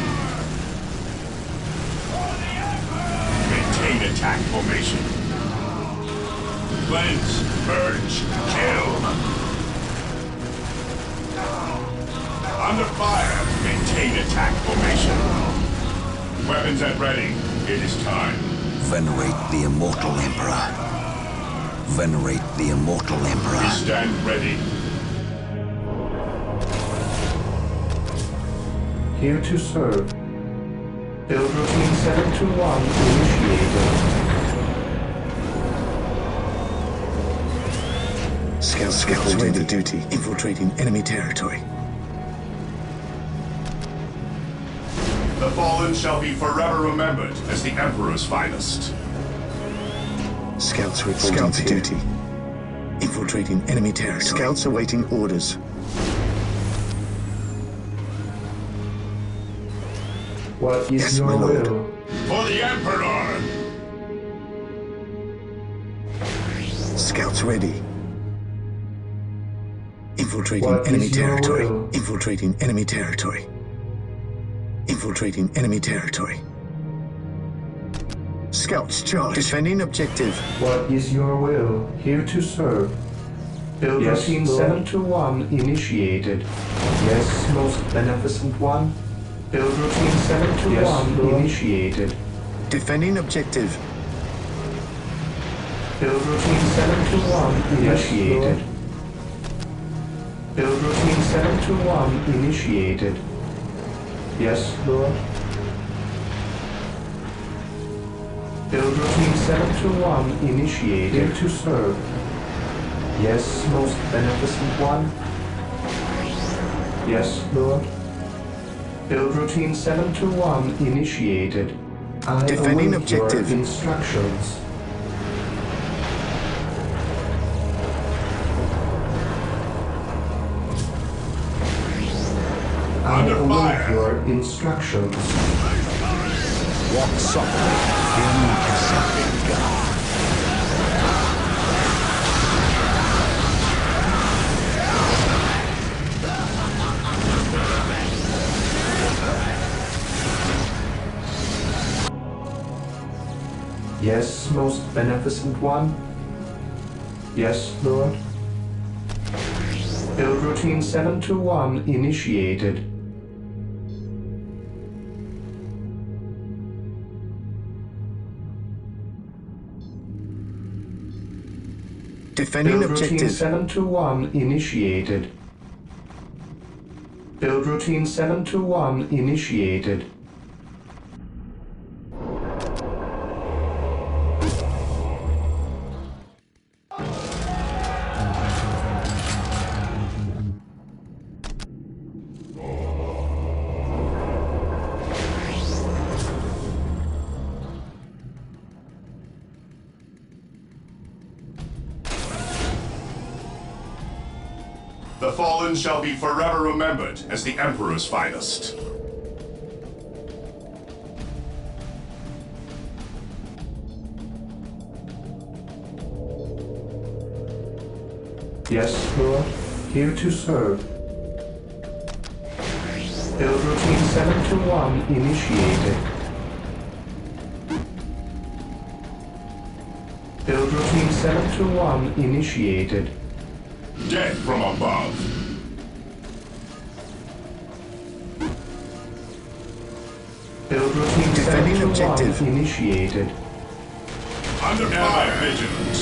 Maintain attack formation. Cleanse, purge, kill. Under fire, maintain attack formation. Weapons at ready. It is time. Venerate the immortal Emperor. Venerate the immortal Emperor. We stand ready. Here to serve. Build routine 721 initiated. Scouts ready for duty, infiltrating enemy territory. The fallen shall be forever remembered as the Emperor's finest. Scouts reporting for duty, infiltrating enemy territory. Scouts awaiting orders. What is your will? For the Emperor! Scouts ready. Infiltrating enemy territory. Infiltrating enemy territory. Infiltrating enemy territory. Scouts charge. Defending objective. What is your will? Here to serve. Build routine 721 initiated. Yes, most beneficent one. Build routine 721 initiated. Defending objective. Build routine 721 initiated. Build routine 721 initiated. Yes, Lord. Build routine 721 initiated. Here to serve. Yes, most beneficent one. Yes, Lord. Build routine 721 initiated. I Defending await objective. Your instructions. Under fire. Your instructions. Walk softly in Casablanca. Yes, most beneficent one. Yes, Lord. Build routine 721 initiated. Defending Build routine objective. 721 initiated. Build routine 721 initiated. The fallen shall be forever remembered as the Emperor's finest. Yes, Lord. Here to serve. Build routine 721 initiated. Build routine 721 initiated. Death from above. Build routine Defending 721 objective. initiated. Under fire. Vigilant.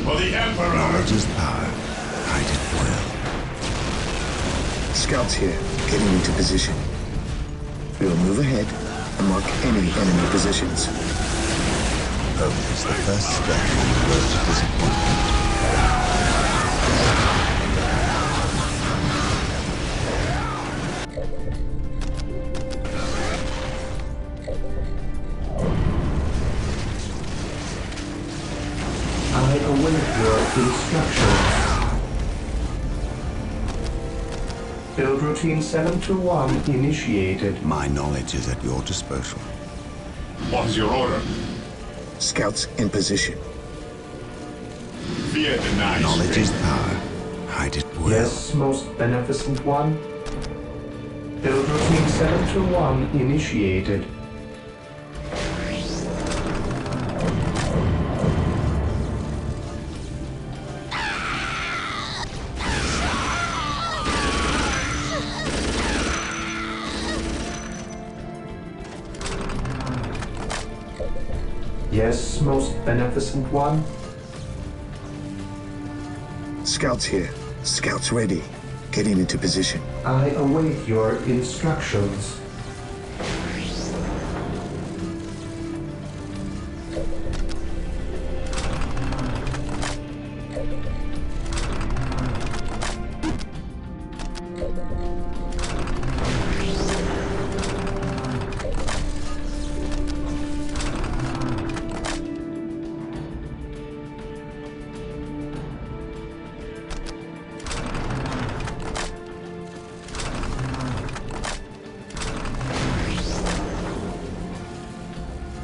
For the Emperor. Knowledge is power. Hide it well. Scouts here, getting into position. We'll move ahead and mark any enemy positions. Hope is the first step on the road to disappointment. I await your instructions. Build routine 721 initiated. My knowledge is at your disposal. What is your order? Scouts in position. Fear denies. Knowledge is power. Hide it well. Yes, most beneficent one. Build routine 721 initiated. Yes, most beneficent one. Scouts here. Scouts ready. Getting into position. I await your instructions.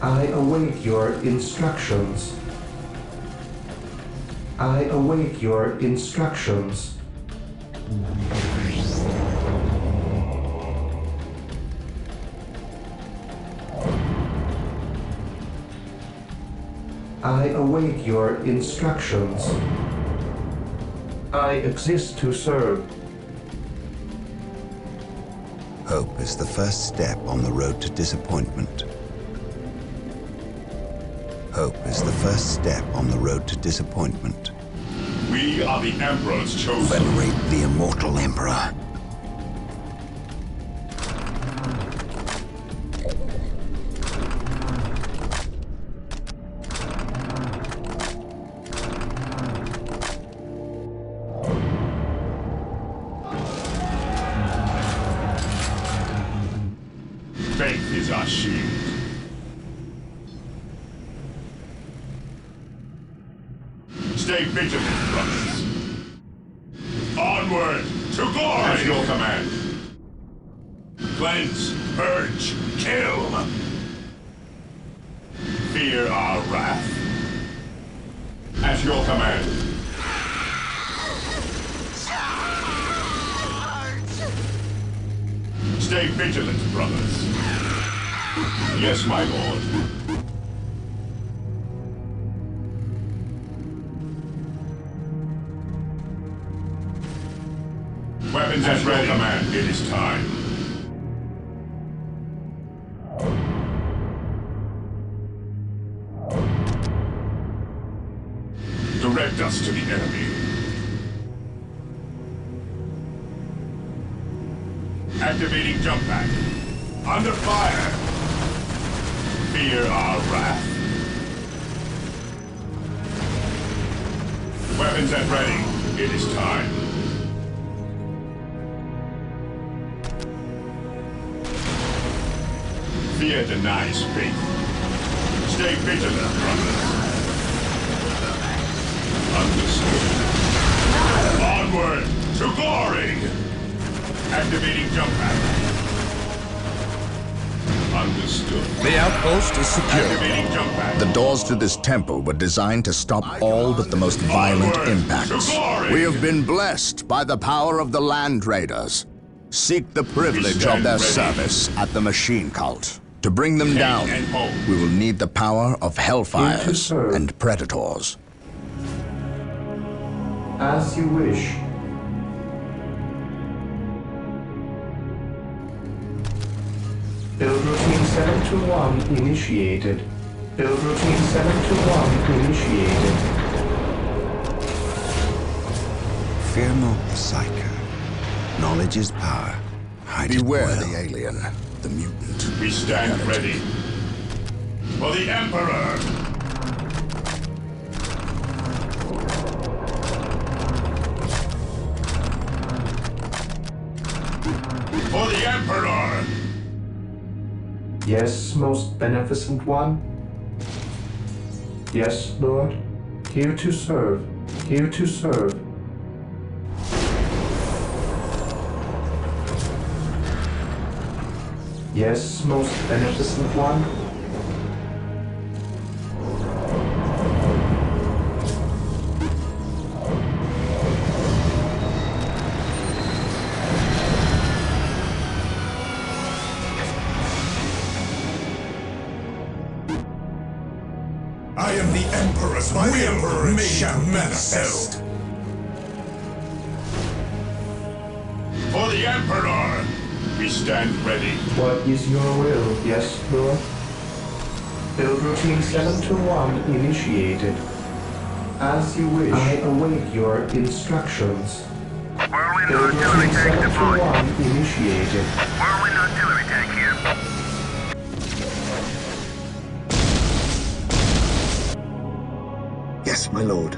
I await your instructions. I await your instructions. I await your instructions. I exist to serve. Hope is the first step on the road to disappointment. Hope is the first step on the road to disappointment. We are the Emperor's chosen. Venerate the immortal Emperor. Faith is our shield. Stay vigilant, brothers. Onward to glory! At your command. Cleanse, purge, kill. Fear our wrath. At your command. Stay vigilant, brothers. Yes, my lord. Weapons at your command. It is time. Direct us to the enemy. Activating jump pack. Under fire. Fear our wrath. Weapons at ready. It is time. Fear denies faith. Stay vigilant, brothers. Understood. Onward to glory! Activating jump pack. Understood. The outpost is secure. Activating jump pack. The doors to this temple were designed to stop all but the most violent impacts. We have been blessed by the power of the Land Raiders. Seek the privilege of their service at the machine cult. To bring them down, we will need the power of Hellfires and Predators. As you wish. Build routine 721 initiated. Build routine 721 initiated. Fear not the Psyker. Knowledge is power. Hide Beware it well. the alien, the mutant. We stand ready. For the Emperor! For the Emperor! Yes, most beneficent one. Yes, Lord. Here to serve. Here to serve. Yes, most beneficent one. I am the Emperor's will. The Emperor shall manifest. For the Emperor! We stand ready. What is your will? Yes, Lord? Build routine 721 initiated. As you wish. I await your instructions. Whirlwind Build artillery routine tank deployed. 721 initiated. Whirlwind artillery tank here. Yes, my lord.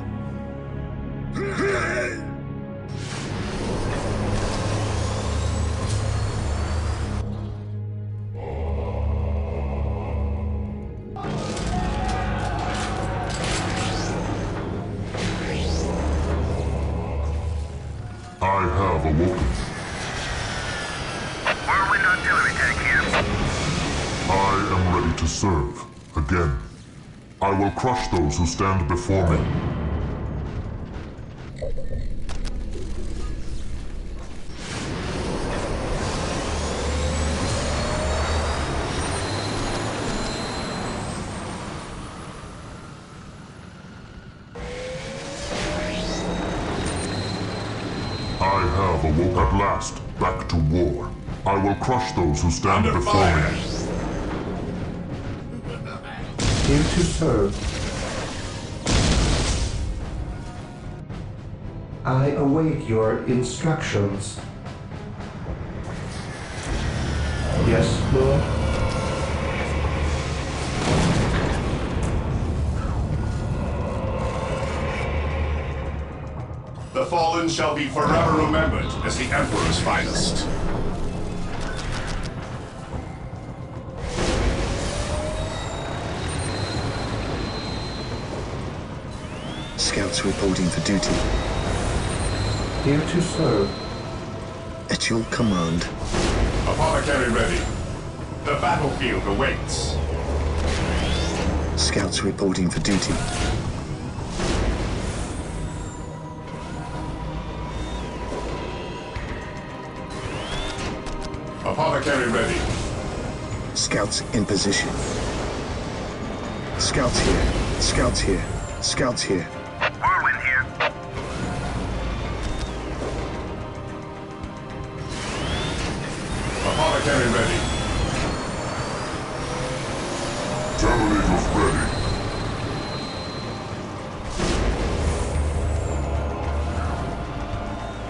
I have awoken. Whirlwind artillery tank here. I am ready to serve. Again. I will crush those who stand before me. I have awoken at last, back to war. I will crush those who stand before me. Here to serve. I await your instructions. Yes, Lord. The fallen shall be forever remembered as the Emperor's finest. Scouts reporting for duty. Here to serve. At your command. Apothecary ready. The battlefield awaits. Scouts reporting for duty. Apothecary ready. Scouts in position. Scouts here. Scouts here. Scouts here. Whirlwind here. Apothecary ready. Terminators ready.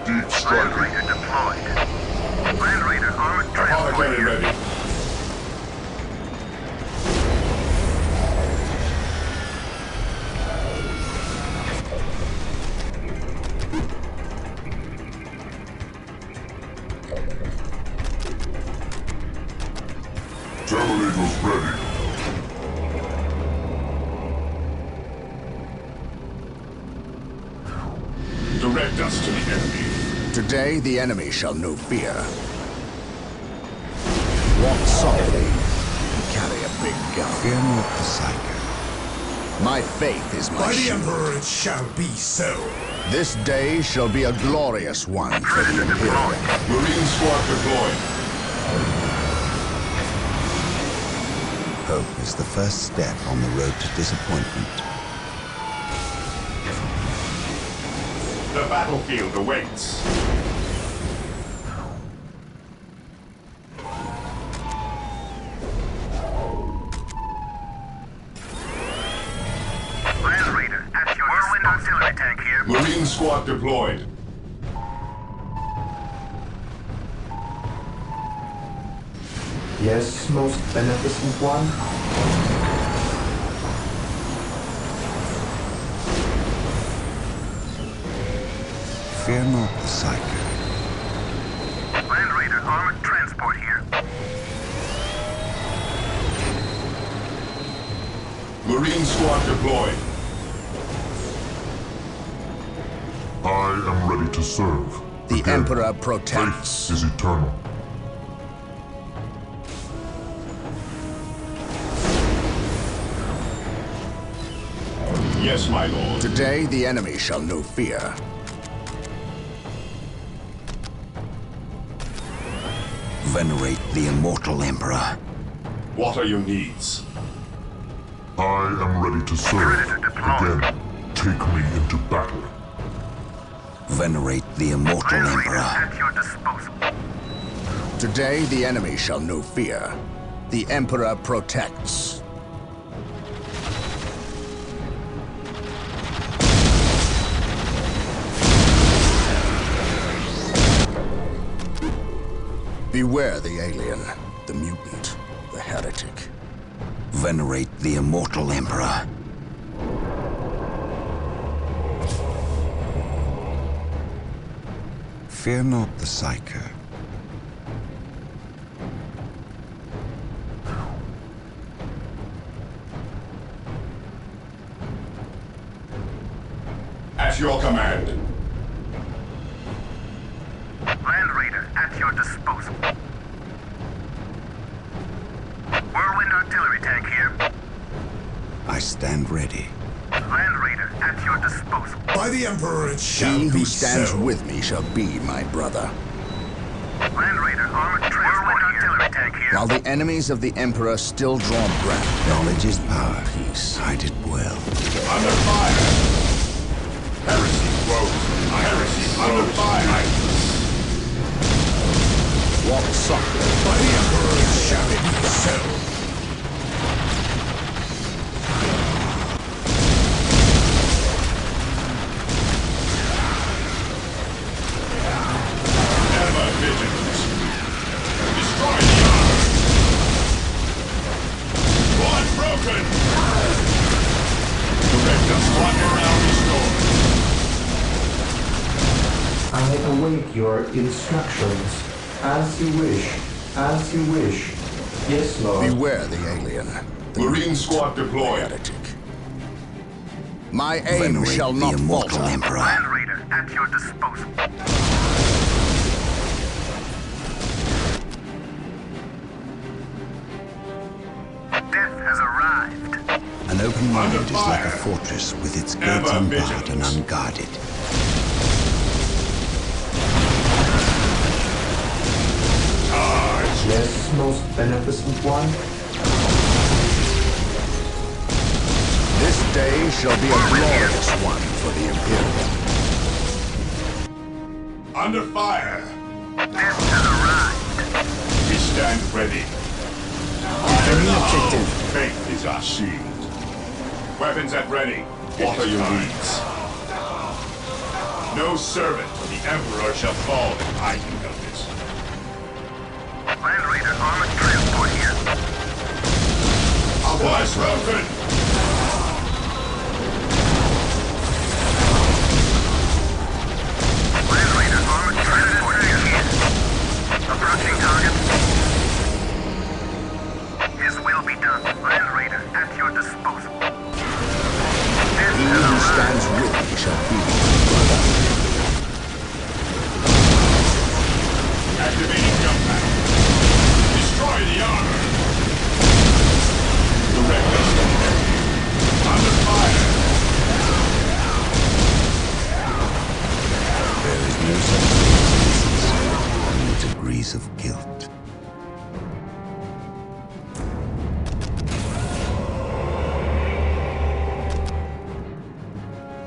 Deep Land striker. Raider deployed. Land Raider armored transport Apothecary here. ready. Terminators ready. Direct us to the enemy. Today, the enemy shall know fear. Walk softly and carry a big gun. Fear not the Psyker. My faith is my By the shield. Emperor it shall be so. This day shall be a glorious one for the Imperium. Marine squad deployed. Hope is the first step on the road to disappointment. The battlefield awaits. Land Raider at your Whirlwind artillery tank here. Marine squad deployed. Yes, most beneficent one. Fear not the Psyker. Land Raider armored transport here. Marine squad deployed. I am ready to serve. The Again, Emperor protects. faith is eternal. Yes, my lord. Today, the enemy shall know fear. Venerate the immortal Emperor. What are your needs? I am ready to serve. Again, take me into battle. Venerate the immortal Land Raider Emperor. at your disposal. Today, the enemy shall know fear. The Emperor protects. Beware the alien, the mutant, the heretic. Venerate the immortal Emperor. Fear not the Psyker. At your command. Land Raider, at your disposal. Whirlwind artillery tank here. I stand ready. Land Raider, at your disposal. By the Emperor it shall He be who stands so. with me shall be my brother. Land Raider, armored transport artillery tank here. While the enemies of the Emperor still draw breath, Knowledge is power. peace. Hide it well. Under fire! Heresy grows. Heresy under fire! Walk softly. By the Emperor it shall be so. Ever vigilant. Destroy the armor! One broken! Direct us squadron now restored. I await your instructions. As you wish. As you wish. Yes, Lord. Beware the alien, the Marine squad deployed. heretic. My aim Venerate shall the not immortal falter. Emperor. Land Raider, at your disposal. Death has arrived. An open mind Under is like a fire. fortress with its Ever gates unbarred vigilant. and unguarded. Charge! Yes, most beneficent one. This day shall be a glorious one for the Imperium. Under fire! Death has arrived. We stand ready. Defending objective. Faith is our shield. Weapons at ready. What are your needs? No servant of the Emperor shall fall if I can help it. Land Raider, armored transport here. Was broken! Land Raider, armored transport here. Approaching target. His will be done. Land Raider, at your disposal. Death He has who arrived. stands with me shall be my brother. Activating jump pack. Destroy the armor. Direct us to enemy. Under fire. There is no such thing as innocence, only degrees of guilt.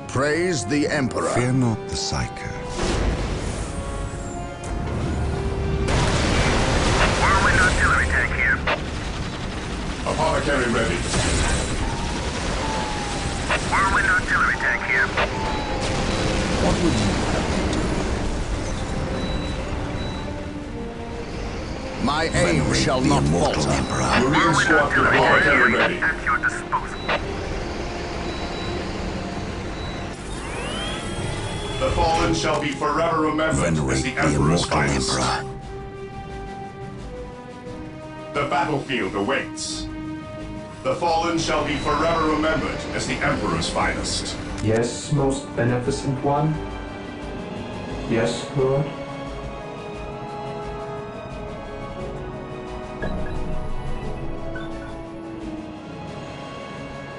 Praise the Emperor. Fear not the Psyker. Whirlwind artillery tank here. Apothecary ready. Whirlwind artillery tank here. What would you have me do? My aim Venerate shall the not immortal falter. Emperor. Marine Whirlwind squad artillery apothecary tank ready. at your disposal. The fallen shall be forever remembered as Venerate the the Emperor's immortal finest. Emperor. The battlefield awaits. The fallen shall be forever remembered as the Emperor's finest. Yes, most beneficent one. Yes, Lord.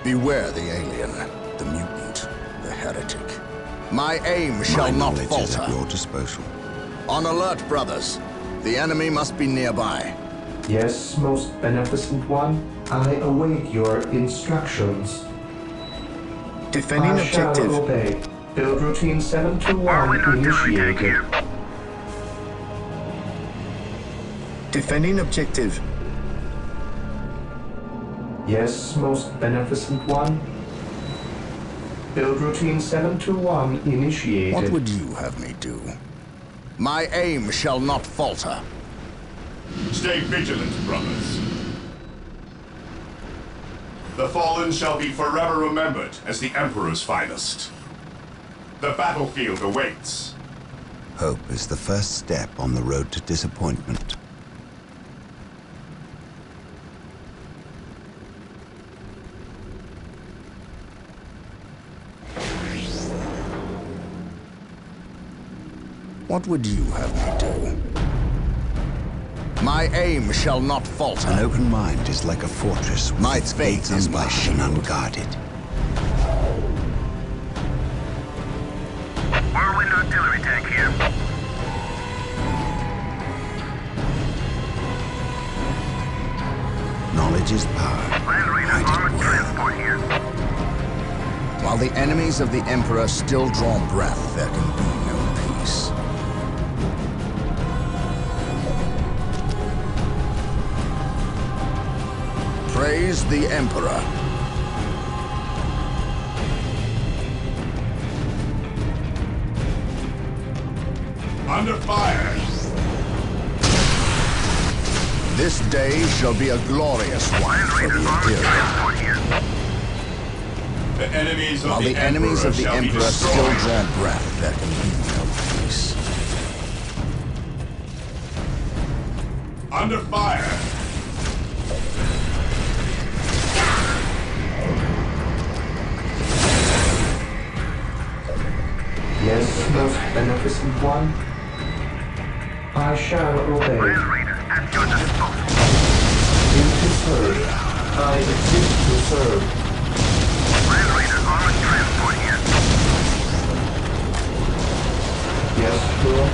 Beware the alien, the mutant, the heretic. My aim shall My not knowledge is falter. at your disposal. On alert, brothers. The enemy must be nearby. Yes, most beneficent one. I await your instructions. Defending I shall objective. obey. Build routine 721 Whirlwind artillery tank initiated. here. Defending objective. Yes, most beneficent one. Build routine 721 initiated. What would you have me do? My aim shall not falter. Stay vigilant, brothers. The fallen shall be forever remembered as the Emperor's finest. The battlefield awaits. Hope is the first step on the road to disappointment. What would you have me do? My aim shall not falter. An open mind is like a fortress with its gates unlocked and unguarded. Whirlwind artillery tank here. Knowledge is power. Land Raider armored transport here. While the enemies of the Emperor still draw breath, there can be no peace. Praise the Emperor. Under fire! This day shall be a glorious one for the Imperium. The enemies of While the enemies of the shall be Emperor destroyed. still draw breath, there can be no peace. Under fire! Yes, most beneficent one. I shall obey. Land Raider at your disposal. Duty served. I exist to serve. Land Raider armored transport here. Yes, Lord.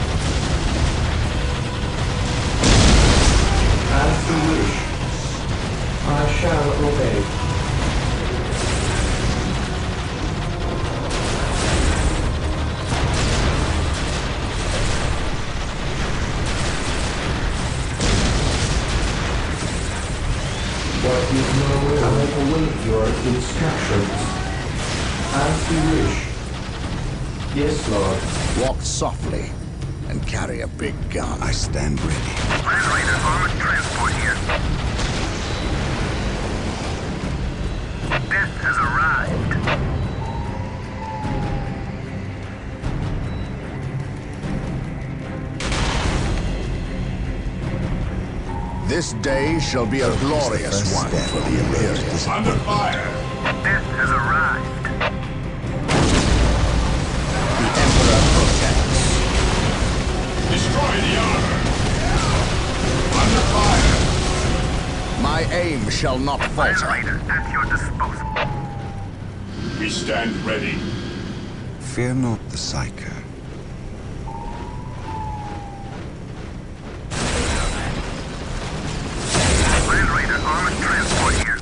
As you wish. I shall obey. What is your will? I will await your instructions. As you wish. Yes, Lord. Walk softly and carry a big gun. I stand ready. Land Raider armored transport here. Death has arrived. This day shall be a glorious one for the Imperium. Under fire! Death has arrived. The Emperor protects. Destroy the armor! Under fire! My aim shall not Land falter. Raider at your disposal. We stand ready. Fear not the Psyker. Land Raider armored transport here.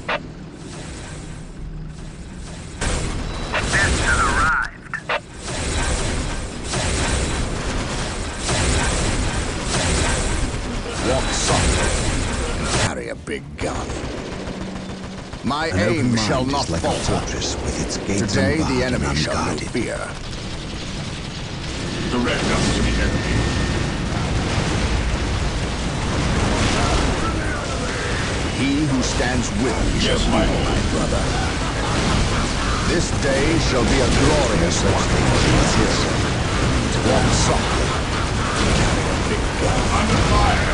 Death has arrived. Walk softly and carry a big gun. My An aim open shall mind not is like a falter. fortress with its gates Today unbarred the and enemy shall know unguarded. fear. Direct us to the enemy. He who stands with me shall Yes, be my my brother. This day shall be a glorious one for the Imperium. Walk softly and carry a big gun. Under fire!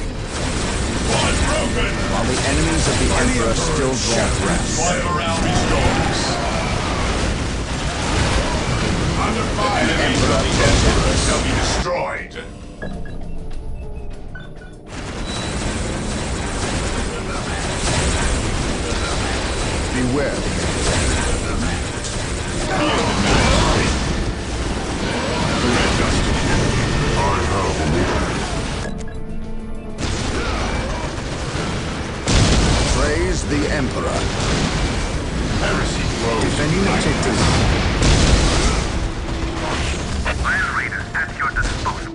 One broken! While the enemies of the Emperor still draw breath. One morale restores. Under fire! The enemies of the Emperor shall be destroyed. Beware the Direct us to the enemy. I have a mission. Praise the Emperor. Heresy flows. Defending objectives. Land Raider at your disposal.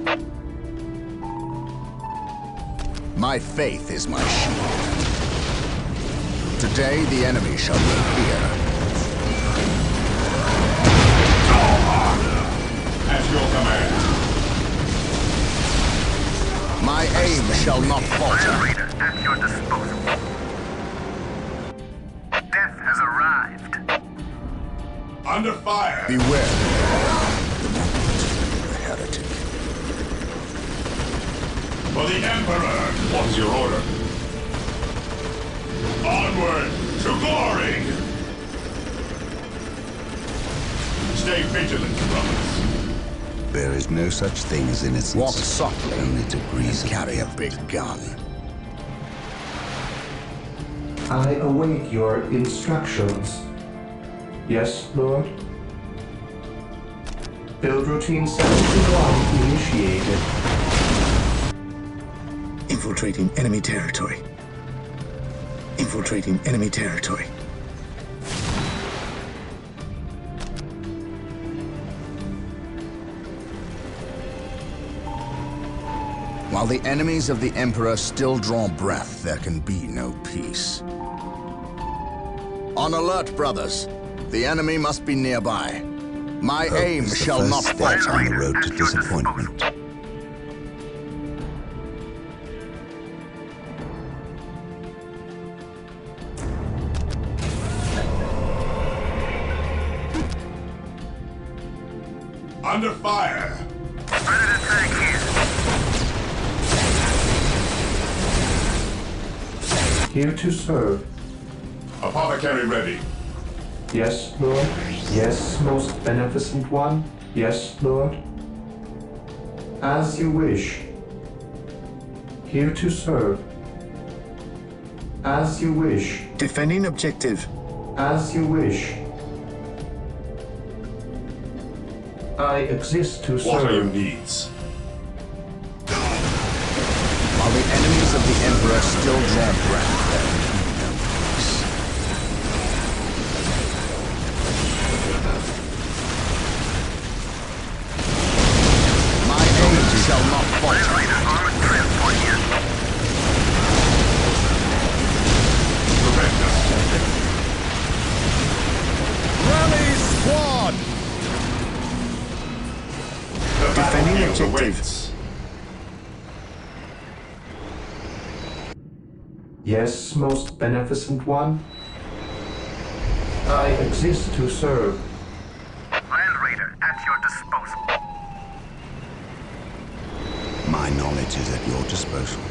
My faith is my shield. Today the enemy shall know fear. shall not falter. Land Raider at your disposal. Death has arrived. Under fire! Beware. The heretic. For the Emperor! What is your order? Onward to glory! Stay vigilant, brothers. There is no such thing as innocence. Walk softly. Only degrees and carry a big gun. I await your instructions. Yes, Lord? Build routine 71 initiated. Infiltrating enemy territory. Infiltrating enemy territory. While the enemies of the Emperor still draw breath, there can be no peace. On alert, brothers. The enemy must be nearby. My aim shall not falter. On the road to disappointment. Under fire! Predator tank here. Here to serve. Apothecary ready. Yes, Lord. Yes, most beneficent one. Yes, Lord. As you wish. Here to serve. As you wish. Defending objective. As you wish. I exist to serve. What are your needs? While the enemies of the Emperor still draw breath, there can be no peace. My aim shall not falter. Armored transport here. Rally squad! Defending objective. Awaits. Yes, most beneficent one. I exist to serve. Land Raider at your disposal. My knowledge is at your disposal.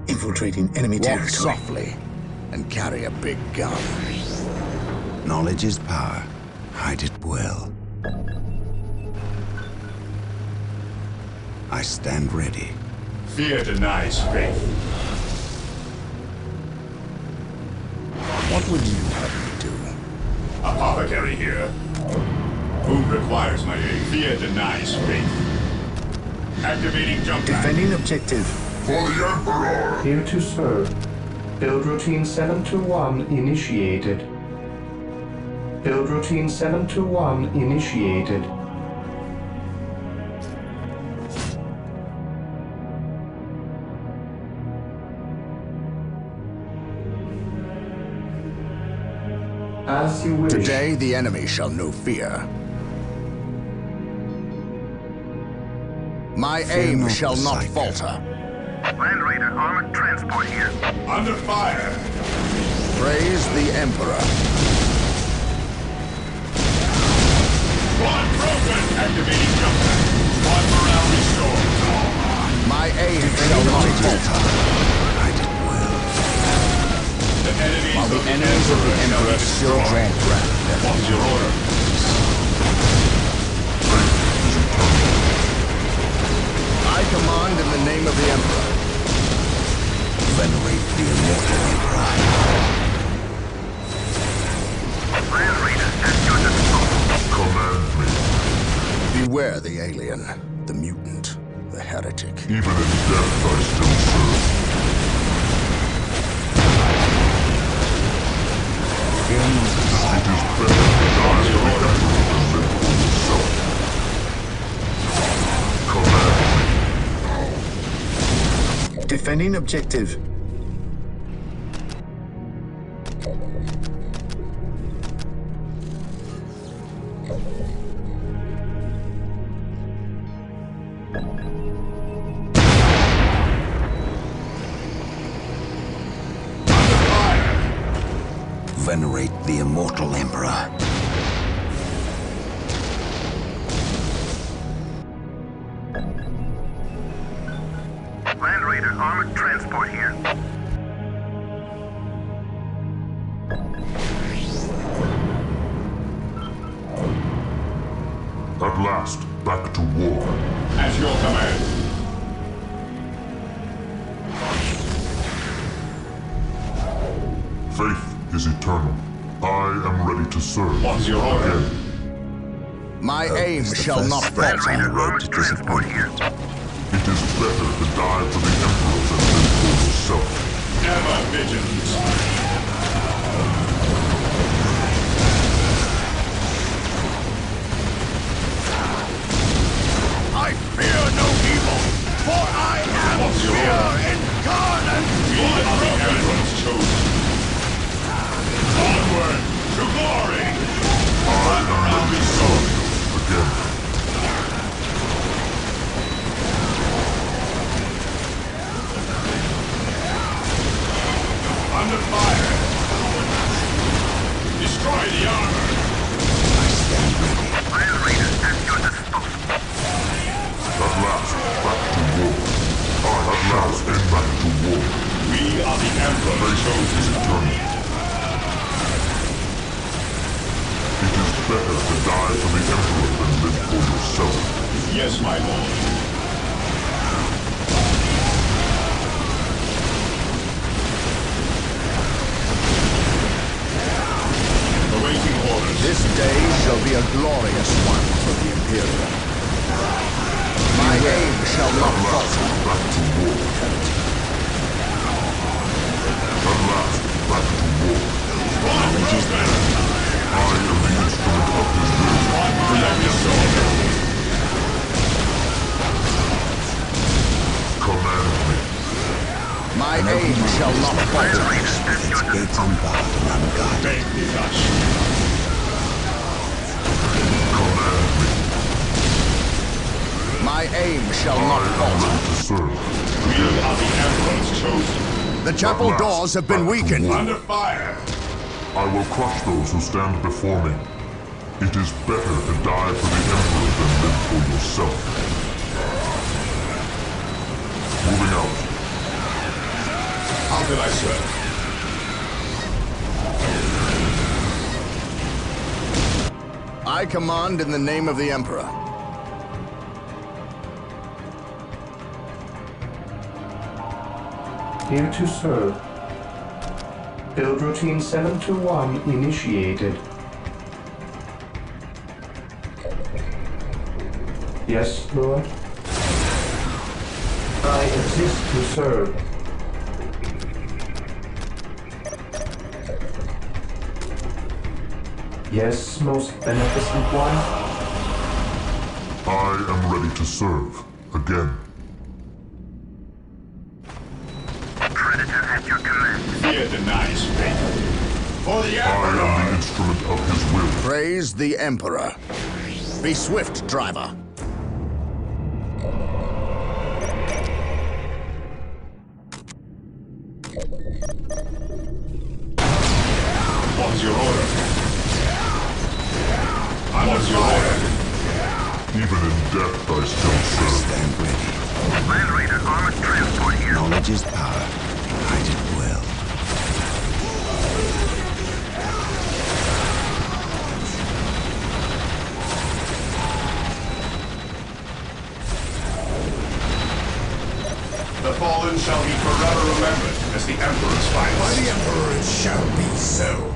Infiltrating enemy Walk territory. softly and carry a big gun. Knowledge is power. Hide it well. I stand ready. Fear denies faith. What would you have me do? Apothecary here. Whom requires my aid? Fear denies faith. Activating jump pack. Defending objective. For the Emperor! Here to serve. Build routine 721 initiated. Build routine 721 initiated. As you wish. Today the enemy shall know fear. My aim shall not falter. Land Raider armored transport here. Under fire! Praise the Emperor. Squad broken! Activating jump pack. Squad morale restored. My aim shall not falter. Hide it well. The enemies While the of the enemies of the Emperor shall Emperor be still destroyed. draw breath, What's your order? I command in the name of the Emperor. Venerate the immortal Emperor. Land Raider at your disposal. Command me. Beware the alien, the mutant, the heretic. Even in death I still serve. Fear not the sight. It is better to die for the Emperor than live for yourself. Command me. Defending objective. Venerate the immortal Emperor. Land Raider armored transport here. At last, back to war. At your command. Faith is eternal. I am ready to serve. What's your order? My aim shall not falter. Land Raider armored transport here. It is better to die for the Emperor than live for yourself. Ever vigilant. I fear no evil, for I am fear incarnate! We are the Emperor's chosen. Onward to glory! I am ready to serve you again. Under fire! Destroy the armor! I stand ready. Land Raider at your disposal. At last, back to war. At last, back to war. We are the Emperor. They chose his eternal. It is better to die for the Emperor than live for yourself. Yes, my lord. This day shall be a glorious one for the Imperium. My aim shall not falter. Back to war. At last, back to war. I am the instrument of his will. Command me. My aim shall not falter. Its gates unbarred and unguarded. Command me. My aim shall not falter. To serve. We are the Emperor's chosen. The chapel doors have been weakened. Under fire. I will crush those who stand before me. It is better to die for the Emperor than live for yourself. Moving out. How can I serve? I command in the name of the Emperor. Here to serve. Build routine 721 initiated. Yes, Lord? I exist to serve. Yes, most beneficent one? I am ready to serve. Again. Predator at your command. Fear denies faith. For the Emperor! I am the instrument of his will. Praise the Emperor. Be swift, driver. What's your order? What's your order? Even in death, I still serve. Stand ready. Land Raider armored transport here. Knowledge is power. Hide it well. The fallen shall be forever remembered as the Emperor's finest. By the Emperor it shall be so.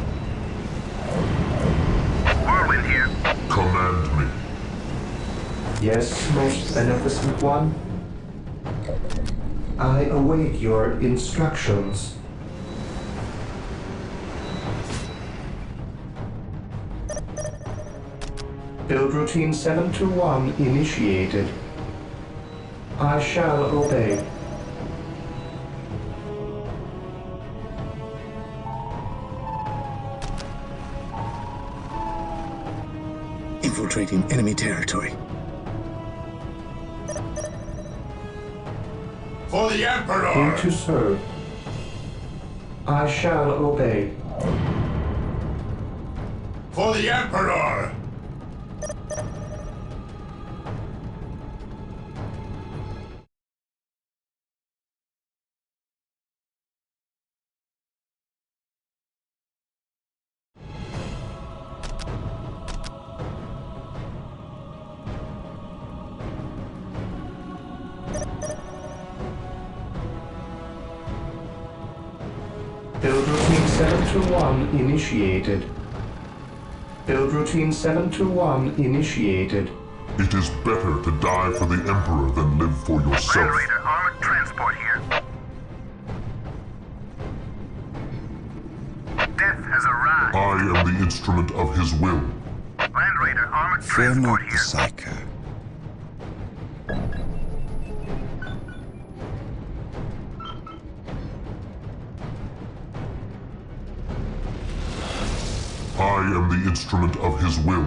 Whirlwind here. Command me. Yes, most beneficent one? I await your instructions. Build routine 721 initiated. I shall obey. infiltrating enemy territory. For the Emperor! Here to serve. I shall obey. For the Emperor! Build routine 721 initiated. Build routine 721 initiated. It is better to die for the Emperor than live for yourself. Land Raider armored transport here. Death has arrived. I am the instrument of his will. Land Raider armored Fear not transport the here. Psyker. I am the instrument of his will.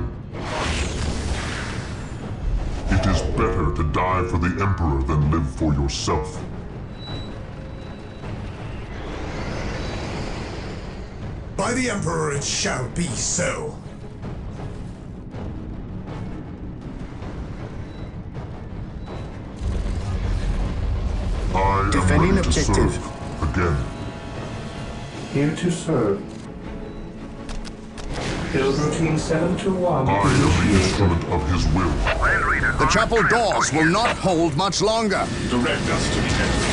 It is better to die for the Emperor than live for yourself. By the Emperor it shall be so. I am Defending ready to objective. serve again. Here to serve. Build routine 721 I am the initiated. instrument of his will. Land Raider The armored chapel transport doors will here. not hold much longer. Direct us to the Emperor.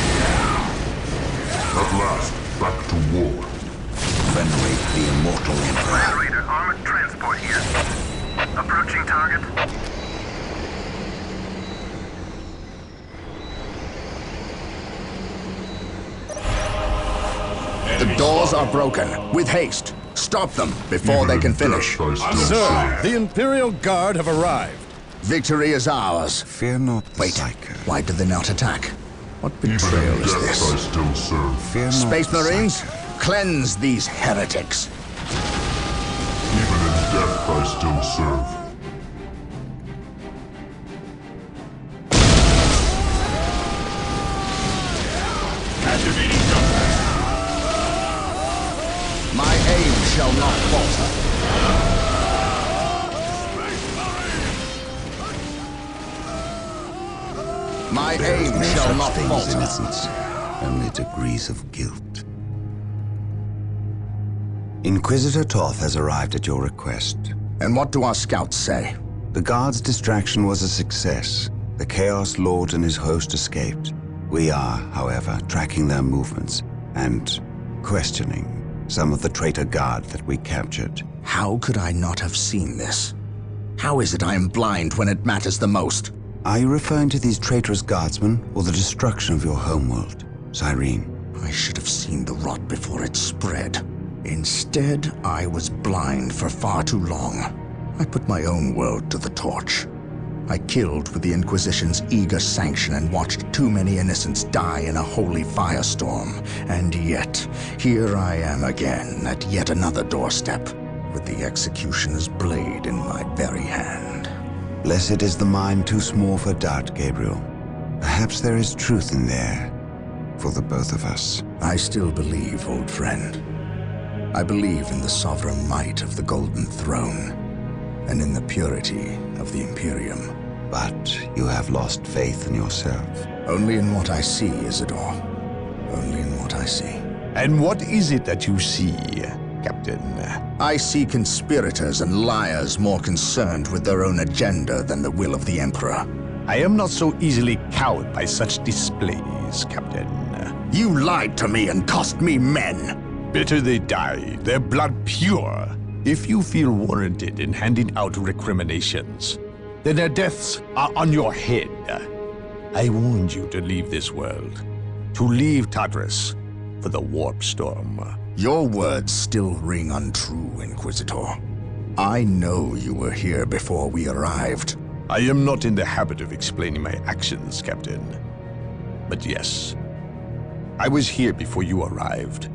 At last, back to war. Venerate the immortal Emperor. Land Raider armored transport here. Approaching target. The doors are broken. With haste. Stop them before they can finish. Sir, the Imperial Guard have arrived. Victory is ours. Fear not the Wait, Psyker. why did they not attack? What Even betrayal in is death I this? still serve. Fear not Space the Marines, Psyker. cleanse these heretics. Even in death I still serve. Activating jumper. My aim shall not falter. My There is aim no shall such not thing as falter. innocence, only degrees of guilt. Inquisitor Toth has arrived at your request. And what do our scouts say? The Guard's distraction was a success. The Chaos Lord and his host escaped. We are, however, tracking their movements and questioning some of the traitor Guard that we captured. How could I not have seen this? How is it I am blind when it matters the most? Are you referring to these traitorous guardsmen or the destruction of your homeworld, Cyrene? I should have seen the rot before it spread. Instead, I was blind for far too long. I put my own world to the torch. I killed with the Inquisition's eager sanction and watched too many innocents die in a holy firestorm. And yet, here I am again at yet another doorstep, with the executioner's blade in my very hand. Blessed is the mind too small for doubt, Gabriel. Perhaps there is truth in there for the both of us. I still believe, old friend. I believe in the sovereign might of the Golden Throne, and in the purity of the Imperium. But you have lost faith in yourself. Only in what I see, Isidore. Only in what I see. And what is it that you see, Captain? I see conspirators and liars more concerned with their own agenda than the will of the Emperor. I am not so easily cowed by such displays, Captain. You lied to me and cost me men. Better they die, their blood pure. If you feel warranted in handing out recriminations, then their deaths are on your head. I warned you to leave this world, to leave Tartarus for the warp storm. Your words still ring untrue, Inquisitor. I know you were here before we arrived. I am not in the habit of explaining my actions, Captain. But yes, I was here before you arrived,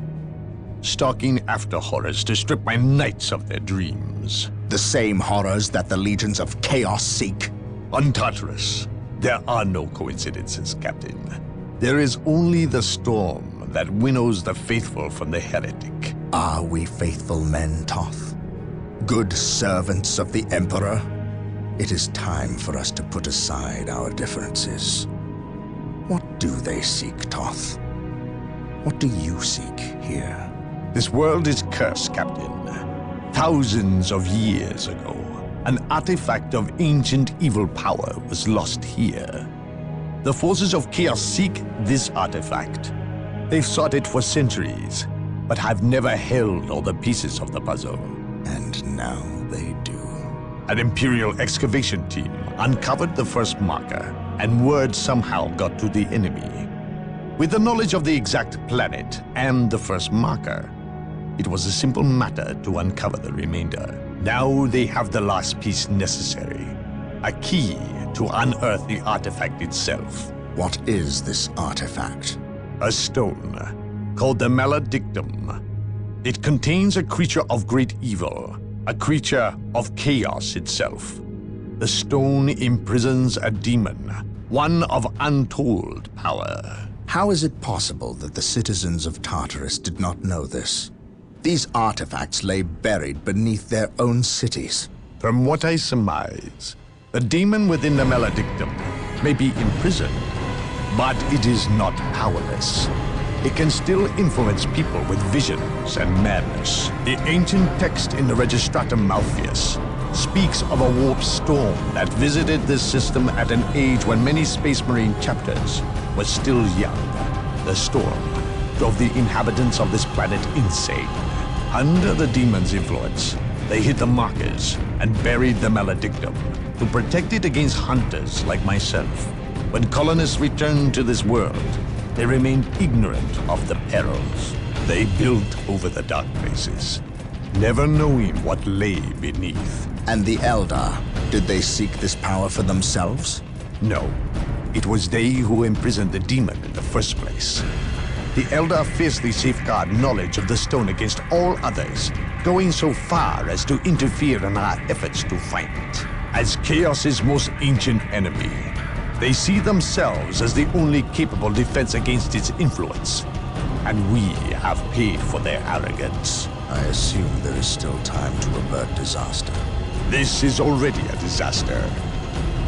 stalking after horrors to strip my knights of their dreams. The same horrors that the legions of chaos seek? On Tartarus, there are no coincidences, Captain. There is only the storm that winnows the faithful from the heretic. Are we faithful men, Toth? Good servants of the Emperor? It is time for us to put aside our differences. What do they seek, Toth? What do you seek here? This world is cursed, Captain. Thousands of years ago, an artifact of ancient evil power was lost here. The forces of chaos seek this artifact. They've sought it for centuries, but have never held all the pieces of the puzzle. And now they do. An Imperial excavation team uncovered the first marker, and word somehow got to the enemy. With the knowledge of the exact planet and the first marker, it was a simple matter to uncover the remainder. Now they have the last piece necessary, a key to unearth the artifact itself. What is this artifact? A stone, called the Maledictum. It contains a creature of great evil, a creature of chaos itself. The stone imprisons a demon, one of untold power. How is it possible that the citizens of Tartarus did not know this? These artifacts lay buried beneath their own cities. From what I surmise, the demon within the Maledictum may be imprisoned, but it is not powerless. It can still influence people with visions and madness. The ancient text in the Registratum Malpheus speaks of a warp storm that visited this system at an age when many Space Marine chapters were still young. The storm drove the inhabitants of this planet insane. Under the demon's influence, they hid the markers and buried the Maledictum to protect it against hunters like myself. When colonists returned to this world, they remained ignorant of the perils. They built over the dark places, never knowing what lay beneath. And the Eldar, did they seek this power for themselves? No. It was they who imprisoned the demon in the first place. The Eldar fiercely safeguard knowledge of the stone against all others, going so far as to interfere in our efforts to find it. As Chaos's most ancient enemy, they see themselves as the only capable defense against its influence. And we have paid for their arrogance. I assume there is still time to avert disaster. This is already a disaster.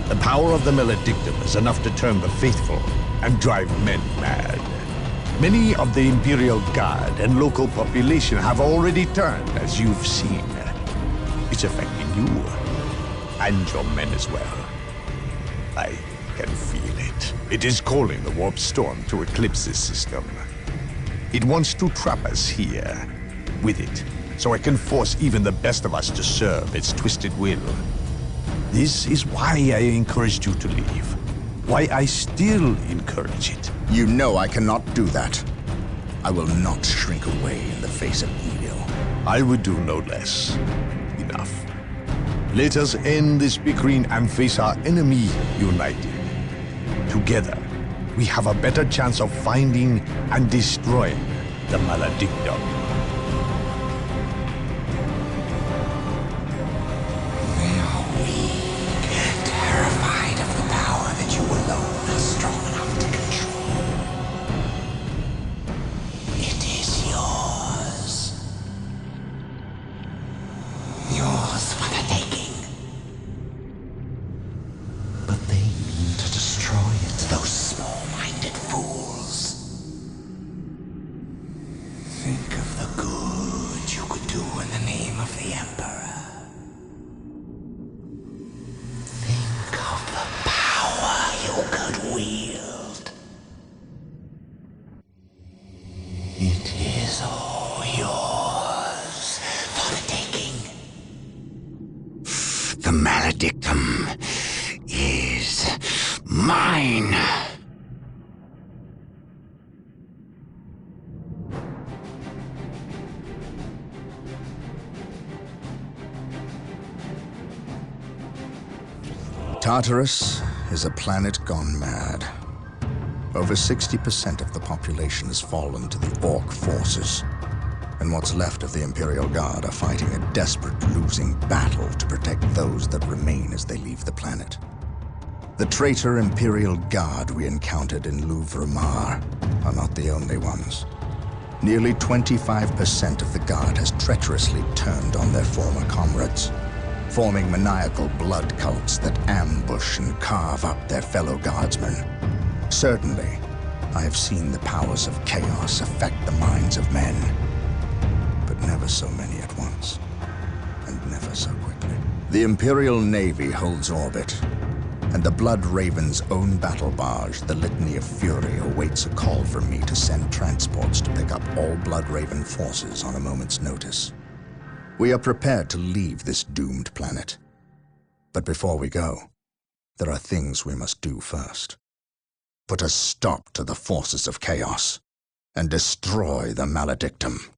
The power of the Maledictum is enough to turn the faithful and drive men mad. Many of the Imperial Guard and local population have already turned, as you've seen. It's affecting you, and your men as well. I can feel it. It is calling the warp storm to eclipse this system. It wants to trap us here, with it, so it can force even the best of us to serve its twisted will. This is why I encouraged you to leave. Why I still encourage it. You know I cannot do that. I will not shrink away in the face of evil. I would do no less. Enough. Let us end this bickering and face our enemy united. Together, we have a better chance of finding and destroying the Maledictum. They are weak, terrified of the power that you alone are strong enough to control. It is yours. Yours for the taking. But they mean to destroy it, those small-minded fools. Think of the good you could do in the name of the Emperor. Think of the power you could wield. It is all yours for the taking. The Maledictum is mine. Tartarus is a planet gone mad. Over 60% of the population has fallen to the Orc forces. and what's left of the Imperial Guard are fighting a desperate, losing battle to protect those that remain as they leave the planet. The traitor Imperial Guard we encountered in Louvre-Mar are not the only ones. Nearly 25% of the Guard has treacherously turned on their former comrades, forming maniacal blood cults that ambush and carve up their fellow Guardsmen. Certainly, I have seen the powers of chaos affect the minds of men, but never so many at once, and never so quickly. The Imperial Navy holds orbit, and the Blood Raven's own battle barge, the Litany of Fury, awaits a call from me to send transports to pick up all Blood Raven forces on a moment's notice. We are prepared to leave this doomed planet. But before we go, there are things we must do first. Put a stop to the forces of chaos, and destroy the Maledictum,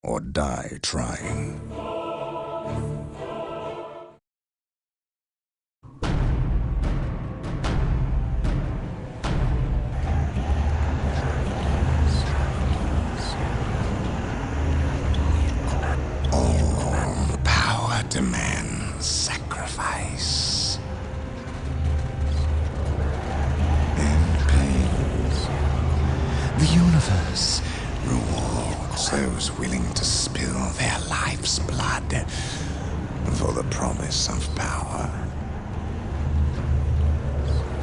or die trying. All power demands sacrifice and pain. The universe rewards those willing to spill their life's blood for the promise of power.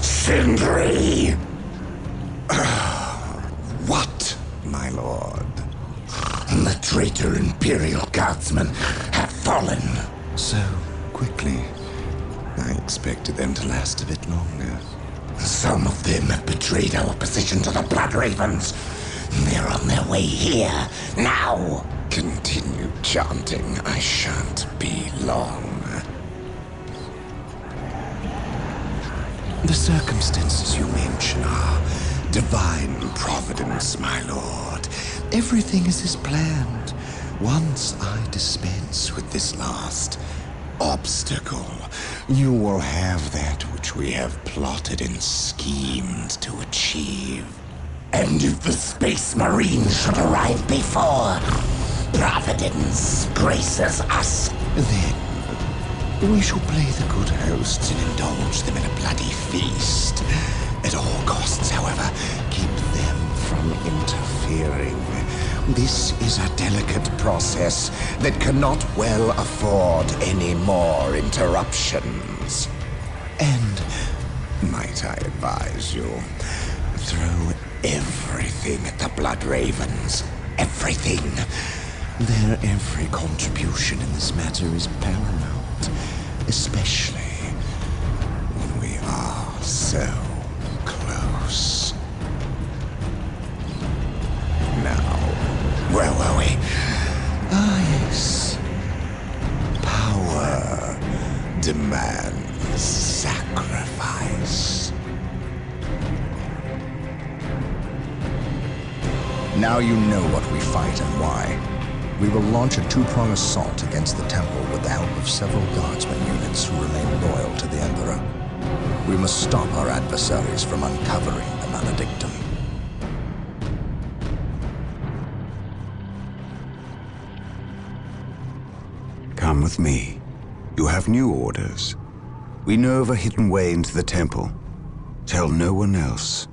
Sindri! What, my lord? The traitor Imperial Guardsmen have fallen. So quickly. I expected them to last a bit longer. Some of them have betrayed our position to the Blood Ravens. They're on their way here, now. Continue chanting. I shan't be long. The circumstances you mention are divine providence, my lord. Everything is as planned. Once I dispense with this last obstacle, you will have that which we have plotted and schemed to achieve. And if the Space Marines should arrive before Providence graces us, then we shall play the good hosts and indulge them in a bloody feast. At all costs, however, keep them from interfering. This is a delicate process that cannot well afford any more interruptions. And, might I advise you, throw everything at the Blood Ravens. Everything. Their every contribution in this matter is paramount, especially when we are so close. Now, where were we? Ah, yes. Power demands sacrifice. Now you know what we fight and why. We will launch a two-pronged assault against the temple with the help of several guardsmen units who remain loyal to the Emperor. We must stop our adversaries from uncovering the Maledictum. Come with me. You have new orders. We know of a hidden way into the temple. Tell no one else.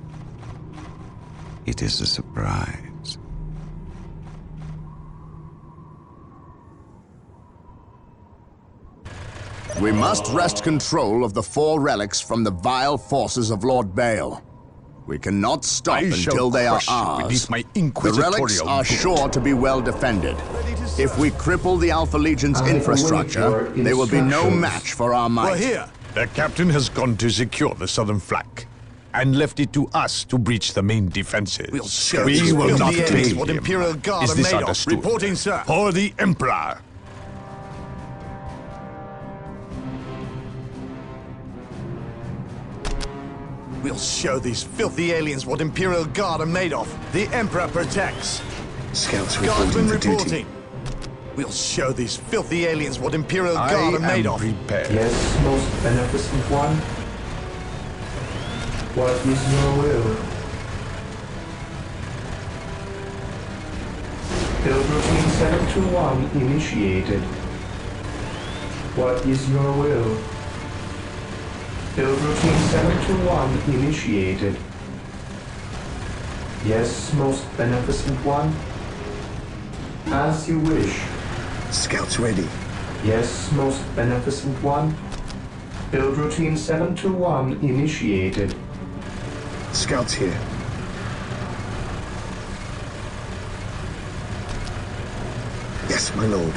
It is a surprise. We must wrest control of the 4 relics from the vile forces of Lord Baal. We cannot stop until they are ours. The relics are sure to be well defended. If we cripple the Alpha Legion's infrastructure, they will be no match for our might. We're here. The captain has gone to secure the southern flank, and left it to us to breach the main defenses. We'll show we will not aliens claim what him. Imperial Guard Is are this made understood? of. Reporting, sir. For the Emperor. We'll show these filthy aliens what Imperial Guard are made of. The Emperor protects. Scouts Guardsmen reporting for duty. reporting. We'll show these filthy aliens what Imperial Guard are made of. Prepared. Yes, most beneficent one. What is your will? Build routine 721 initiated. What is your will? Build routine 721 initiated. Yes, most beneficent one. As you wish. Scouts ready. Yes, most beneficent one. Build routine 721 initiated. Scouts here. Yes, my lord.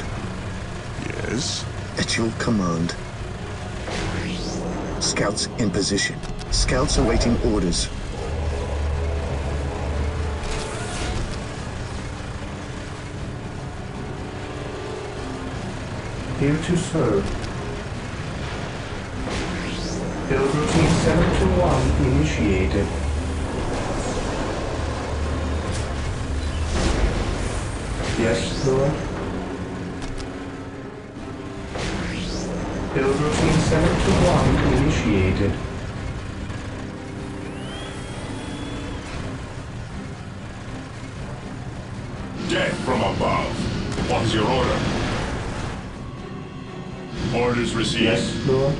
Yes? At your command. Scouts in position. Scouts awaiting orders. Here to serve. Build routine 721 initiated. Yes, Lord. Build routine 721 initiated. Death from above. What is your order? Orders received. Yes, Lord.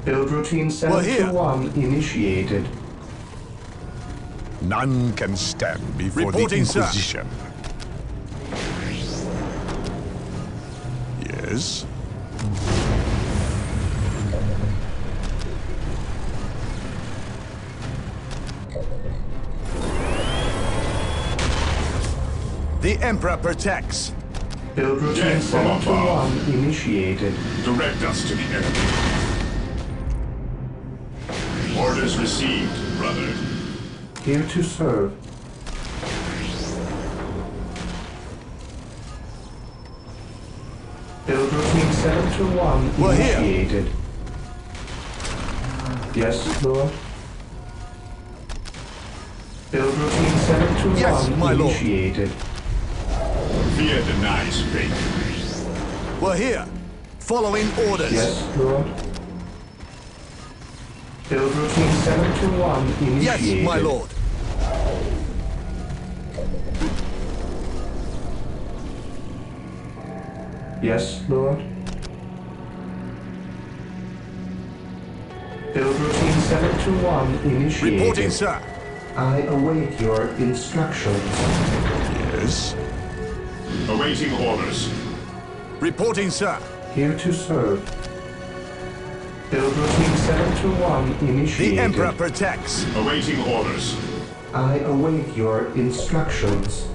Build routine 721 initiated. None can stand before the Reporting, sir. Inquisition. Yes? The Emperor protects. Build routine Death from 721 initiated. Direct us to the enemy. Orders received, brother. Here to serve. Build routine 721 We're here. initiated. Yes, Lord. Build routine 721 Yes, my lord. initiated. Fear denies faith. We're here. Following orders. Yes, Lord. Build routine 721 initiated. Yes, my lord. Yes, Lord. Build routine 721 initiated. Reporting, sir. I await your instructions. Yes? Awaiting orders. Reporting, sir. Here to serve. Build routine 721 initiated. The Emperor protects. Awaiting orders. I await your instructions.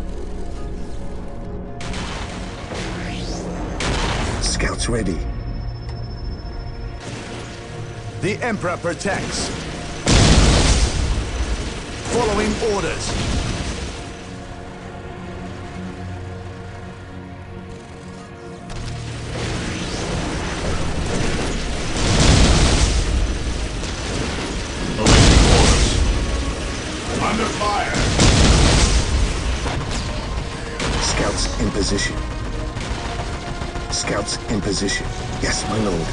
Scouts ready. The Emperor protects. Following orders. Awaiting orders. Under fire. Scouts in position. Scouts in position. Yes, my lord.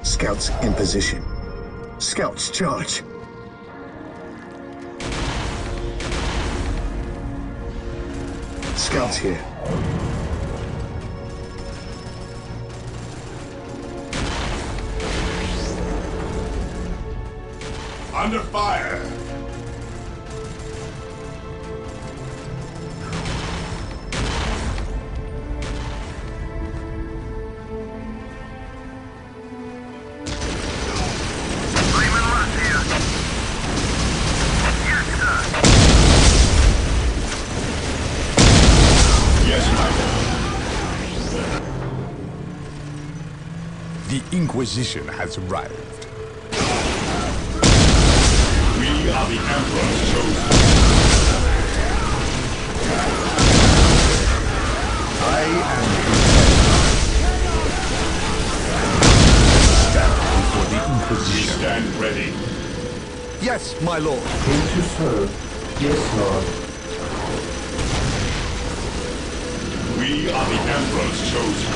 Scouts in position. Scouts charge. Scouts here. Under fire. Yes, my lord. The Inquisition has arrived. We are the Emperor's chosen. I am stand before the We Inquisition. stand ready. Yes, my lord. Here to serve. Yes, Lord. We are the Emperor's chosen.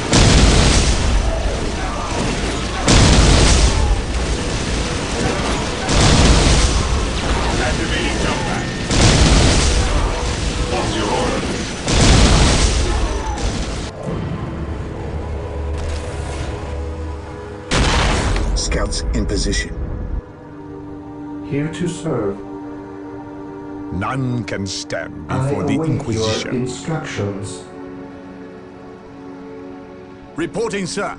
Scouts in position. Here to serve. None can stand I before the await Inquisition. your instructions. Reporting, sir.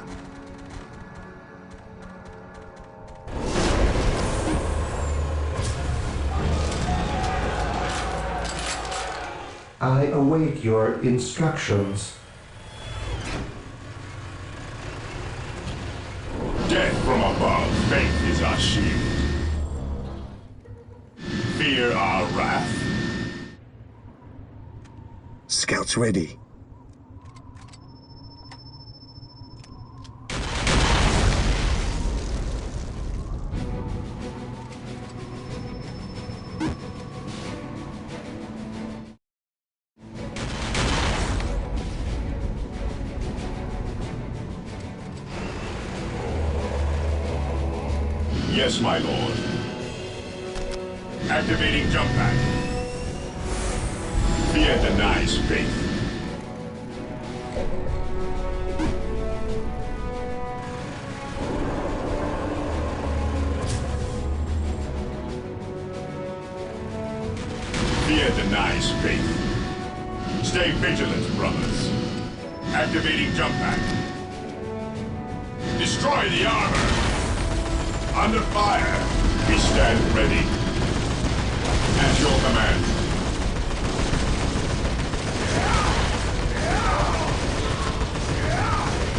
I await your instructions. Death from above, faith is our shield. Fear our wrath. Scouts ready. Yes, my lord. Activating jump pack. Fear denies faith. Fear denies faith. Stay vigilant, brothers. Activating jump pack. Destroy the armor. Under fire, we stand ready. At your command.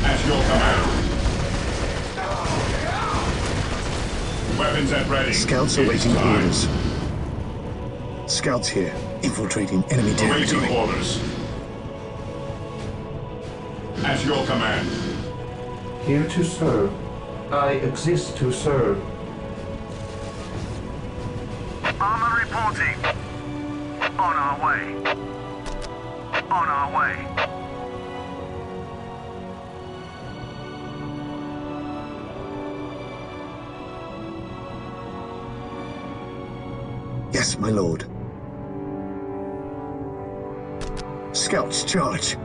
At your command. Weapons at ready. Scouts awaiting orders. Scouts here, infiltrating enemy territory. Awaiting orders. At your command. Here to serve. I exist to serve. Armor reporting. On our way. On our way. Yes, my lord. Scouts charge.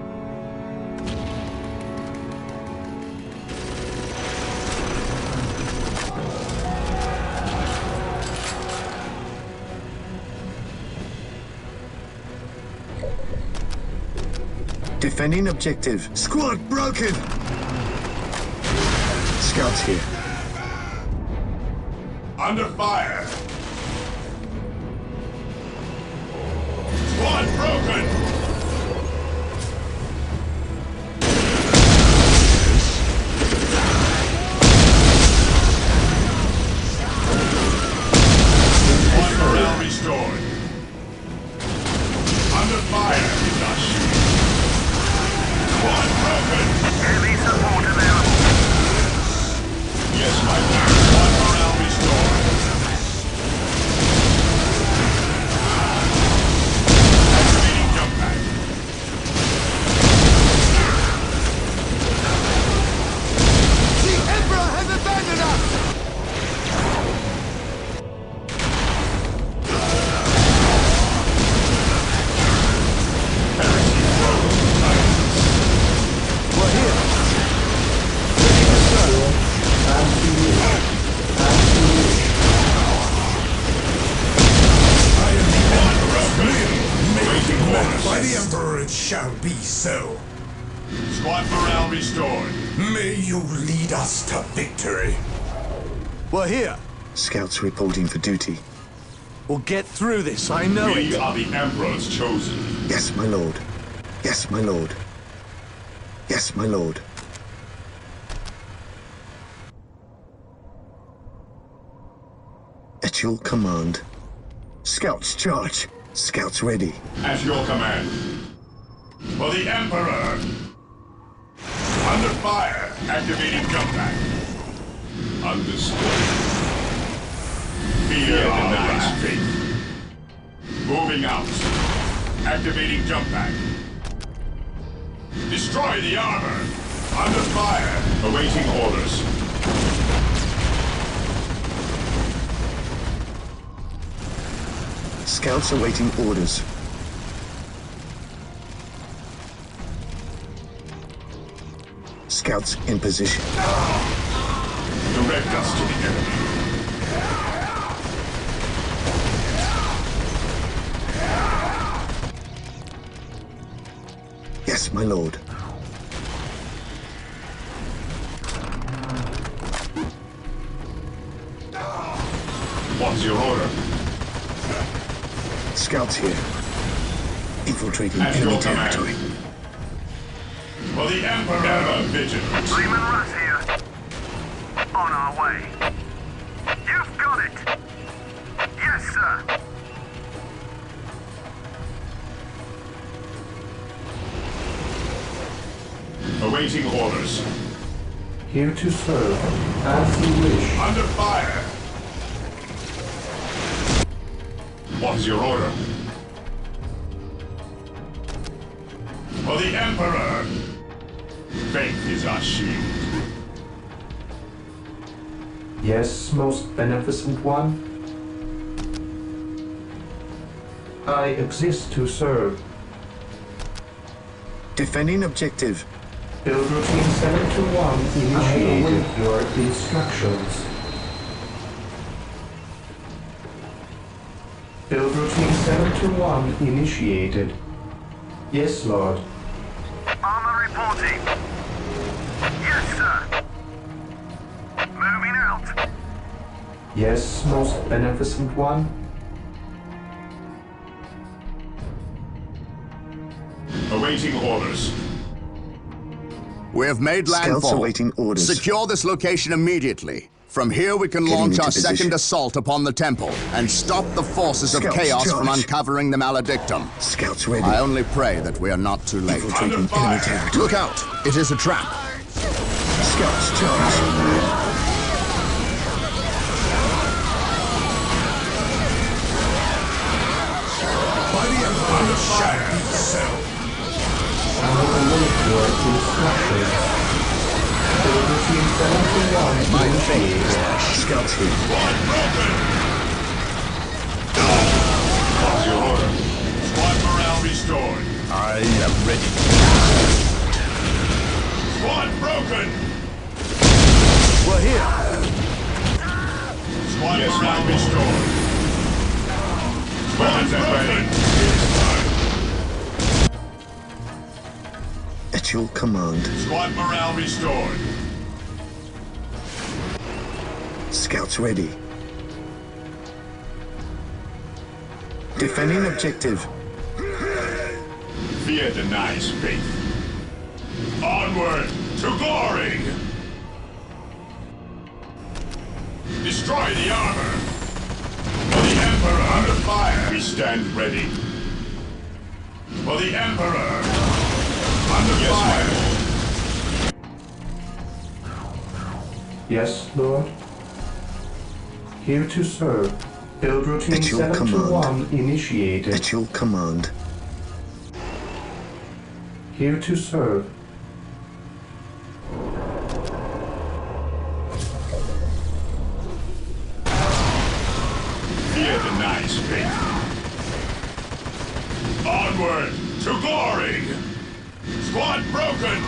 Defending objective. Squad broken! Scouts here. Under fire. Squad broken. Squad morale restored. Under fire is our shield. Squad broken. Heavy support available. Yes, my lord. Squad morale restored. Activating jump pack. The Emperor has abandoned us! We're here. Ready to serve. By the Emperor it shall be so. Squad morale restored. May you lead us to victory. We're here. Scouts reporting for duty. We'll get through this, I know We it. are the Emperor's chosen. Yes, my lord. Yes, my lord. Yes, my lord. At your command. Scouts charge. Scouts ready. At your command. For the Emperor. Under fire. Activating jump pack. Understood. Fear denies faith. Moving out. Activating jump pack. Destroy the armor. Under fire. Awaiting orders. Scouts awaiting orders. Scouts in position. Direct Direct us to the enemy. Yes, my lord. What's your order? Scouts here. Infiltrating At enemy your command. territory. For the Emperor, ever vigilant. Lehman Russ here. On our way. You've got it. Yes, sir. Awaiting orders. Here to serve, as you wish. Under fire. What's your order? For the Emperor. Faith is our shield. Yes, most beneficent one. I exist to serve. Defending objective. Build routine 721 initiated. Your instructions. Build routine 721 initiated. Yes, Lord. Armor reporting. Yes, sir. Moving out. Yes, most beneficent one. Awaiting orders. We have made Scouts landfall. awaiting orders. Secure this location immediately. From here we can Getting launch into our position. second assault upon the temple and stop the forces of Scouts chaos from charge. uncovering the maledictum. Scouts ready. I only pray that we are not too late. Infiltrating enemy territory. Look out! It is a trap. Scouts charge. By the Emperor it shall be so. I will await your instructions. Build routine 721 My initiated. Scouts here. What's your order? Squad morale restored. I am ready. Squad broken. We're here. Squad morale restored. Squad broken. At your command. Squad morale restored. Scouts ready. Defending objective. Fear denies faith. Onward to glory! Destroy the armor! For the Emperor under fire! We stand ready. For the Emperor! Under fire! Yes, Lord. Here to serve. Build routine At your 721 initiated. At your command. Here to serve. Fear denies faith. Onward to glory! Squad broken!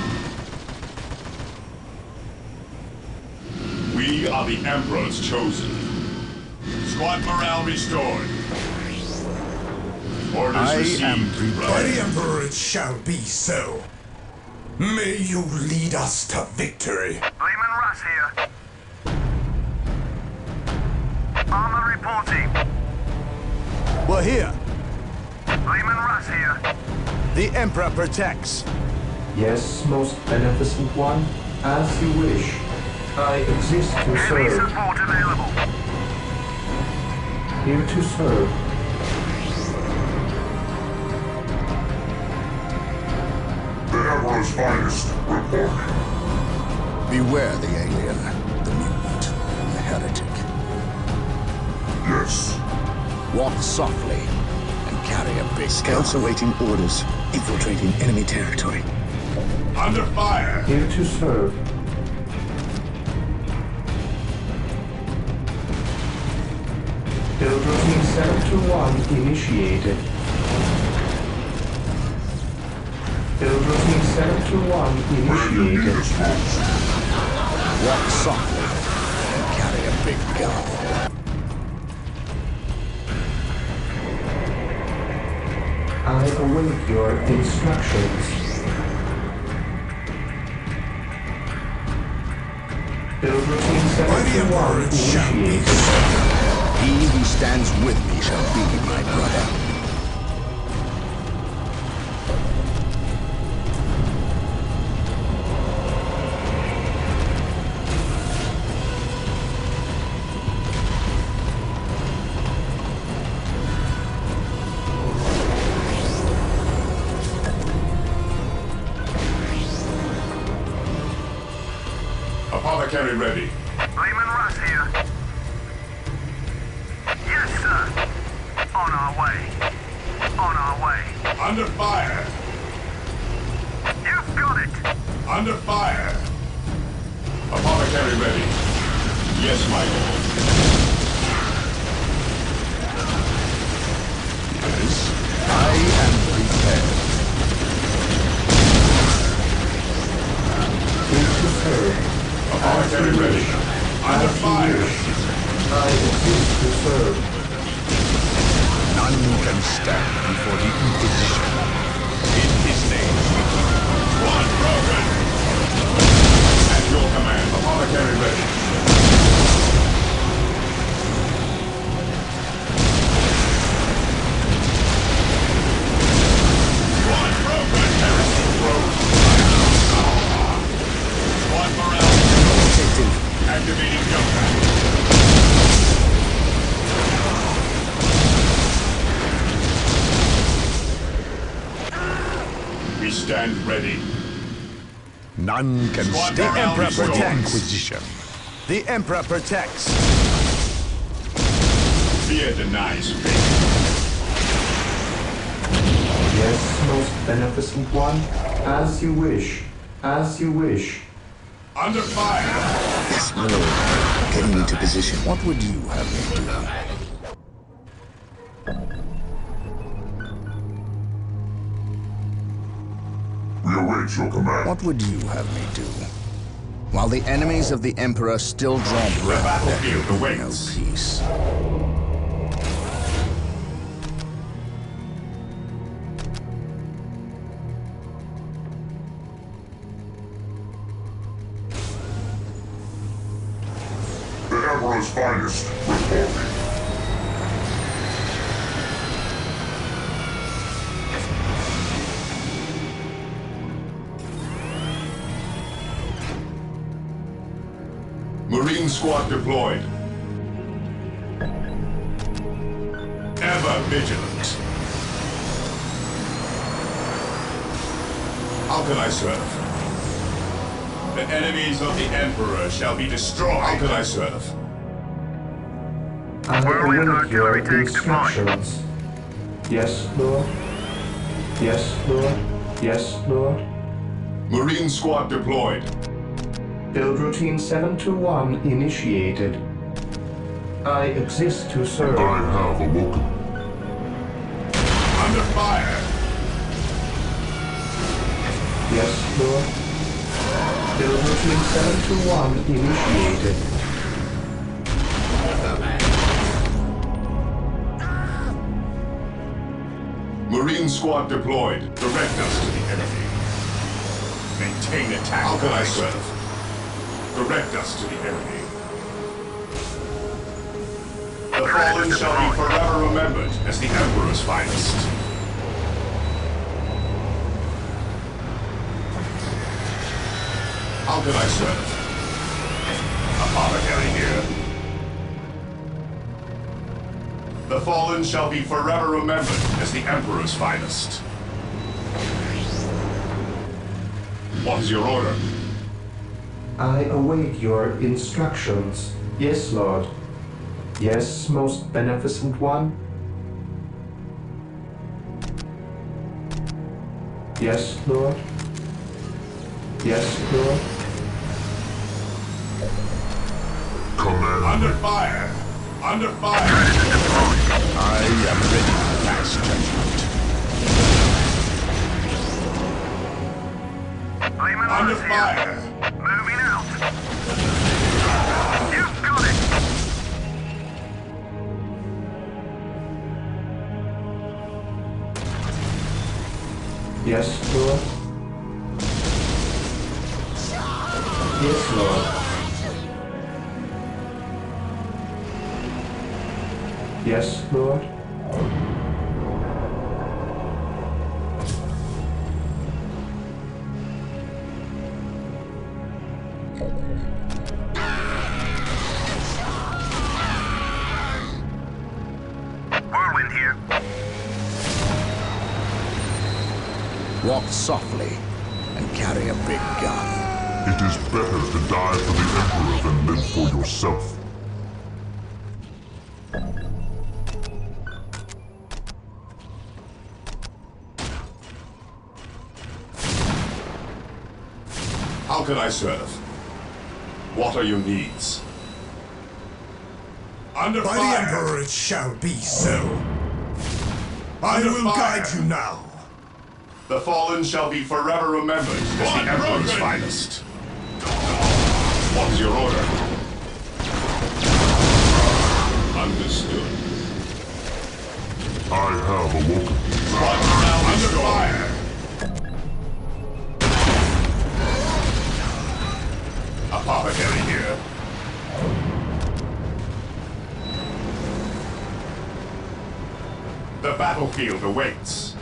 We are the Emperor's chosen. Squad morale restored. Orders received. By the Emperor it shall be so. May you lead us to victory. Lehman Russ here. Armor reporting. We're here. Lehman Russ here. The Emperor protects. Yes, most beneficent one. As you wish. I exist to Enemy serve. support available. Here to serve. The Emperor's finest report. Beware the alien, the mutant, the heretic. Yes. Walk softly and carry a big Scouts awaiting orders. Infiltrating enemy territory. Under fire! Here to serve. Build routine 721 initiated. Build routine 721 initiated. Walk softly begun. I await your instructions. Build routine 721 initiated. He who stands with me shall be my brother. Apothecary ready. Lehman Russ here. Yes, sir. On our way. On our way. Under fire. You've got it. Under fire. Apothecary ready. Yes, my lord. Yes, I am prepared. Apothecary ready. Under fire. I exist to serve. None can stand before the Inquisition. In his name. One broken. At your command. Apothecary ready. One broken. Heresy throws. One morale. Activating jump pack. We stand ready. None can Squad stand morale before the restored. Inquisition. The Emperor protects. Fear denies faith. Yes, most beneficent one. As you wish. As you wish. Under fire. Yes, my lord. Getting into position. What would you have me do? We await your command. What would you have me do? While the enemies of the Emperor still draw breath, battlefield there will be no awaits. peace. The Emperor's finest, reporting. Marine squad deployed. Ever vigilant. How can I serve? The enemies of the Emperor shall be destroyed. How can I serve? I Whirlwind await your artillery tank instructions. Yes, Lord. Yes, Lord. Yes, Lord. Marine squad deployed. Build routine 721 initiated. I exist to serve. I have awoken. Under fire. Yes, Lord. Build routine 721 initiated. Marine squad deployed. Direct us to the enemy. Maintain attack. How can I serve? Direct us to the enemy. The fallen shall be forever remembered as the Emperor's finest. How can I serve? Apothecary here. The fallen shall be forever remembered as the Emperor's finest. What is your order? I await your instructions. Yes, Lord. Yes, most beneficent one. Yes, Lord. Yes, Lord. Command. Under fire! Under fire! I am ready to pass judgment. Under fire! Moving out. You've got it. Yes, Lord. Yes, Lord. Yes, Lord. Whirlwind here. Walk softly and carry a big gun. It is better to die for the Emperor than live for yourself. How can I serve? What are your needs? Under By fire! the Emperor it shall be so. I Under will fire! guide you now. The fallen shall be forever remembered as the Emperor's finest. What is your order? Understood. I have awoken. One shall under fire! Apothecary here. The battlefield awaits.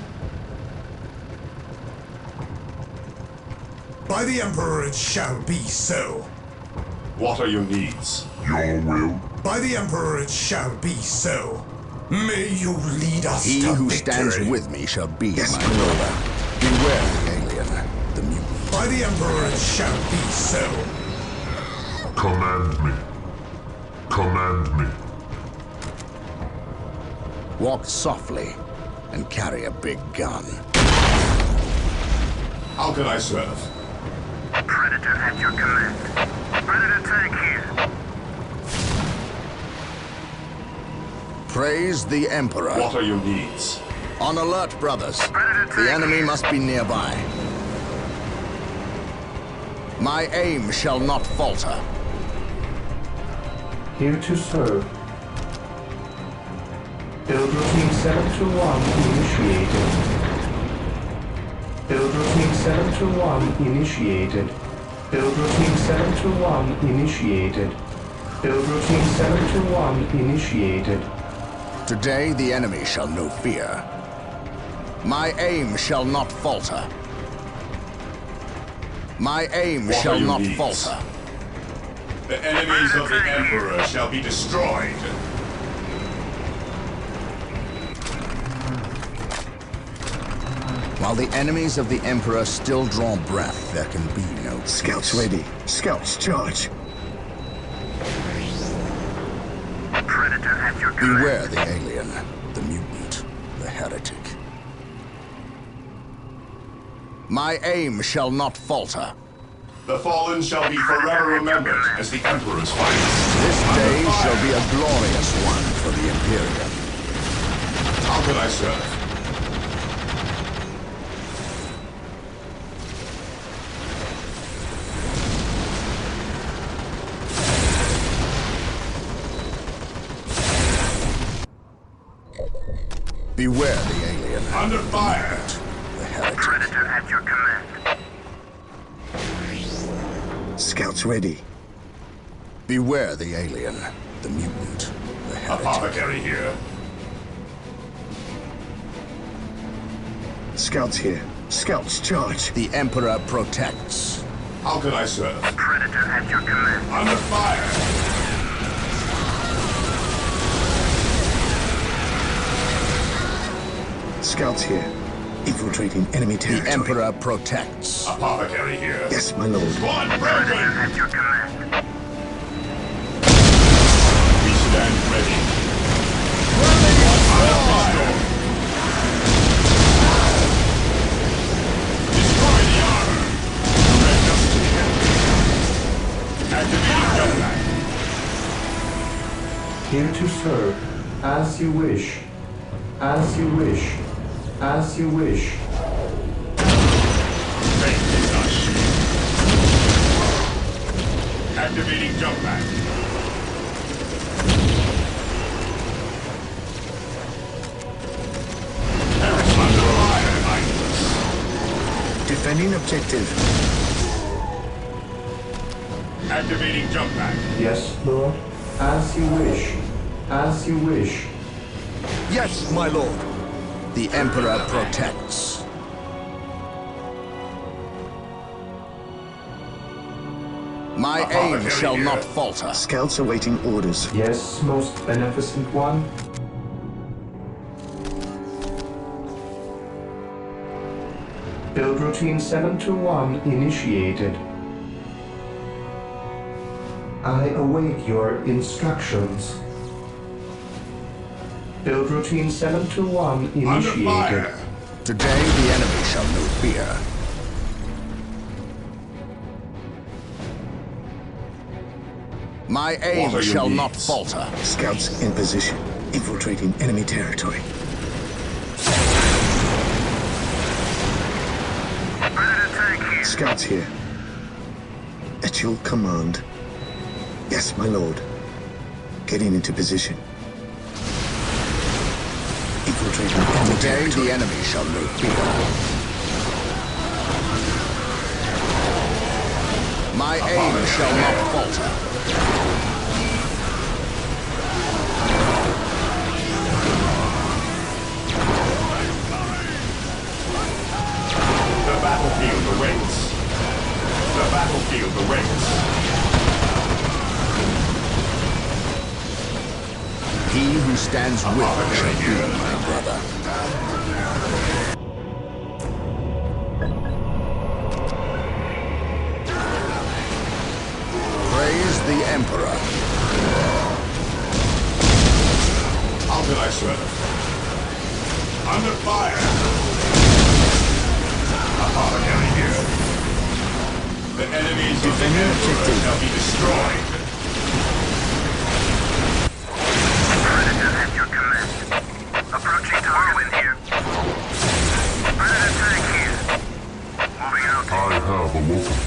By the Emperor it shall be so. What are your needs? Your will? By the Emperor it shall be so. May you lead us He to who victory. stands with me shall be my ruler. Beware the alien, the mutant. By the Emperor it shall be so. Command me. Command me. Walk softly and carry a big gun. How can I serve? Predator at your command. Predator tank here. Praise the Emperor. What are your needs? On alert, brothers. Predator tank The enemy here. must be nearby. My aim shall not falter. Here to serve. Build routine 721 initiated. Build routine 721 initiated. Build routine 721 initiated. Build routine 721 initiated. Today the enemy shall know fear. My aim shall not falter. My aim What shall are your not needs? falter. The enemies of the Emperor shall be destroyed. While the enemies of the Emperor still draw breath, there can be no peace. Scouts ready. Scouts charge. Predator at your command. Beware the alien, the mutant, the heretic. My aim shall not falter. The fallen shall be forever remembered as the Emperor's finest. This day shall be a glorious one for the Imperium. How can I serve? Beware the alien. Under fire! The heretic. Predator at your command. Scouts ready. Beware the alien, the mutant, the heretic. Apothecary here. Scouts here. Scouts charge. The Emperor protects. How can I serve? Predator at your command. Under fire! Scouts here. Infiltrating enemy territory. The Emperor protects. Apothecary here. Yes, my lord. Squad Predator broken! at your command. We stand ready. Under fire! Destroy the armor! Direct us to the enemy. Activating jump. Here to serve. As you wish. As you wish. As you wish. Fate is our shield. Activating jump pack. Perish under fire, mindless. Defending objective. Activating jump pack. Yes, Lord. As you wish. As you wish. Yes, my lord. The Emperor protects. My aim shall not falter. Scouts awaiting orders. Yes, most beneficent one. Build routine 721 initiated. I await your instructions. Build routine 721 initiated. Today the enemy shall know fear. My aim shall not falter. Scouts in position, infiltrating enemy territory. Scouts here. At your command. Yes, my lord. Getting into position. Infiltrating enemy Today territory. the enemy shall know fear. My aim shall not falter. The battlefield awaits. The battlefield awaits. He who stands with shall be my brother. Praise the Emperor. How can I serve? Under fire! Apothecary here. The enemies of the Emperor shall be destroyed. Predator at your command. Approaching Darwin here. Predator tank here. Moving out. I have awoken.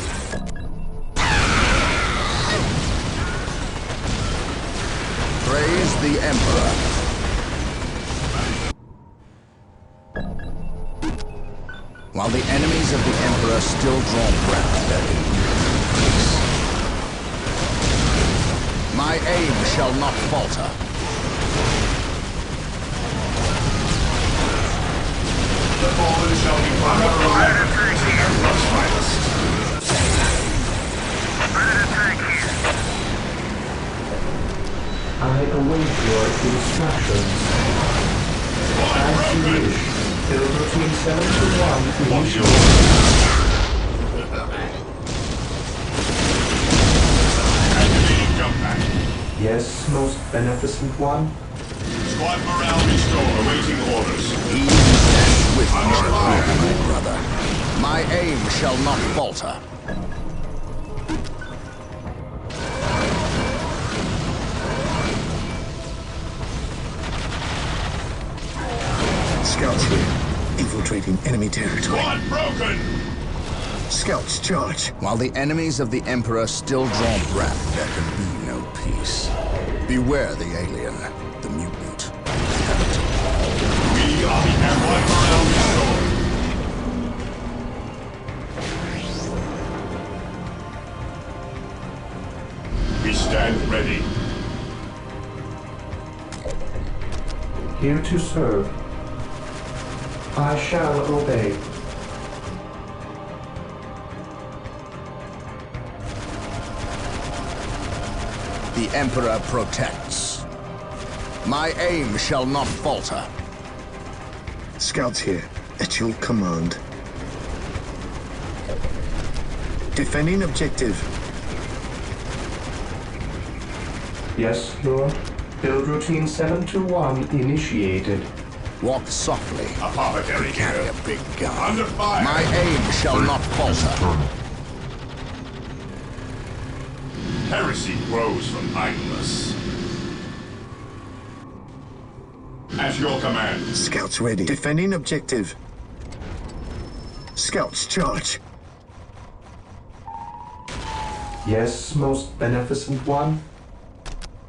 Praise the Emperor. While the enemies of the Emperor still draw breath, there can be peace. My aim shall not falter. The fallen shall be Predator tank here. Emperor's finest. Predator tank here. I await your instructions. As you wish. Build routine 721 initiated. Activating jump pack. Yes, most beneficent one. Squad morale restored. Awaiting orders. He who stands with me shall be my brother. My aim shall not falter. Scouts here, infiltrating enemy territory. Squad broken! Scouts charge. While the enemies of the Emperor still draw breath, there can be no peace. Beware the alien, the mutant, the inhabitant. We are the Emperor morale restored. We stand ready. Here to serve. I shall obey. The Emperor protects. My aim shall not falter. Scouts here, at your command. Defending objective. Yes, Lord. Build routine 721 initiated. Walk softly. Apothecary Carry here. a big gun. Under fire. My aim shall not falter. Heresy grows from idleness. At your command. Scouts ready. Defending objective. Scouts charge. Yes, most beneficent one.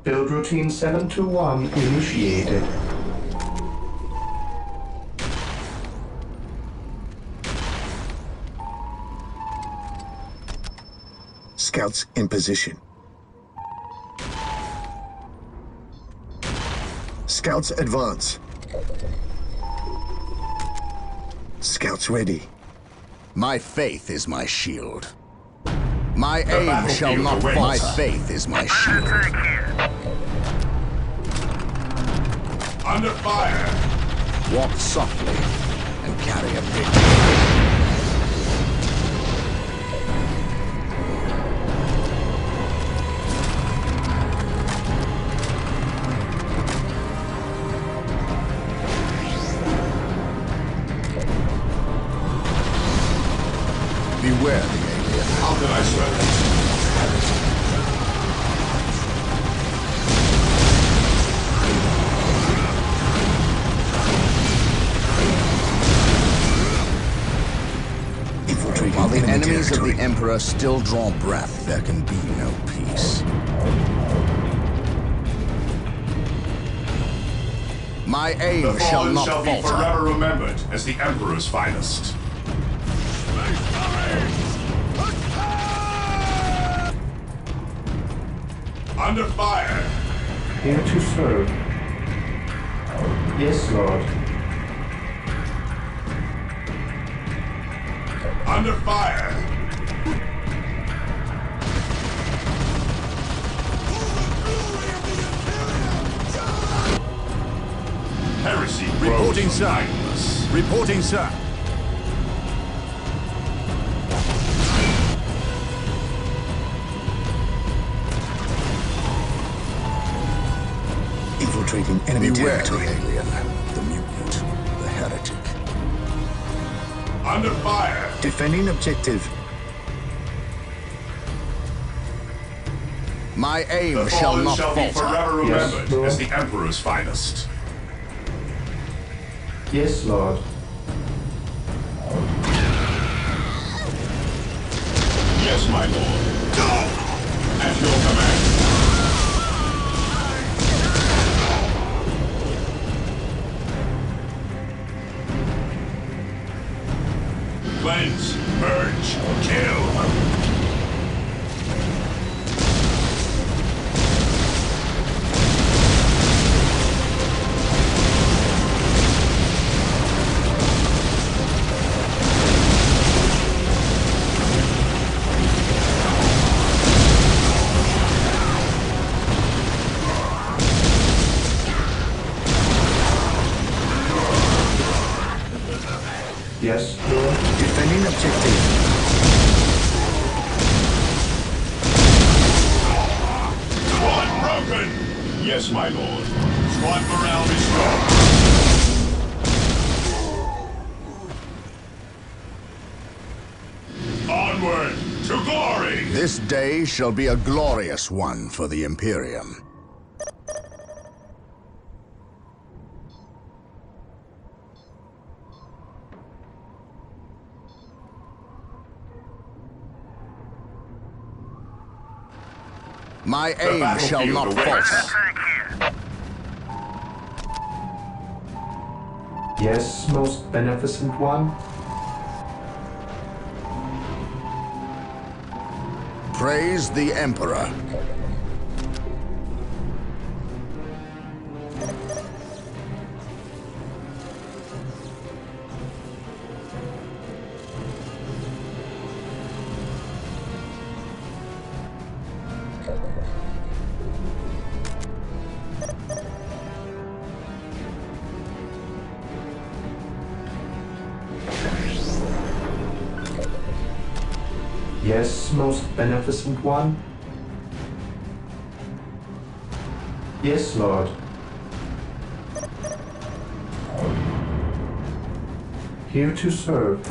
Build routine 721 initiated. Scouts in position. Scouts advance. Scouts ready. My faith is my shield. My aim shall not fall. My faith is my shield. Under fire! Walk softly and carry a big... Beware the alien. How can I serve it? While the enemies of the Emperor still draw breath, there can be no peace. My aim shall not falter. The fallen shall be forever remembered as the Emperor's finest. Under fire! Here to serve. Yes, Lord. Under fire! Heresy Reporting, sir. mindless. Reporting, sir. Infiltrating enemy Beware territory. the alien, the mutant, the heretic. Under fire! Defending objective. My aim The shall fallen not shall be falter. forever remembered Lord. as the Emperor's finest. Yes, Lord. Yes, my lord. At your command. Cleanse, purge, kill. Yes, Lord. Defending objective. Squad broken! Yes, my lord. Squad morale restored. Onward to glory! This day shall be a glorious one for the Imperium. My aim shall not falter. Yes, most beneficent one. Praise the Emperor. Yes, most beneficent one. Yes, Lord. Here to serve.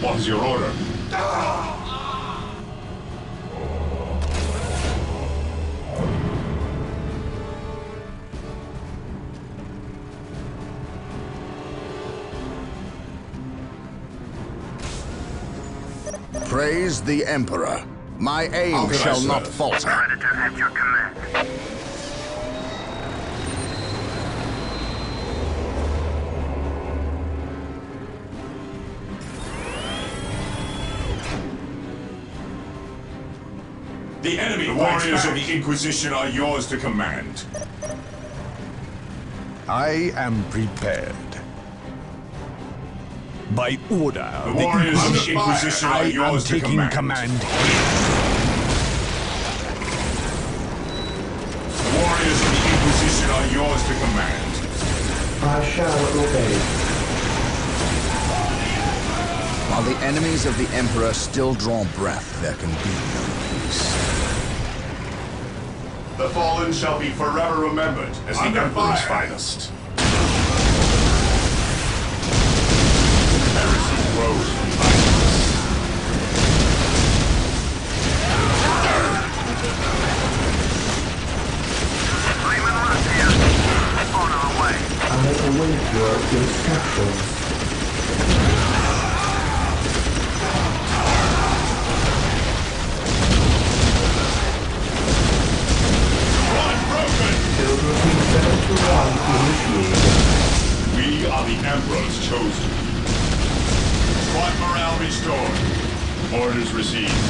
What is your order? Praise the Emperor. My aim shall not falter. Predator at your command. The enemy warriors of the Inquisition are yours to command. I am prepared. By order, The warriors of the Inquisition are yours to taking command here. The warriors of the Inquisition are yours to command. I shall obey. While the enemies of the Emperor still draw breath, there can be no peace. The fallen shall be forever remembered as the Emperor's finest. Heresy grows in violence. Raymond Russ here. On our way. I await your instructions. Build routine 721 initiated. We are the Emperor's chosen. Squad morale restored. Orders received.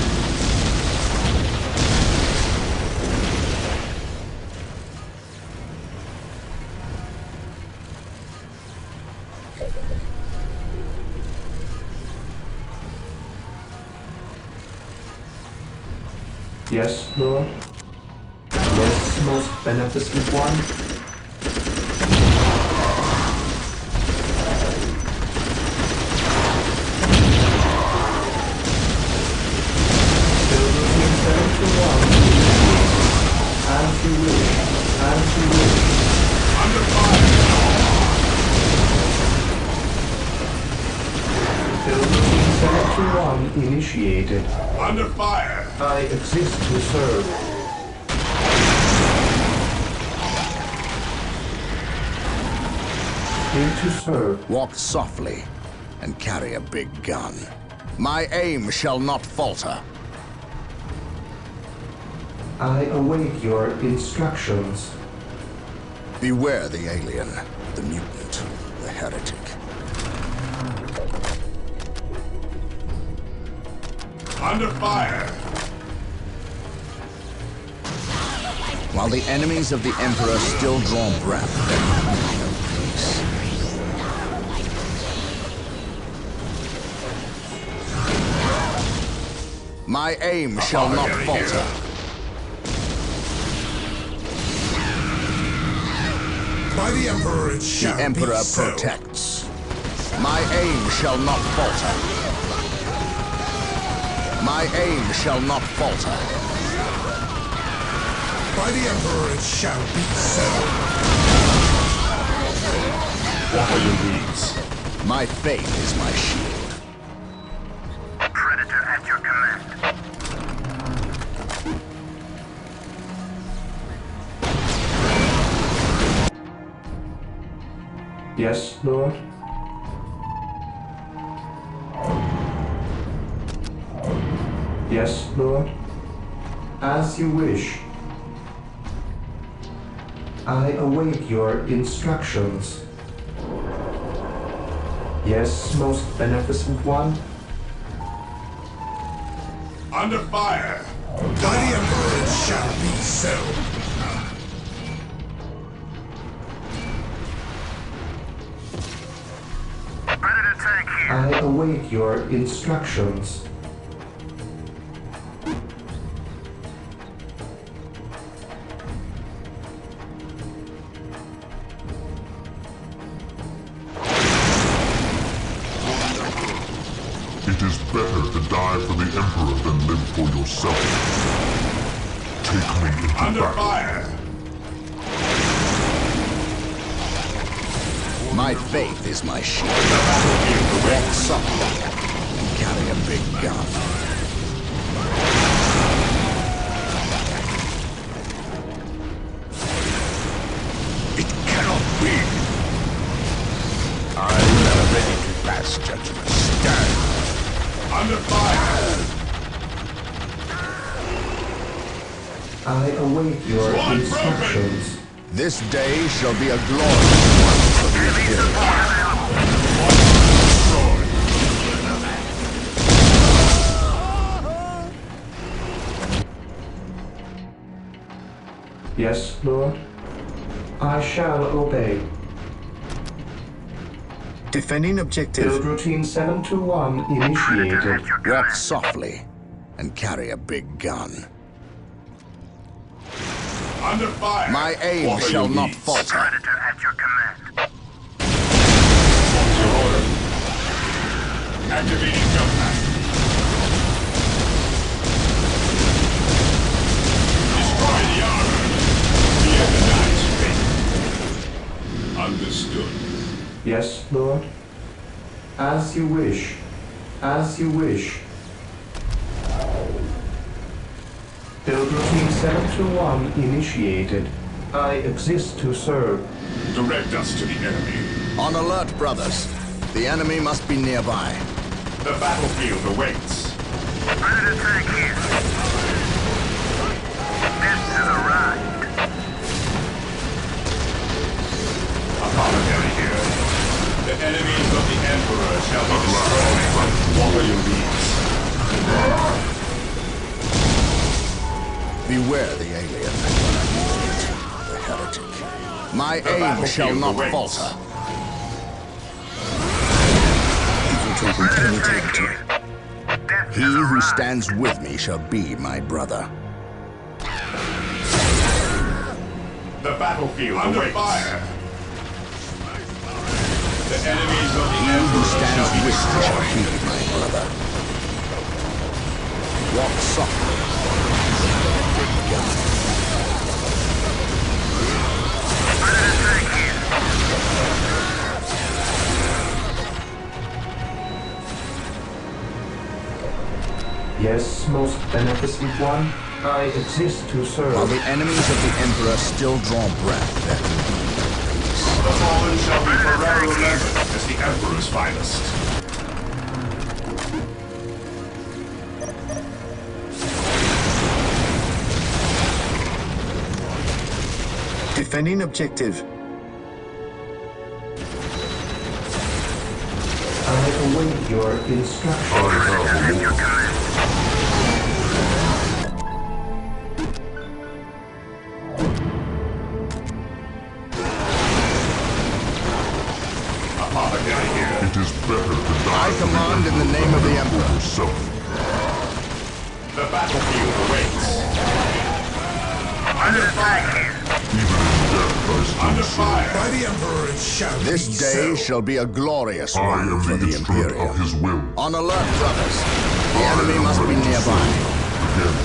Yes, Lord. Yes, most beneficent one. Build routine 721. As you wish. As you wish. Under fire! Build routine 721 initiated. Under fire! I exist to serve. Here to serve. Walk softly and carry a big gun. My aim shall not falter. I await your instructions. Beware the alien, the mutant, the heretic. Under fire! While the enemies of the Emperor still draw breath, there can be no peace. My aim shall not falter. By the Emperor it shall The Emperor be so. protects. My aim shall not falter. My aim shall not falter. By the Emperor it shall be so. What are your needs? My faith is my shield. Predator at your command. Yes, Lord. Yes, Lord. As you wish. I await your instructions. Yes, most beneficent one. Under fire! By the Emperor it shall be so. Predator tank here. I await your instructions. It is better to die for the Emperor than live for yourself. Take me into Under battle. fire! My faith is my shield. Walk softly and carry a big gun. It cannot be. I am ready to pass judgment. Stand. Under fire! I await your instructions. This day shall be a glorious one for the Imperium. Yes, Lord. I shall obey. Defending objective. Build routine 721 initiated. Walk softly and carry a big gun. Under fire! My aim shall not falter. Predator at your command. What's your order? Activating jump pack. Destroy the armor! Fear the night's fate. Understood. Yes, Lord. As you wish. As you wish. Build routine 721 initiated. I exist to serve. Direct us to the enemy. On alert, brothers. The enemy must be nearby. The battlefield awaits. Predator tank here. This has arrived. Apothecary here. The enemies of the Emperor shall be destroyed. What are your needs? Beware the alien. The heretic. My aim shall not falter. Infiltrating enemy territory. He who stands with me shall be my brother. The battlefield under fire. The enemies of the He who Emperor stands shall be with me shall destroyed. be my brother. Walk softly. Big gun. Predator tank here. Yes, most beneficent one. I exist to serve. While the enemies of the Emperor still draw breath, there can be no peace. The fallen shall be forever remembered as the Emperor's finest. Defending objective. I await your instructions. At your command. Apothecary here. It is better to die I command in the name of the Emperor. yourself. The battlefield awaits. Under fire. Even in death I still Under serve. fire. By the Emperor it shall This be day so. shall be a glorious I one am for the the instrument Imperium. of his will. On alert, brothers. The enemy must be nearby. Again.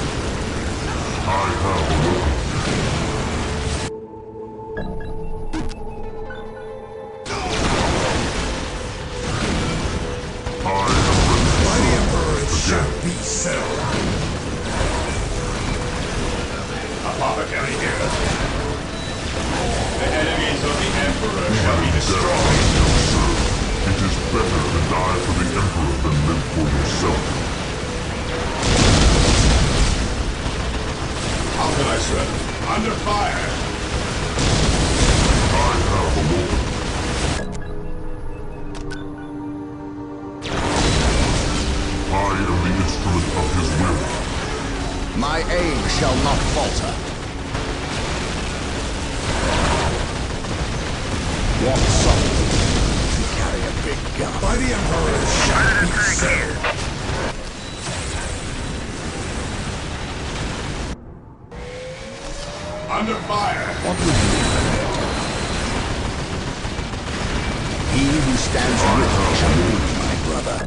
I have awoken. By the Emperor it shall be so. Apothecary here. The enemies of the Emperor shall be destroyed. It is better to die for the Emperor than live for yourself. How can I serve? Under fire. I have awoken. I am the instrument of his will. My aim shall not falter. Walk softly and carry a big gun. By the Emperor it shall be so. Under fire. What would you do? He who stands with me shall be my brother.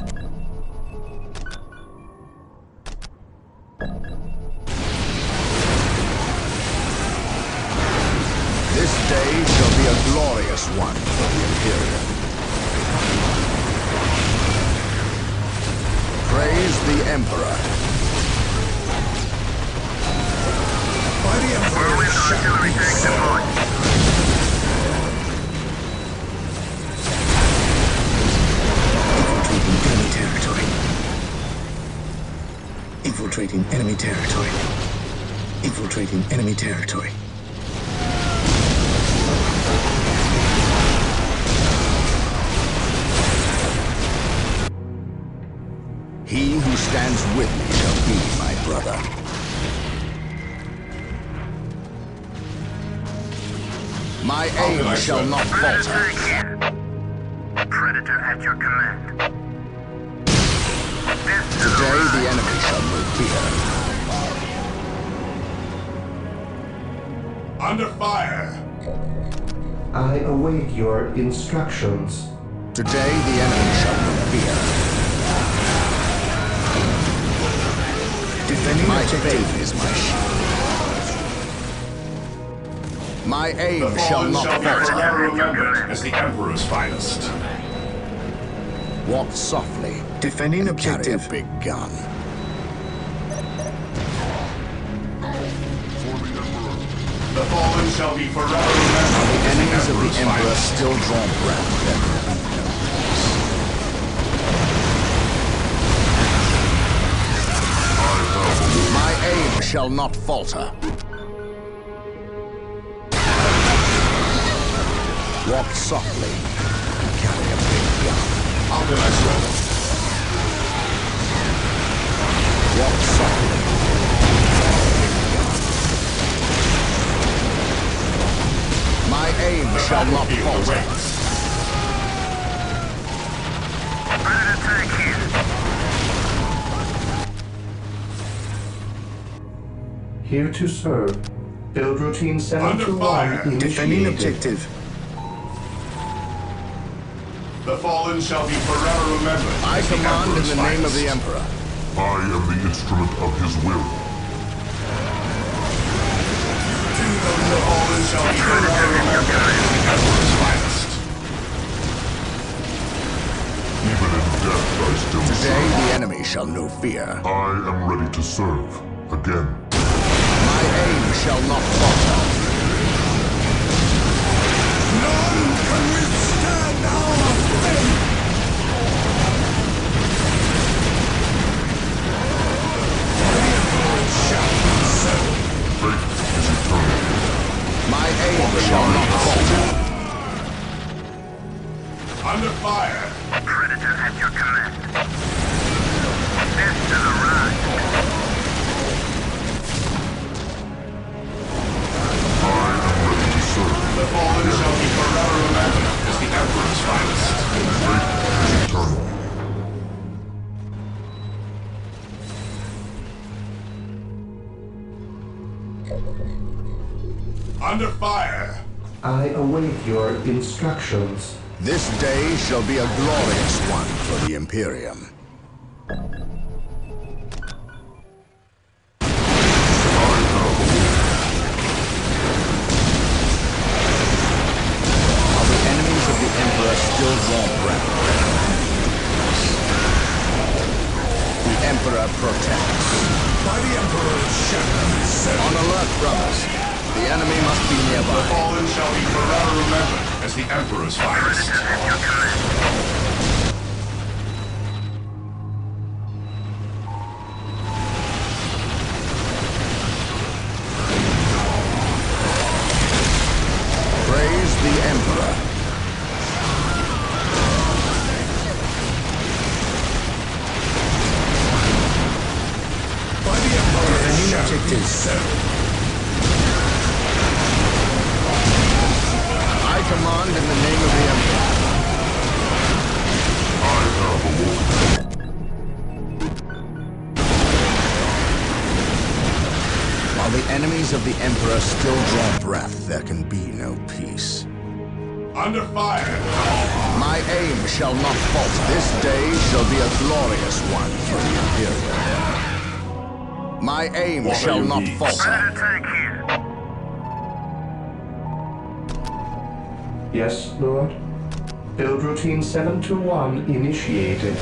This day shall be a glorious one for the Imperium. Praise the Emperor. By the Emperor it shall be so. Infiltrating enemy territory. Infiltrating enemy territory. Infiltrating enemy territory. He who stands with me shall be my brother. My aim shall not falter. Predator at your command. Today the enemy shall move here. Under fire! I await your instructions. Today the enemy shall move here. Defending my objective. faith is my shield. My aim shall not falter. Remembered as the Emperor's finest. Walk softly. Defending and objective. Carry a big gun. The fallen shall be forever remembered. The enemies of the Emperor still draw breath. There will be no peace. My aim shall not falter. Walk softly and carry a big gun. Walk softly. My aim shall not falter. Predator tank here. Here to serve. Build routine 721 Defending initiated. objective. The fallen shall be forever remembered. I command in the name of the Emperor. I am the instrument of his will. The fallen shall be forever remembered as the Emperor's finest. Even in death I still Today serve. the enemy shall know fear. I am ready to serve. Again. My aim shall not falter. None can withstand our fate! Fate is eternal. My aim shall not falter. Under fire! Predator at your command. This is a ride. I am ready to serve. The fallen shall be forever remembered as the Emperor's finest. Fate is eternal. Under fire! I await your instructions. This day shall be a glorious one for the Imperium. While the enemies of the Emperor still draw breath, the Emperor protects. By the Emperor's shadow. On alert, brothers. The enemy must be The nearby. fallen shall be forever remembered as the Emperor's finest. Predator at your command. Praise the Emperor. By the Emperor's Defending shadow. objective. I command in the name of the Emperor. I have awoken. While the enemies of the Emperor still draw breath, there can be no peace. Under fire! My aim shall not falter. This day shall be a glorious one for the Imperium. My aim What are shall your not needs? falter. Predator tank here. Yes, Lord. Build routine 721 initiated.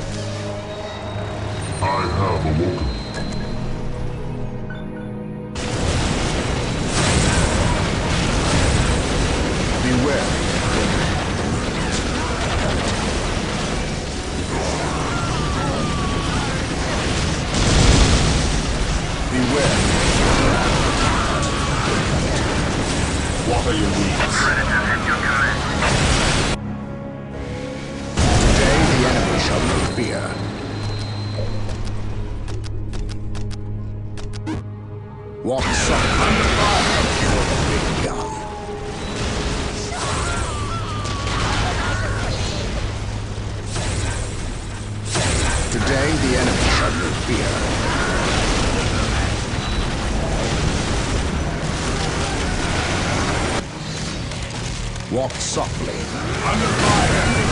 I have awoken. Beware. Beware. What are your needs? Predator at your command. Today the enemy shall know fear. Walk softly. With a big gun. Today the enemy shall know fear. Walk softly. Under fire!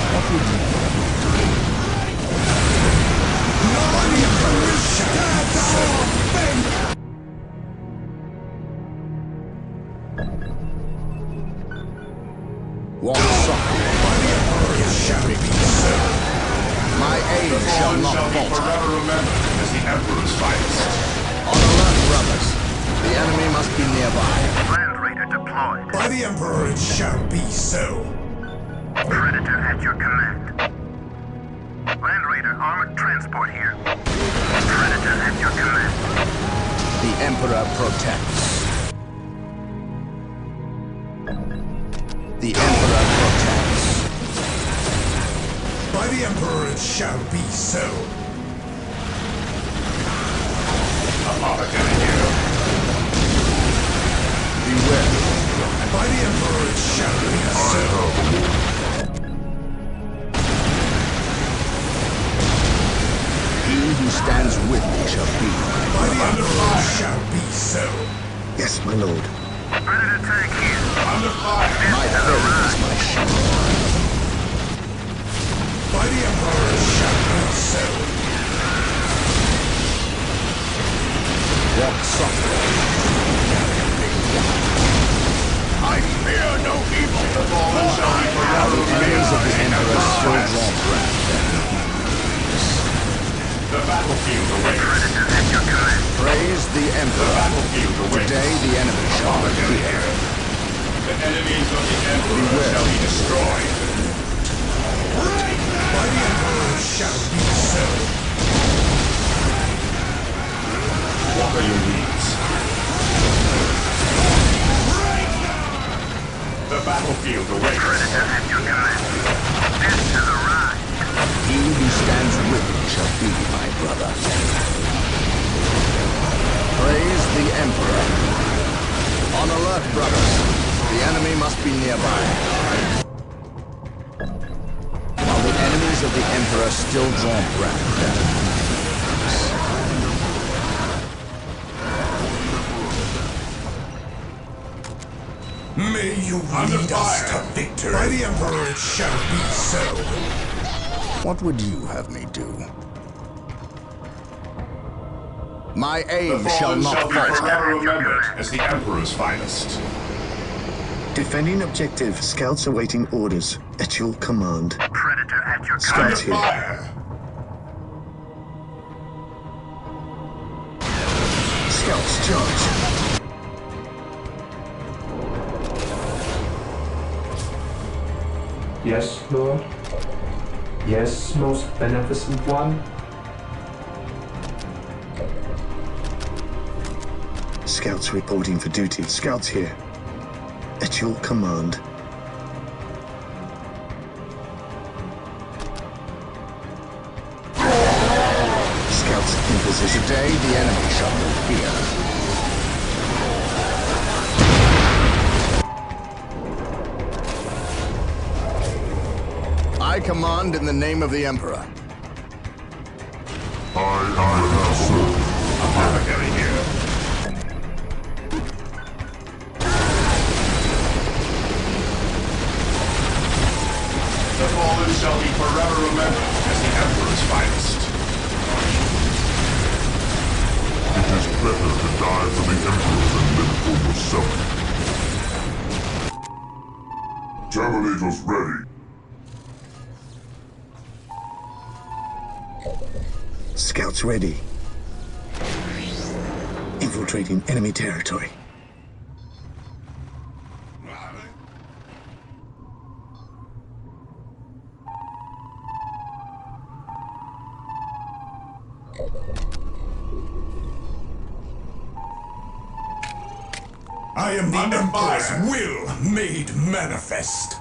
What would you do? Walk softly. My aim shall not falter. Forever remembered as the Emperor's finest. On alert, brothers. The enemy must be nearby. Land Raider deployed. By the Emperor it shall be so. Predator at your command. Land Raider armored transport here. Predator at your command. The Emperor protects. The Emperor protects. By the Emperor it shall be so. Apothecary here. Beware. By the Emperor it shall be so. He who stands with me shall be. By the Emperor it shall be so. Yes, my lord. Predator tank here. Under fire! My faith is my shield. By the Emperor it shall be so. Walk softly. I fear no evil. The fallen shall be forever Enemies of the Emperor still draw breath. The battlefield awaits. Predator at your command. Praise the The Emperor. battlefield awaits. Today the enemy shall not Apothecary fear. here. The enemies of the Emperor Beware. shall be destroyed. By the Emperor it shall be so. What are your needs? The battlefield awaits. Predator at your command. This is a ride. He who stands with me shall be my brother. Praise the Emperor. On alert, brothers. The enemy must be nearby. While the enemies of the Emperor still draw breath. May you Under lead us fire. to victory. By the Emperor it shall be so. What would you have me do? My The aim shall fallen not shall be falter. forever remembered as the Emperor's finest. Defending objective. Scouts awaiting orders. At your command. Predator at your Scouts command. here. Fire! Scouts charge. Yes, Lord. Yes, most beneficent one. Scouts reporting for duty. Scouts here. At your command. Scouts in position. Today the enemy shall know fear. I command in the name of the Emperor. Apothecary here. The fallen shall be forever remembered as the Emperor's finest. It is better to die for the Emperor than live for yourself. Terminators ready. Scouts ready. Infiltrating enemy territory. I am the Empire's will made manifest.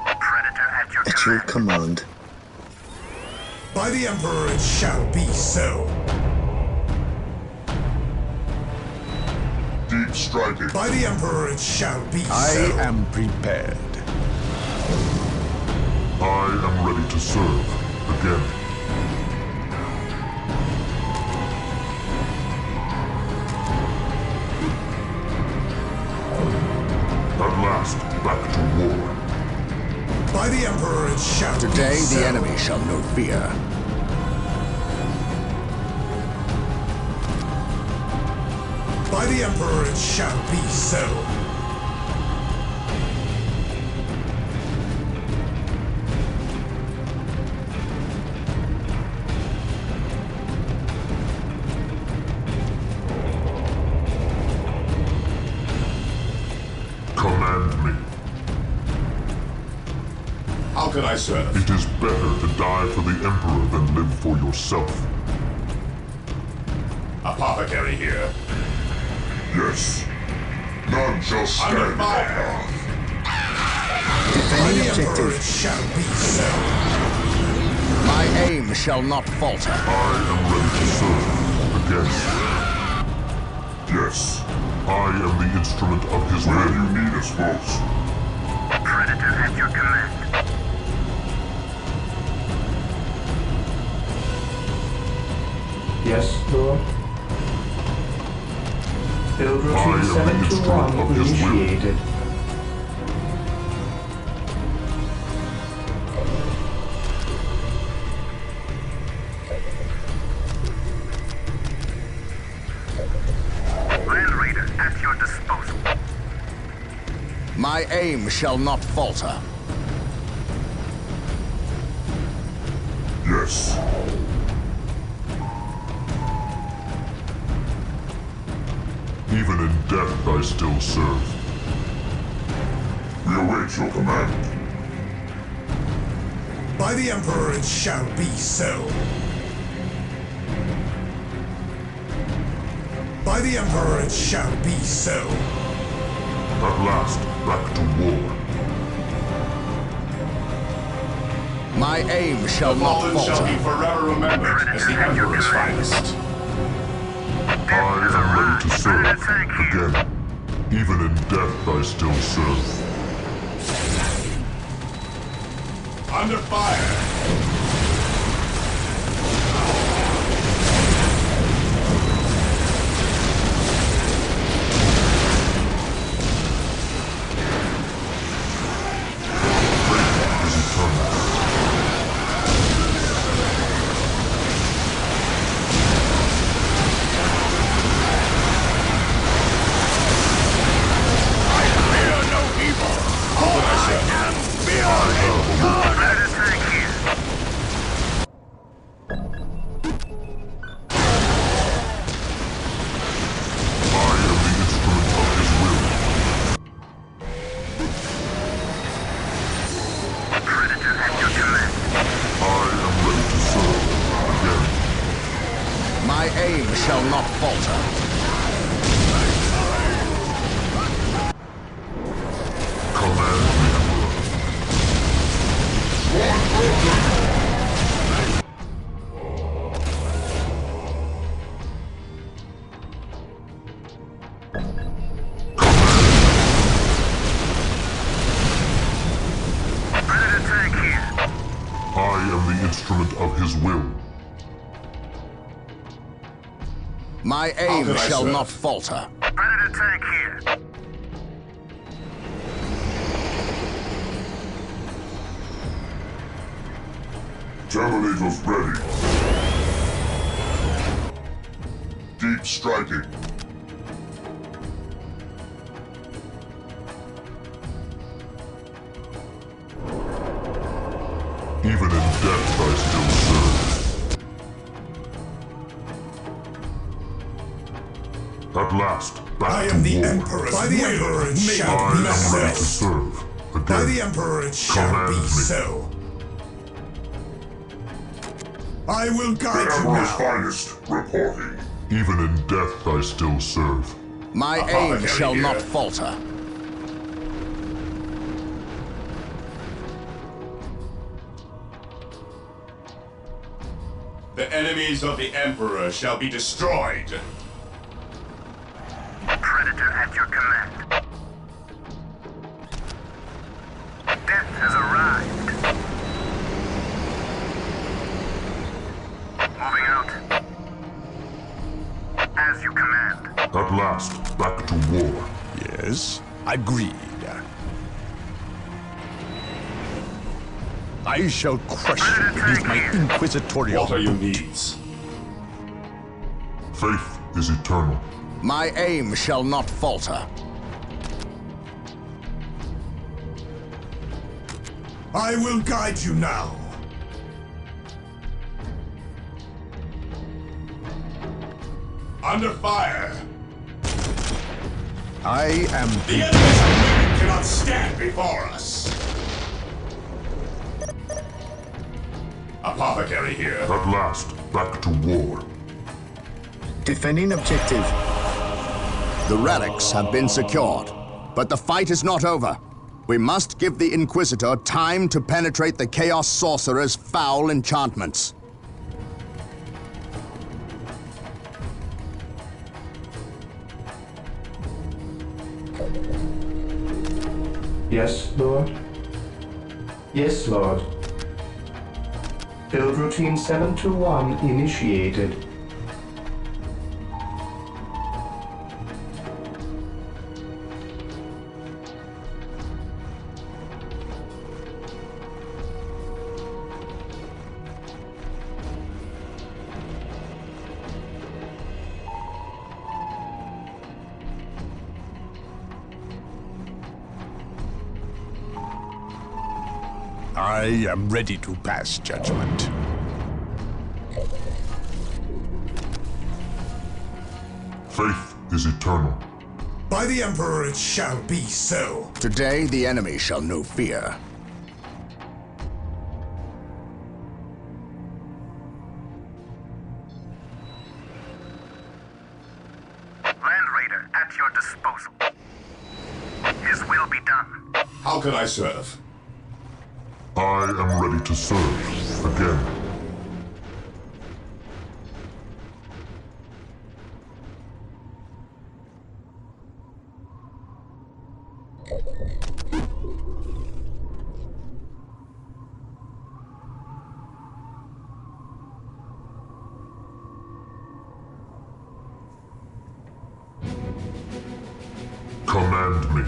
Predator at your At your command. By the Emperor it shall be so. Deep striking. By the Emperor it shall be so. I am prepared. I am ready to serve again. At last, back to war. By the Emperor it shall be so. Today the enemy shall know fear. By the Emperor it shall be so. Command me. How can I serve? It is better to die for the Emperor than live for yourself. Apothecary here. Yes. None shall stand in our path. Defending objective. Shall be so. My aim shall not falter. I am ready to serve again. Yes. I am the instrument of his will. Where you need us most. Predator at your command. Yes, Lord. Build I am routine the instrument 721 of his will. initiated. Land Raider at your disposal. My aim shall not falter. Yes. Even in death I still serve. We await your command. By the Emperor it shall be so. By the Emperor it shall be so. At last, back to war. My aim shall The not fallen shall be falter. forever remembered as the Emperor's finest. I am ready to serve again. Even in death I still serve. Under fire! My aim shall not falter. Command me, Predator tank here. I am the instrument of his will. My aim shall not falter. Predator tank here. Terminators ready. Deep striking. Even in death I still serve. At last, back I to am the war. Emperor's By the Emperor it shall I be am ready to so. serve again. By the Emperor it shall Command be me. so. I will guide you Emperor's now. finest, reporting. Even in death I still serve. My aim shall not falter. The enemies of the Emperor shall be destroyed. Predator at your command. Death has arrived. Moving out. As you command. At last, back to war. Yes, agreed. I shall crush you beneath my inquisitorial. What are your needs? Faith is eternal. My aim shall not falter. I will guide you now. Under fire! I am The enemies of women cannot stand before us! Apothecary here. At last, back to war. Defending objective. The relics have been secured, but the fight is not over. We must give the Inquisitor time to penetrate the Chaos Sorcerer's foul enchantments. Yes, Lord? Yes, Lord. Build routine 721 initiated. I am ready to pass judgment. Faith is eternal. By the Emperor it shall be so. Today the enemy shall know fear. Land Raider at your disposal. His will be done. How can I serve? I am ready to serve again. Command me.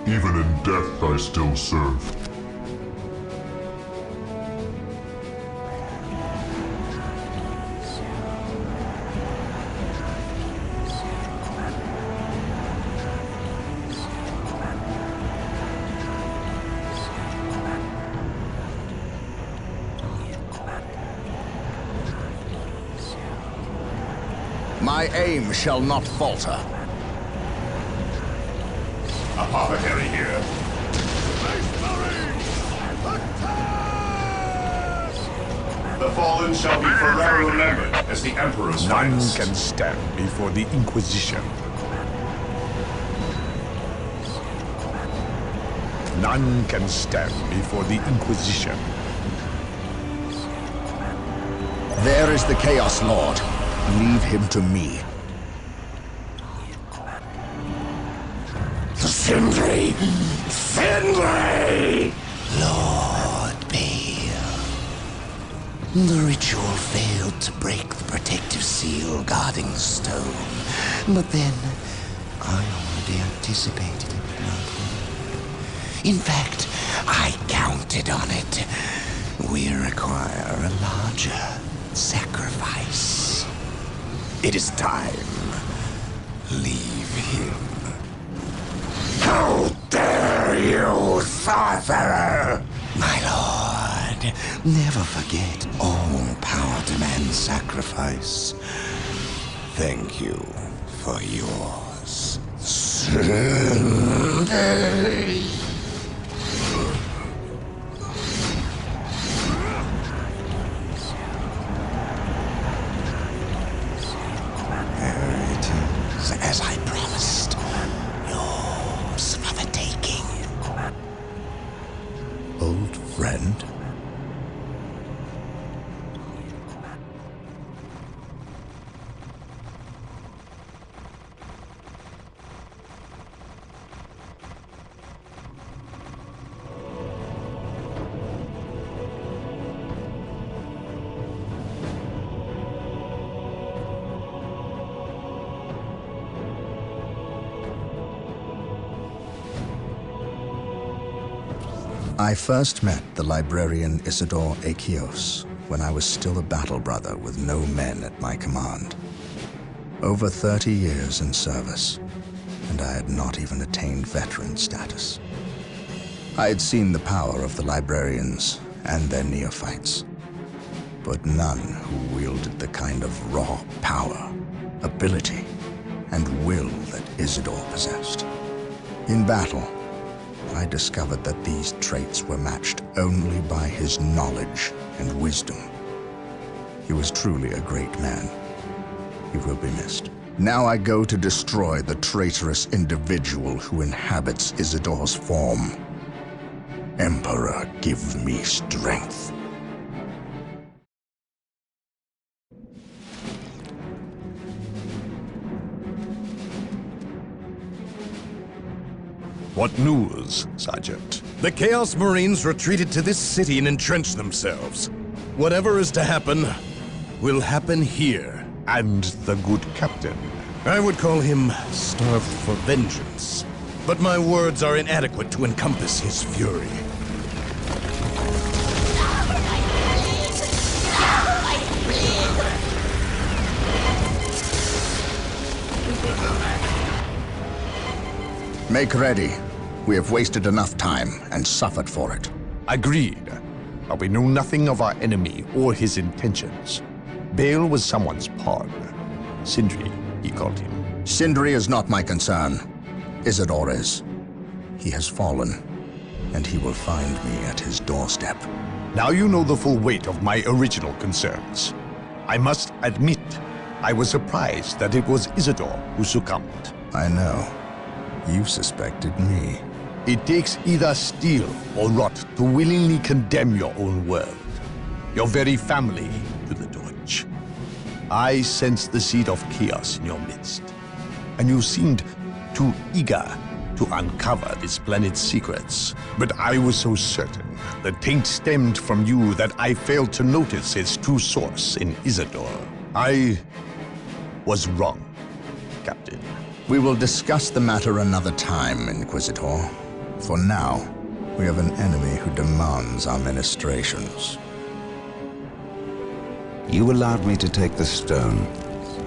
Even in death I still serve. My aim shall not falter. Apothecary here. The fallen shall be forever remembered as the Emperor's None finest. can stand before the Inquisition. None can stand before the Inquisition. There is the Chaos Lord. Leave him to me. Sindri! Sindri! Lord Bale. The ritual failed to break the protective seal guarding the stone. But then, I already anticipated it would not work. In fact, I counted on it. We require a larger sacrifice. It is time. Leave him. How dare you, sorcerer! My lord, never forget all power demands sacrifice. Thank you for yours. As I promised, yours for the taking. Old friend? I first met the librarian Isidore Achios when I was still a battle brother with no men at my command. Over 30 years in service, and I had not even attained veteran status. I had seen the power of the librarians and their neophytes, but none who wielded the kind of raw power, ability, and will that Isidore possessed. In battle, I discovered that these traits were matched only by his knowledge and wisdom. He was truly a great man. He will be missed. Now I go to destroy the traitorous individual who inhabits Isidore's form. Emperor, give me strength. What news, Sergeant? The Chaos Marines retreated to this city and entrenched themselves. Whatever is to happen, will happen here. And the good captain? I would call him starved for vengeance. But my words are inadequate to encompass his fury. Make ready. We have wasted enough time and suffered for it. Agreed. But we know nothing of our enemy or his intentions. Bale was someone's pawn. Sindri, he called him. Sindri is not my concern. Isidore is. He has fallen, and he will find me at his doorstep. Now you know the full weight of my original concerns. I must admit, I was surprised that it was Isidore who succumbed. I know. You suspected me. It takes either steel or rot to willingly condemn your own world, your very family, to the torch. I sensed the seed of chaos in your midst, and you seemed too eager to uncover this planet's secrets. But I was so certain the taint stemmed from you that I failed to notice its true source in Isidore. I was wrong, Captain. We will discuss the matter another time, Inquisitor. For now, we have an enemy who demands our ministrations. You allowed me to take the stone.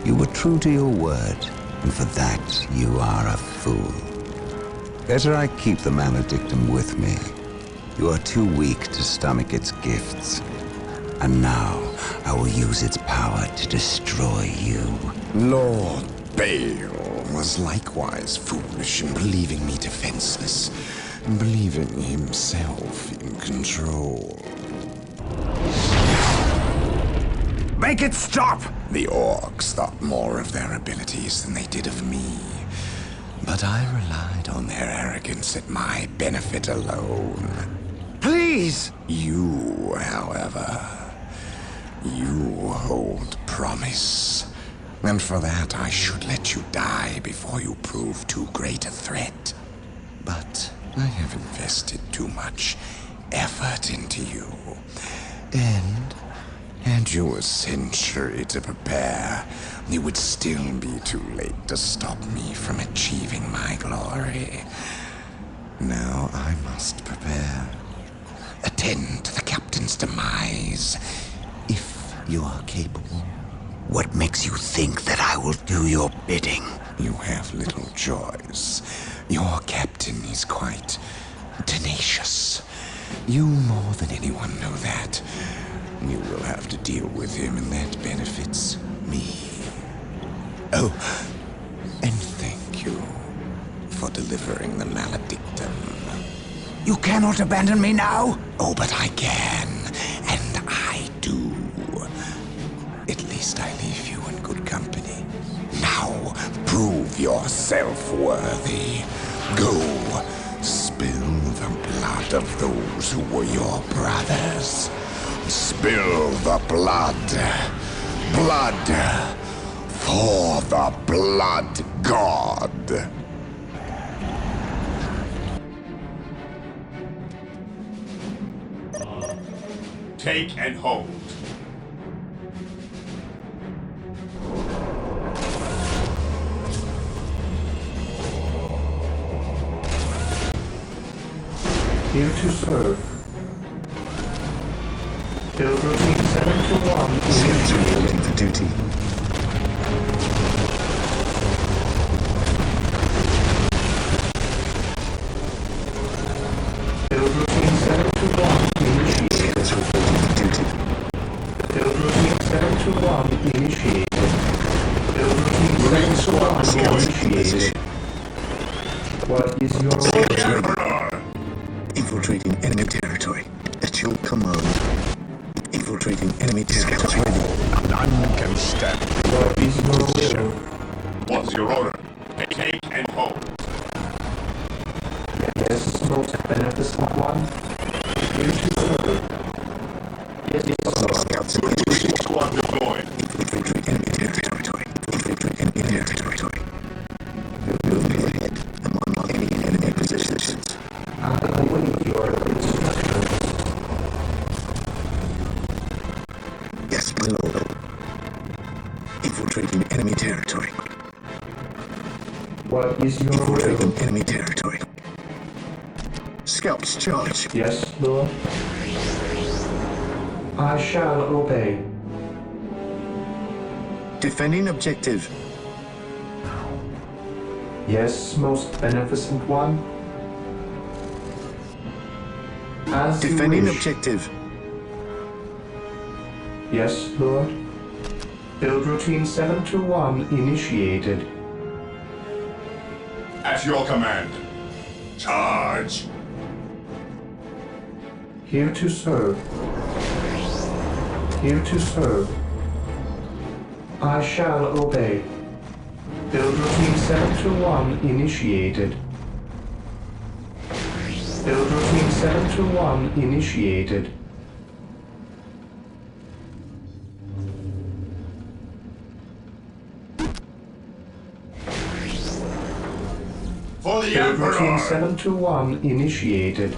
You were true to your word, and for that you are a fool. Better I keep the maledictum with me. You are too weak to stomach its gifts. And now, I will use its power to destroy you. Lord Bale was likewise foolish in believing me defenseless, believing himself in control. Make it stop! The orcs thought more of their abilities than they did of me. But I relied on their arrogance at my benefit alone. Please! You, however, you hold promise. And for that, I should let you die before you prove too great a threat. But I have invested too much effort into you. And had you a century to prepare, it would still be too late to stop me from achieving my glory. Now I must prepare. Attend to the captain's demise, if you are capable. What makes you think that I will do your bidding? You have little choice. Your captain is quite tenacious. You more than anyone know that. You will have to deal with him, and that benefits me. Oh, and thank you for delivering the maledictum. You cannot abandon me now? Oh, but I can, and I do. At least I leave you in good company. Now, prove yourself worthy. Go, spill the blood of those who were your brothers. Spill the blood. Blood for the blood god. Take and hold. Here to serve. Build routine 721. Scouts reporting for duty. Build routine 721. Initiated. Scouts reporting for duty. Build routine 721. Initiated. Build routine 721. Scouts in Initiated. position. What is your Scouts order? ready. Infiltrating enemy territory. At your command. Infiltrating enemy territory. Ready. None can stand. What is your will? What's your order? Take and hold. Yes, most beneficent one. Here to serve. Yes, Scouts in position. Squad deployed. Infiltrate enemy territory. Infiltrate enemy territory. Moving ahead among any enemy positions. I await your instructions. Yes, my lord. Infiltrating enemy territory. What is your Infiltrating will? enemy territory. Scouts charge. Yes, Lord. I shall obey. Defending objective. Yes, most beneficent one. As Defending you wish. objective. Yes, Lord. Build routine 721 initiated. At your command. Charge. Here to serve. Here to serve. I shall obey. Build routine 721 initiated. Build routine 721 initiated. For the Build routine Emperor. 721 initiated.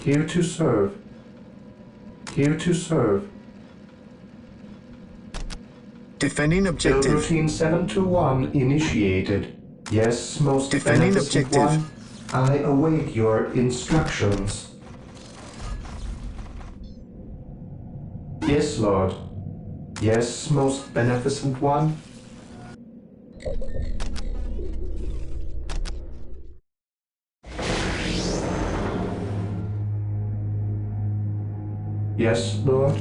Here to serve. Here to serve. Defending Build objective. routine 721 initiated. Yes, most Defending beneficent objective. one. I await your instructions. Yes, Lord. Yes, most beneficent one. Yes, Lord.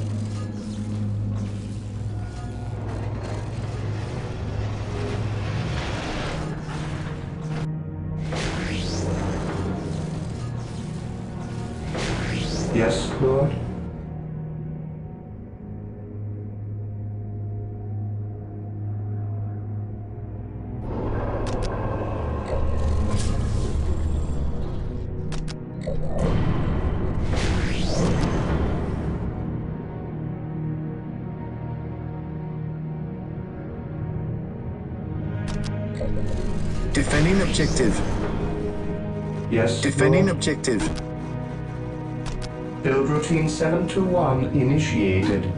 Yes, Lord. Defending objective. Yes, Defending Lord. objective. Build routine 721 initiated.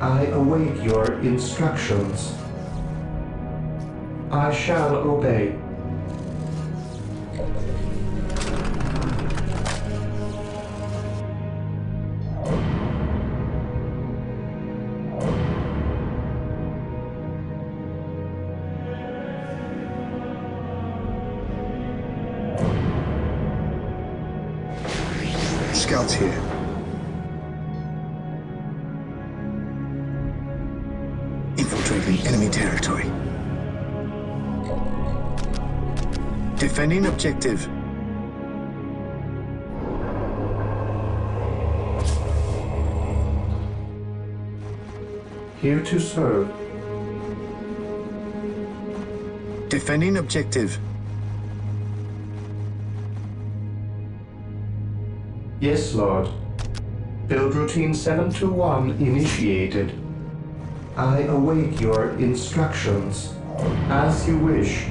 I await your instructions. I shall obey. Scouts here. Infiltrating enemy territory. Defending objective. Here to serve. Defending objective. Yes, Lord. Build routine 721 initiated. I await your instructions. As you wish.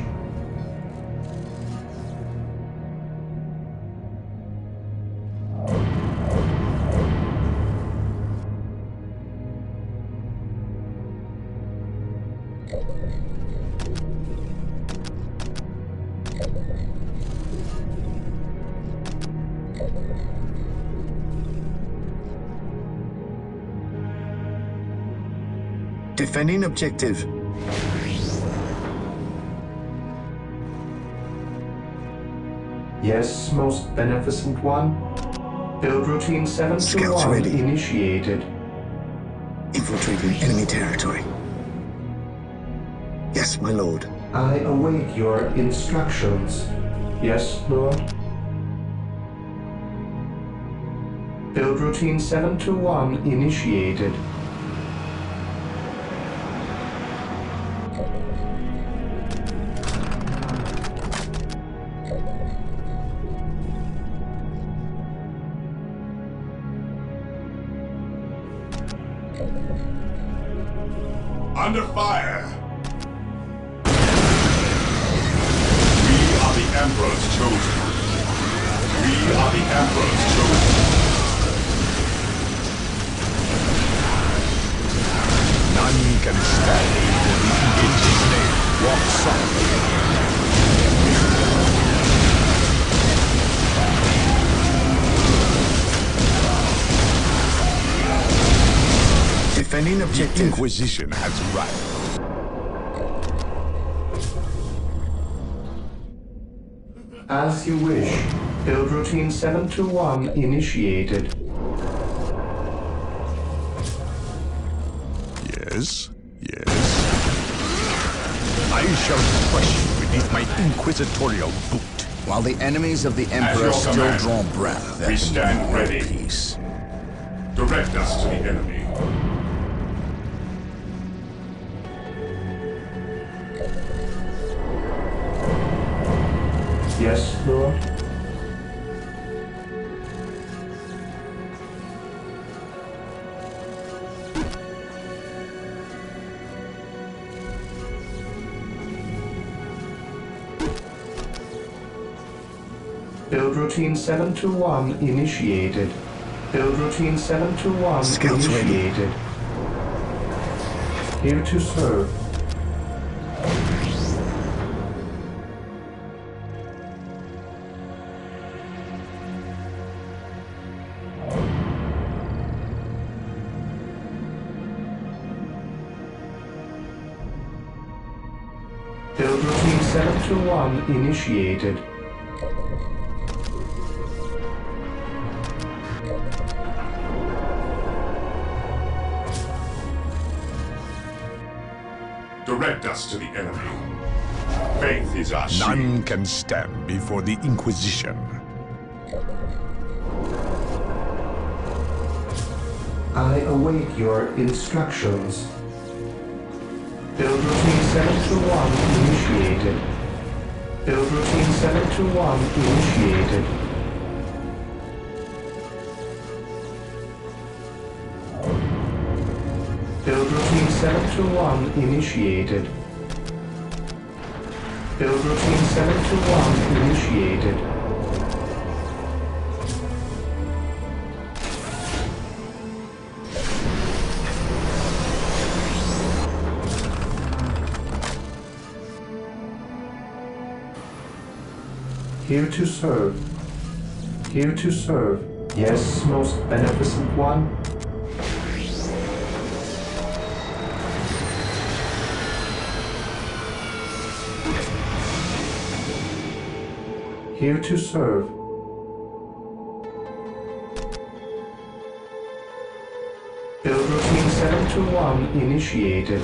Defending objective. Yes, most beneficent one. Build routine 721 initiated. Infiltrating enemy territory. Yes, my lord. I await your instructions. Yes, Lord. Build routine 721 initiated. Under fire! We are the Emperor's chosen. We are the Emperor's chosen. None can stand before the engaging blade. Walk softly. Defending objective. The Inquisition has arrived. As you wish. Build routine 721 initiated. Yes, yes. I shall crush you beneath my inquisitorial boot. While the enemies of the Emperor still command, draw breath, there we can stand be no ready. peace. Direct us to the enemy. Yes, Lord. Build routine 721 initiated. Build routine 721 Scouts initiated. Here to serve. Build routine 721 initiated. Direct us to the enemy. Faith is our shield. None can stand before the Inquisition. I await your instructions. Build routine 721 initiated. Build routine 721 initiated. Build routine 721 initiated. Build routine 721 initiated. Here to serve. Here to serve. Yes, most beneficent one. Here to serve. Build routine 721 initiated.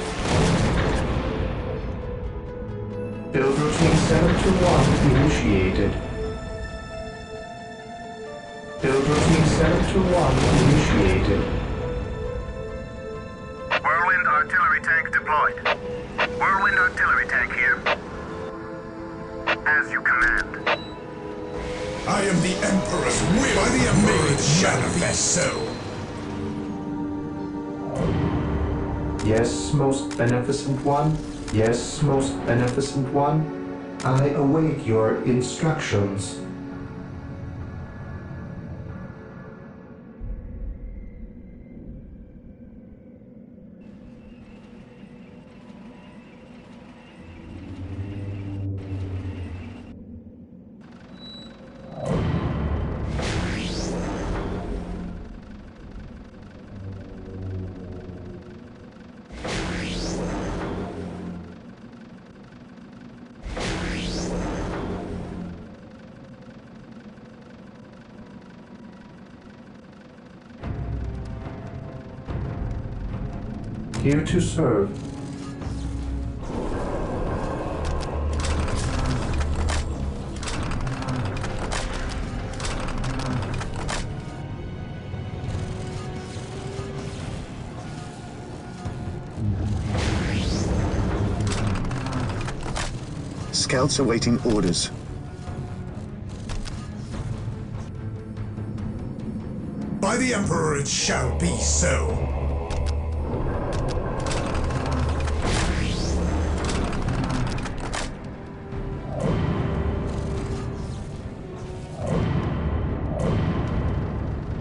Build routine 721 initiated. Build routine 721 initiated. Whirlwind artillery tank deployed. Whirlwind artillery tank here. As you command. I am the Emperor's will. By the Emperor it manifest so. Yes, most beneficent one. Yes, most beneficent one. I await your instructions. Here to serve. Scouts awaiting orders. By the Emperor it shall be so.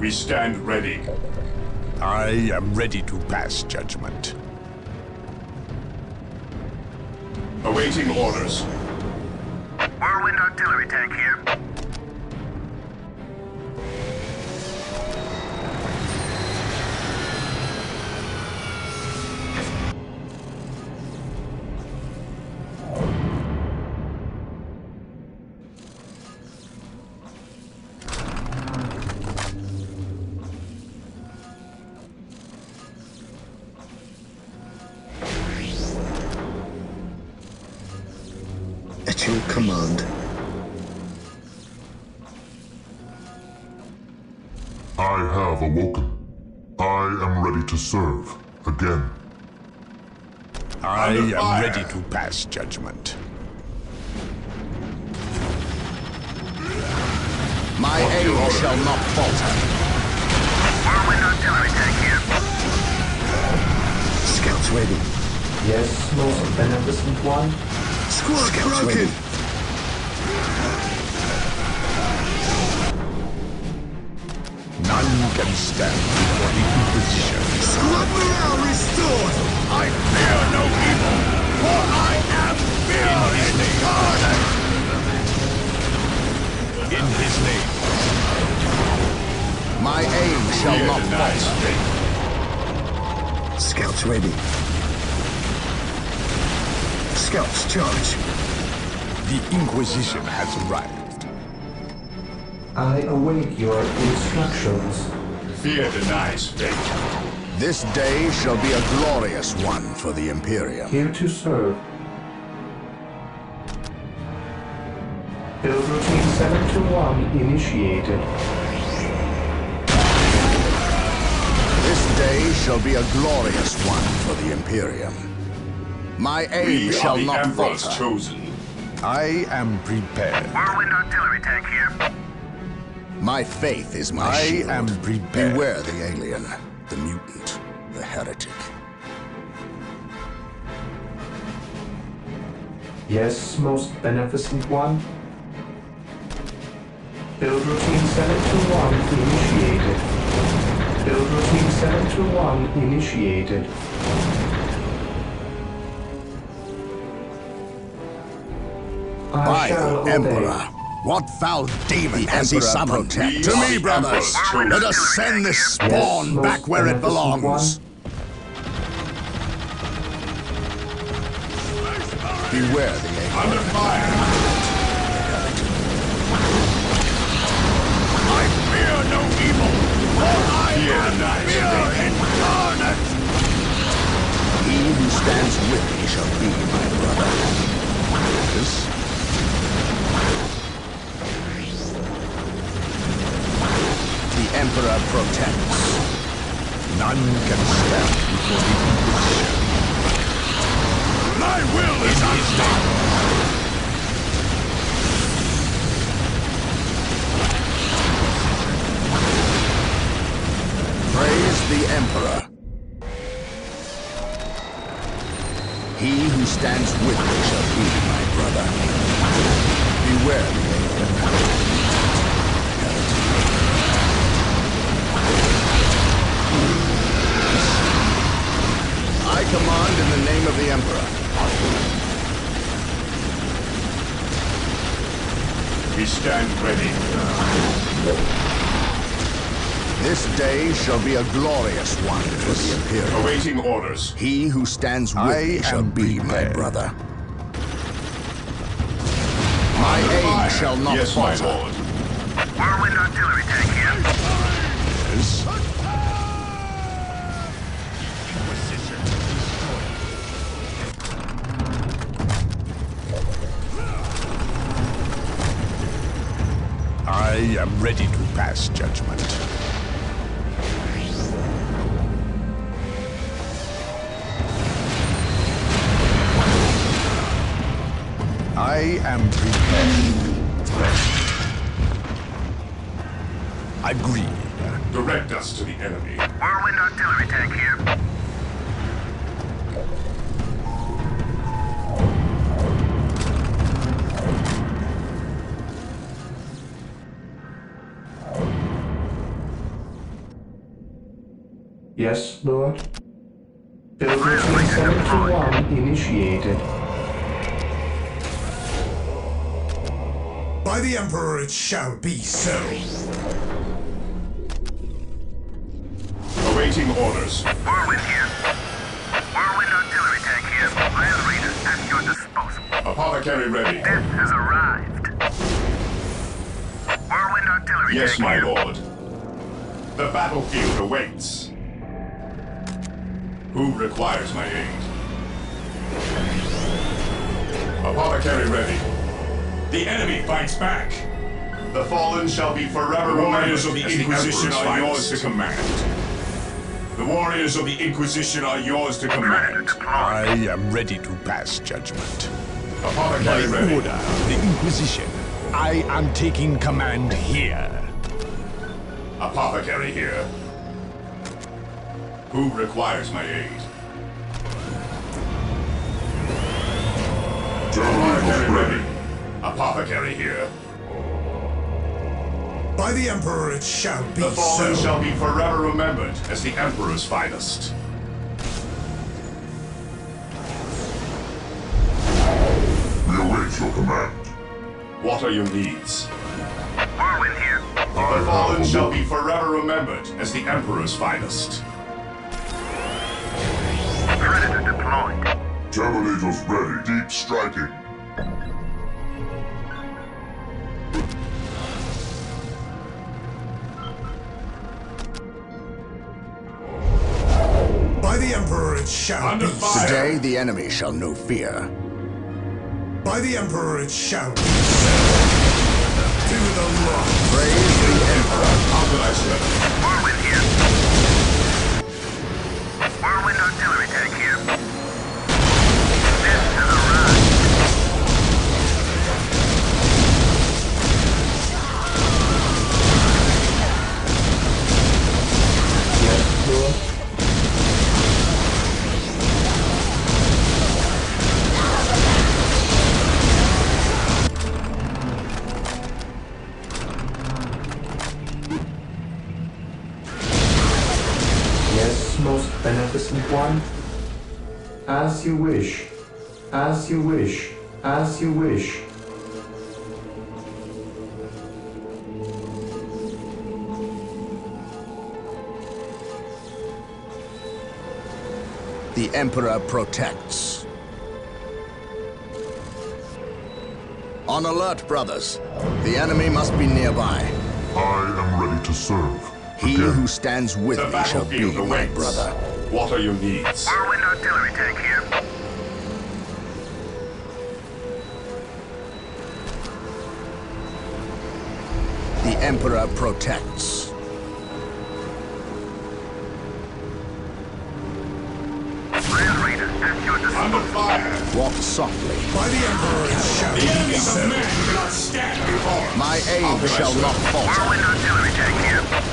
We stand ready. I am ready to pass judgment. Awaiting orders. Whirlwind artillery tank here. At your command. I have awoken. I am ready to serve again. I am ready to pass judgment. My aim shall not falter. Whirlwind artillery tank here. Scouts ready. Yes, most beneficent one. Squad broken! Ready. None can stand before the Inquisition. Squad morale restored! I fear no evil, for I am fear incarnate! In his name. My aim shall not falter. Scouts ready. Scouts charge. The Inquisition has arrived. I await your instructions. Fear denies fate. This day shall be a glorious one for the Imperium. Here to serve. Build routine 721 initiated. This day shall be a glorious one for the Imperium. My aim shall not falter. Chosen. I am prepared. Whirlwind artillery tank here. My faith is my shield. I am prepared. Beware the alien, the mutant, the heretic. Yes, most beneficent one. Build routine 721 initiated. Build routine 721 initiated. I, shall the Emperor, obey. What foul demon has he summoned? protects. To We me, are the brothers. Emperor's Let us send this spawn Yes, back where it most beneficent belongs. Beware the angel. Under fire! I fear no evil, for I Fear am not, fear incarnate. He who stands with me shall be my brother. This the Emperor protects. None can stand before the Inquisition. My will is unstoppable. Praise the Emperor. He who stands with me shall be my brother. Beware the angel. I command in the name of the Emperor. We stand ready. This day shall be a glorious one for the Imperial. Awaiting orders. He who stands with me shall be my brother. My aim shall not Yes, falter. my lord. Whirlwind artillery tank here. Yes. I am ready to pass judgment. I am prepared. Agreed. Direct us to the enemy. Whirlwind artillery tank here. Yes, Lord. Infiltration 721 initiated. By the Emperor it shall be so. Awaiting orders. Whirlwind here. Whirlwind artillery tank here. Land raiders at your disposal. Apothecary ready. Death has arrived. Whirlwind artillery Yes, tank my here. lord. The battlefield awaits. Who requires my aid? Apothecary ready. The enemy fights back. The fallen shall be forever Warriors of the remembered as Inquisition Emperor's are yours finest. to command. The warriors of the Inquisition are yours to command. I am ready to pass judgment. By Apothecary ready. order of the Inquisition, I am taking command here. Apothecary here. Who requires my aid? Apothecary ready. Apothecary here. By the Emperor it shall be The fallen so. shall be forever remembered as the Emperor's finest. We await your command. What are your needs? Whirlwind here. The fallen shall be forever remembered as the Emperor's finest. Predator deployed. Terminators ready. Deep striking. By the Emperor it shall Under be fire. Today the enemy shall know fear. By the Emperor it shall be so. To the Lord. Praise the Emperor. How could I serve? Whirlwind here. Whirlwind artillery tank here. Death has arrived. Yes, Lord. Yes, most beneficent one. As you wish. As you wish. As you wish. The Emperor protects. On alert, brothers. The enemy must be nearby. I am ready to serve. He who stands with me shall be my brother. What are your needs? Whirlwind artillery tank here. The Emperor protects. Under fire! Walk softly. By the Emperor's shadow. The enemies of man cannot stand before us. My aim shall not falter. Whirlwind artillery tank here.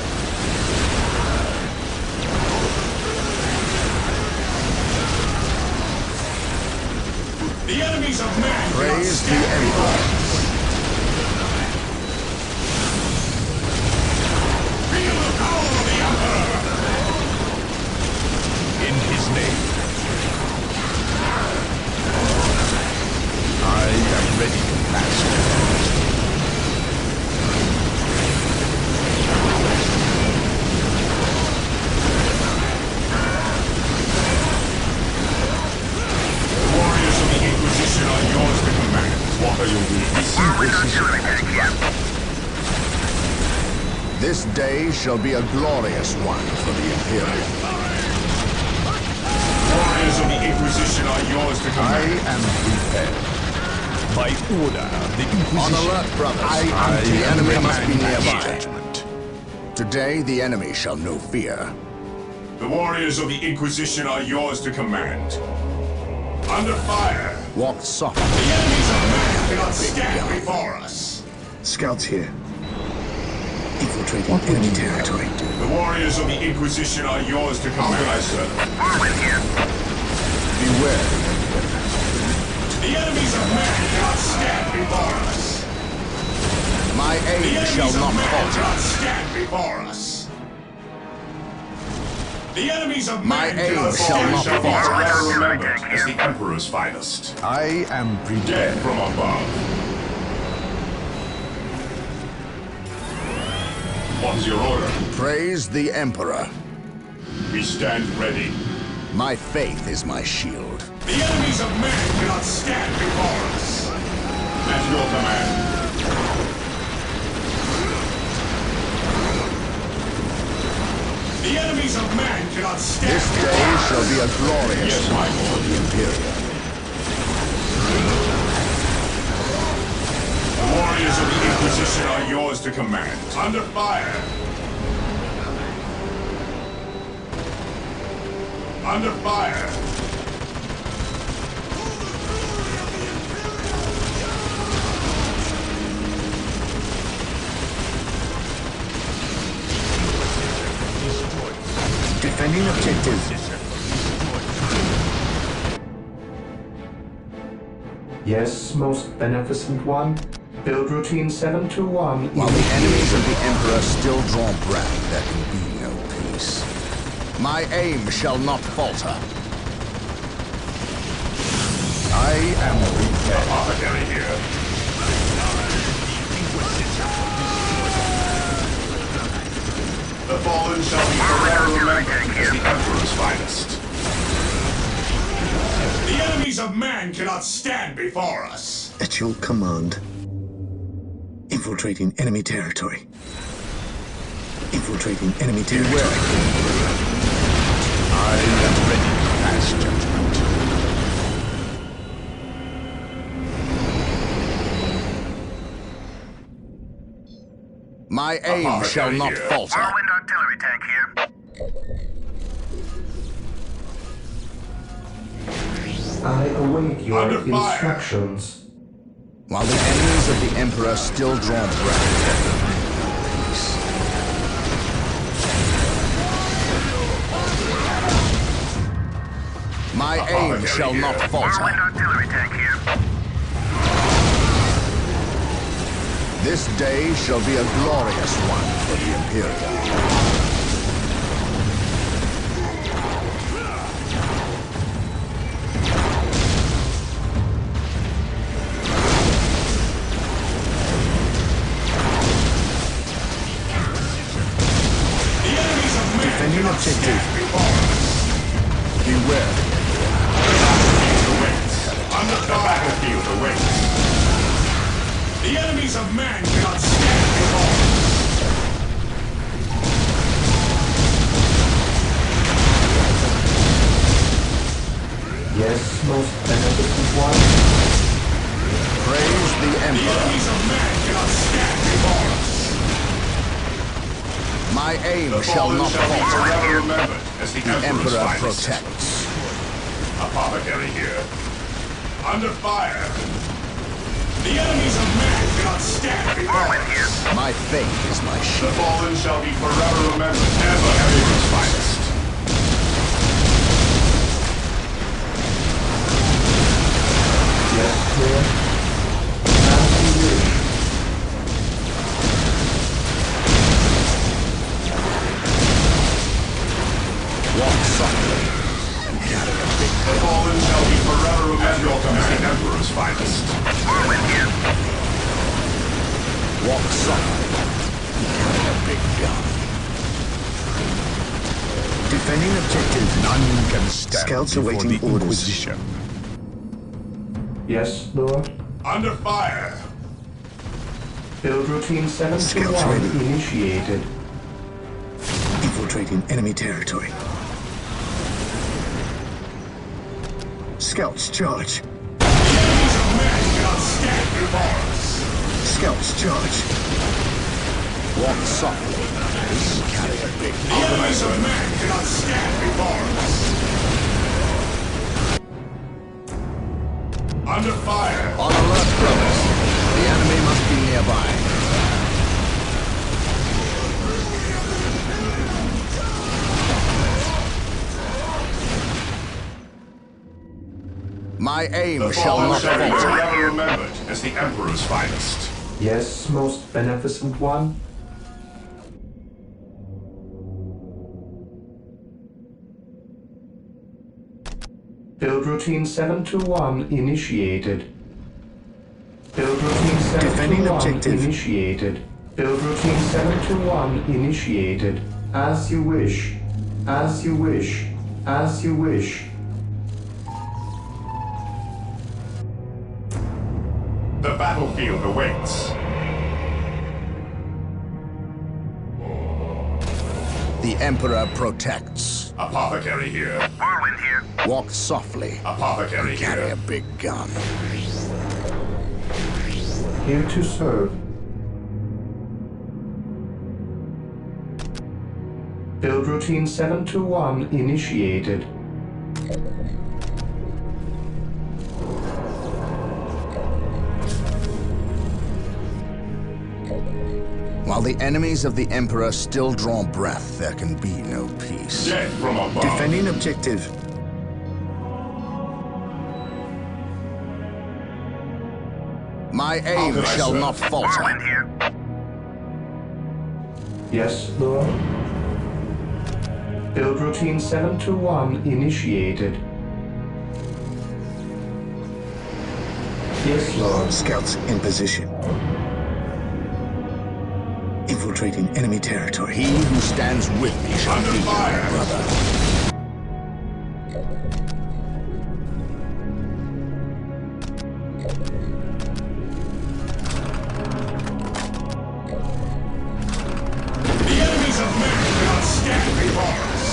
The enemies of man Praise the Emperor. Feel the power of the Emperor! In his name. I am ready, Master. Warriors of the Inquisition are yours to command. What are your needs? Whirlwind artillery tank here. This day shall be a glorious one for the Imperium. Warriors of the Inquisition are yours to I command. am prepared. By order, the Inquisition. On alert, brothers. The enemy must be nearby. Today, the enemy shall know fear. The warriors of the Inquisition are yours to command. Under fire! Walk softly. The enemies of man cannot stand before us. Scouts here. Infiltrating enemy territory. The warriors of the Inquisition are yours to command, sir. Whirlwind here. Beware. The enemies of man cannot stand before us. My The aim enemies shall of not man falter. cannot stand before us. The enemies of My man aim cannot shall stand not shall be falter. forever remembered as the Emperor's finest. I am prepared. Dead from above. What's your order? Praise the Emperor. We stand ready. My faith is my shield. The enemies of man cannot stand before us. At your command. The enemies of man cannot stand This before day us. shall be a glorious Yes, one my for lord. the Imperium. The warriors of the Inquisition are yours to command. Under fire. Under fire. Defending objective. Yes, most beneficent one. Build routine 721. While the enemies of the Emperor still draw breath, there can be no peace. My aim shall not falter. I am prepared. Apothecary here. The fallen shall be forever remembered as the Emperor's finest. The enemies of man cannot stand before us. At your command. Infiltrating enemy territory. Infiltrating enemy territory. I am ready to pass judgment. My aim shall not falter. Whirlwind artillery tank here. I await your Under fire. instructions. While the enemies of the Emperor still draw breath, there can be no peace. My aim shall not falter. Whirlwind artillery tank here. This day shall be a glorious one for the Imperium. Defending objective. Beware. battlefield awaits. The enemies of man cannot stand before us. Yes, most beneficent one. Praise the Emperor. The enemies of man cannot stand before us. My aim The shall fallen not shall be falter. forever remembered as the Emperor's Emperor finest. protects. Apothecary here. Under fire. The enemies of man cannot stand before us. My faith is my The shield. fallen shall be forever remembered as the Emperor's finest. Yes, Lord. As you wish. Walk softly and carry a big The fallen shall be forever remembered as the Emperor's finest. Walk softly and carry a big gun. Defending objective. None can stand Scouts before awaiting the orders. Inquisition. Yes, Lord. Under fire. Build routine Scouts 721 ready. initiated. Infiltrating enemy territory. Scouts charge. The enemies of man cannot stand before us. Scouts charge. Walk softly and carry a big The enemies of man cannot stand before us. Under fire. On alert, brothers. The enemy must be nearby. My aim The shall fallen not shall be falter. forever remembered as the Emperor's finest. Yes, most beneficent one. Build routine 721 initiated. Build routine Defending 721 objective. initiated. Build routine 721 initiated. As you wish. As you wish. As you wish. The battlefield awaits. The Emperor protects. Apothecary here. Whirlwind here. Walk softly Apothecary and carry here. a big gun. Here to serve. Build routine 721 initiated. While the enemies of the Emperor still draw breath, there can be no peace. Dead from above. Defending objective. My aim can I shall serve? not falter. Whirlwind here. Yes, Lord. Build routine 721 initiated. Yes, Lord. Scouts in position. Infiltrating enemy territory. He who stands with me shall Under be fire. my brother. The enemies of man cannot stand before us.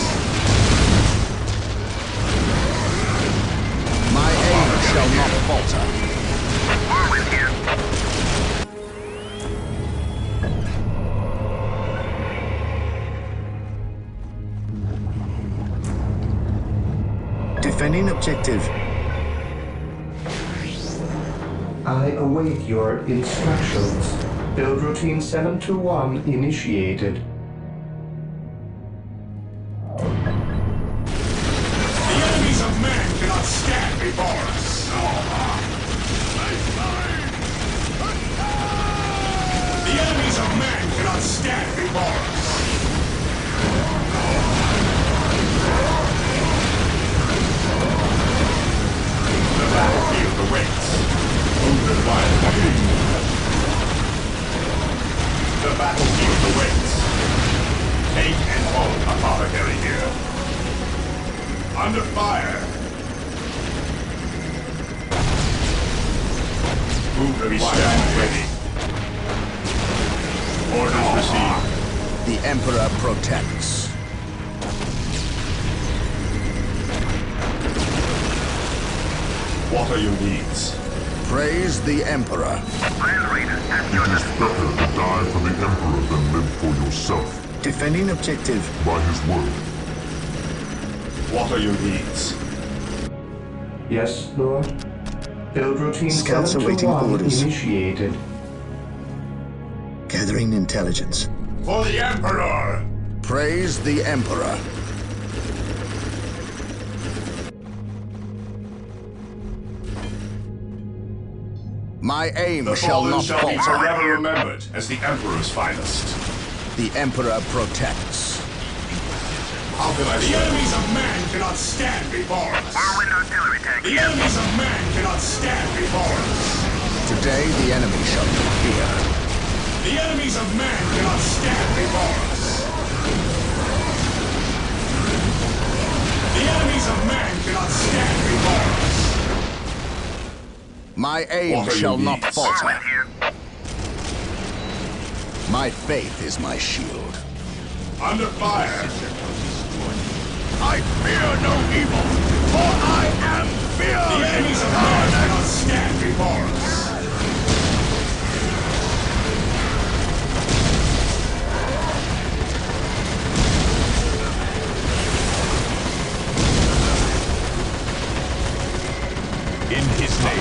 My aim shall not falter. Whirlwind here. Defending objective. I await your instructions. Build routine 721 initiated. The enemies of man cannot stand before us. The enemies of man cannot stand before us. The battlefield awaits. Wounded by enemy. The battlefield awaits. Take and hold Apothecary here. Under fire. Emperor protects. What are your needs? Praise the Emperor. It is better to die for the Emperor than live for yourself. Defending objective. By his word. What are your needs? Yes, Lord. Build routine Scouts awaiting 721 orders. initiated. Gathering intelligence. For the Emperor! Praise the Emperor. My aim The shall fallen not shall be falter. forever remembered as the Emperor's finest. The Emperor protects. How can I The enemies of man cannot stand before us. The enemies of man cannot stand before us. Today the enemy shall be feared. The enemies of man cannot stand before us. The enemies of man cannot stand before us. My aim shall not falter. My faith is my shield. Under fire! I fear no evil, for I am fear! The enemies of man cannot stand before us. In his name.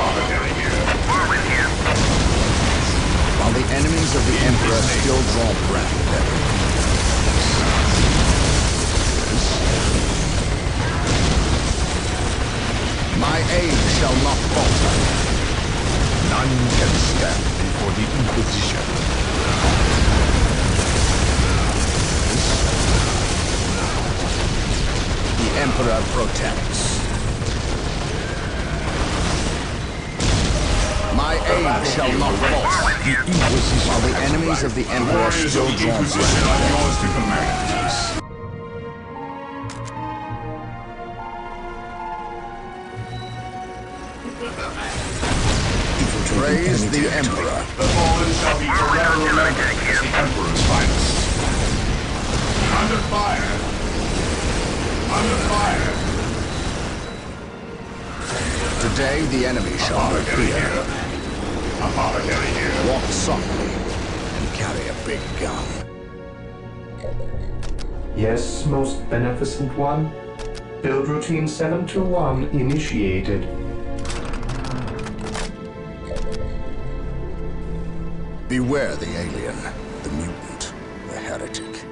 While the enemies of the Emperor still draw breath. My aim shall not falter. None can stand before the Inquisition. The Emperor protects. My aim shall not falter. The Inquisition. While the enemies of the Emperor still draw breath. Yours to command. Praise the Emperor. The fallen shall be forever remembered as the Emperor's finest. Under fire! Under fire! Today the enemy shall be feared. Apothecary here. Walk softly and carry a big gun. Yes, most beneficent one. Build routine 721 initiated. Beware the alien, the mutant, the heretic.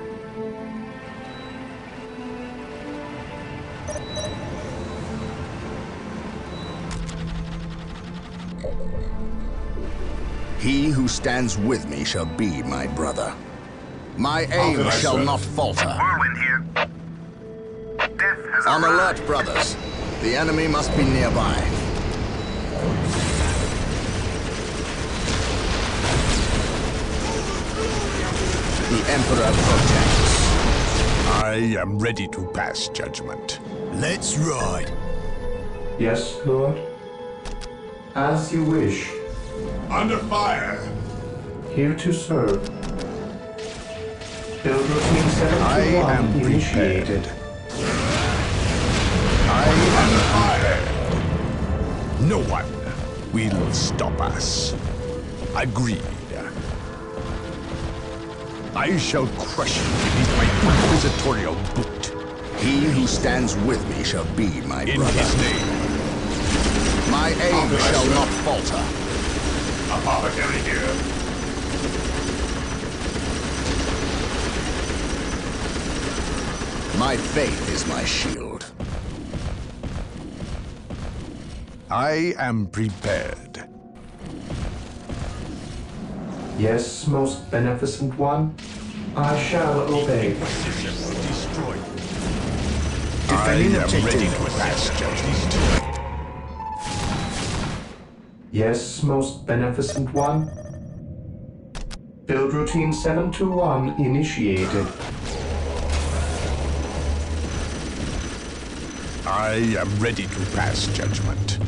He who stands with me shall be my brother. My aim shall not falter. On alert, brothers. The enemy must be nearby. The Emperor protects. I am ready to pass judgment. Let's ride. Yes, Lord. As you wish. Under fire! Here to serve. Build routine 721 initiated. I am prepared. No one will stop us. Agreed. I shall crush you beneath my inquisitorial boot. He who stands with me shall be my brother. In his name. My aim shall not falter. Apothecary here. My faith is my shield. I am prepared. Yes, most beneficent one. I shall obey. Defending I am ready objective. to pass judgment. Yes, most beneficent one. Build routine 721 initiated. I am ready to pass judgment.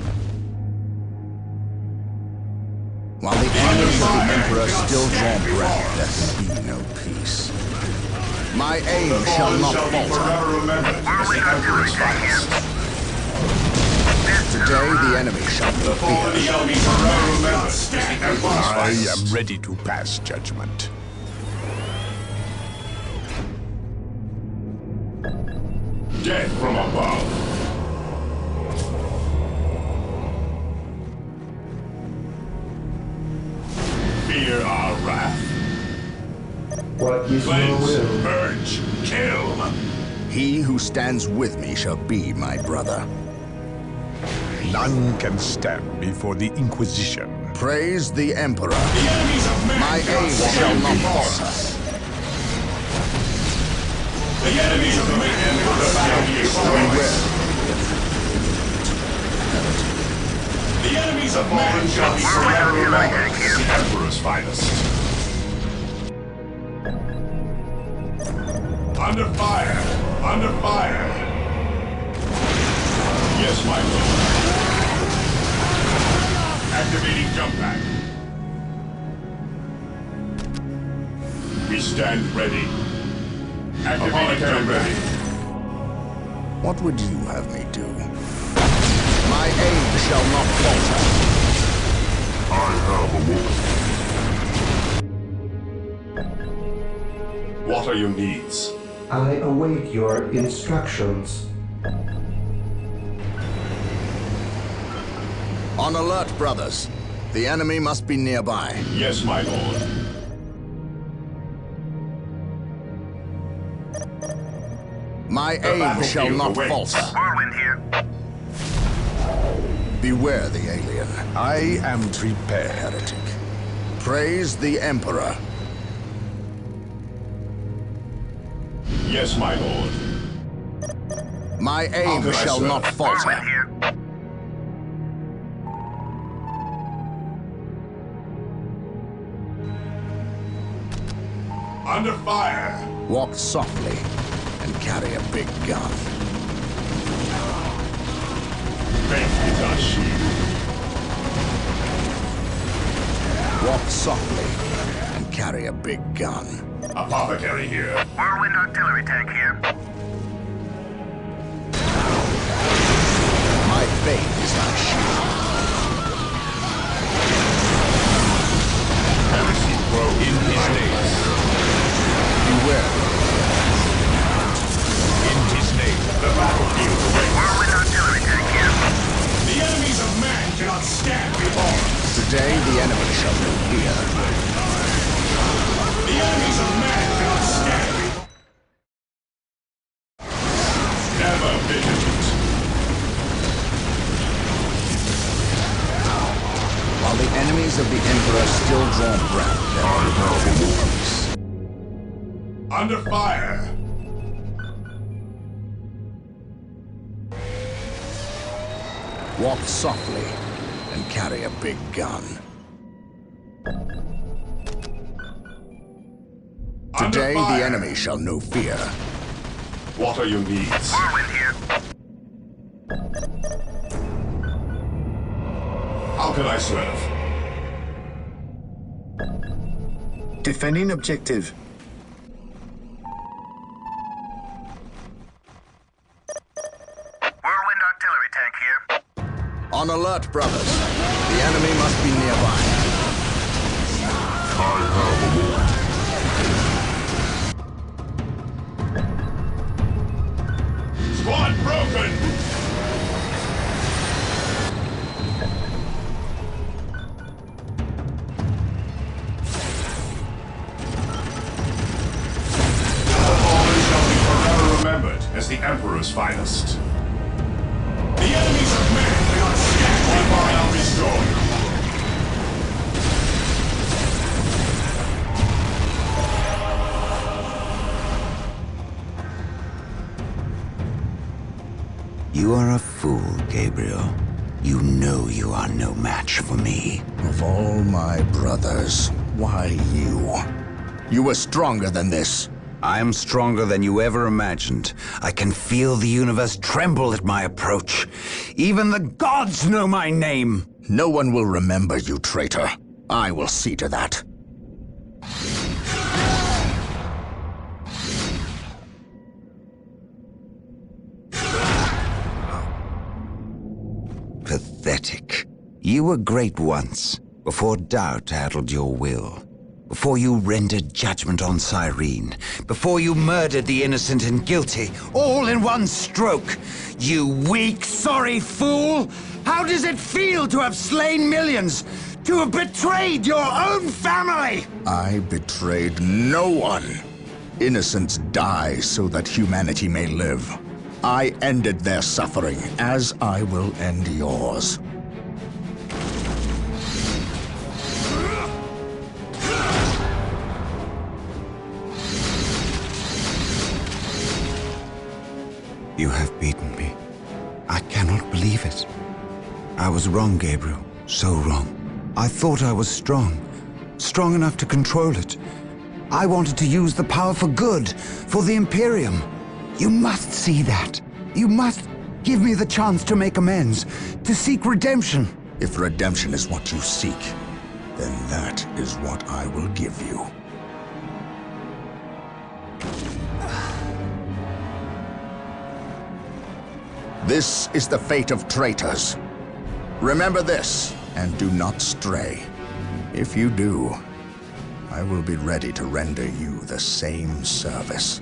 While the enemies of the Emperor still draw breath, there can be no peace. My aim shall not falter. Forever remembered as the Emperor's finest. Today the enemy shall be feared. Shall be forever remembered as the Emperor's I finest. am ready to pass judgment. Death from above. Fear our wrath. What is your Cleanse, will? purge, kill. He who stands with me shall be my brother. None can stand before the Inquisition. Praise the Emperor. The enemies of man My cannot aim stand shall not before falter. us. The enemies of man cannot stand before us. The enemies of man shall be forever remembered as the Emperor's finest. Under fire! Under fire! Yes, my lord. Activating jump pack. We stand ready. Activating jump pack. What would you have me do? My aim shall not falter. I have awoken. What are your needs? I await your instructions. On alert, brothers. The enemy must be nearby. Yes, my lord. My aim shall not falter. Whirlwind here. Beware the alien. I am prepared. Heretic. Praise the Emperor. Yes, my lord. My aim shall not falter. Whirlwind here. Under fire! Walk softly and carry a big gun. Faith is our shield. Walk softly and carry a big gun. Apothecary here. Whirlwind artillery tank here. My faith is our shield. Heresy pro in his name. Beware. In his name. The battlefield awaits. Whirlwind artillery tank here. The enemies of man cannot stand before us. Today the enemy shall know fear. The enemies of man cannot stand before us. Never vigilant. While the enemies of the Emperor still draw breath, there will be peace. Under fire! Walk softly and carry a big gun. Today the enemy shall know fear. What are your needs? Whirlwind here. How can I serve? Defending objective. Whirlwind artillery tank here. On alert, brothers. The enemy must be nearby. I have awoken. Squad broken! The fallen shall be forever remembered as the Emperor's finest. The enemies of man cannot stand before our destroy. You are a fool, Gabriel. You know you are no match for me. Of all my brothers, why you? You were stronger than this. I am stronger than you ever imagined. I can feel the universe tremble at my approach. Even the gods know my name. No one will remember you, traitor. I will see to that. You were great once, before doubt addled your will. Before you rendered judgment on Cyrene. Before you murdered the innocent and guilty, all in one stroke. You weak, sorry fool! How does it feel to have slain millions? To have betrayed your own family? I betrayed no one. Innocents die so that humanity may live. I ended their suffering, as I will end yours. You have beaten me. I cannot believe it. I was wrong, Gabriel. So wrong. I thought I was strong. Strong enough to control it. I wanted to use the power for good, for the Imperium. You must see that. You must give me the chance to make amends, to seek redemption. If redemption is what you seek, then that is what I will give you. This is the fate of traitors. Remember this, and do not stray. If you do, I will be ready to render you the same service.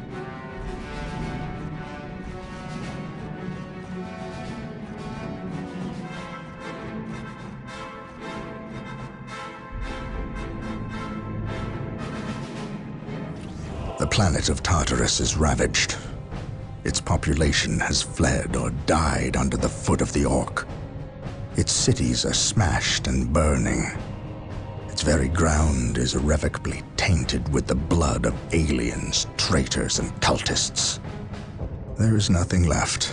The planet of Tartarus is ravaged. Its population has fled or died under the foot of the Orc. Its cities are smashed and burning. Its very ground is irrevocably tainted with the blood of aliens, traitors, and cultists. There is nothing left.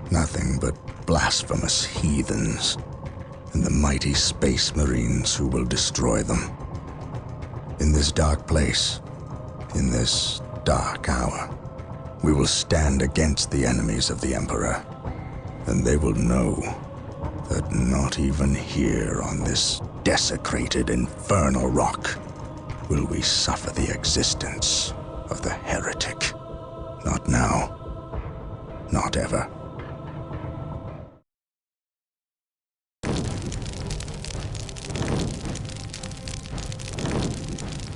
Nothing but blasphemous heathens and the mighty space marines who will destroy them. In this dark place, in this dark hour, we will stand against the enemies of the Emperor, and they will know that not even here on this desecrated infernal rock will we suffer the existence of the heretic. Not now, not ever.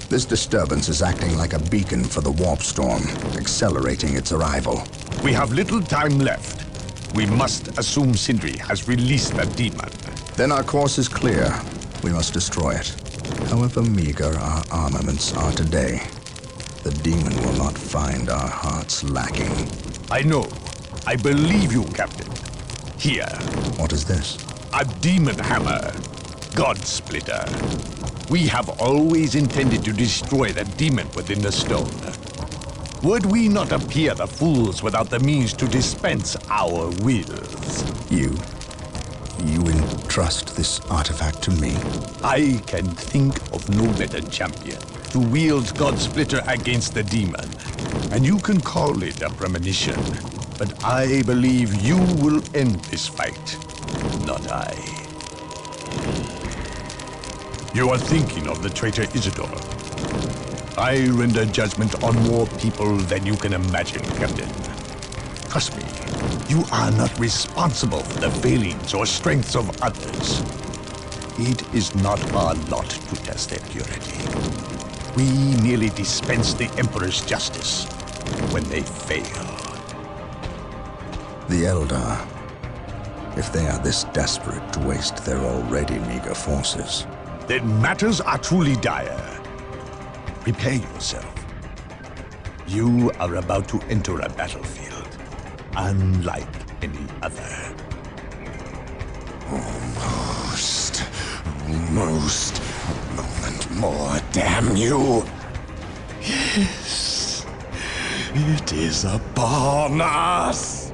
This disturbance is acting like a beacon for the warp storm, accelerating its arrival. We have little time left. We must assume Sindri has released the demon. Then our course is clear. We must destroy it. However meager our armaments are today, the demon will not find our hearts lacking. I know. I believe you, Captain. Here. What is this? A demon hammer. God Splitter. We have always intended to destroy the demon within the stone. Would we not appear the fools without the means to dispense our wills? You entrust this artifact to me? I can think of no better champion to wield God Splitter against the demon. And you can call it a premonition. But I believe you will end this fight, not I. You are thinking of the traitor Isidore. I render judgment on more people than you can imagine, Captain. Trust me, you are not responsible for the failings or strengths of others. It is not our lot to test their purity. We merely dispense the Emperor's justice when they fail. The Eldar, if they are this desperate to waste their already meager forces, then matters are truly dire. Prepare yourself. You are about to enter a battlefield, unlike any other. Almost. A moment more, damn you. Yes. It is upon us.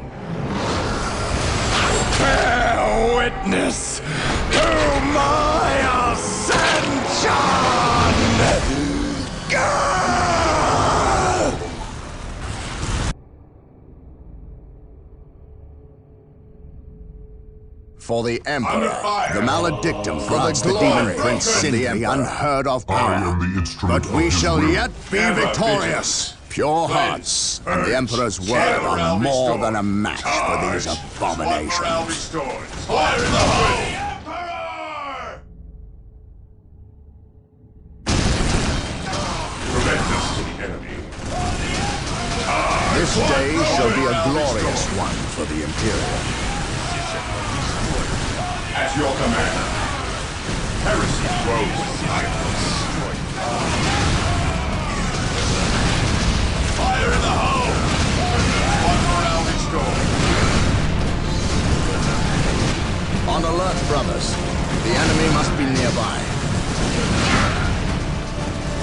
Bear witness to my ascension! For the Emperor, the maledictum grants the demon prince Sindri unheard of power. But we shall yet be victorious. Pure hearts and the Emperor's word are more than a match for these abominations. This day shall be a glorious one for the Imperium. At your command. Heresy grows in silence. Fire in the hole! One morale restored. On alert, brothers. The enemy must be nearby.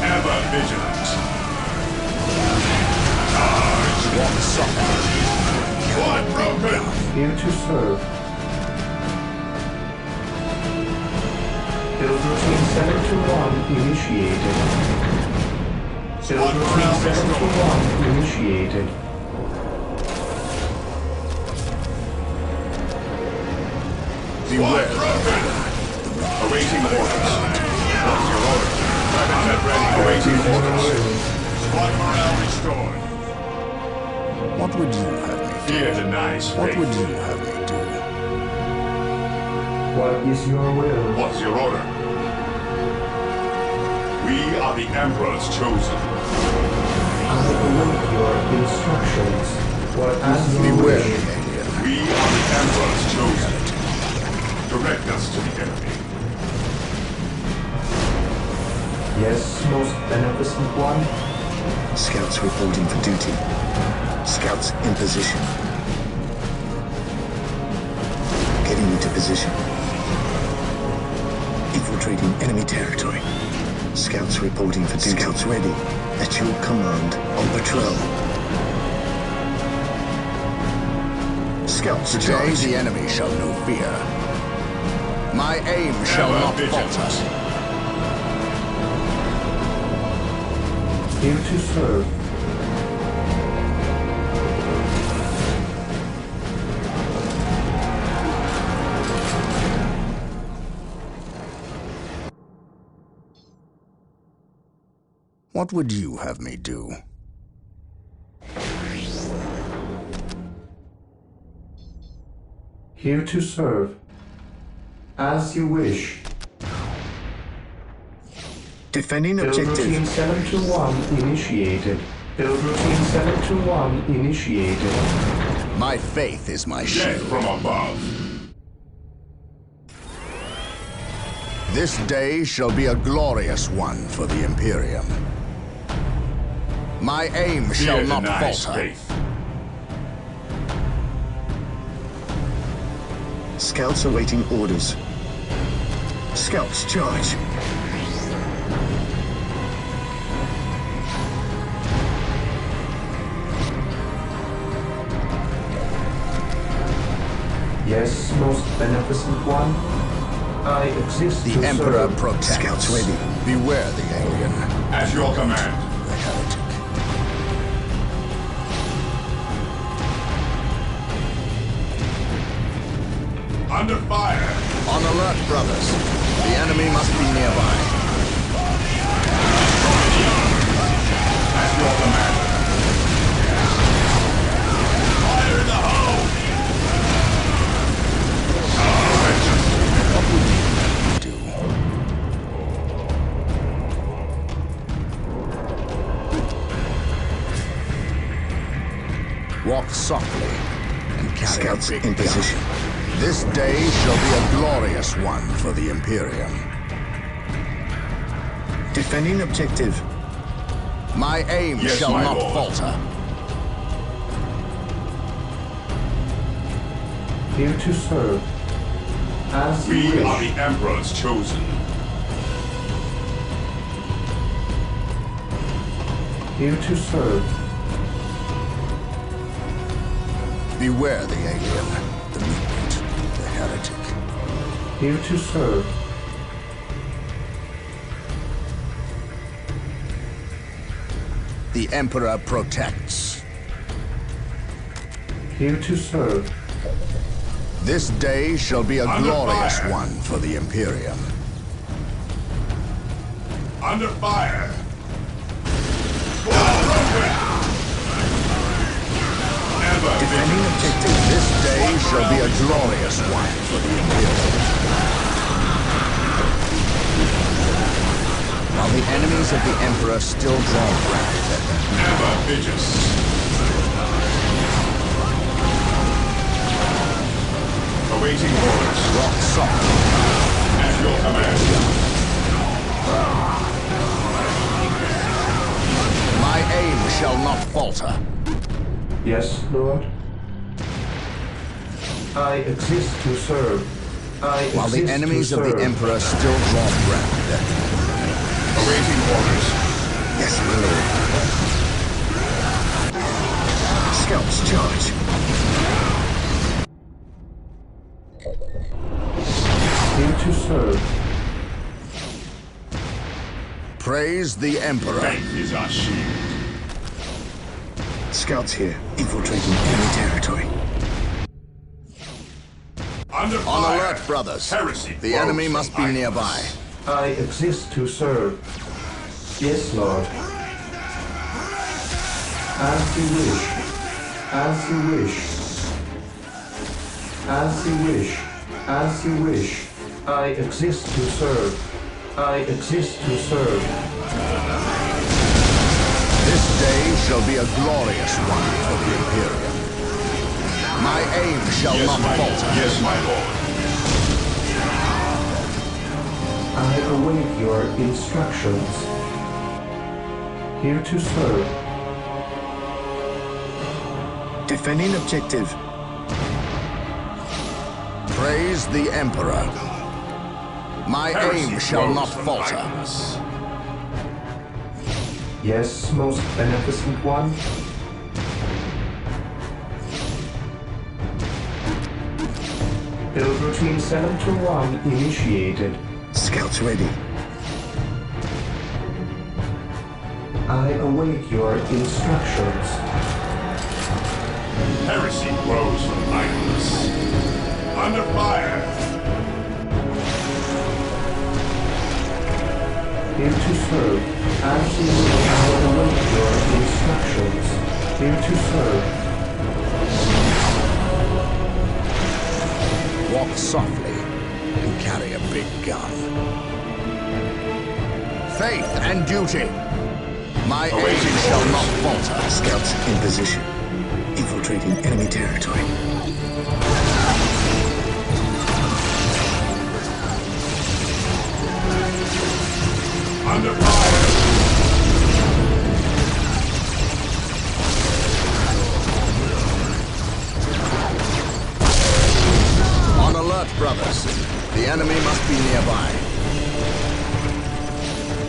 Ever vigilant. One socket. One broken. Here to serve. Build routine 721 initiated. Build routine 721 initiated. Beware. Awaiting orders. What's your order? Weapons at ready. Awaiting orders. Squad morale restored. What would you have me do? Fear denies faith. What would you have me do? What is your will? What's your order? We are the Emperor's chosen. I await your instructions. What is your Beware, wish? alien. We are the Emperor's chosen. Direct us to the enemy. Yes, most beneficent one. Scouts reporting for duty. Scouts in position. Getting into position. Infiltrating enemy territory. Scouts reporting for duty. Scouts ready. At your command. On patrol. Scouts Today charge. the enemy shall know fear. My aim shall not falter. Here to serve. What would you have me do? Here to serve. As you wish. Defending Build objective. routine 721 initiated. Build routine 721 initiated. My faith is my Death shield. from above. This day shall be a glorious one for the Imperium. My aim shall Fear not denies falter. faith. Scouts awaiting orders. Scouts charge. Yes, most beneficent one. I exist The to Emperor serve. protects. Scouts ready. Beware the alien. At your command. The heretic. Under fire. On alert, brothers. The enemy must be nearby. At your command. Fire in the hole. What would you do? Walk softly and carry Scouts a big in gun. position. This day shall be a glorious one for the Imperium. Defending objective. My aim Yes, shall my not lord. falter. Here to serve. As you We wish. are the Emperor's chosen. Here to serve. Beware the alien, the mutant, the heretic. Here to serve. The Emperor protects. Here to serve. This day shall be a Under glorious fire. one for the Imperium. Under fire. Squad broken. Ever Defending vigilant. objective. This day shall be a glorious one for the Imperium. While the enemies of the Emperor still draw breath, Ever vigilant. Awaiting orders. Rock soft. At your command. My aim shall not falter. Yes, Lord. I exist to serve. While the enemies of the Emperor still draw breath. Awaiting orders. Yes, my lord. Scouts charge. Here to serve. Praise the Emperor. Faith is our shield. Scouts here, infiltrating enemy territory. Under fire. On alert, brothers. Heresy. The enemy must be nearby. I exist to serve. Yes, Lord. As you wish. As you wish. As you wish. As you wish. I exist to serve. I exist to serve. This day shall be a glorious one for the Imperium. My aim shall not falter. Yes, my lord. I await your instructions. Here to serve. Defending objective. Praise the Emperor. My aim shall not falter. Yes, most beneficent one. Build routine 721 initiated. Scouts ready. I await your instructions. Heresy grows from idleness. Under fire. Here to serve. As you will, I await your instructions. Here to serve. Walk softly and carry a big gun. Faith and duty. My aim shall not falter. Scouts in position. Infiltrating enemy territory. Under fire. On alert, brothers. The enemy must be nearby.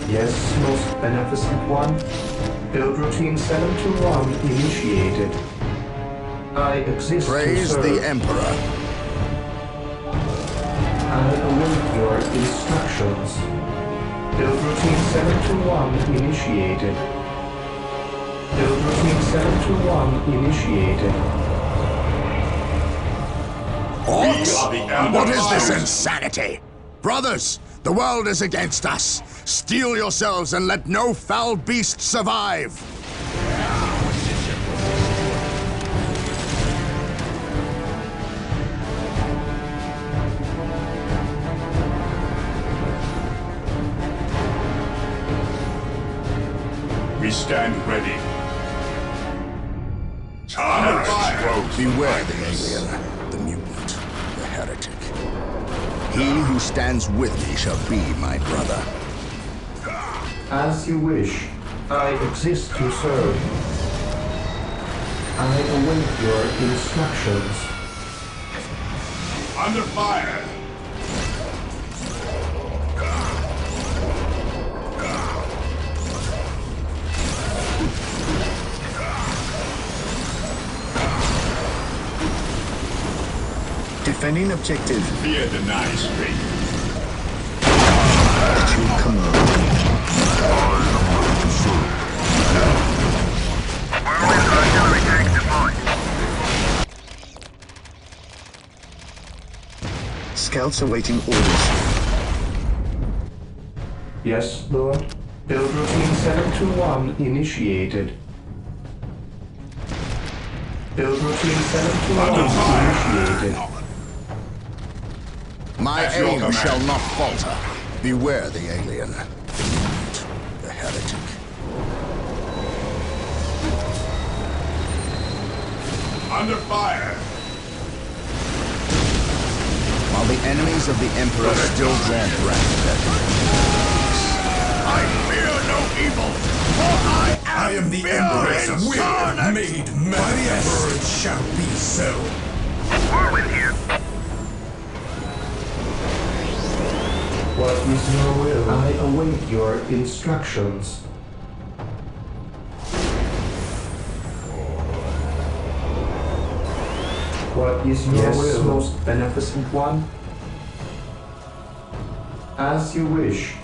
Yes, most beneficent one. Build routine 721 initiated. I exist Praise to serve. the Emperor. I await your instructions. Build routine 721 initiated. Build routine 721 initiated. Orcs? What is this insanity? Brothers, the world is against us. Steel yourselves and let no foul beast survive. We stand ready. Tartarus grows. Beware the alien, the mutant, the heretic. He who stands with me shall be my brother. As you wish. I exist to serve. I await your instructions. Under fire. Defending objective. Fear denies strength. At your command. Whirlwind artillery tank deployed. Scouts awaiting orders. Yes, Lord. Build routine 721 initiated. Build routine 721 initiated. My aim shall not falter. Beware the alien, the mutant, the heretic. Under fire. enemies of the Emperor still draw breath at I fear no evil, for I am the Emperor's will made manifest. It shall be so. Whirlwind here. What is your will? I await your instructions. What is your will, most beneficent one? As you wish.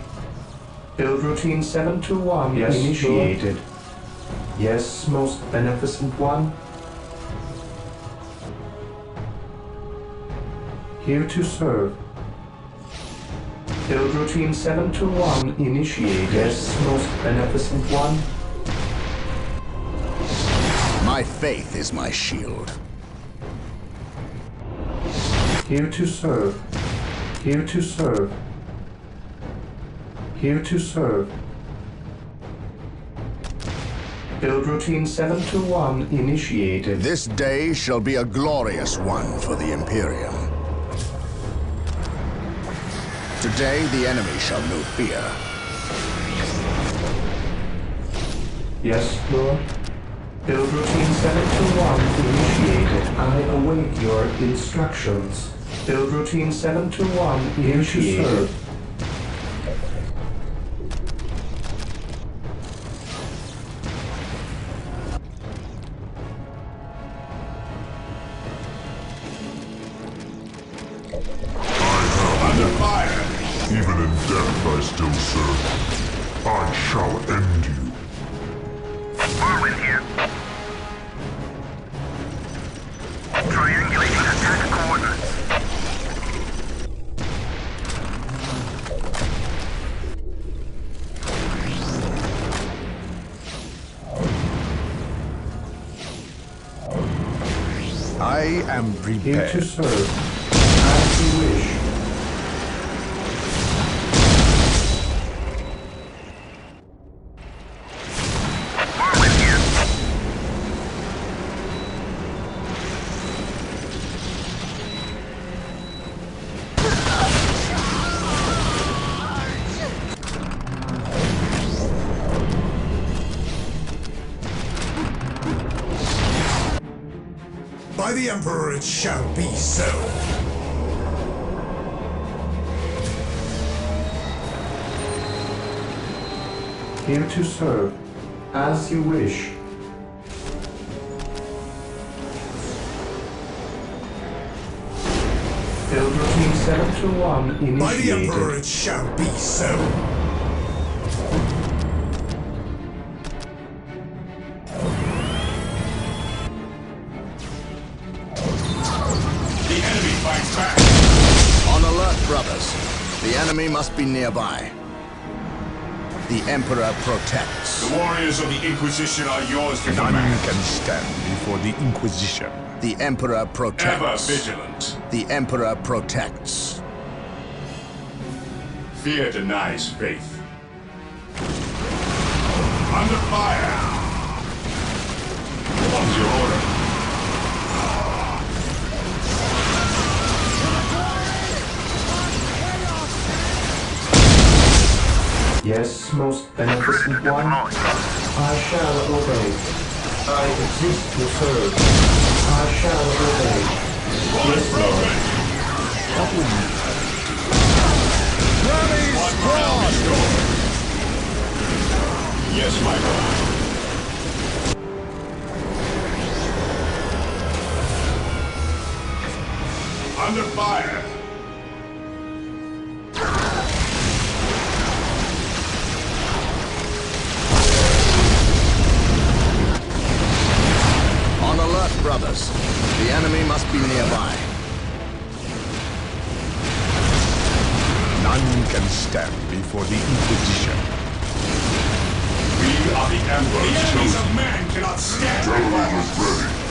Build routine 721 initiated. Yes, most beneficent one. Here to serve. Build routine 721 initiated. Yes, most beneficent one. My faith is my shield. Here to serve. Here to serve. Here to serve. Build routine 721 initiated. This day shall be a glorious one for the Imperium. Today the enemy shall know fear. Yes, Lord. Build routine 721 initiated. I await your instructions. Build routine 721 initiated. Here to serve. Even in death I still serve. I shall end you. Whirlwind here. Triangulating attack coordinates. I am prepared. Here to serve. As you wish. By the Emperor it shall be so. Here to serve. As you wish. Build routine 721 initiated. By the Emperor it shall be so. Brothers, the enemy must be nearby. The Emperor protects. The warriors of the Inquisition are yours to None command. can stand before the Inquisition. The Emperor protects. Ever vigilant. The Emperor protects. Fear denies faith. Under fire! What's your order? Yes, most beneficent one. I shall obey. I exist to serve. I shall obey. Yes, Lord. What would you? Rally's squad! Yes, my lord. Under fire! On alert, brothers. The enemy must be nearby. None can stand before the Inquisition. We are the Emperor's The enemies of man cannot stand before us.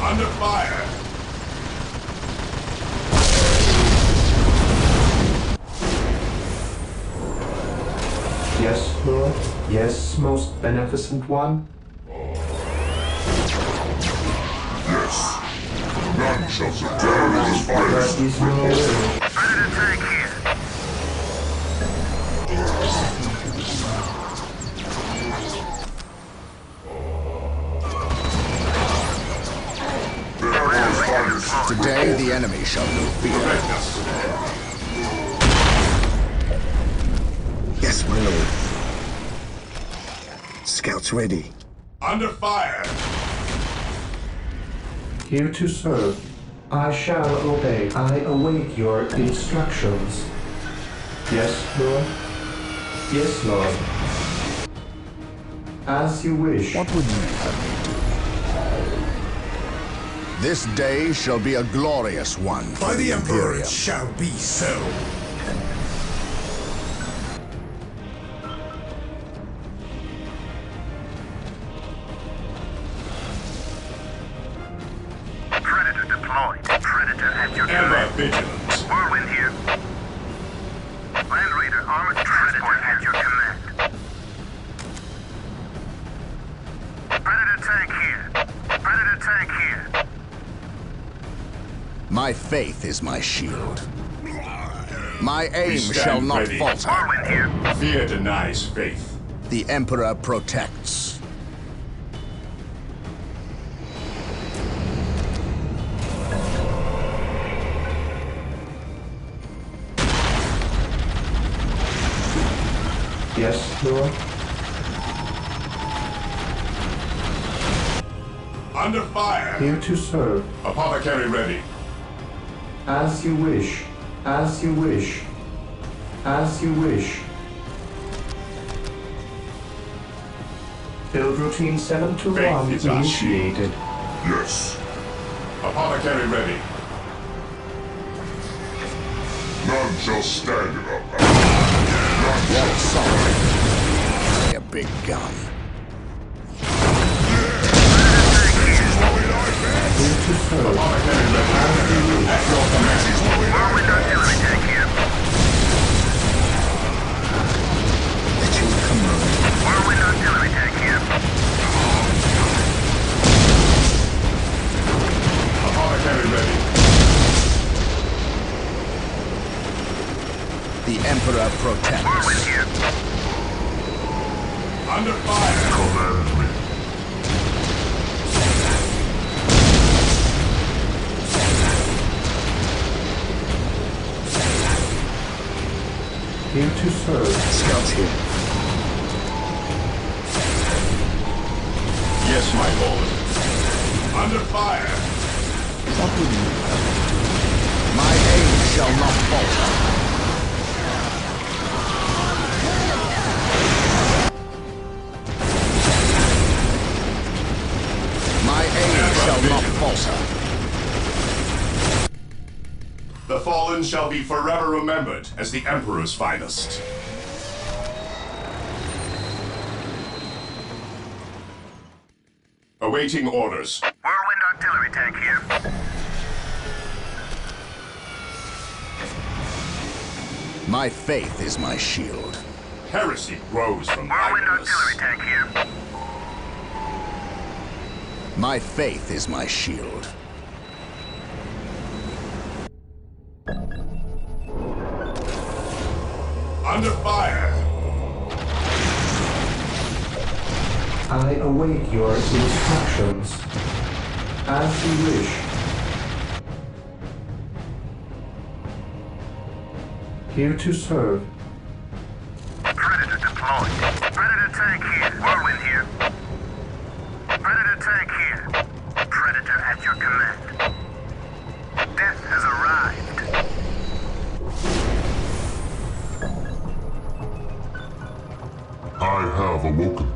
Under fire! Yes, Lord. Yes, most beneficent one? Yes. None shall subdue this There place. is no will. Predator tank here. Today, the enemy shall know fear. Yes, my lord. Scouts ready. Under fire! Here to serve. I shall obey. I await your instructions. Yes, Lord? Yes, Lord. As you wish. What would you have me do? This day shall be a glorious one for By the Emperor Imperium. it shall be so. Predator deployed. Predator at your Ever command. vigilant. Whirlwind here. Land Raider armored transport at your command. Predator tank here. Predator tank here. My faith is my shield. My We aim stand shall not ready. falter. Whirlwind here. Fear denies faith. The Emperor protects. Yes, Lord? Under fire! Here to serve. Apothecary ready. As you wish. As you wish. As you wish. Build routine 721 Faith is our initiated. Yes. Apothecary ready. None shall stand in our path. What solid. A big gun. Here to serve. Apothecary ready. At your command. Whirlwind artillery tank here. At your command. Whirlwind artillery tank here. Apothecary ready. The Emperor protects. Whirlwind here. Under fire! Command me. Here to serve. Scouts here. Yes, my lord. Under fire! What would you have me do? My aim shall not falter. My aim shall not falter. The fallen shall be forever remembered as the Emperor's finest. Awaiting orders. Whirlwind artillery tank here. My faith is my shield. Heresy grows from Whirlwind idleness. artillery tank here. My faith is my shield. Under fire! I await your instructions. As you wish. Here to serve. Predator deployed. Predator tank here. Whirlwind here. Predator tank here. Predator at your command. Death has arrived. I have awoken.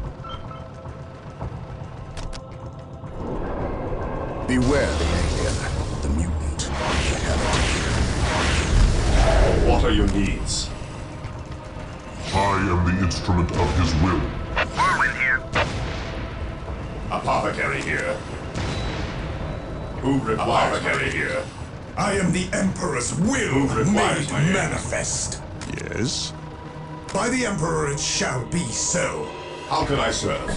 Beware the alien, the mutant, the heretic. What are your needs? I am the instrument of his will. Whirlwind here. Apothecary here. Who requires Apothecary here? I am the Emperor's will Who requires made my aid? manifest. Yes? By the Emperor it shall be so. How can I serve?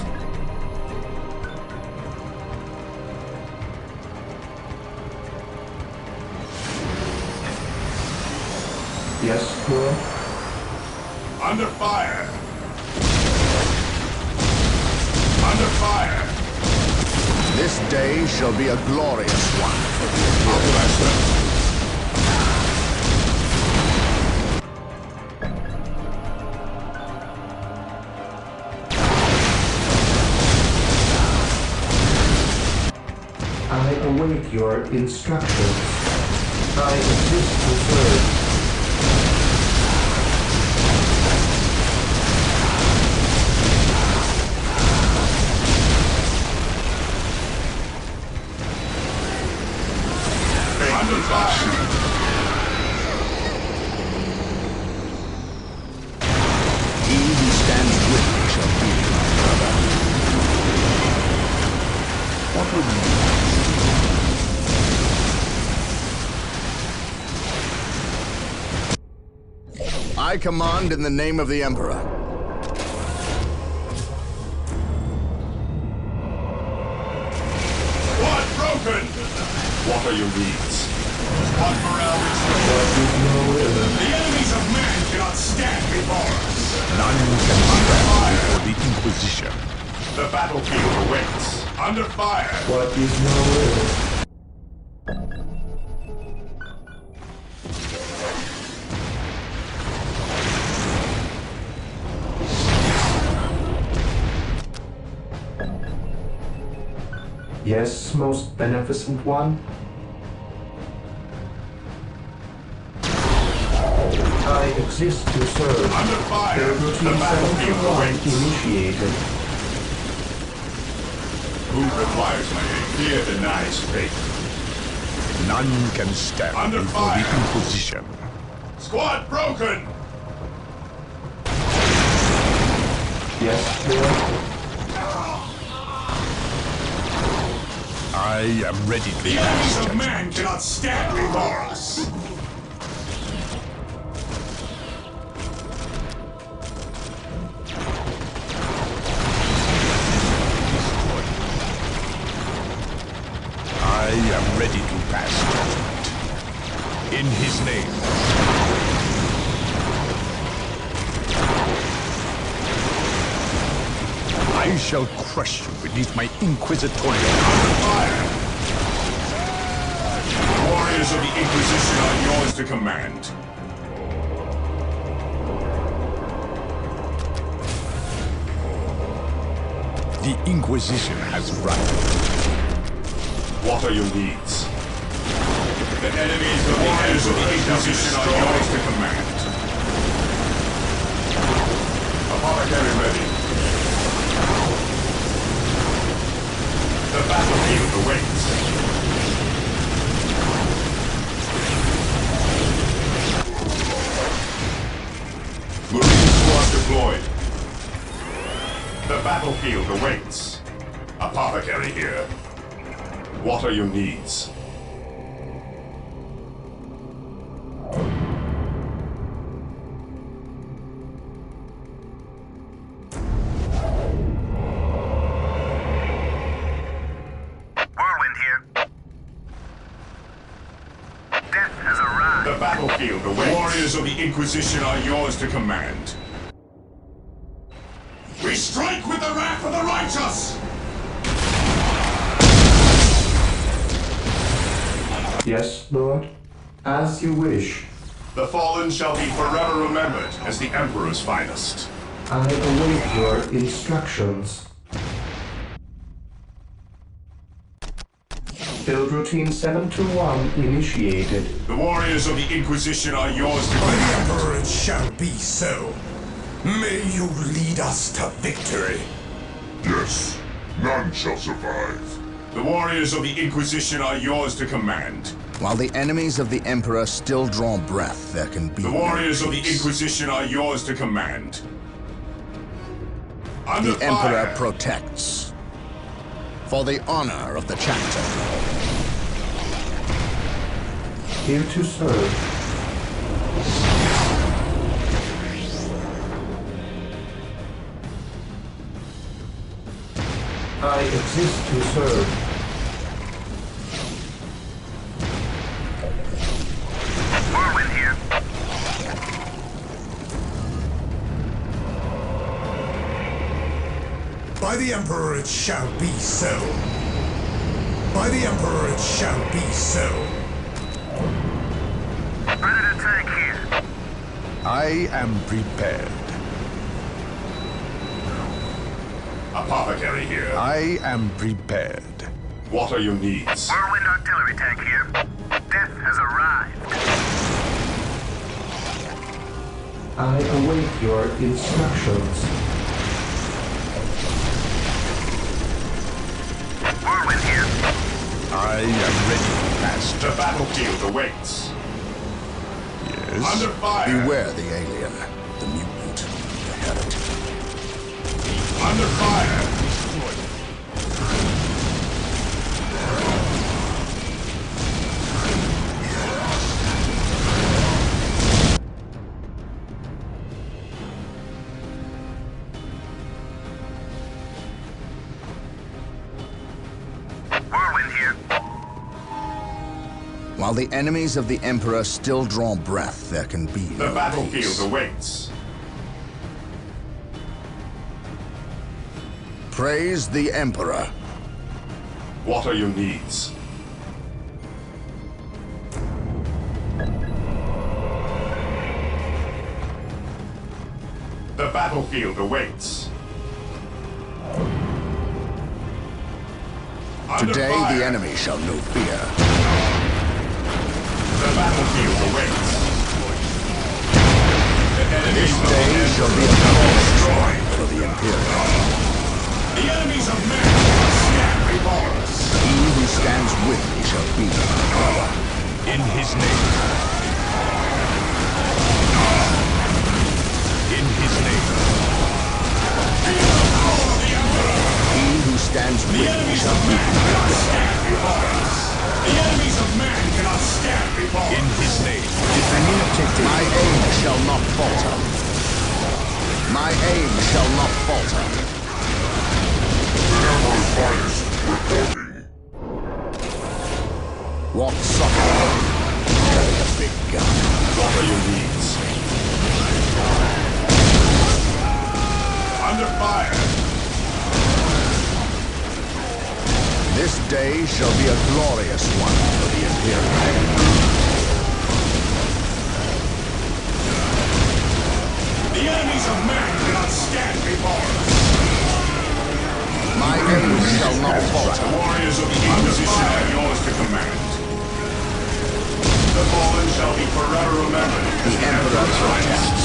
Yes, Lord? Under fire! Under fire! This day shall be a glorious one for the How can I serve? I await your instructions. I exist to serve. Under fire! He who stands with me shall be my brother. What would you I command in the name of the Emperor. What broken? What are your needs? What morale restored? The enemies of man cannot stand before us. None can stand before the Inquisition. The battlefield awaits. Under fire. What is your will? Yes, most beneficent one? I exist to serve. Under fire. The battlefield awaits. Initiated. Who requires my aid? Fear denies faith. None can stand Under before fire. the Inquisition. Squad broken! Yes, Lord? I am ready to The enemies of man cannot stand before us. I am ready to pass judgment. In his name. I shall crush you beneath my inquisitorial fire. The warriors of the Inquisition are yours to command. The Inquisition has arrived. What are your needs? The enemies of the Inquisition are yours to command. Apothecary ready. The battlefield awaits. Marine squad deployed. The battlefield awaits. Apothecary here. What are your needs? Whirlwind here. Death has arrived. The battlefield awaits. Warriors of the Inquisition are yours to command. We strike with the wrath of the righteous! Yes, Lord? As you wish. The fallen shall be forever remembered as the Emperor's finest. I await your instructions. Build routine 721 initiated. The warriors of the Inquisition are yours to By the command. Emperor it shall be so. May you lead us to victory. Yes, none shall survive. The warriors of the Inquisition are yours to command. While the enemies of the Emperor still draw breath, there can be The no warriors of the peace. Inquisition are yours to command. Under The Emperor fire. protects. For the honor of the chapter. Here to serve. I exist to serve. Whirlwind here. By the Emperor it shall be so. By the Emperor it shall be so. Predator tank here. I am prepared. Apothecary here. I am prepared. What are your needs? Whirlwind artillery tank here. Death has arrived. I await your instructions. Whirlwind here. I am ready, Master. The battlefield awaits. Yes. Under fire. Beware the alien, the mutant, the heretic. Under fire. Whirlwind here. While the enemies of the Emperor still draw breath, there can be The no battlefield peace. awaits. Praise the Emperor. What are your needs? The battlefield awaits. Under Today fire. the enemy shall know fear. The battlefield awaits. The enemies This of day the shall be a destroyed for the Imperium. The enemies of men are scattered before us. He who stands with me shall be my brother. In his name. In his name. He who stands with me shall be my brother. The enemies of man cannot stand before us. In his name. Defending objective. My aim shall not falter. My aim shall not falter. What socket? Carry a big gun. What are your needs? Under fire. This day shall be a glorious one for the Imperium. The enemies of man cannot stand before us. My aim shall not falter. The warriors of the Inquisition are yours to command. The fallen shall be forever remembered as the Emperor's finest.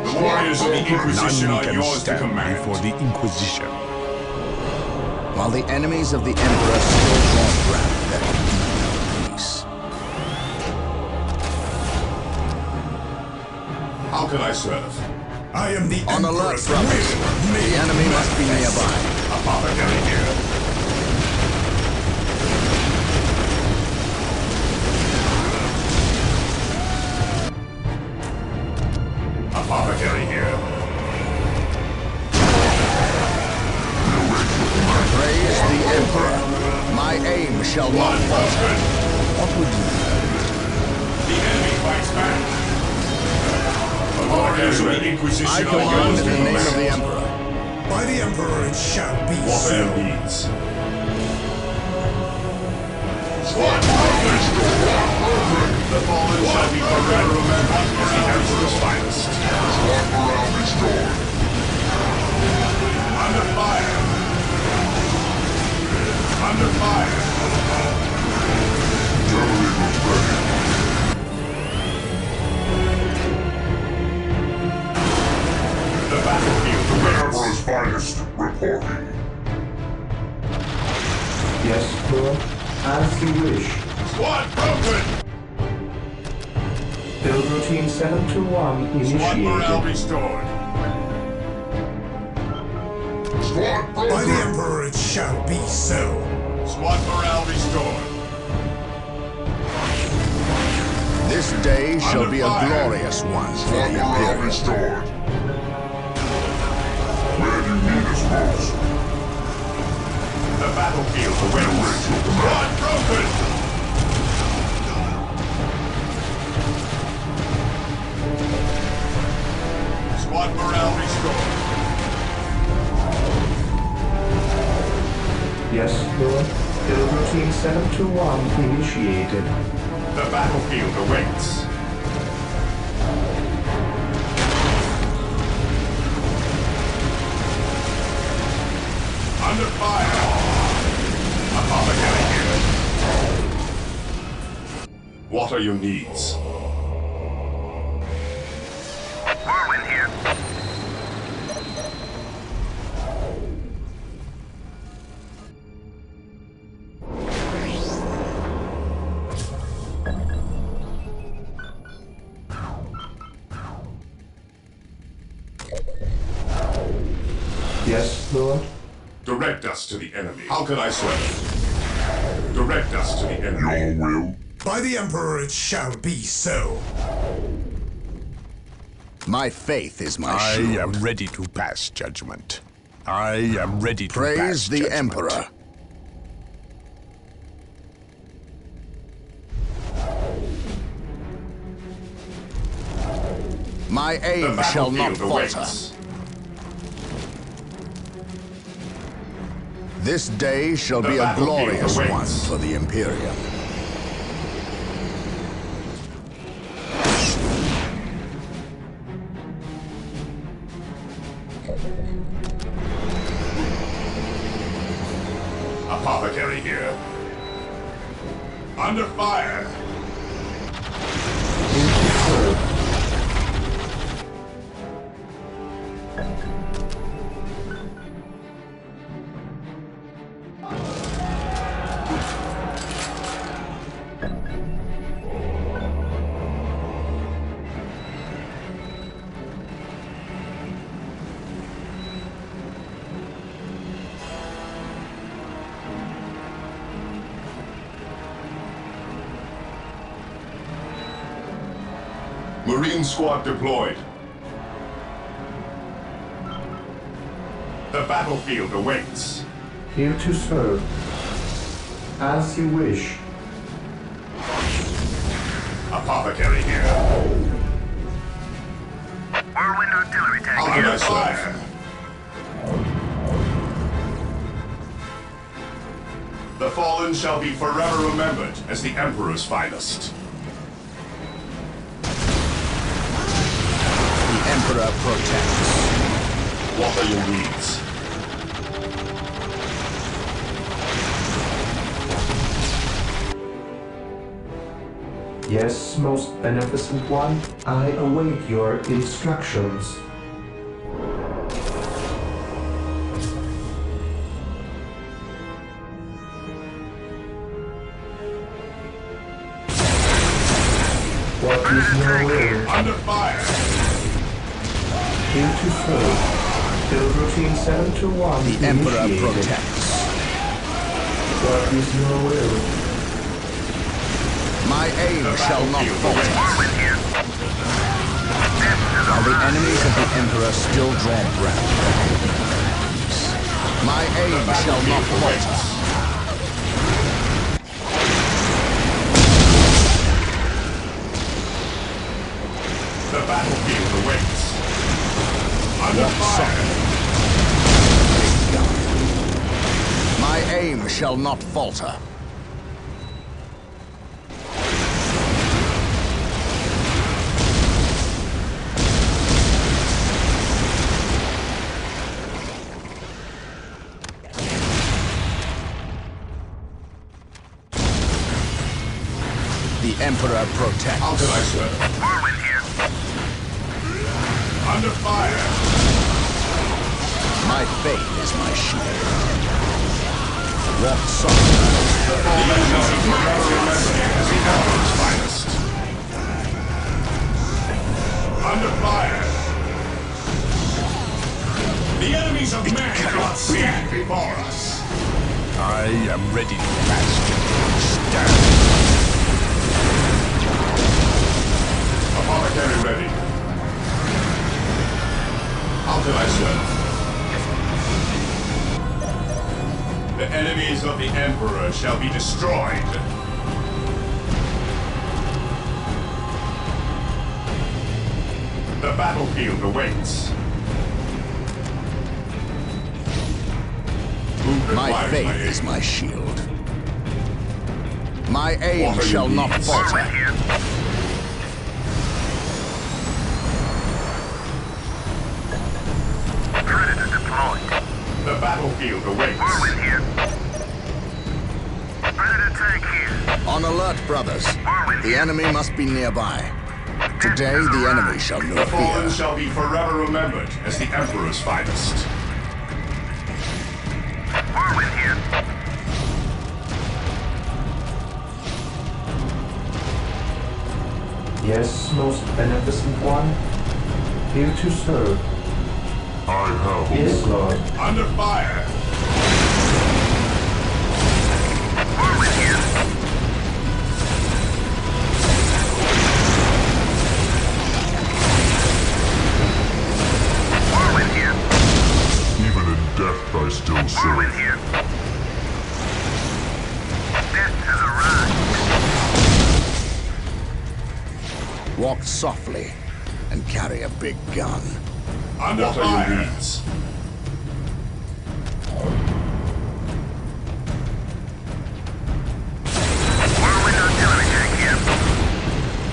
The warriors of the Inquisition None are can yours to stand command. before the Inquisition. While the enemies of the Emperor still draw breath, there can be no peace. How can I serve? I am the On alert, Emperor's brothers. will. The enemy must be nearby. Apothecary here. Apothecary here. Praise the Emperor. My aim shall not falter. What would you do? The enemy fights back. The warriors of the Inquisition I are command yours in to the name of command. the Emperor. By the Emperor it shall be What are so. your needs? The fallen shall be forever remembered as the Emperor's finest. Under fire! Under fire! The battlefield awaits. Emperor's finest reporting. Yes, Lord. As you wish. Squad broken! Build routine 721 Squad morale initiated. restored. Squad By the broken. Emperor it shall be so. Squad morale restored. This day shall Under be a fire. glorious one for Squad the morale Imperium. restored. The battlefield awaits. Rod broken! Squad morale restored. Yes, Lord. Build routine 721 initiated. The battlefield awaits. Under fire! Apothecary here. What are your needs? Whirlwind here. Yes, Lord. Direct us to the enemy. How can I serve? Direct us to the enemy. Your will? By the Emperor it shall be so. My faith is my I shield. am ready to pass judgment. I am ready to Praise pass the judgment. Emperor. My aim shall not falter. This day shall be a glorious one for the Imperium. Apothecary here. Under fire. Marine squad deployed. The battlefield awaits. Here to serve. As you wish. Apothecary here. Whirlwind artillery tank How can I serve? The fallen shall be forever remembered as the Emperor's finest. Emperor protects. What are your needs? Yes, most beneficent one. I await your instructions. What is your will? Under fire! Here to serve. Build routine 721 The Emperor initiated. protects. What is your will? My aim shall not falter. While the enemies of the Emperor still draw breath, my aim shall not falter. The battlefield awaits. Under fire! My aim shall not falter. The Emperor protects. How can I serve? Whirlwind here. Under fire! My faith is my shield. Walk softly. The fallen shall be forever remembered as the Emperor's finest. Under fire! The enemies of man cannot stand before us. I am ready to pass judgment. Stand. Apothecary ready. How can I serve? The enemies of the Emperor shall be destroyed. The battlefield awaits. My faith is my shield. My aim shall not falter. Predator deployed. The battlefield awaits. Whirlwind here. Predator tank here. On alert, brothers. The enemy must be nearby. Today, the enemy shall know The fallen fear. shall be forever remembered as the Emperor's finest. Whirlwind here. Yes, most beneficent one. Here to serve. I have Yes, Lord. Under fire! Whirlwind here. Whirlwind here. even in death I still serve. Whirlwind here. Death has arrived. Walk softly and carry a big gun. Under What are fire! your needs? Whirlwind artillery tank here.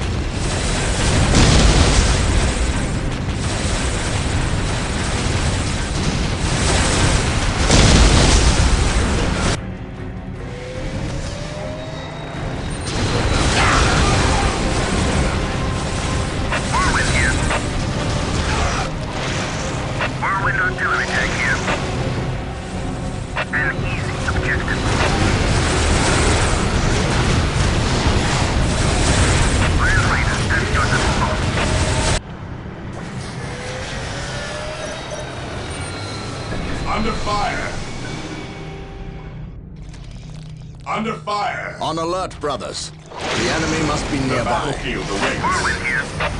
Whirlwind here. Whirlwind artillery tank here. An easy objective. Grand Raider, that's your fault. Under fire! Under fire! On alert, brothers. The enemy must be The nearby. battlefield awaits. Whirlwind here.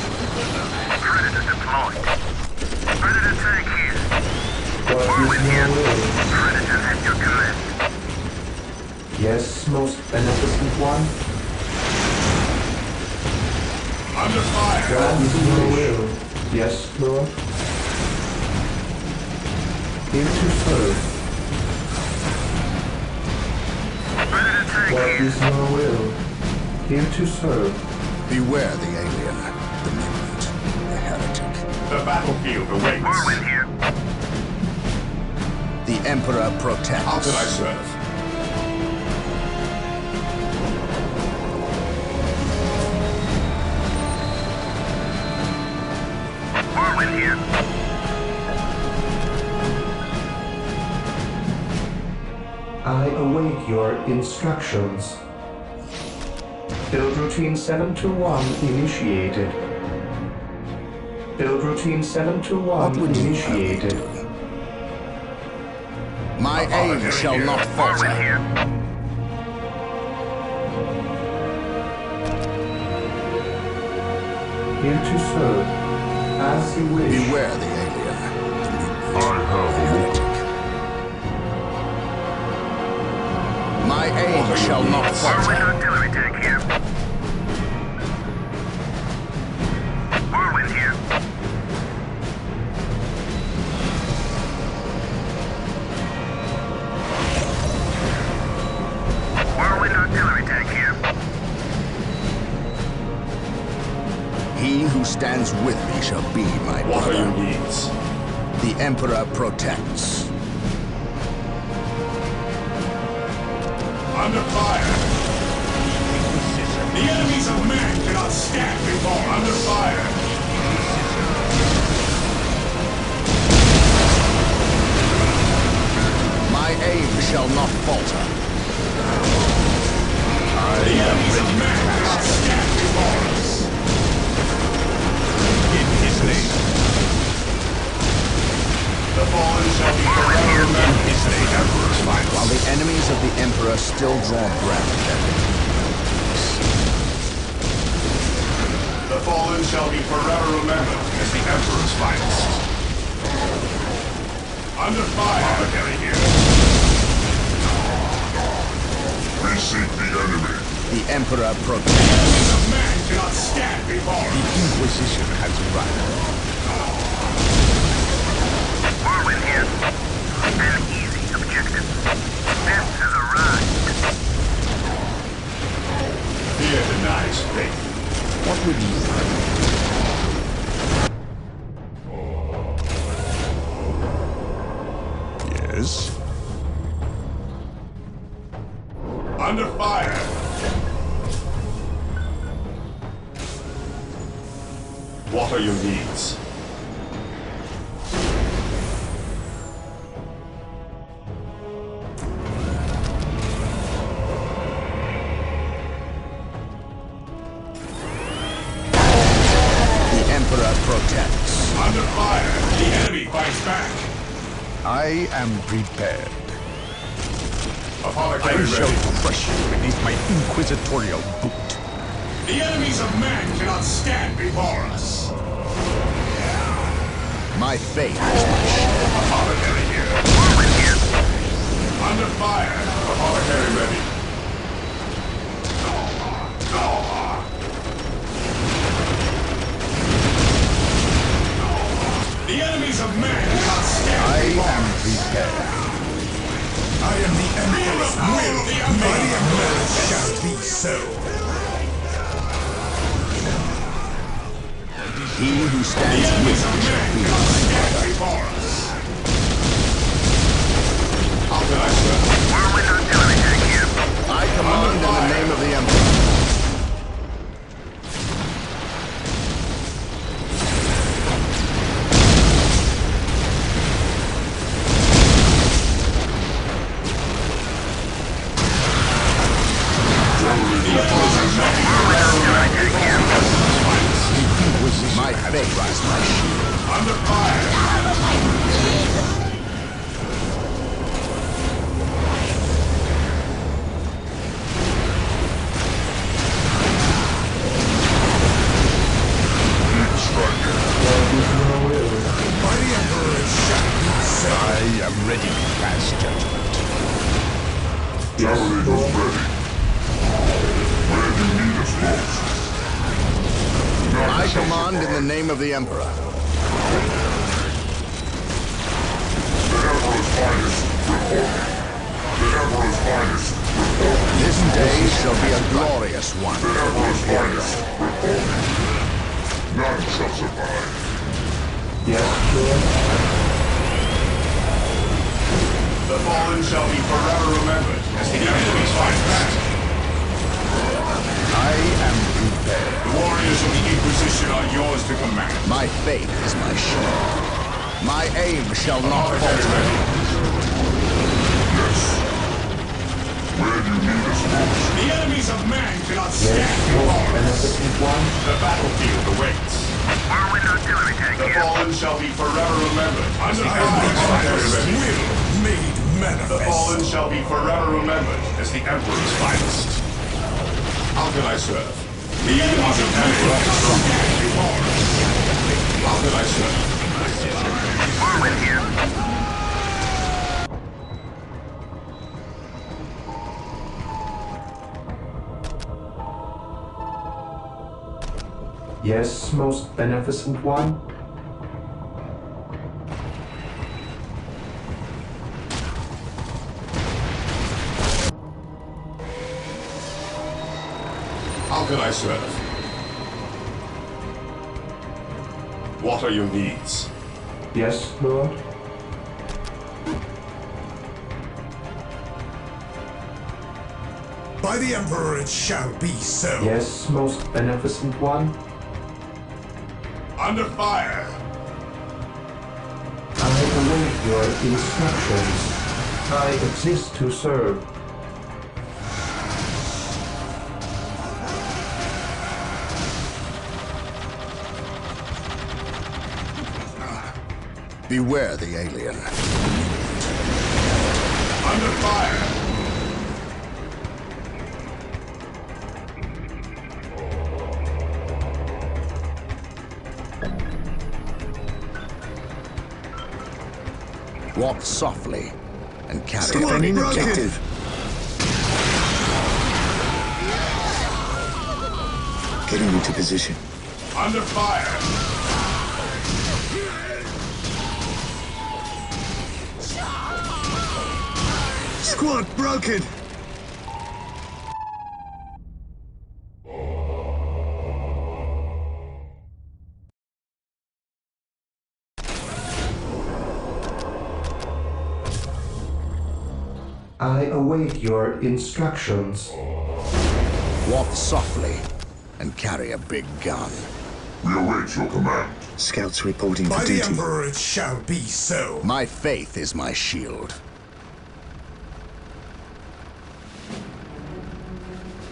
Predator deployed. Predator tank here. Whirlwind here. Predator at your command. Yes, most beneficent one. Under fire! God is your will. Yes, Lord. Here to serve. Predator tank What here. is your will? Here to serve. Beware the alien, the mutant, the heretic. The battlefield awaits. Whirlwind here. The Emperor protects. How can I serve? Whirlwind here. I await your instructions. Build routine 721 initiated. Build routine 721 initiated. My aim shall not falter. Whirlwind here. Here to serve. As you wish. Beware the alien, the mutant, I have the heretic. My aim shall not Whirlwind falter. artillery tank here. Whirlwind here. Whirlwind artillery tank here. He who stands with me shall be my What are your brother. needs? The Emperor protects. Under fire! The enemies of man cannot stand before under fire! My aim shall not falter. The enemies of man cannot stand before us! In his name. The fallen shall be forever remembered as the Emperor's finest. While the enemies of the Emperor still draw breath, fallen shall be forever remembered as the Emperor's finest. Under fire! Apothecary here. We seek the enemy. The Emperor protects. The enemies of man cannot stand before us. The Inquisition has arrived. Whirlwind here. An easy objective. Death has arrived. Fear denies faith. What would you think? Yes? Under fire! What are your needs? The Emperor protects. Under fire! The enemy fights back! I am prepared. Apothecary I shall ready. crush you beneath my inquisitorial boot. The enemies of man cannot stand before us. My fate is my shield. Apothecary here. Under fire. Apothecary ready. The enemies of man cannot stand before us. Prepared. I am the Emperor's will. My Emperor shall be so. He who stands with me shall be my brother. How can I serve? Whirlwind artillery tank here. I command in the name of the Emperor. My fate is my shield. Under fire! By the Emperor shall be so. I am ready to pass judgment. Cavalry is ready. Where do you need us most? I command in the name of the Emperor. The Emperor's finest, reporting. The Emperor's finest, reporting. This day shall be a glorious one. The Emperor's finest, reporting. None shall survive. Yes, Lord. The fallen shall be forever remembered as the enemies fight back. I am prepared. The warriors of the Inquisition are yours to command. My fate is my shield. My aim shall not falter. Yes. Where do you need us most? The enemies of man cannot stand before us. The battlefield awaits. Whirlwind artillery tank The here. fallen shall be forever remembered as the I am the Emperor's Emperor's ready. will made The manifest. fallen shall be forever remembered as the Emperor's finest. How can I serve? The enemies of man cannot stand before us. How can I serve? Whirlwind here. Yes, most beneficent one. How can I serve? What are your needs? Yes, Lord. By the Emperor it shall be so. Yes, most beneficent one. Under fire! I await your instructions. I exist to serve. Beware the alien. Under fire! Walk softly and carry Defending a objective. Getting into position. Under fire! Squad broken! I await your instructions. Walk softly and carry a big gun. We await your command. Scouts reporting for By the duty. Emperor it shall be so. My faith is my shield.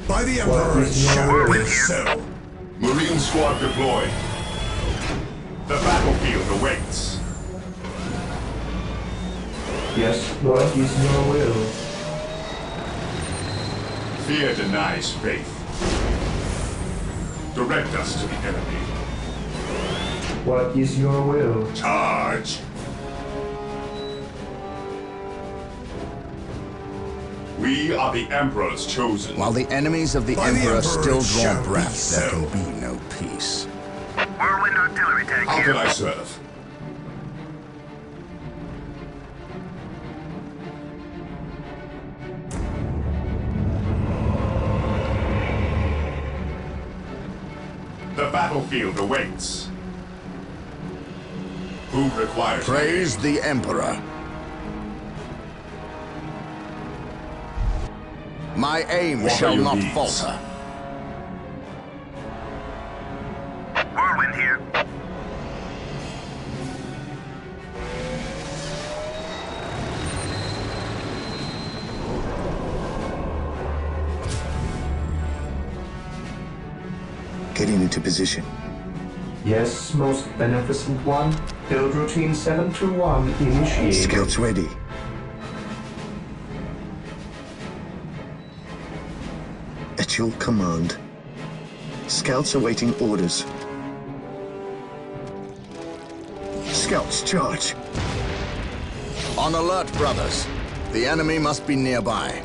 By the Emperor it shall be so. Marine squad deployed. The battlefield awaits. Yes, what is your will? Fear denies faith. Direct us to the enemy. What is your will? Charge! We are the Emperor's chosen. While the enemies of the By the Emperor Emperor still it shall draw be breath, there so. can be no peace. Whirlwind artillery tank How here. can I serve? The battlefield awaits. Who requires Praise the Emperor. My aim What are shall your not needs? falter. Whirlwind here. Getting into position. Yes, most beneficent one. Build routine 721 initiated. Scouts ready. At your command. Scouts awaiting orders. Scouts charge. On alert, brothers. The enemy must be nearby.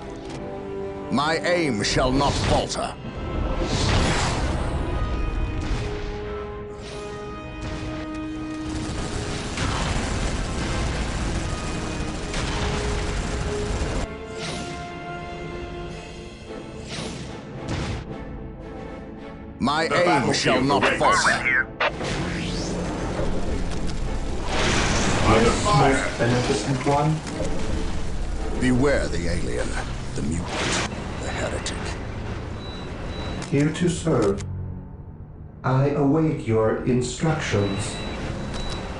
My aim shall not falter. My The aim shall battlefield not awaits. falter. Here. Under Yes, fire! most beneficent one. Beware the alien, the mutant, the heretic. Here to serve. I await your instructions.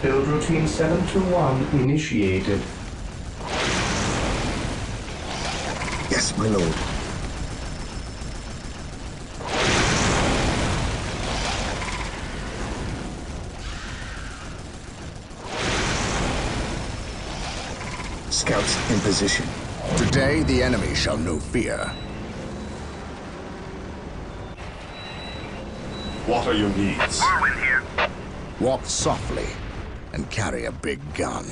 Build routine 721 initiated. Yes, my lord. Scouts in position. Today the enemy shall know fear. What are your needs? Whirlwind here. Walk softly and carry a big gun.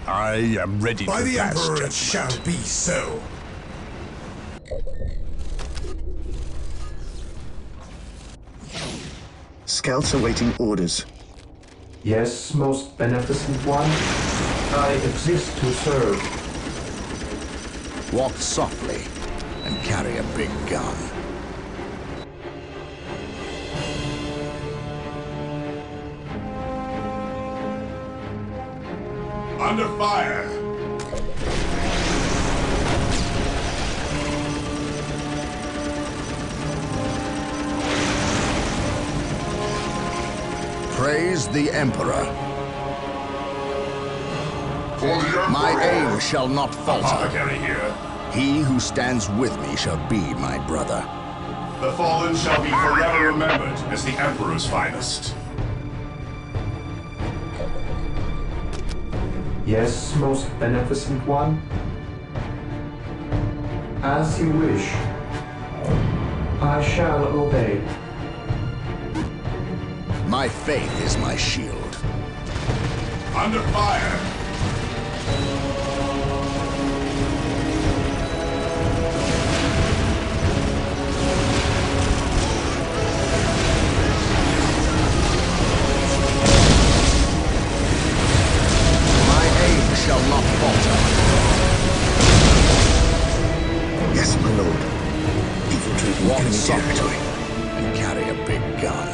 I am ready By to the pass Emperor it judgment. shall be so. Scouts awaiting orders. Yes, most beneficent one. I exist to serve. Walk softly and carry a big gun. Under fire! Praise the Emperor. For the Emperor! My aim shall not falter. Apothecary here. He who stands with me shall be my brother. The fallen shall be forever remembered as the Emperor's finest. Yes, most beneficent one. As you wish. I shall obey. My faith is my shield. Under fire! My aim shall not falter. Yes, my lord. Infiltrating Walk enemy softly territory. and carry a big gun.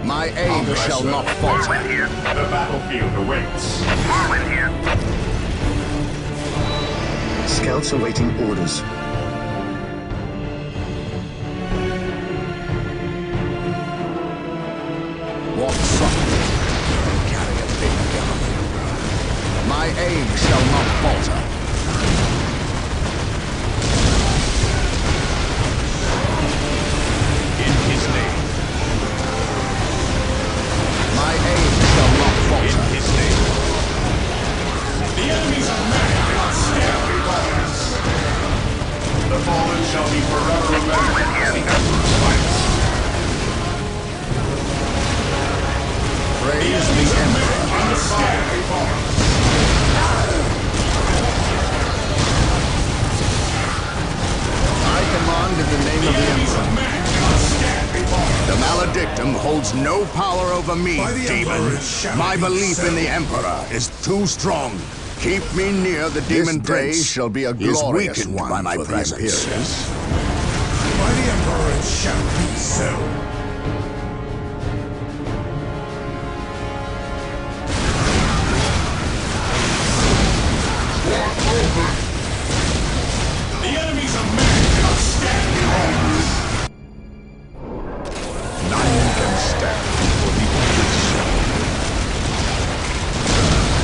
My aim shall not falter. Lorn here. The battlefield awaits. Lorn here. Scouts awaiting orders. Walk softly and carry a big gun. My aim shall not falter. In his name. My aim shall not falter. In his name. The enemies of man cannot stand before us. The fallen shall be forever remembered as the Emperor's finest. Praise the Emperor. Cannot stand before us. I command in the name of the Enemies Emperor. of man cannot stand before us. The Maledictum holds no power over me, By the demon. Emperor it shall My be belief so. in the Emperor is too strong. Keep me near the demon day shall be a glorious one by my presence. By the Emperor it shall be so. The enemies of man cannot stand before us. None can stand before the Emperor's sword.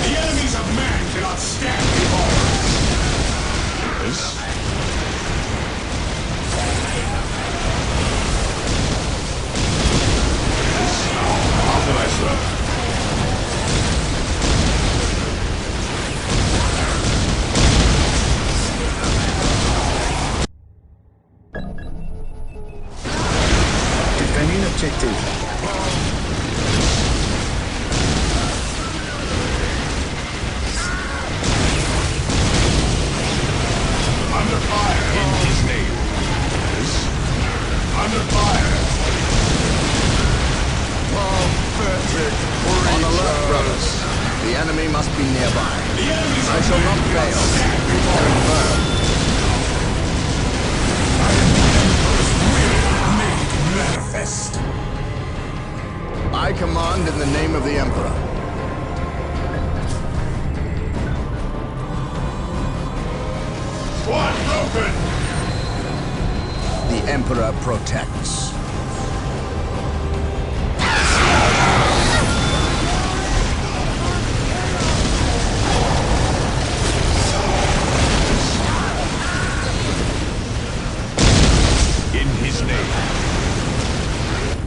The enemies of man cannot stand before us. Yes? How can I serve? Defending objective. Under fire. In his name. Yes? Under fire. On alert, brothers. The enemy must be nearby. The enemies I of shall man not cannot fail. stand before Stand us. firm. Made manifest. I command in the name of the Emperor. Squad broken. The Emperor protects. In his name.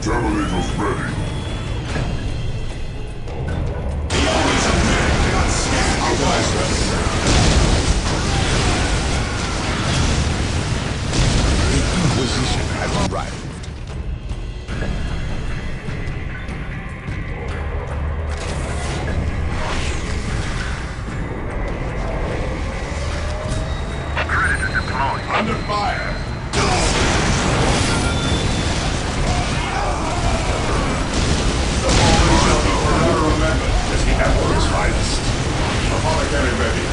Terminators ready. The enemies of man cannot stand before us. The Inquisition has arrived. Predator deployed. Under fire. The fallen shall be forever remembered as the Emperor's finest. Apothecary ready.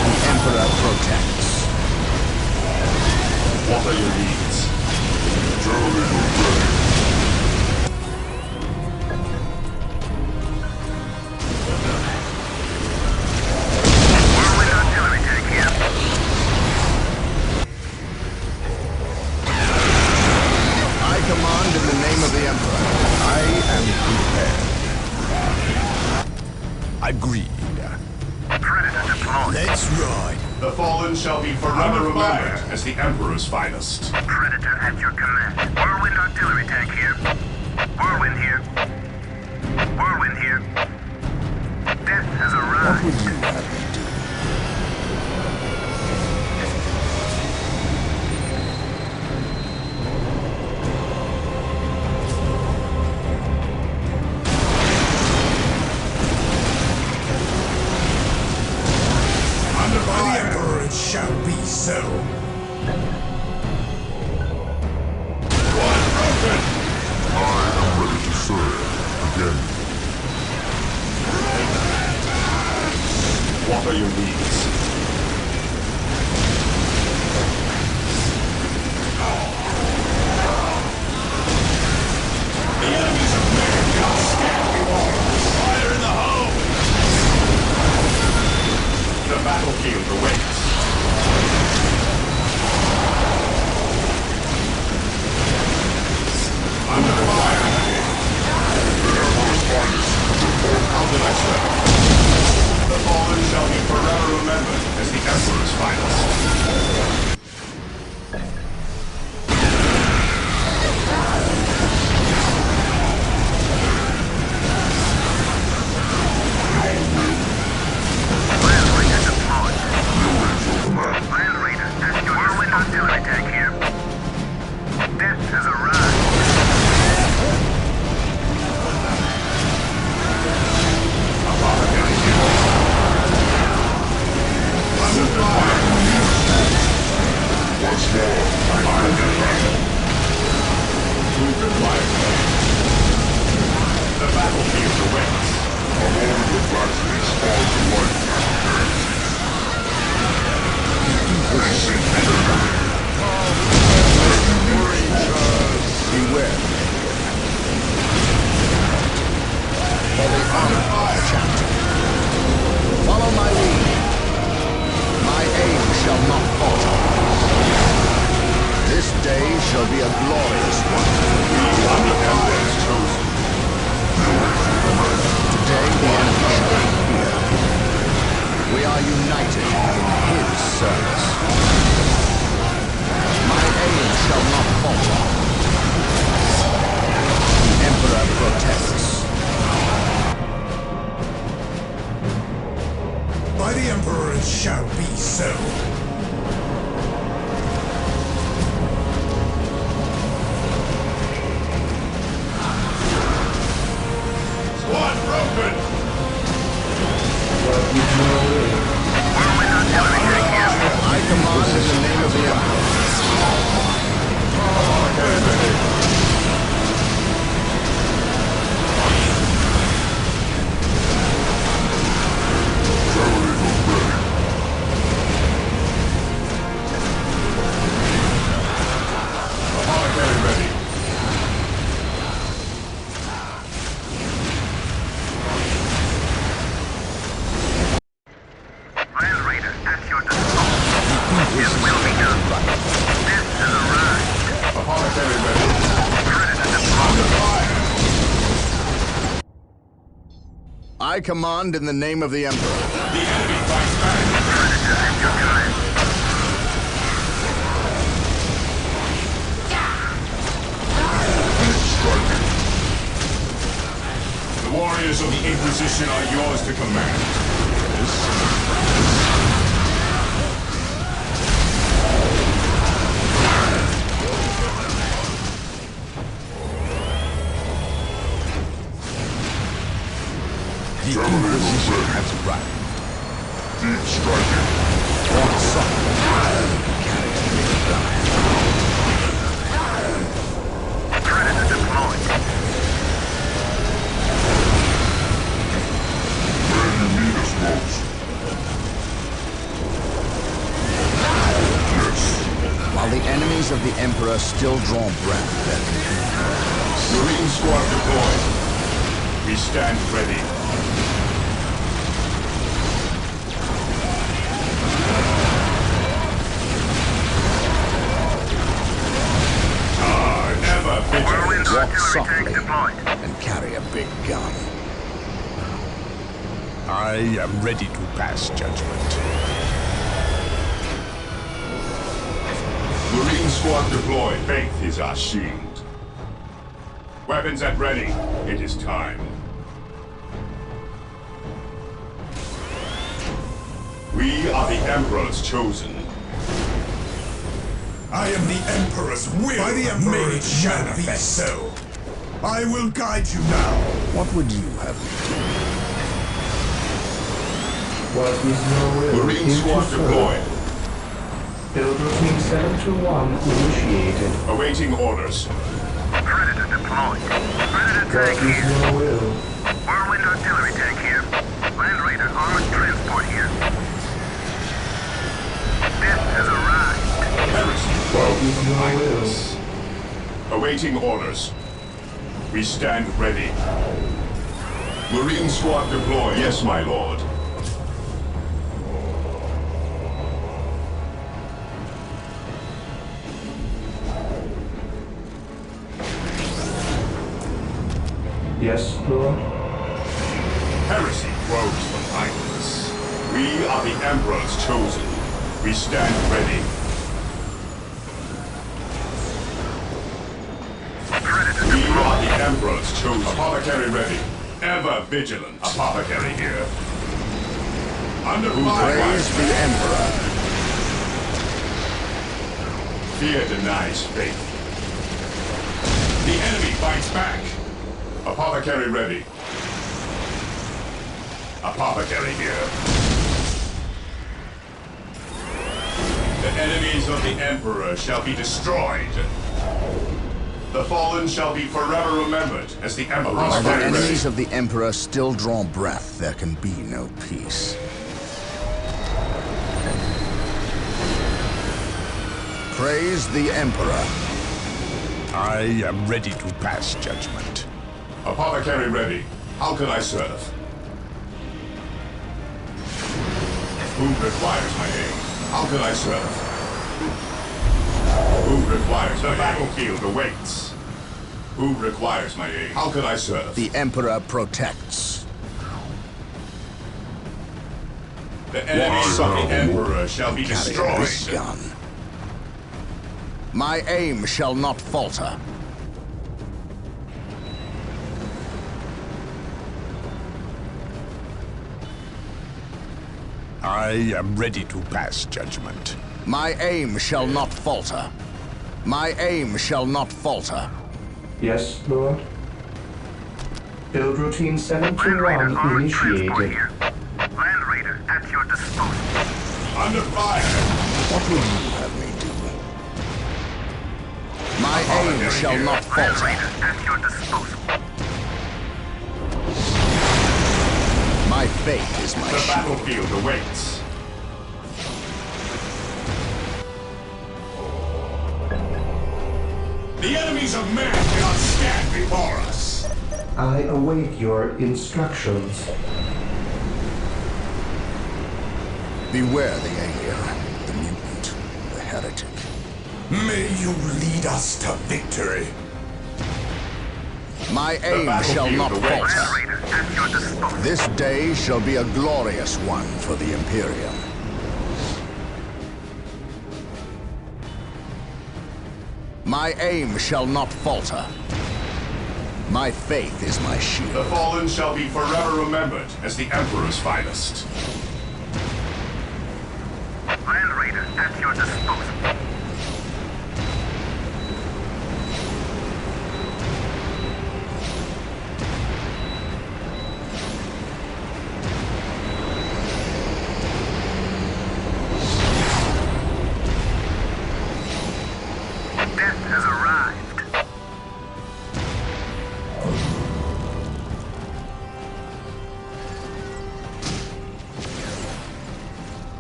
The Emperor protects. What are your needs? Terminators ready. Whirlwind artillery tank here. I command in the name of the Emperor. I am prepared. Agreed. Predator deployed. Let's ride. The fallen shall be forever remembered as the Emperor's finest. Predator at your command. Whirlwind artillery tank here. Whirlwind here. Whirlwind here. Death has arrived. What would you have me do? are your needs? The enemies of man cannot stand before us. Fire in the hole! The battlefield awaits. Under fire! How did I serve? The fallen shall be forever remembered as the Emperor's finest. I command in the name of the Emperor. The enemy fights back. The warriors of the Inquisition are yours to command. The Inquisition has arrived. Deep striking. Walk softly. Predator deployed. Where you need us most. Yes. While the enemies of the Emperor still draw breath, Marine squad deployed. We stand ready. walk softly and carry a big gun. I am ready to pass judgment. Marine squad deployed. Faith is our shield. Weapons at ready. It is time. We are the Emperor's chosen. I am the Emperor's will. By the Emperor it shall be so. I will guide you now. What would you have me do? What is your will? Marine squad deployed. Build routine 721 initiated. Awaiting orders. Predator deployed. Predator tank What is here. your will? Whirlwind artillery tank here. Land Raider armored transport here. Death has arrived. Heresy flows from behind us. Awaiting orders. We stand ready. Marine squad deployed. Yes, my lord. Yes, Lord? Heresy grows from behind us. We are the Emperor's chosen. We stand ready. We are the Emperor's chosen. Apothecary ready. Ever vigilant. Apothecary here. Under fire. Praise the Emperor. Fear denies faith. The enemy fights back. Apothecary ready. Apothecary here. The enemies of the Emperor shall be destroyed. The fallen shall be forever remembered as the Emperor's While the ready. enemies of the Emperor still draw breath, there can be no peace. Praise the Emperor. I am ready to pass judgment. Apothecary ready. How can I serve? Who requires my aid? How can I serve? Who requires the battlefield awaits? Who requires my aid? How can I serve? The Emperor protects. The enemies of the Emperor shall be Carry this destroyed. gun. My aim shall not falter. I am ready to pass judgment. My aim shall not falter. My aim shall not falter. Yes, Lord? Build routine 721 initiated. Land Raider at your disposal. Under fire. What will you have me do? My aim shall not Land falter. Raider at your disposal. My faith is my The shield. battlefield awaits. The enemies of man cannot stand before us. I await your instructions. Beware the alien, the mutant, the heretic. May you lead us to victory. My aim shall not Land falter. Raider at your disposal. This day shall be a glorious one for the Imperium. My aim shall not falter. My faith is my The shield. fallen shall be forever remembered as the Emperor's finest. Land Raider at your disposal. Death has arrived.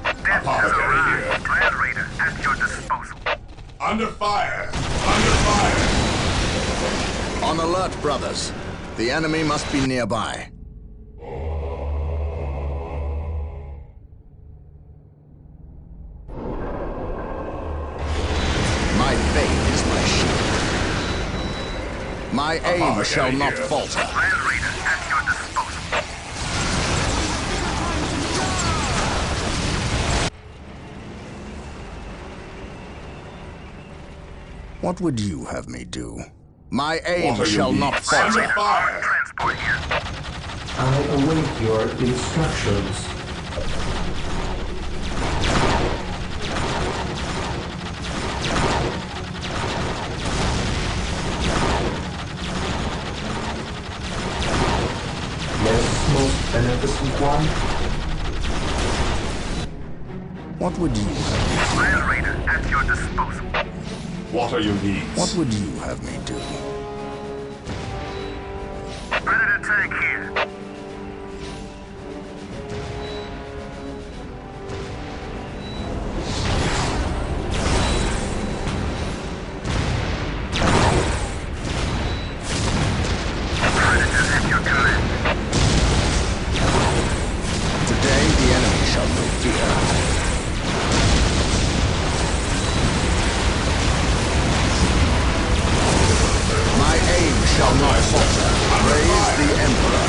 Death has Apothecary here. arrived. Land Raider at your disposal. Under fire! Under fire! On alert, brothers. The enemy must be nearby. My faith is my shield. My aim shall not falter. Land Raider at your disposal. What would you have me do? My aim What are shall your not needs? falter. Under fire! Transport here. I await your instructions. Yes, most beneficent one? What would you have me Land Raider at your disposal. What are your needs? do? What would you have me do? Predator tank here. shall not falter. Praise the Emperor.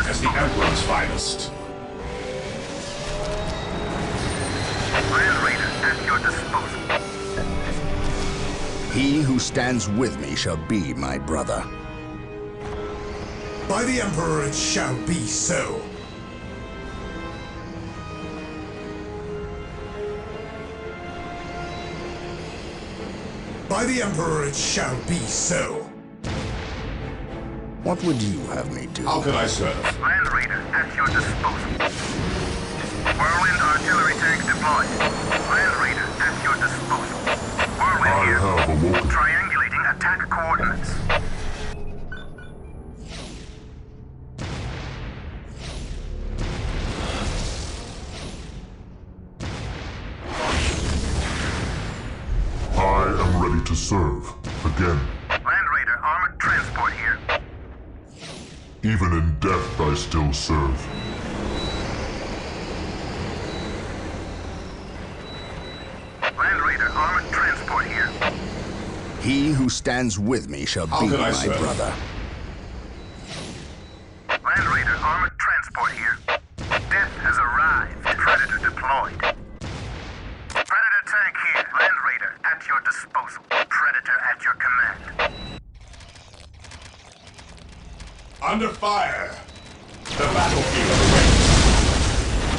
As the Emperor's finest. Land Raider at your disposal. He who stands with me shall be my brother. By the Emperor it shall be so. By the Emperor it shall be so. What would you have me do? How can I serve? Land Raider at your disposal. Whirlwind artillery tank deployed. Land Raider at your disposal. Whirlwind here. have awoken. Triangulating attack coordinates. I am ready to serve. Again. Land Raider armored transport here. Even in death, I still serve. Land Raider armored transport here. He who stands with me shall be my brother. Land Raider armored transport here. Death has arrived. Predator deployed. Predator tank here. Land Raider at your disposal. Predator at your command. Under fire! The battlefield awaits!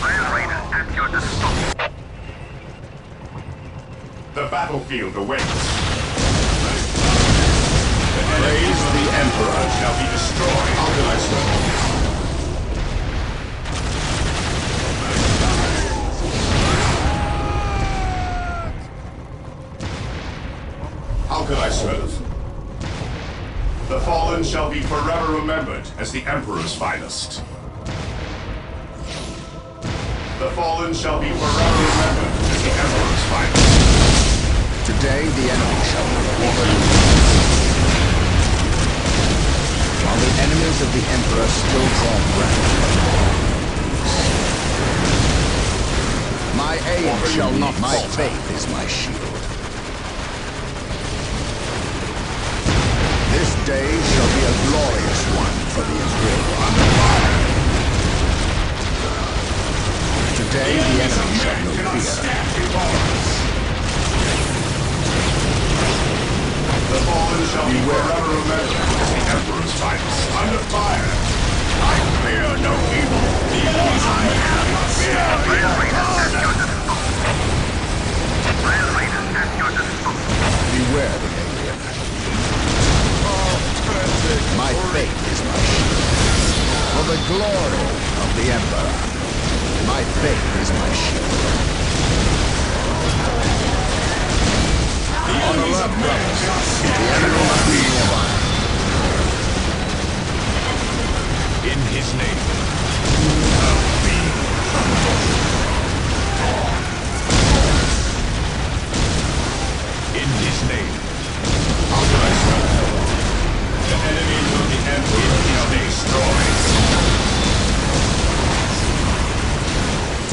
Land Raider at your disposal. The battlefield awaits! Praise the Emperor. Shall be destroyed. How can I serve? How can I serve? The fallen shall be forever remembered as the Emperor's finest. The fallen shall be forever remembered as the Emperor's finest. Today the enemy shall recover. While the enemies of the Emperor still draw breath. My aim shall not falter. My faith is my shield. This day shall be a glorious one for the Imperial. Today the enemy shall know fear. The fallen shall be forever remembered as the Emperor's finest. Under fire! I fear no evil! The enemies of man fear the Land Raider at your disposal. Beware the alien. My faith is my shield. For the glory of the Emperor, my faith is my shield. On the left, brothers. The enemy must be nearby. In his name. In his name. How can I serve? The enemies of the Emperor shall be destroyed.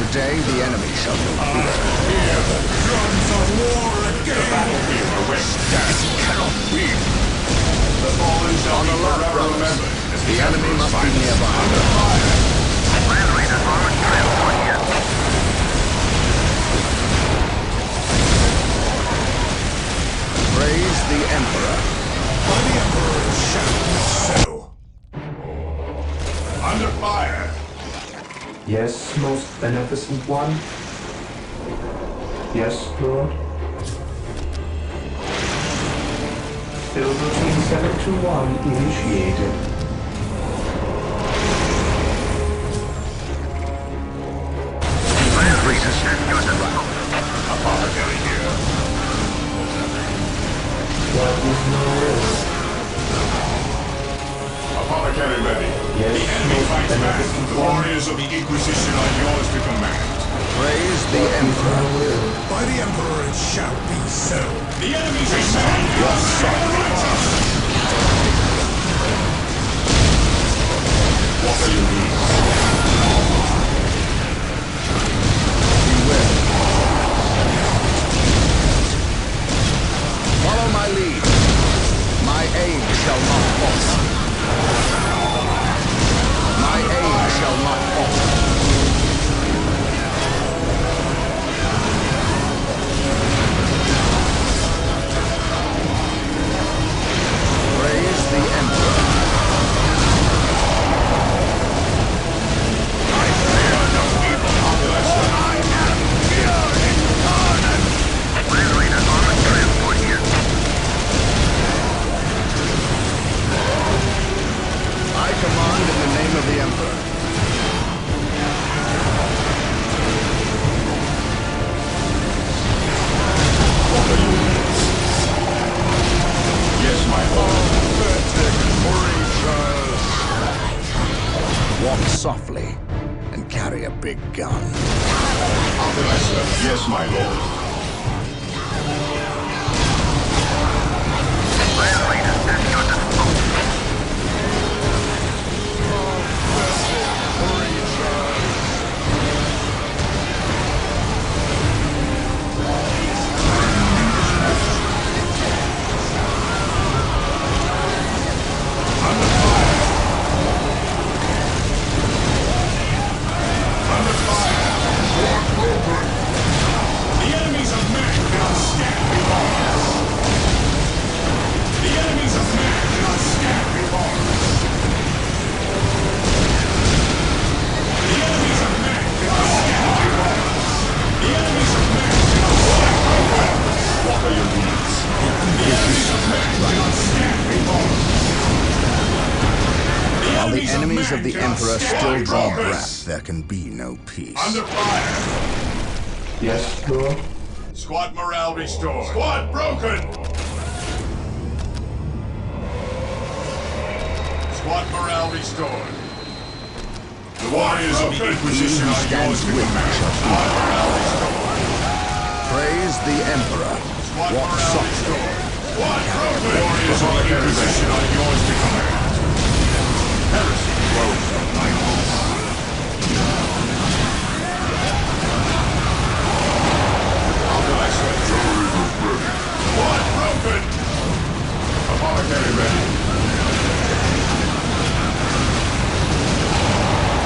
Today the enemy shall know fear. Hear the drums of war again! The battlefield awaits. That cannot be. The fallen shall be forever remembered as The enemy must be nearby. Under fire! Land Raider armored transport here. Praise the Emperor. By the Emperor it shall be so. Under fire! Yes, most Beneficent One? Yes, Lord? Build routine 721 initiated. Apothecary here. What is your will? Apothecary ready. Yes, the enemy fights back. The warriors of the Inquisition are yours to command. Praise the Emperor. By the Emperor it shall be so. The enemy's a man. Your son. What do you need? We will. Follow my lead. My aim shall not falter. My aim shall not falter. Praise the Emperor. I fear no evil population. I am fear incarnate. Land Raider armored transport here. I command in the name of the Emperor. What are you? Yes, my lord. Walk softly and carry a big gun. How can I serve? Yes, my lord. Land Raider at your disposal. While the enemies of the Emperor still draw breath, there can be no peace. Under fire! Yes, Lord? Squad morale restored. Squad broken! Squad morale restored. The warriors of the Inquisition are yours to command. Squad morale restored. Praise the Emperor. Squad Walk morale softly. restored. Squad broken! The warriors of the Inquisition are yours to command. Heresy flows from my hands. How can I say? Squad broken! Apothecary ready.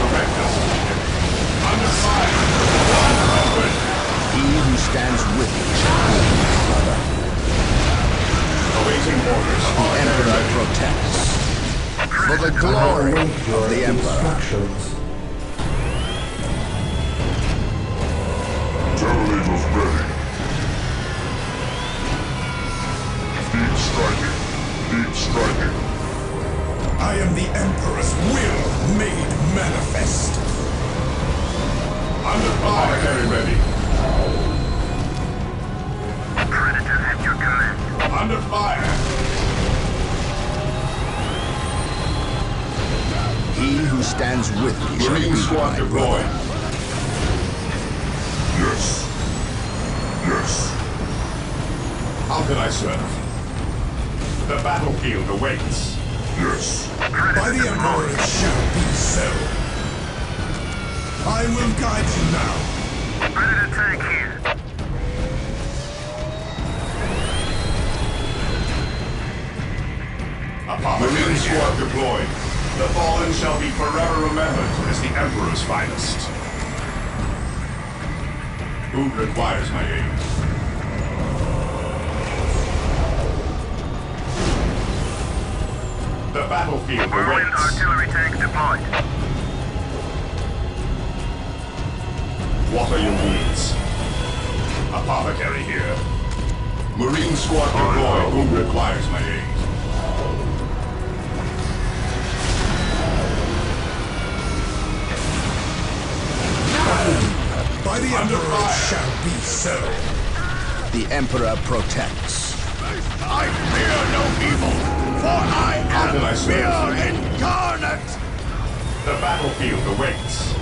Direct us. Under fire! Squad broken! He who stands with me shall be my brother. Awaiting orders. The Emperor protects. For the glory of the Emperor. Terminators ready. Deep striking. Deep striking. I am the Emperor's will made manifest. Under fire! Apothecary ready. Predator at your command. Under fire! He who stands with me shall Marine be squad my deployed. brother. Yes. Yes. How can I serve? The battlefield awaits. Yes. By the Emperor it shall be so. I will guide you now. Predator tank here. Marine squad deployed. The fallen shall be forever remembered as the Emperor's finest. Who requires my aid? The battlefield Whirlwind awaits. artillery tank deployed. What are your needs? Apothecary here. Marine squad deployed. Who requires my aid? By the Emperor it shall be so. The Emperor protects. I fear no evil, for I am fear incarnate! The battlefield awaits.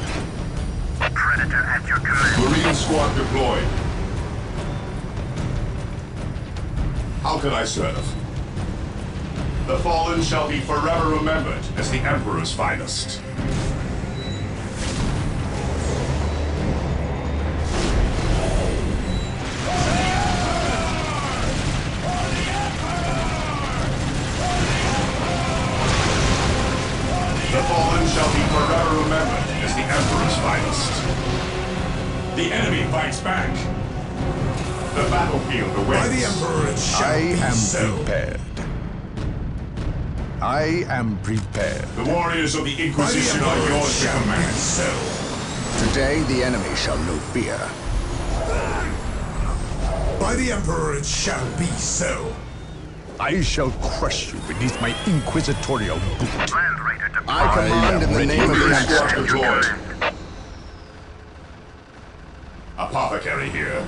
Predator at your command. Marine squad deployed. How can I serve? The fallen shall be forever remembered as the Emperor's finest. The fallen shall be forever remembered as the Emperor's finest. The enemy fights back. The battlefield awaits. By the Emperor it shall I be am so. prepared. I am prepared. The warriors of the Inquisition are yours to command. So. Today the enemy shall know fear. By the Emperor it shall be so. I shall crush you beneath my inquisitorial boot. Land Raider deployed. I command in the name of the Marine squad Emperor. deployed. Apothecary here.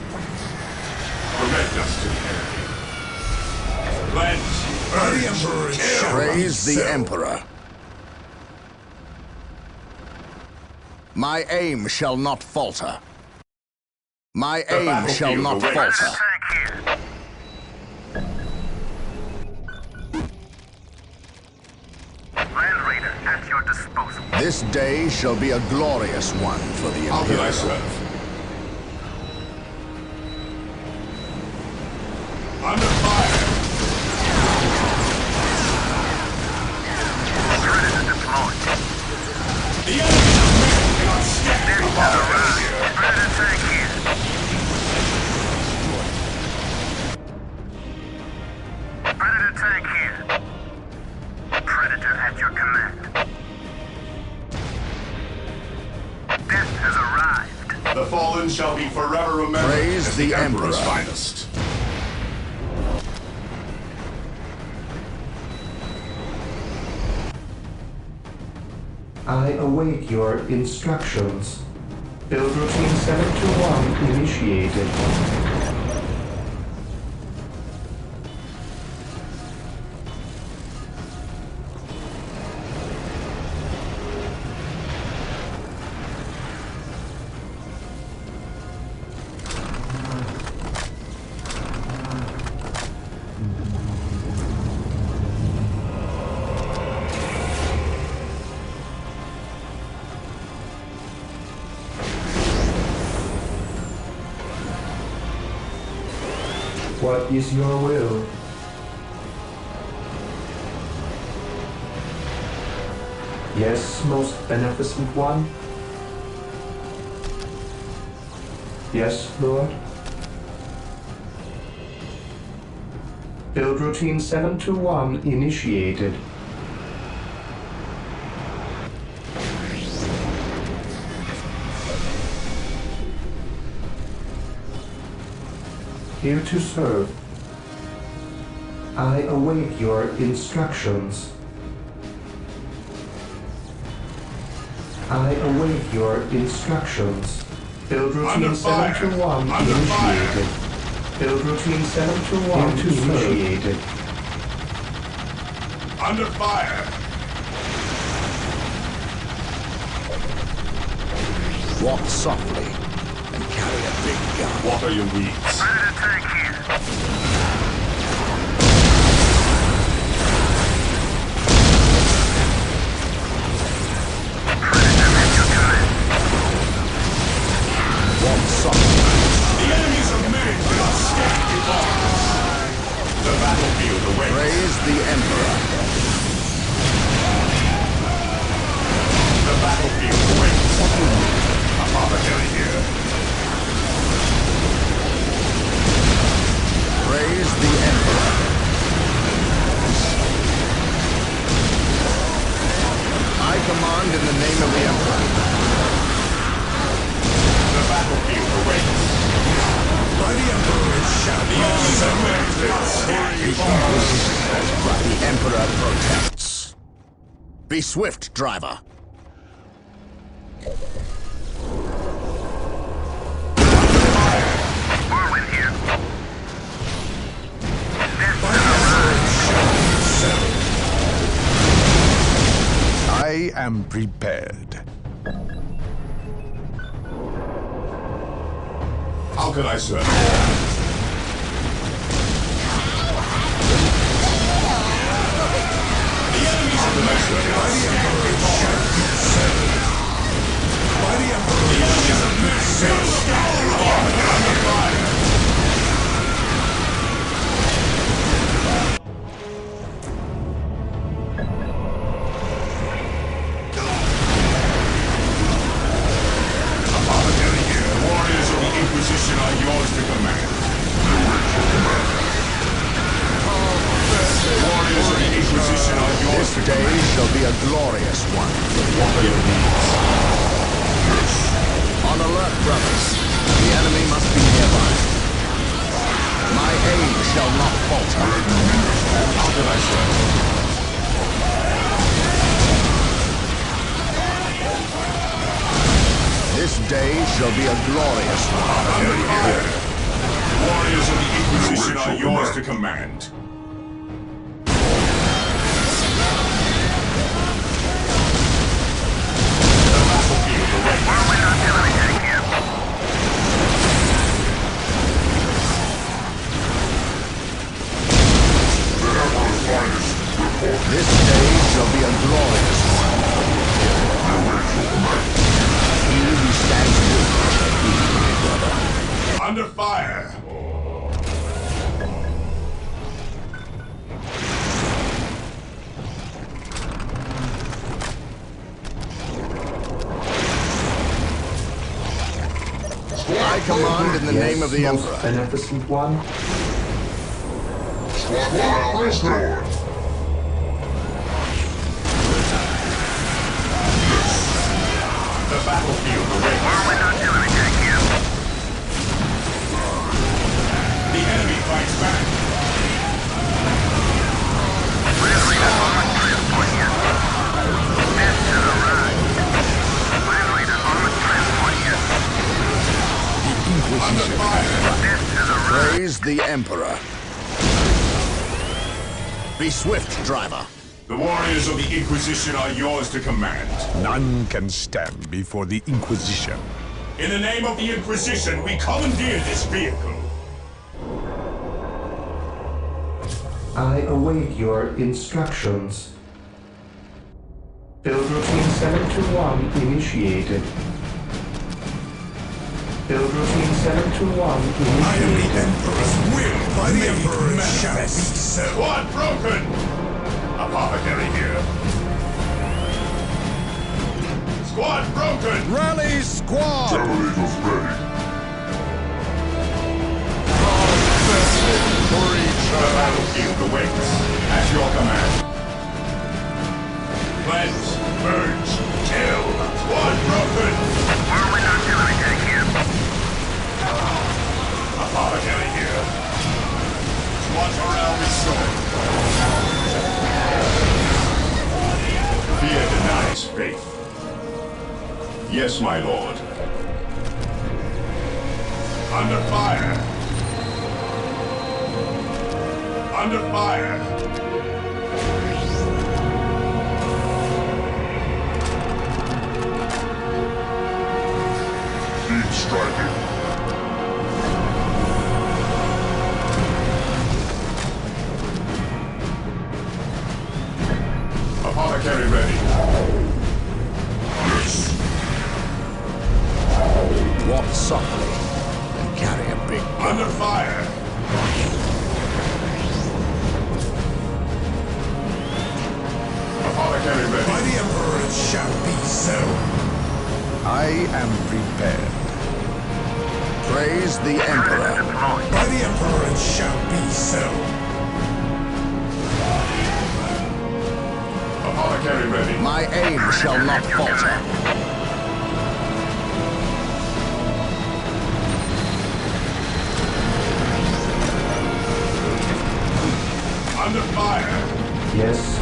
Direct us to the enemy. Cleanse. By the Emperor it shall be Praise the so. Emperor. My aim shall not falter. My aim shall not Predator falter. tank here. Land Raider at your disposal. This day shall be a glorious one for the How can I Imperial. serve? Under fire. Predator deployed. The enemy's men cannot stand There's Apothecary another here. Predator tank here. Predator tank here. Predator at your command. Death has arrived. The fallen shall be forever remembered Praise as the the Emperor's Emperor. finest. I await your instructions. Build routine 721 initiated. What is your will? Yes, most beneficent one? Yes, Lord? Build routine 721 initiated. Here to serve. I await your instructions. I await your instructions. Build routine Under fire. 721 Under fire. initiated. Build routine 721 initiated. Under fire. Walk softly and carry a big gun. What are your needs? Predator tank here. Predator at your command. Walk softly. The enemies of men cannot stand before us. The battlefield awaits. Praise the Emperor. The battlefield awaits. Apothecary here. Praise the Emperor. I command in the name of the Emperor. The battlefield The Emperor protects. Be swift, driver. Whirlwind here. I am prepared. How can I serve? The enemies of the Master. The enemies of Master. Under fire. Inquisition are yours to command. Warriors of the Inquisition are yours This day shall be a glorious one. On alert, brothers. The enemy must be nearby. My aim shall not falter. How can I serve? This day shall be a glorious one. Warriors of the Inquisition are yours to command. The battlefield awaits. Whirlwind artillery heading here. The Emperor's finest report. This day shall be a glorious one. He who stands with shall be my brother. Under fire. I command in the name of the Most Emperor. beneficent one. Squad 1 restored. The battlefield awaits. Whirlwind artillery heading here. The enemy fights back. Land Raider armored transport here. Death has arrived. Land Raider armored transport here. Under fire. Death has arrived. Praise the Emperor. Be swift, driver. The warriors of the Inquisition are yours to command. None can stand before the Inquisition. In the name of the Inquisition, we commandeer this vehicle. I await your instructions. Build routine 721 initiated. Build routine 721 initiated. I am the Emperor's will. By the Emperor shall be so. Squad broken! Apothecary here. Squad broken! Rally squad! Generators ready. The battlefield awaits. At your command. Cleanse, purge, kill. Squad broken! Whirlwind artillery heading here. Apothecary here. Squad morale restored. Fear denies faith. Yes, my lord. Under fire. Under fire. Keep striking. Apothecary ready. Yes. Walk softly and carry a big gun. Under fire. Apothecary ready. By the Emperor it shall be so. I am prepared. Praise the Emperor. By the Emperor it shall be so. Apothecary ready. My aim shall not falter.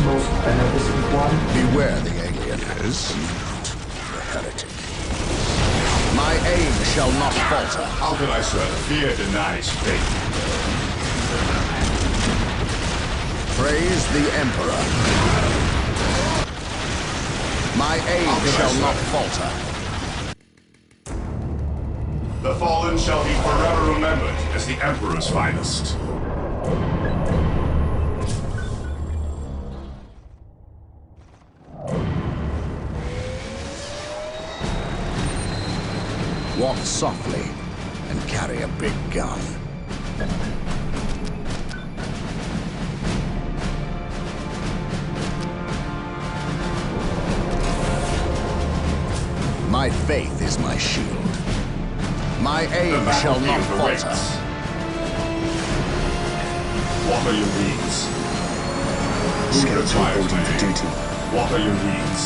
most beneficent one. Beware the alien. Yes. The heretic. My aim shall not falter. How can I serve? Fear denies faith. Praise the Emperor. My aim shall not falter. The fallen shall be forever remembered as the Emperor's finest. Walk softly and carry a big gun. My faith is my shield. My aim shall not falter. What are your needs? Scouts are reporting for duty. What are your needs?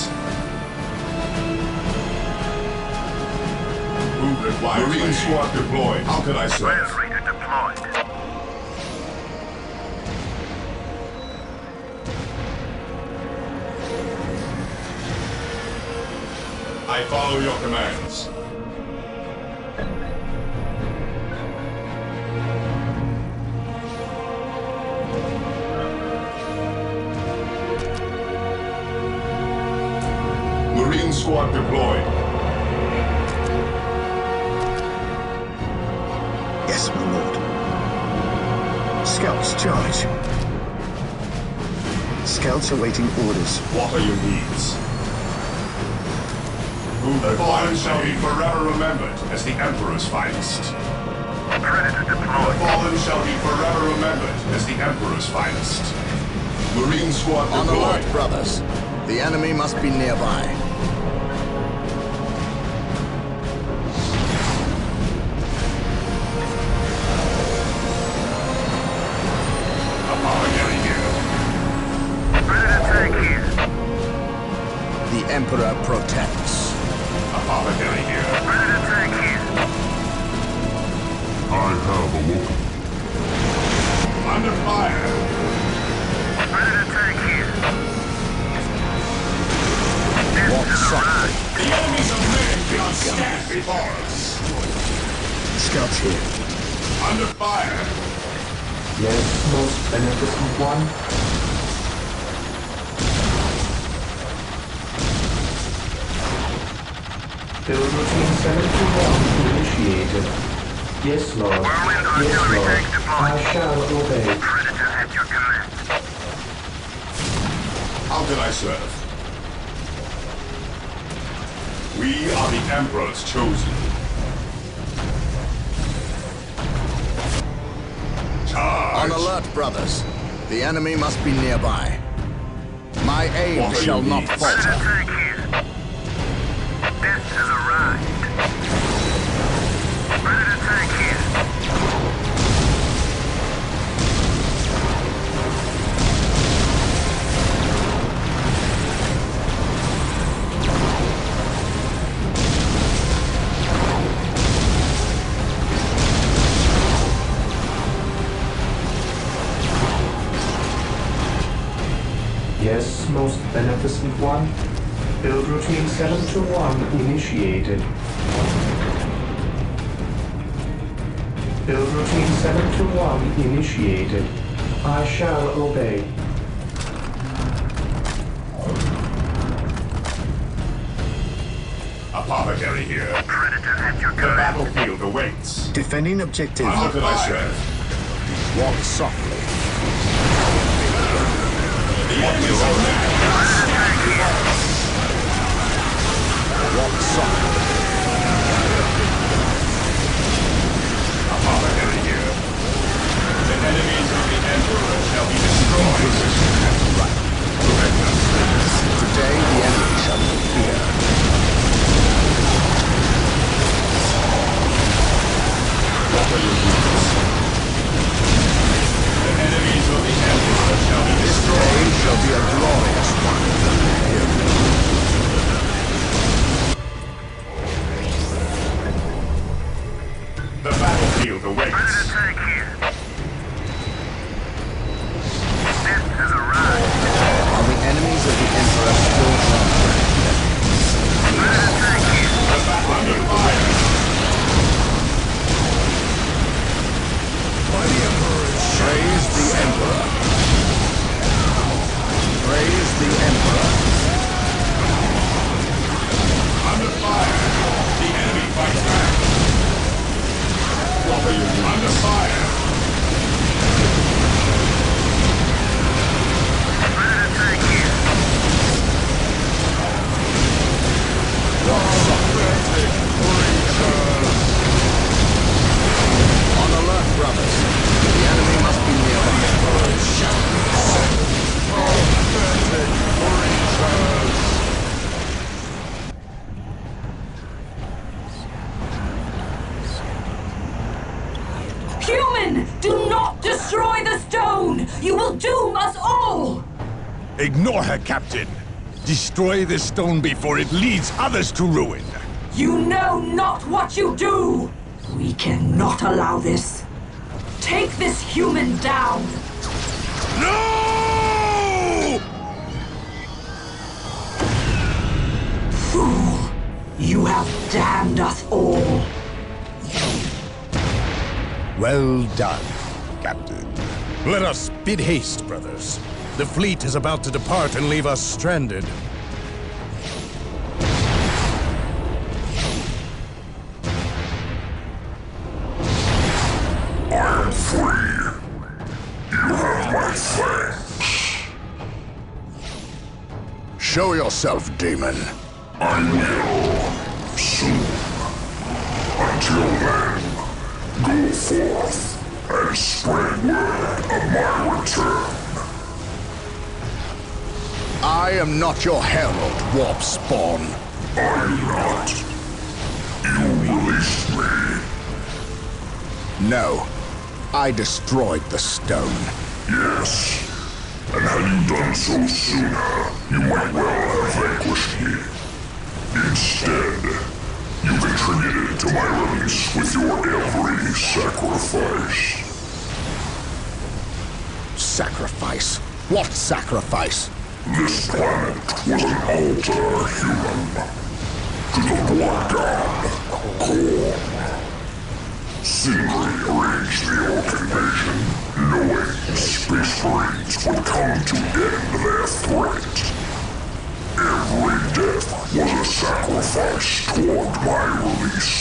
Who requires Marine squad deployed. How can I serve? Land Raider deployed. I follow your commands. Marine squad deployed. Yes, my lord. Scouts charge. Scouts awaiting orders. What are your needs? The fallen shall be forever remembered as the Emperor's finest. Predator deployed. The fallen shall be forever remembered as the Emperor's finest. Marine squad On deployed. alert, brothers. The enemy must be nearby. Apologary here. Predator tank here. The Emperor protects. Apologary here. Predator tank here. I have awoken. Under fire. Predator tank here. Walk softly. The enemies of men cannot stand before us. Scouts here. Under fire. Yes, most beneficent one. Build routine 721 initiated. Yes, Lord. Whirlwind Yes, artillery Lord. tank deployed. I shall obey. Predator at your command. How can I serve? We are the Emperor's chosen. On alert, brothers. The enemy must be nearby. My aim What are shall your not needs? falter. Predator tank here. Death has arrived. Predator tank here. Yes, most beneficent one. Build routine 721 initiated. Build routine 721 initiated. I shall obey. Apothecary here. Predator at your The command. battlefield awaits. Defending objective. How can I serve? Walk softly. The enemies of men cannot stand before us. Walk softly. Apothecary here. The enemies of the Emperor shall be destroyed. Right. Correct us. Today the enemy shall be feared. What are your needs? The enemies of the Emperor shall be This destroyed. day shall be a glorious one. The battlefield awaits. Predator tank here. Death has arrived. On the Destroy the stone! You will doom us all! Ignore her, Captain. Destroy this stone before it leads others to ruin. You know not what you do! We cannot allow this. Take this human down! No! Fool! You have damned us all. Well done, Captain. Let us bid haste, brothers. The fleet is about to depart and leave us stranded. I am free. You have my thanks. Show yourself, demon. I will. Soon. Until then, go forth and spread word of my return. I am not your herald, warp spawn. I'm not. You released me. No. I destroyed the stone. Yes. And had you done so sooner, you might well have vanquished me. Instead, you contributed to my release with your every sacrifice. Sacrifice? What sacrifice? This planet was an altar, human. To the blood god, Lorn. Sindri arranged the Orc invasion, knowing Space Marines would come to end their threat. Every death was a sacrifice toward my release.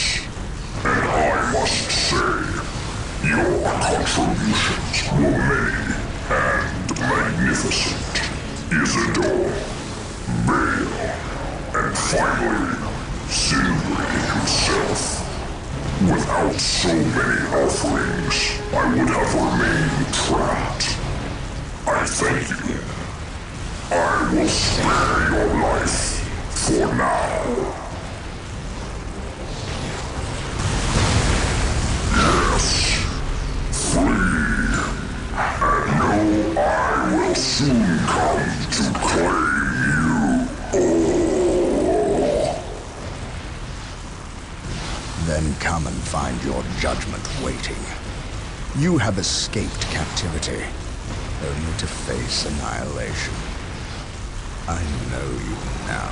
And I must say, your contributions were many and magnificent. Isidore, Bale, and finally, Sindri himself. Without so many offerings, I would have remained trapped. I thank you. I will spare your life for now. Yes, free. And know I will soon come to claim you all. Then come and find your judgment waiting. You have escaped captivity, only to face annihilation. I know you now.